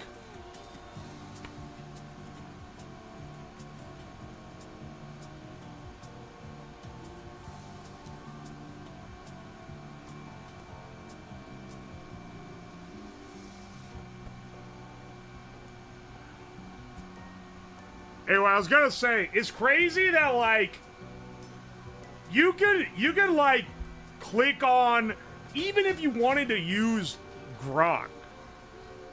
Anyway, I was gonna say, it's crazy that, like, you could, like, click on, even if you wanted to use grok,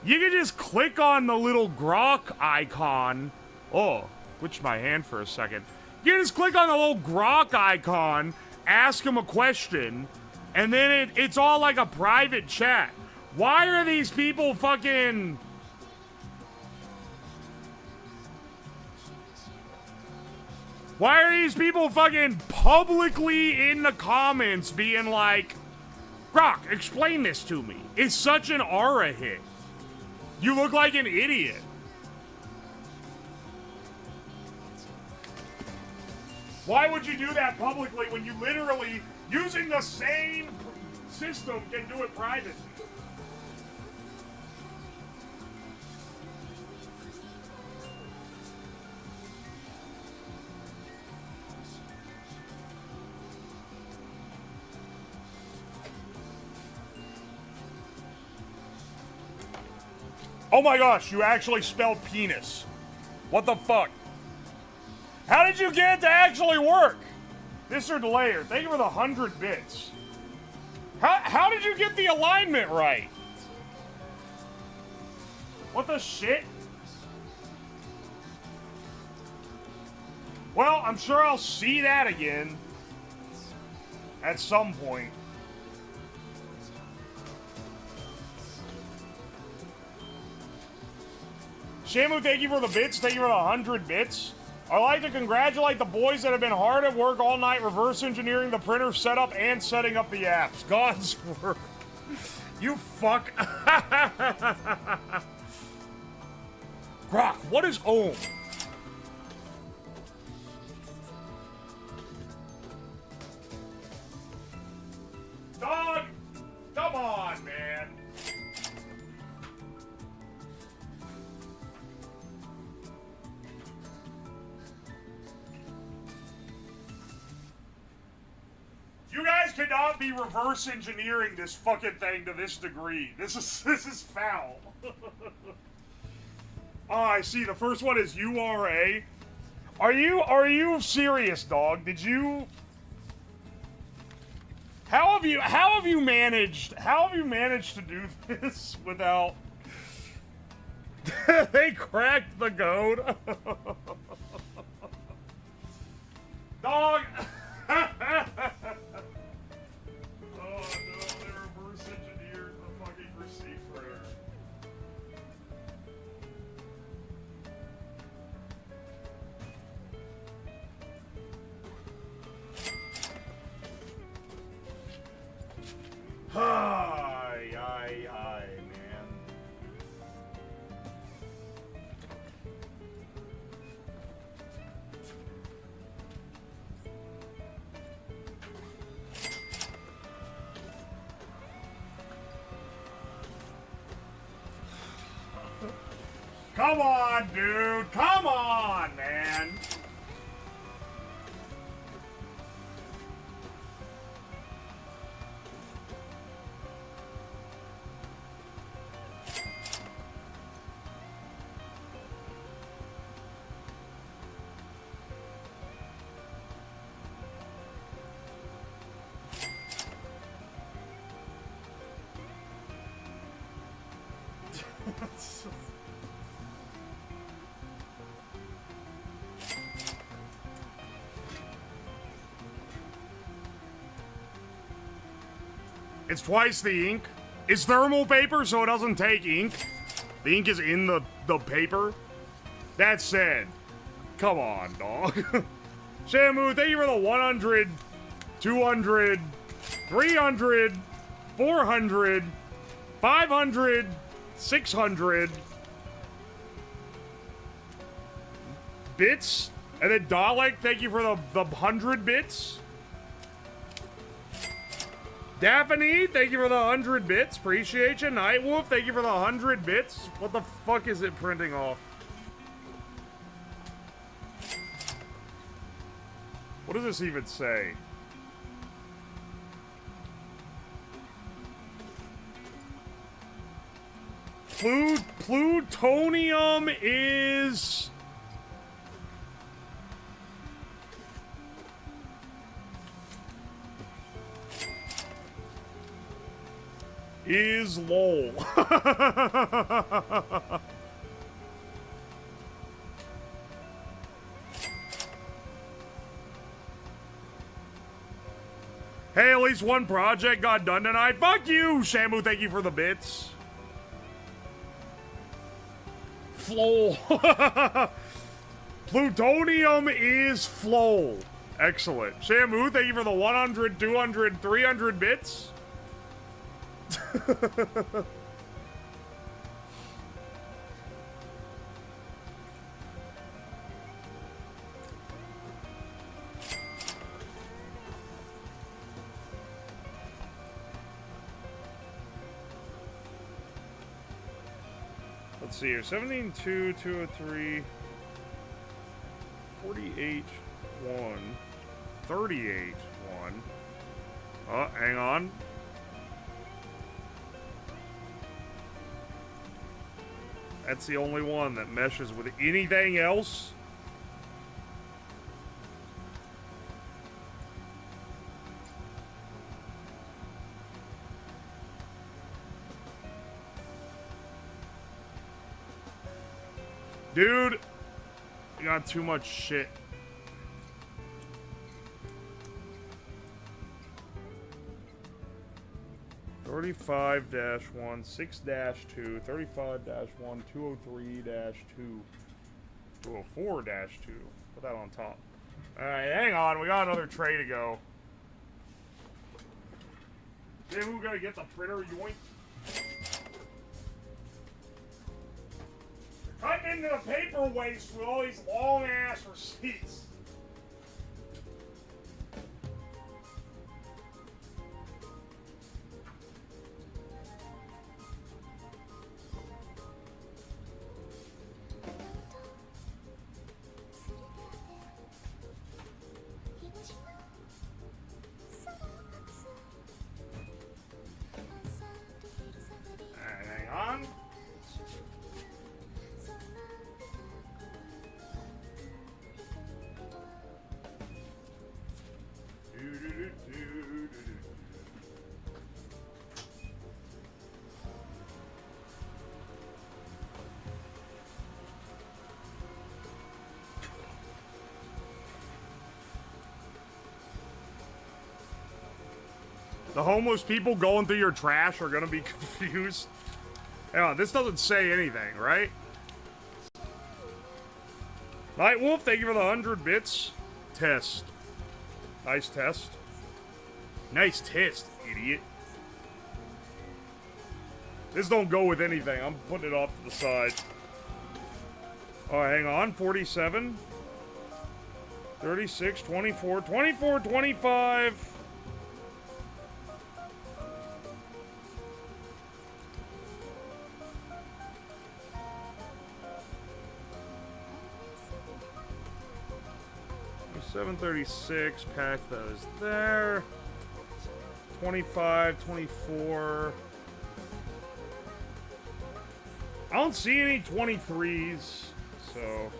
you could just click on the little grok icon. Oh, switched my hand for a second. You can just click on the little grok icon, ask him a question, and then it's all like a private chat. Why are these people fucking... Why are these people fucking publicly in the comments being like, Grok, explain this to me. It's such an aura hit. You look like an idiot. Why would you do that publicly when you literally, using the same system, can do it privately? Oh my gosh, you actually spelled penis. What the fuck? How did you get it to actually work? Mr. Delayer, thank you for the 100 bits. How did you get the alignment right? What the shit? Well, I'm sure I'll see that again. At some point. Shamu, thank you for the bits. Thank you for the 100 bits. I'd like to congratulate the boys that have been hard at work all night reverse engineering the printer setup and setting up the apps. God's work. You fuck. Grok, what is ohm? Dog! Come on, man. You guys cannot be reverse engineering this fucking thing to this degree. This is foul. Oh, I see. The first one is URA. Are you serious, dog? Did you? How have you managed to do this without? They cracked the code. Dog. Oh no, they reverse engineered the fucking receipt printer. Ay, man. Come on, dude. Come on, man. It's twice the ink. It's thermal paper, so it doesn't take ink. The ink is in the paper. That said, come on, dog. Shamu, thank you for the 100, 200, 300, 400, 500, 600 bits. And then Dalek, thank you for the 100 bits. Daphne, thank you for the 100 bits. Appreciate you. Nightwolf, thank you for the 100 bits. What the fuck is it printing off? What does this even say? Plutonium is... is lol. Hey, at least one project got done tonight. Fuck you, Shamu. Thank you for the bits. Flol. Plutonium is flol. Excellent. Shamu, thank you for the 100, 200, 300 bits. Let's see here. 17, 2, 203, 48, 1, 38, 1. Oh, hang on. That's the only one that meshes with anything else. Dude, you got too much shit. "35-1, 6-2, 35-1, 203-2, 204-2. Put that on top. Alright, hang on. We got another tray to go. Then who's gonna get the printer, yoink? Cutting into the paper waste with all these long ass receipts. Hang on. The homeless people going through your trash are gonna be confused. Hang on, this doesn't say anything, right? Nightwolf, thank you for the 100 bits. Test. Nice test. Nice test, idiot. This don't go with anything. I'm putting it off to the side. Oh, hang on. 47. 36, 24, 24, 25. $7.36, pack those there. 25, 24. I don't see any 23s, so.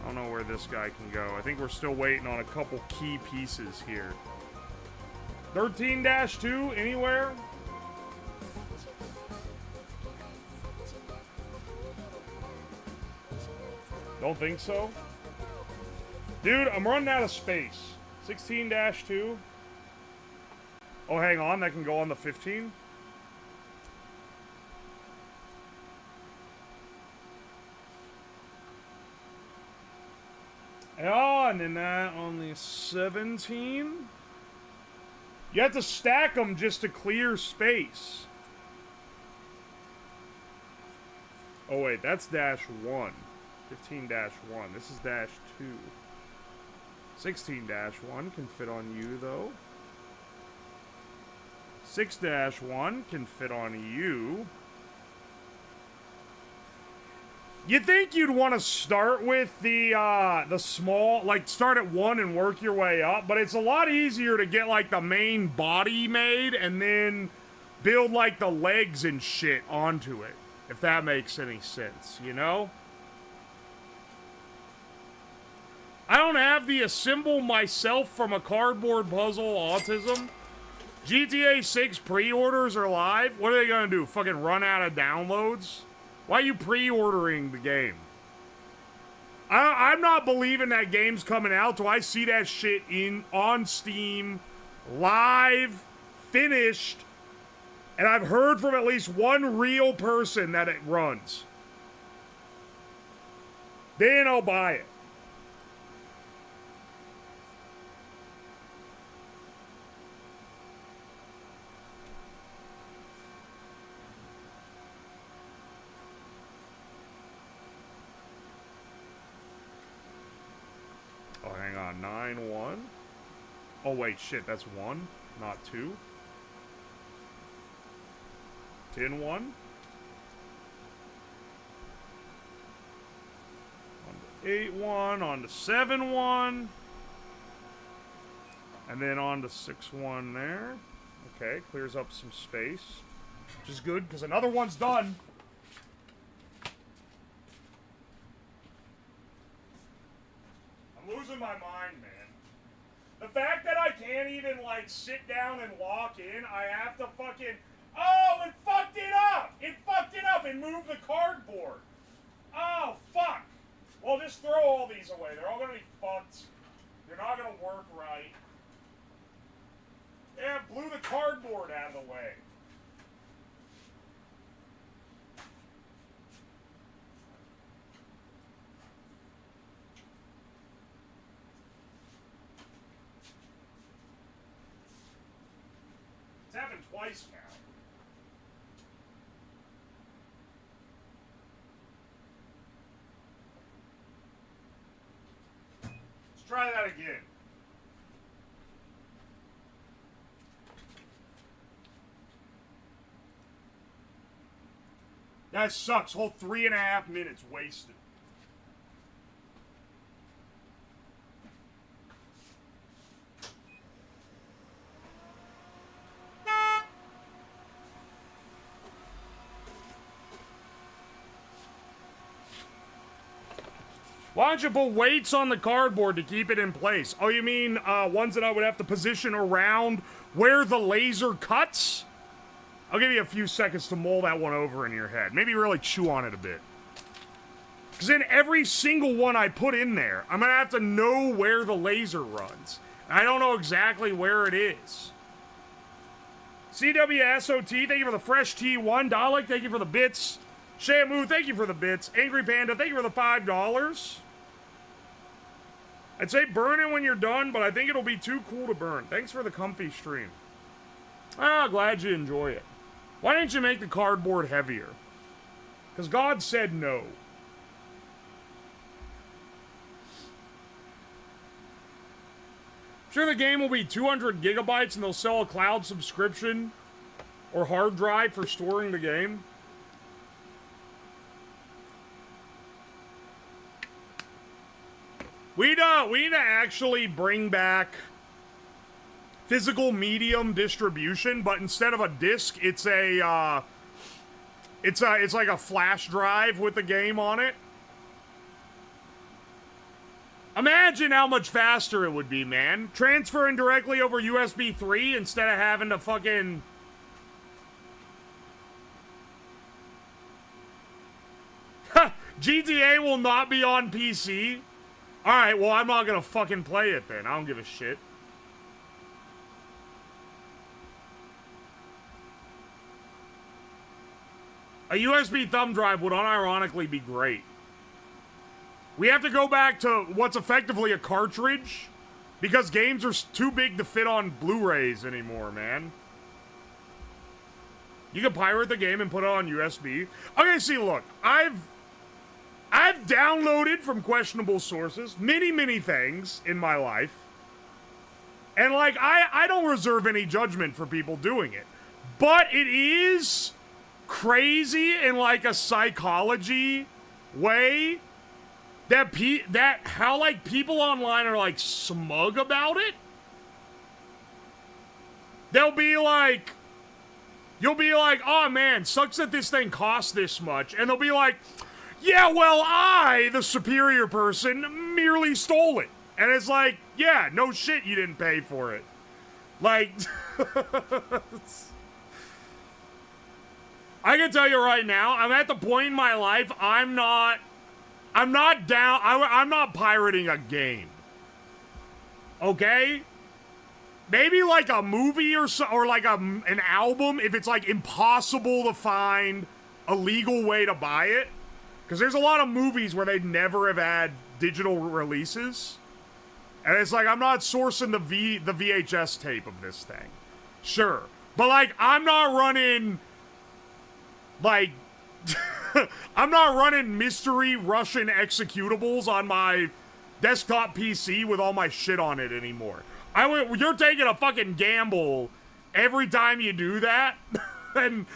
I don't know where this guy can go. I think we're still waiting on a couple key pieces here. 13-2, anywhere? Don't think so. Dude, I'm running out of space. 16-2. Oh, hang on. That can go on the 15. Oh, and then that on the 17. You have to stack them just to clear space. Oh, wait. That's -1. 15-1. This is -2. 16-1 can fit on you, though. 6-1 can fit on you. You'd think you'd want to start with the small, like start at 1 and work your way up, but it's a lot easier to get like the main body made and then build like the legs and shit onto it, if that makes any sense, you know? I don't have the assemble myself from a cardboard puzzle autism. GTA 6 pre-orders are live. What are they gonna do? Fucking run out of downloads? Why are you pre-ordering the game? I'm not believing that game's coming out till I see that shit on Steam, live, finished, and I've heard from at least one real person that it runs. Then I'll buy it. Oh, hang on. 9-1. Oh, wait, shit. That's 1, not 2. 10-1. On to 8-1. On to 7-1. And then on to 6-1 there. Okay, clears up some space. Which is good, because another one's done. I'm losing my mind, man. The fact that I can't even, like, sit down and walk in, I have to fucking... Oh, it fucked it up! It fucked it up and moved the cardboard. Oh, fuck. Well, just throw all these away. They're all gonna be fucked. They're not gonna work right. Yeah, blew the cardboard out of the way. It's happened twice now. Let's try that again. That sucks. Whole 3.5 minutes wasted. Why don't you put weights on the cardboard to keep it in place? Oh, you mean ones that I would have to position around where the laser cuts? I'll give you a few seconds to mull that one over in your head. Maybe really chew on it a bit. Because in every single one I put in there, I'm going to have to know where the laser runs. I don't know exactly where it is. CWSOT, thank you for the fresh T1. Dalek, thank you for the bits. Shamu, thank you for the bits. Angry Panda, thank you for the $5. I'd say burn it when you're done, but I think it'll be too cool to burn. Thanks for the comfy stream. Ah, glad you enjoy it. Why didn't you make the cardboard heavier? Because God said no. Sure, the game will be 200 gigabytes and they'll sell a cloud subscription or hard drive for storing the game. We need to actually bring back physical medium distribution, but instead of a disc, it's like a flash drive with the game on it. Imagine how much faster it would be, man. Transferring directly over USB 3 instead of having to fucking... GTA will not be on PC. Alright, well, I'm not gonna fucking play it then. I don't give a shit. A USB thumb drive would unironically be great. We have to go back to what's effectively a cartridge because games are too big to fit on Blu-rays anymore, man. You can pirate the game and put it on USB. Okay, see, look, I've downloaded from questionable sources many things in my life. And, like, I don't reserve any judgment for people doing it. But it is crazy in, like, a psychology way that how, like, people online are, like, smug about it. They'll be like... You'll be like, oh, man, sucks that this thing costs this much. And they'll be like... Yeah, well, I, the superior person, merely stole it. And it's like, yeah, no shit, you didn't pay for it. Like, I can tell you right now, I'm at the point in my life, I'm not pirating a game. Okay? Maybe like a movie or like an album, if it's like impossible to find a legal way to buy it. Because there's a lot of movies where they'd never have had digital releases. And it's like, I'm not sourcing the VHS tape of this thing. Sure. But, like, I'm not running, like, I'm not running mystery Russian executables on my desktop PC with all my shit on it anymore. You're taking a fucking gamble every time you do that. And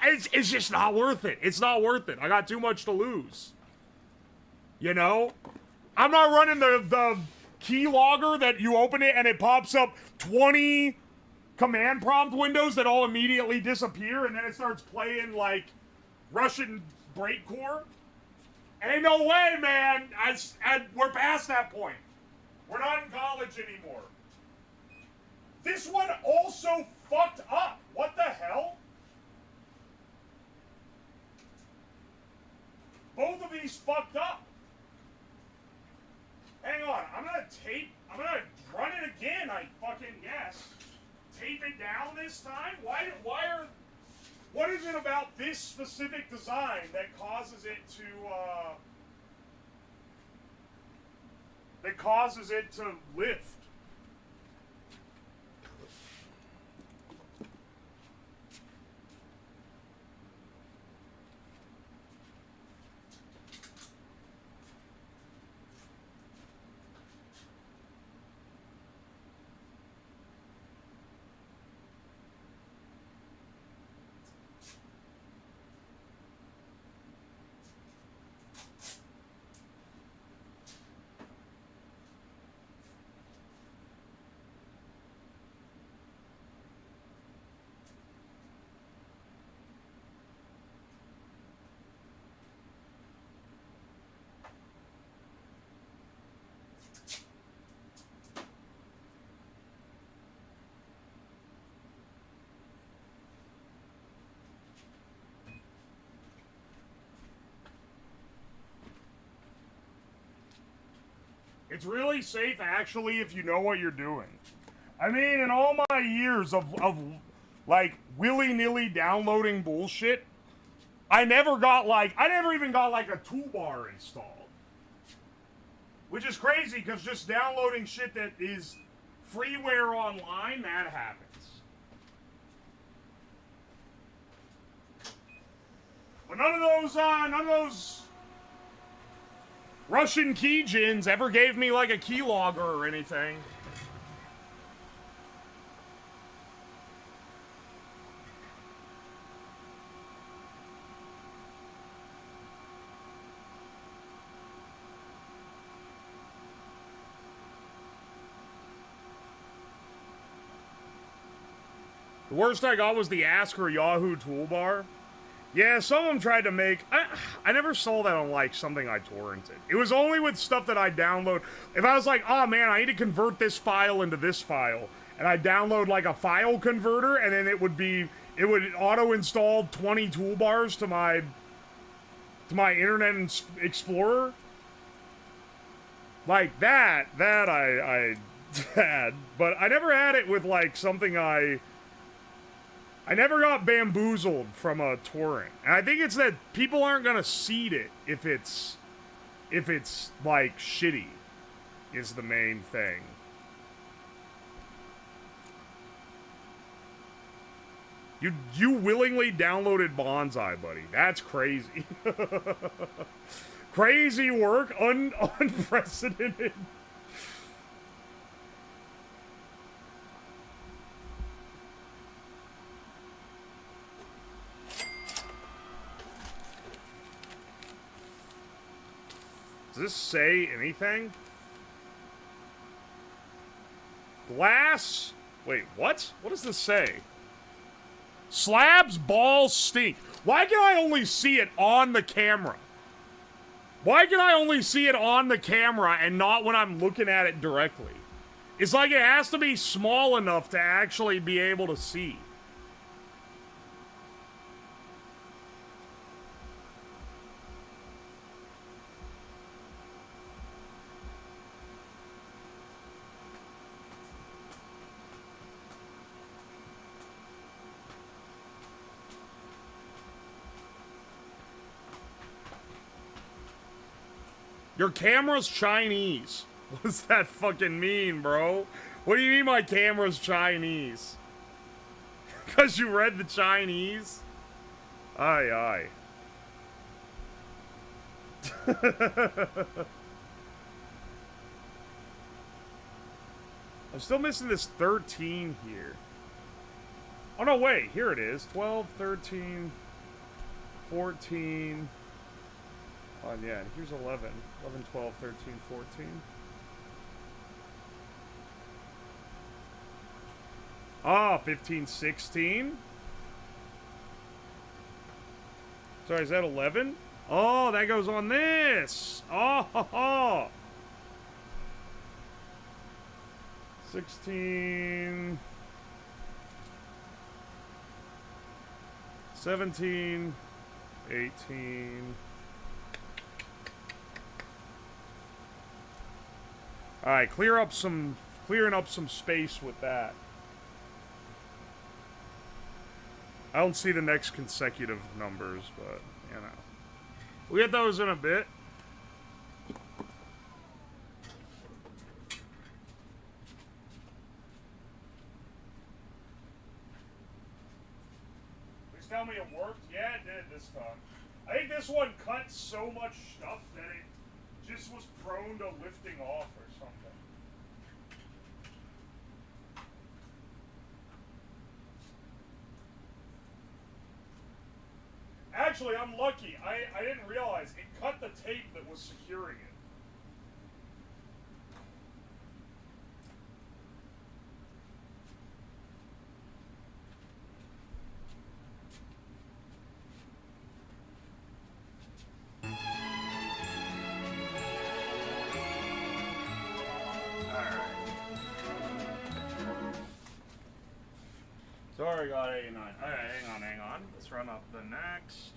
it's just not worth it. It's not worth it. I got too much to lose. You know? I'm not running the keylogger that you open it and it pops up 20 command prompt windows that all immediately disappear, and then it starts playing like Russian breakcore. Ain't no way, man. We're past that point. We're not in college anymore. This one also fucked up. What the hell? Both of these fucked up. Hang on, I'm gonna run it again, I fucking guess. Tape it down this time? What is it about this specific design that causes it to lift? It's really safe, actually, if you know what you're doing. I mean, in all my years of like, willy-nilly downloading bullshit, I never even got, like, a toolbar installed. Which is crazy, because just downloading shit that is freeware online, that happens. But none of those Russian keygens ever gave me like a keylogger or anything. The worst I got was the Ask or Yahoo toolbar. Yeah, some of them tried to make... I never saw that on, like, something I torrented. It was only with stuff that I download. If I was like, oh, man, I need to convert this file into this file, and I download, like, a file converter, and then it would auto-install 20 toolbars to my Internet Explorer. Like, that I had. But I never had it with, like, something I never got bamboozled from a torrent. And I think it's that people aren't gonna seed it if it's like shitty is the main thing. You willingly downloaded Bonsai, buddy. That's crazy. Crazy work, unprecedented. Does this say anything? Glass? Wait, what? What does this say? Slabs, balls, stink. Why can I only see it on the camera? Why can I only see it on the camera and not when I'm looking at it directly? It's like it has to be small enough to actually be able to see. Your camera's Chinese. What does that fucking mean, bro? What do you mean my camera's Chinese? Because you read the Chinese? Aye, aye. I'm still missing this 13 here. Oh, no, wait. Here it is. 12, 13, 14... Oh, yeah, and here's 11. 11, 12, 13, 14. Ah, 15, 16. Sorry, is that 11? Oh, that goes on this. Oh, ho, ho. 16. 17. 18. All right, clearing up some space with that. I don't see the next consecutive numbers, but you know, we'll get those in a bit. Please tell me it worked. Yeah, it did this time. I think this one cut so much stuff that it just was prone to lifting off or something. Actually, I'm lucky. I didn't realize it cut the tape that was securing it. Sorry, got 89. Alright, hang on. Let's run up the next.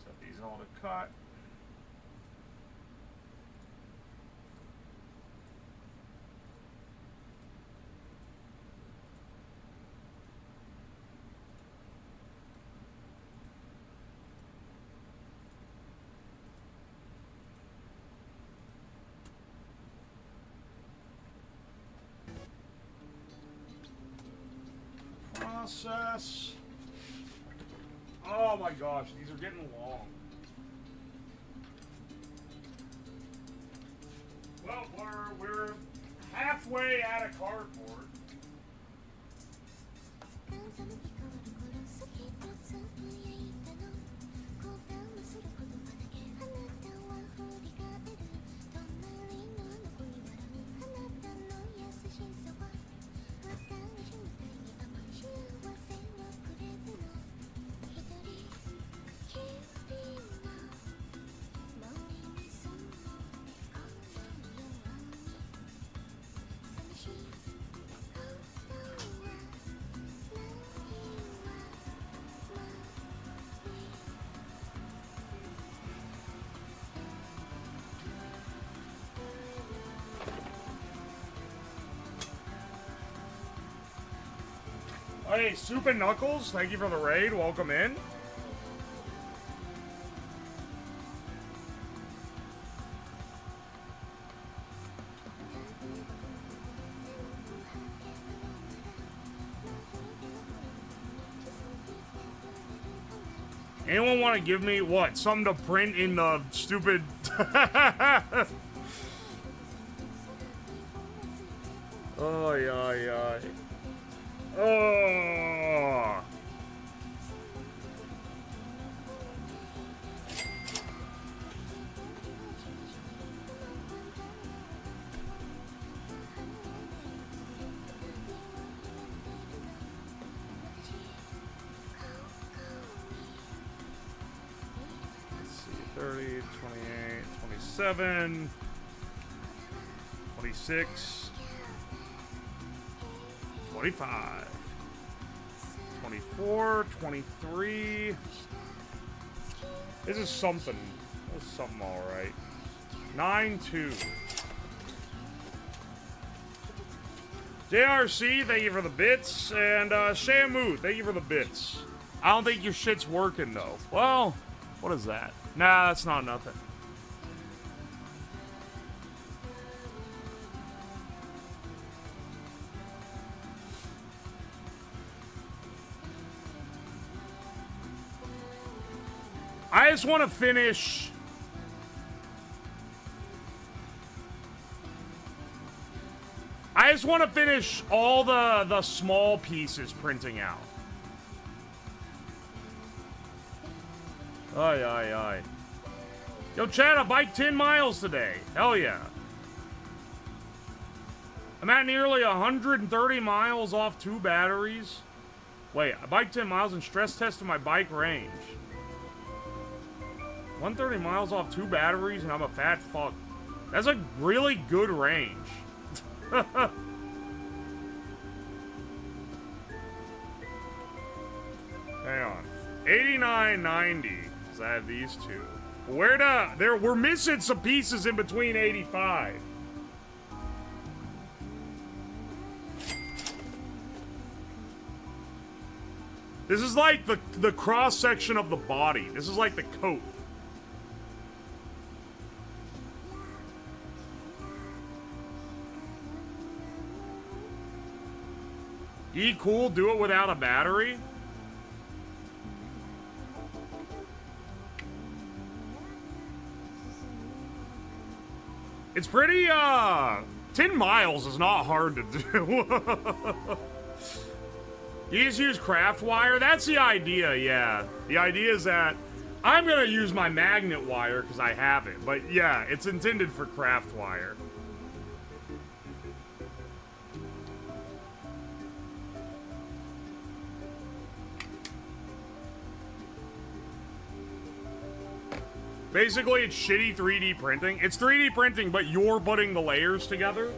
Set these all to cut. Process. Oh my gosh, these are getting long. Well, we're halfway out of cardboard. Hey, Soup and Knuckles, thank you for the raid. Welcome in. Anyone want to give me, what, something to print in the stupid... Oh, yeah. Oh. Let's see, 30, 28, 27, 26, 25, 24, 23. This is something. This is something alright. 9-2. JRC, thank you for the bits. And Shamu, thank you for the bits. I don't think your shit's working though. Well, what is that? Nah, that's not nothing. I just want to finish. I just want to finish all the small pieces printing out. Aye. Yo, Chad, I biked 10 miles today. Hell yeah. I'm at nearly 130 miles off 2 batteries. Wait, I biked 10 miles and stress tested my bike range. 130 miles off 2 batteries and I'm a fat fuck. That's a really good range. Hang on. 89.90. So I have these two. We're missing some pieces in between 85. This is like the cross section of the body. This is like the coat. Cool, do it without a battery? It's pretty, 10 miles is not hard to do. You just use craft wire? That's the idea, yeah. The idea is that I'm gonna use my magnet wire because I have it. But yeah, it's intended for craft wire. Basically, it's shitty 3D printing. It's 3D printing, but you're putting the layers together.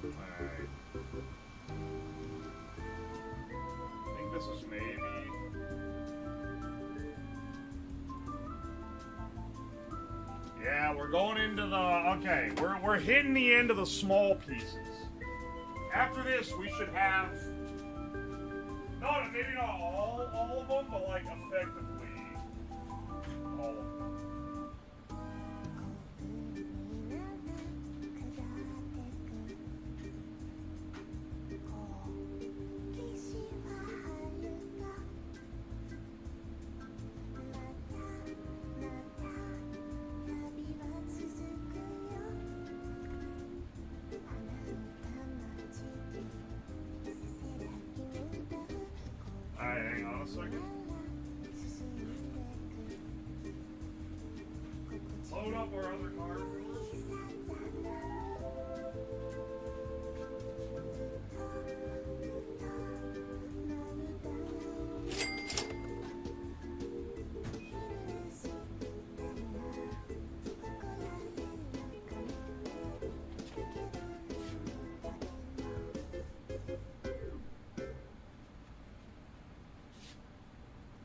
Alright. I think this is maybe... Yeah, we're going into the... Okay, we're hitting the end of the small pieces. After this, we should have... No, maybe not all of them, but like effectively all of them. Alright, hang on a second. Load up our other card.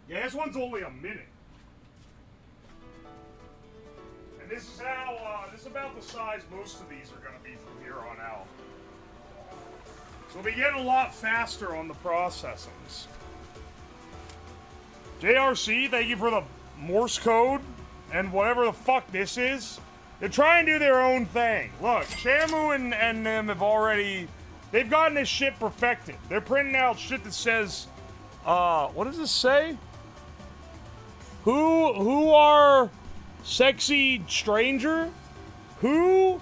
Yeah, this one's only a minute. And this is how, this is about the size most of these are going to be from here on out. So we get a lot faster on the processings. JRC, thank you for the Morse code and whatever the fuck this is. They're trying to do their own thing. Look, Shamu and them have already, they've gotten this shit perfected. They're printing out shit that says, what does this say? Who are sexy stranger? Who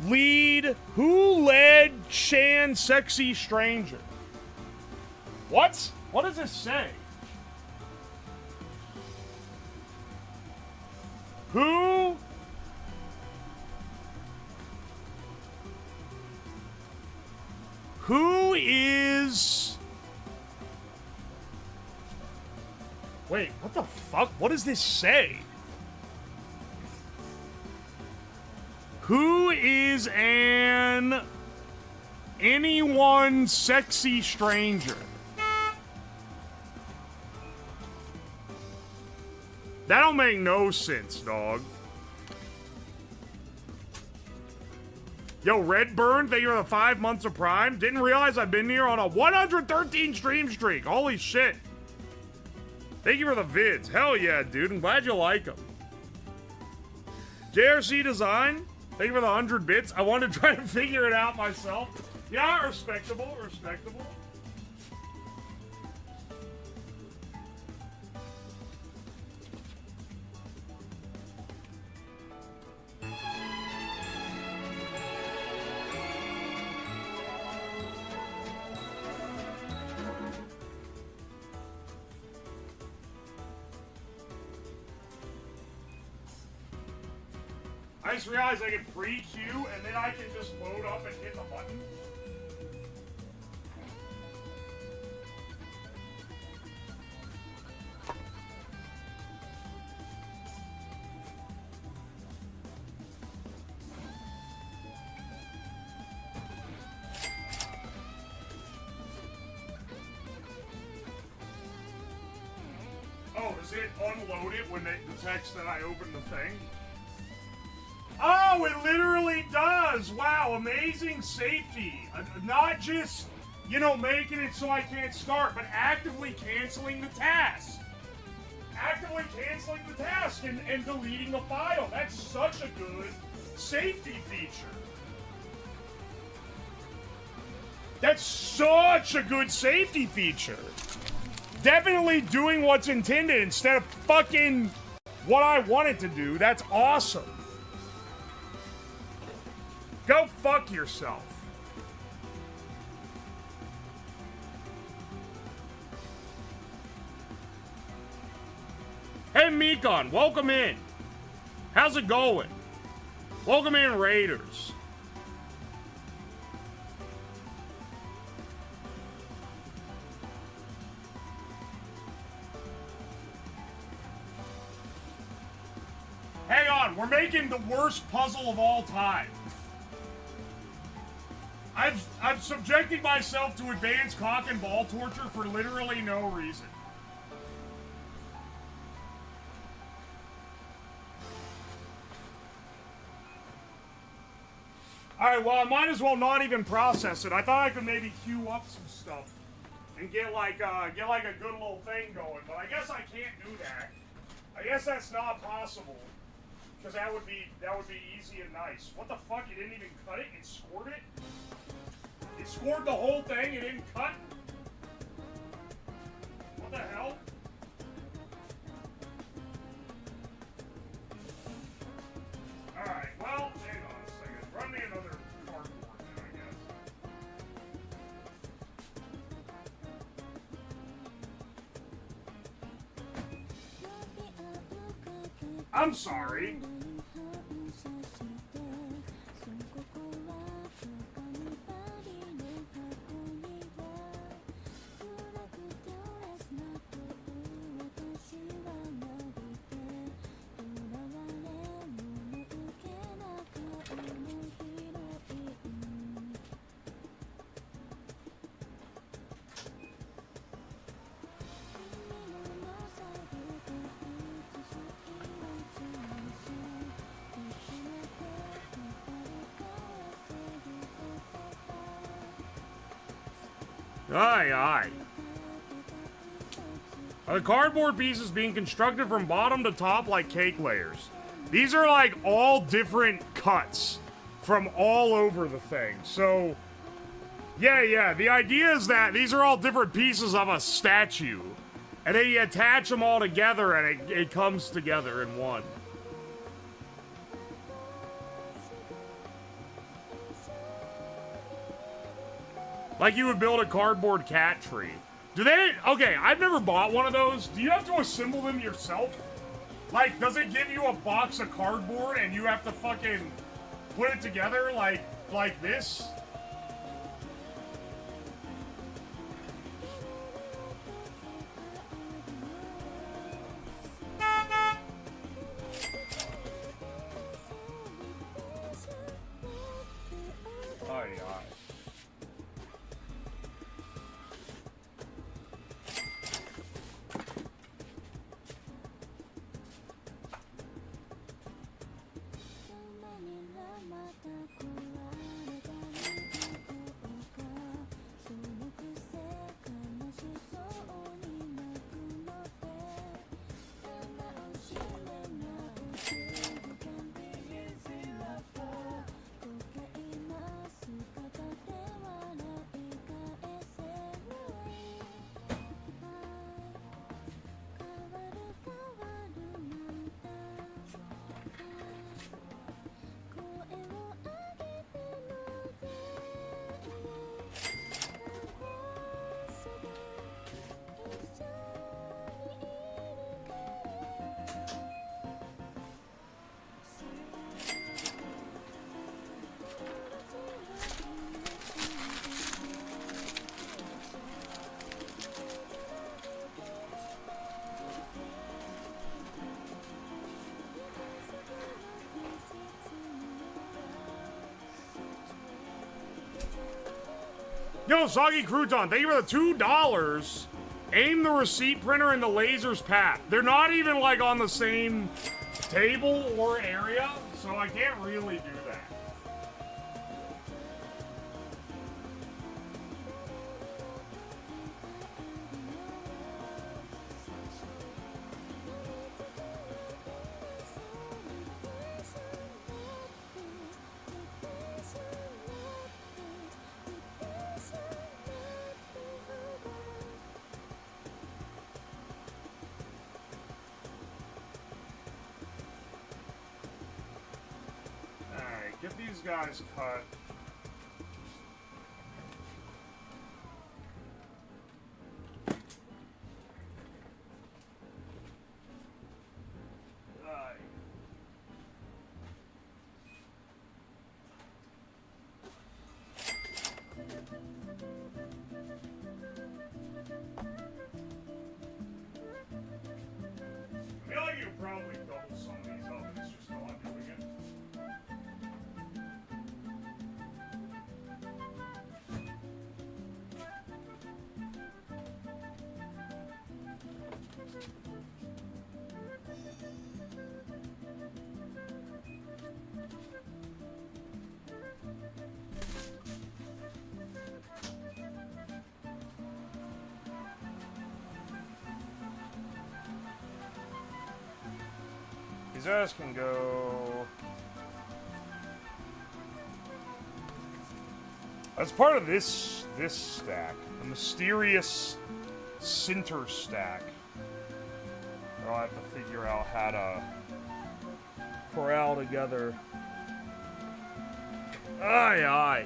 led Shan sexy stranger? What? What does this say? Who is... Wait, what the fuck? What does this say? Who is anyone sexy stranger? That don't make no sense, dog. Yo, Redburn, thank you for the 5 months of Prime. Didn't realize I've been here on a 113 stream streak. Holy shit. Thank you for the vids. Hell yeah, dude. I'm glad you like them. JRC Design, thank you for the 100 bits. I wanted to try to figure it out myself. Yeah, respectable, respectable. I just realized I can pre-queue and then I can just load up and hit the button. Oh, does it unload it when it detects that I open the thing? Oh, it literally does! Wow, amazing safety. Not just, you know, making it so I can't start, but actively canceling the task. Actively canceling the task and deleting the file. That's such a good safety feature. That's such a good safety feature. Definitely doing what's intended instead of fucking what I wanted to do. That's awesome. Go fuck yourself. Hey, Mikon, welcome in. How's it going? Welcome in, Raiders. Hang on, we're making the worst puzzle of all time. I'm subjecting myself to advanced cock and ball torture for literally no reason. Alright, well, I might as well not even process it. I thought I could maybe queue up some stuff and get like a good little thing going, but I guess I can't do that. I guess that's not possible. Because that would be easy and nice. What the fuck? You didn't even cut it? It scored it? It scored the whole thing? It didn't cut? What the hell? Alright, well, hang on a second. Run me another cardboard then, I guess. I'm sorry. Aye, aye. Are the cardboard pieces being constructed from bottom to top like cake layers? These are like all different cuts from all over the thing. So, yeah. The idea is that these are all different pieces of a statue. And then you attach them all together and it comes together in one. Like you would build a cardboard cat tree. Do they? Okay, I've never bought one of those. Do you have to assemble them yourself? Like, does it give you a box of cardboard and you have to fucking put it together like this? Yo, Soggy Crouton, thank you for the $2. Aim the receipt printer in the laser's path. They're not even, like, on the same table or area, so I can't really do that. Get these guys cut. I feel like you probably double some of these up, and it's just not doing it. These guys can go. As part of this stack, the mysterious center stack, I'll have to figure out how to corral together. Aye, aye.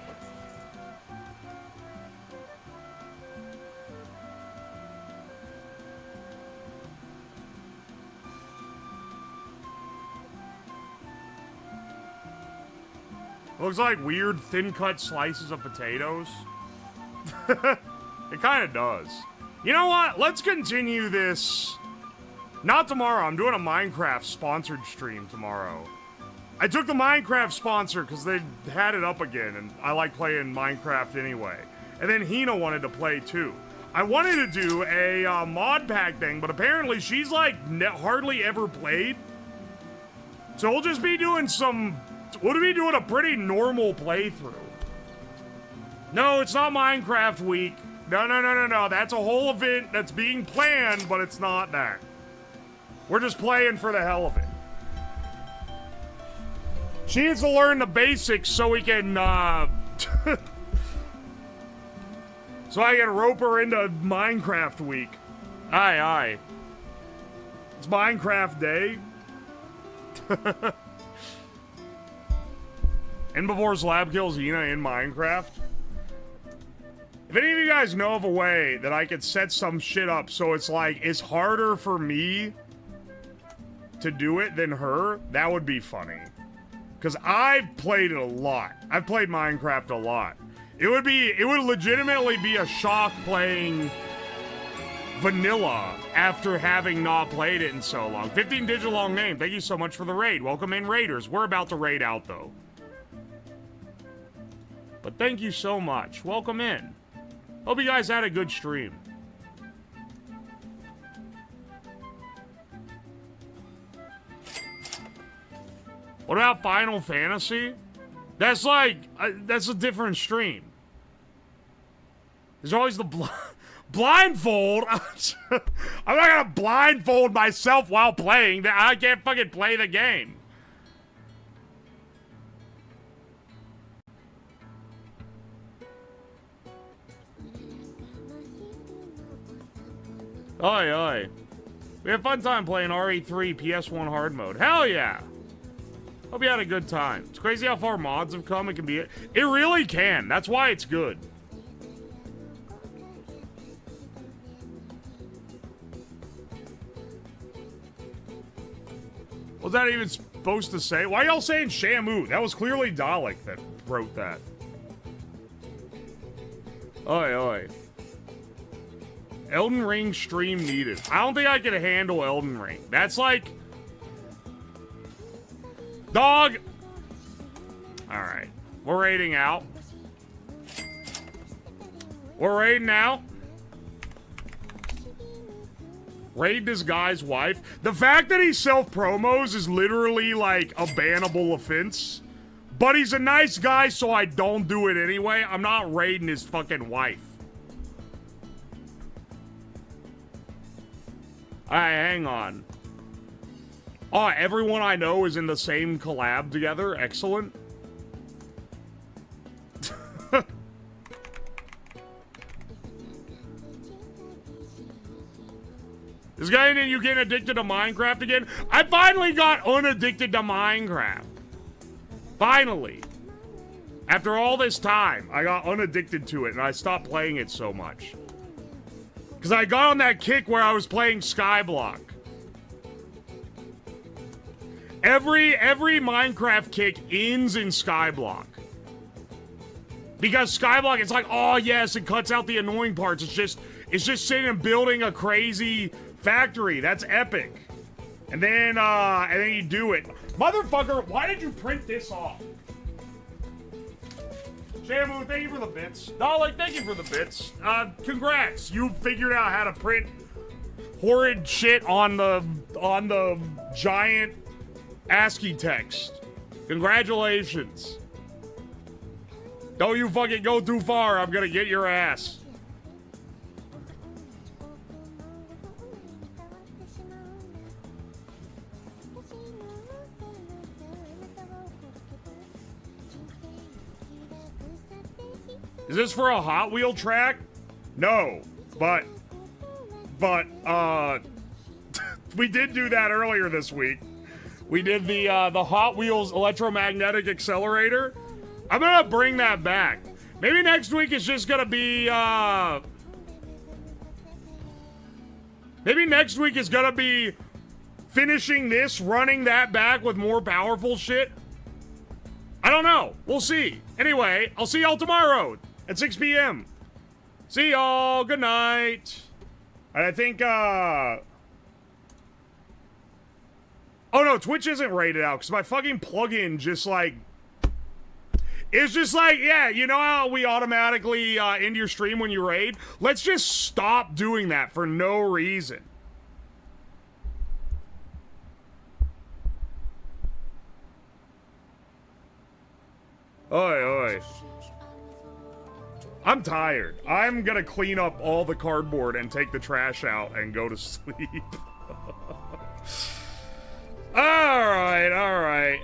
Looks like weird thin-cut slices of potatoes. It kind of does. You know what? Let's continue this. Not tomorrow. I'm doing a Minecraft sponsored stream tomorrow. I took the Minecraft sponsor because they had it up again, and I like playing Minecraft anyway. And then Hina wanted to play too. I wanted to do a mod pack thing, but apparently she's like hardly ever played. So we'll just be doing some... We'll be doing a pretty normal playthrough. No, it's not Minecraft week. No. That's a whole event that's being planned, but it's not that. We're just playing for the hell of it. She needs to learn the basics so we can, so I can rope her into Minecraft week. Aye. It's Minecraft day. And before's lab kills Hina in Minecraft. If any of you guys know of a way that I could set some shit up so it's like, it's harder for me to do it than her, that would be funny. Because I've played it a lot. I've played Minecraft a lot. It would legitimately be a shock playing vanilla after having not played it in so long. 15 digit long name, thank you so much for the raid. Welcome in, raiders. We're about to raid out, though. But thank you so much. Welcome in. Hope you guys had a good stream. What about Final Fantasy? That's like, that's a different stream. There's always the blindfold. I'm not gonna blindfold myself while playing. I can't fucking play the game. Oi. We had a fun time playing RE3 PS1 hard mode. Hell yeah. Hope you had a good time. It's crazy how far mods have come. It can be... It really can. That's why it's good. What's that even supposed to say? Why y'all saying Shamu? That was clearly Dalek that wrote that. Oi. Elden Ring stream needed. I don't think I can handle Elden Ring. That's like... Dog! Alright. We're raiding out. We're raiding out. Raid this guy's wife. The fact that he self-promos is literally like a bannable offense. But he's a nice guy, so I don't do it anyway. I'm not raiding his fucking wife. Alright, hang on. Oh, everyone I know is in the same collab together. Excellent. This guy, you getting addicted to Minecraft again? I finally got unaddicted to Minecraft. Finally. After all this time, I got unaddicted to it and I stopped playing it so much. Because I got on that kick where I was playing Skyblock. Every Minecraft kick ends in Skyblock. Because Skyblock, it's like, oh yes, it cuts out the annoying parts. It's just sitting and building a crazy factory. That's epic. And then you do it. Motherfucker, why did you print this off? Shamu, thank you for the bits. Dalek, thank you for the bits. Congrats. You figured out how to print horrid shit on the giant ASCII text. Congratulations. Don't you fucking go too far. I'm gonna get your ass. Is this for a Hot Wheel track? No, but we did do that earlier this week. We did the Hot Wheels electromagnetic accelerator. I'm gonna bring that back. Maybe next week is just gonna be maybe next week is gonna be finishing this, running that back with more powerful shit. I don't know. We'll see. Anyway, I'll see y'all tomorrow at 6 p.m. See y'all. Good night. And I think, oh no, Twitch isn't rated out because my fucking plugin just like, it's just like, yeah, you know how we automatically end your stream when you raid? Let's just stop doing that for no reason. Oi, oi. I'm tired. I'm gonna clean up all the cardboard and take the trash out and go to sleep. Alright, alright.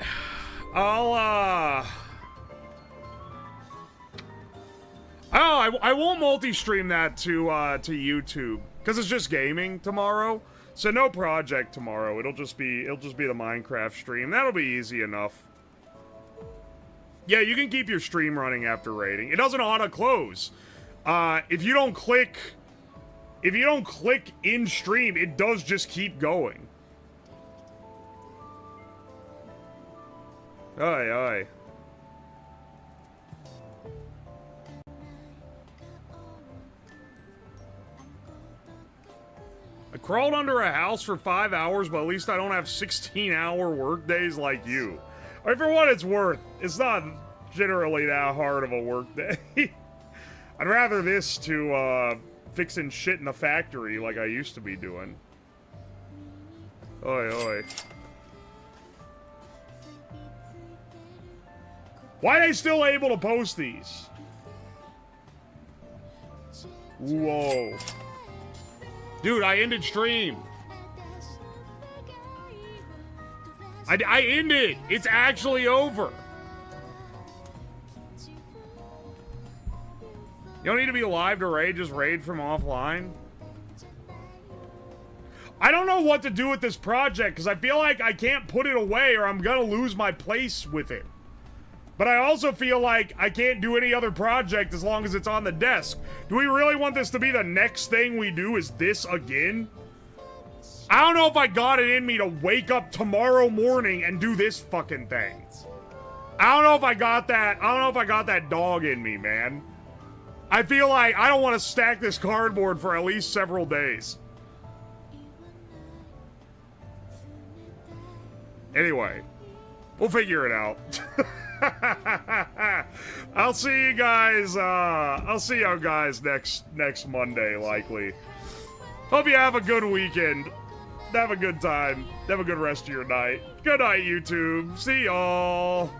I won't multi-stream that to YouTube. Because it's just gaming tomorrow. So no project tomorrow. It'll just be the Minecraft stream. That'll be easy enough. Yeah, you can keep your stream running after raiding. It doesn't auto-close. If you don't click in stream, it does just keep going. Aye, aye. I crawled under a house for 5 hours, but at least I don't have 16-hour work days like you. Or for what it's worth, it's not generally that hard of a work day. I'd rather this to fixing shit in the factory like I used to be doing. Oi, oi. Why are they still able to post these? Whoa. Dude, I ended stream. I ended. It's actually over. You don't need to be live to raid, just raid from offline. I don't know what to do with this project because I feel like I can't put it away or I'm gonna lose my place with it. But I also feel like I can't do any other project as long as it's on the desk. Do we really want this to be the next thing we do is this again? I don't know if I got it in me to wake up tomorrow morning and do this fucking thing. I don't know if I got that. I don't know if I got that dog in me, man. I feel like I don't want to stack this cardboard for at least several days. Anyway, we'll figure it out. I'll see you guys, I'll see you guys next Monday, likely. Hope you have a good weekend. Have a good time. Have a good rest of your night. Good night, YouTube. See y'all.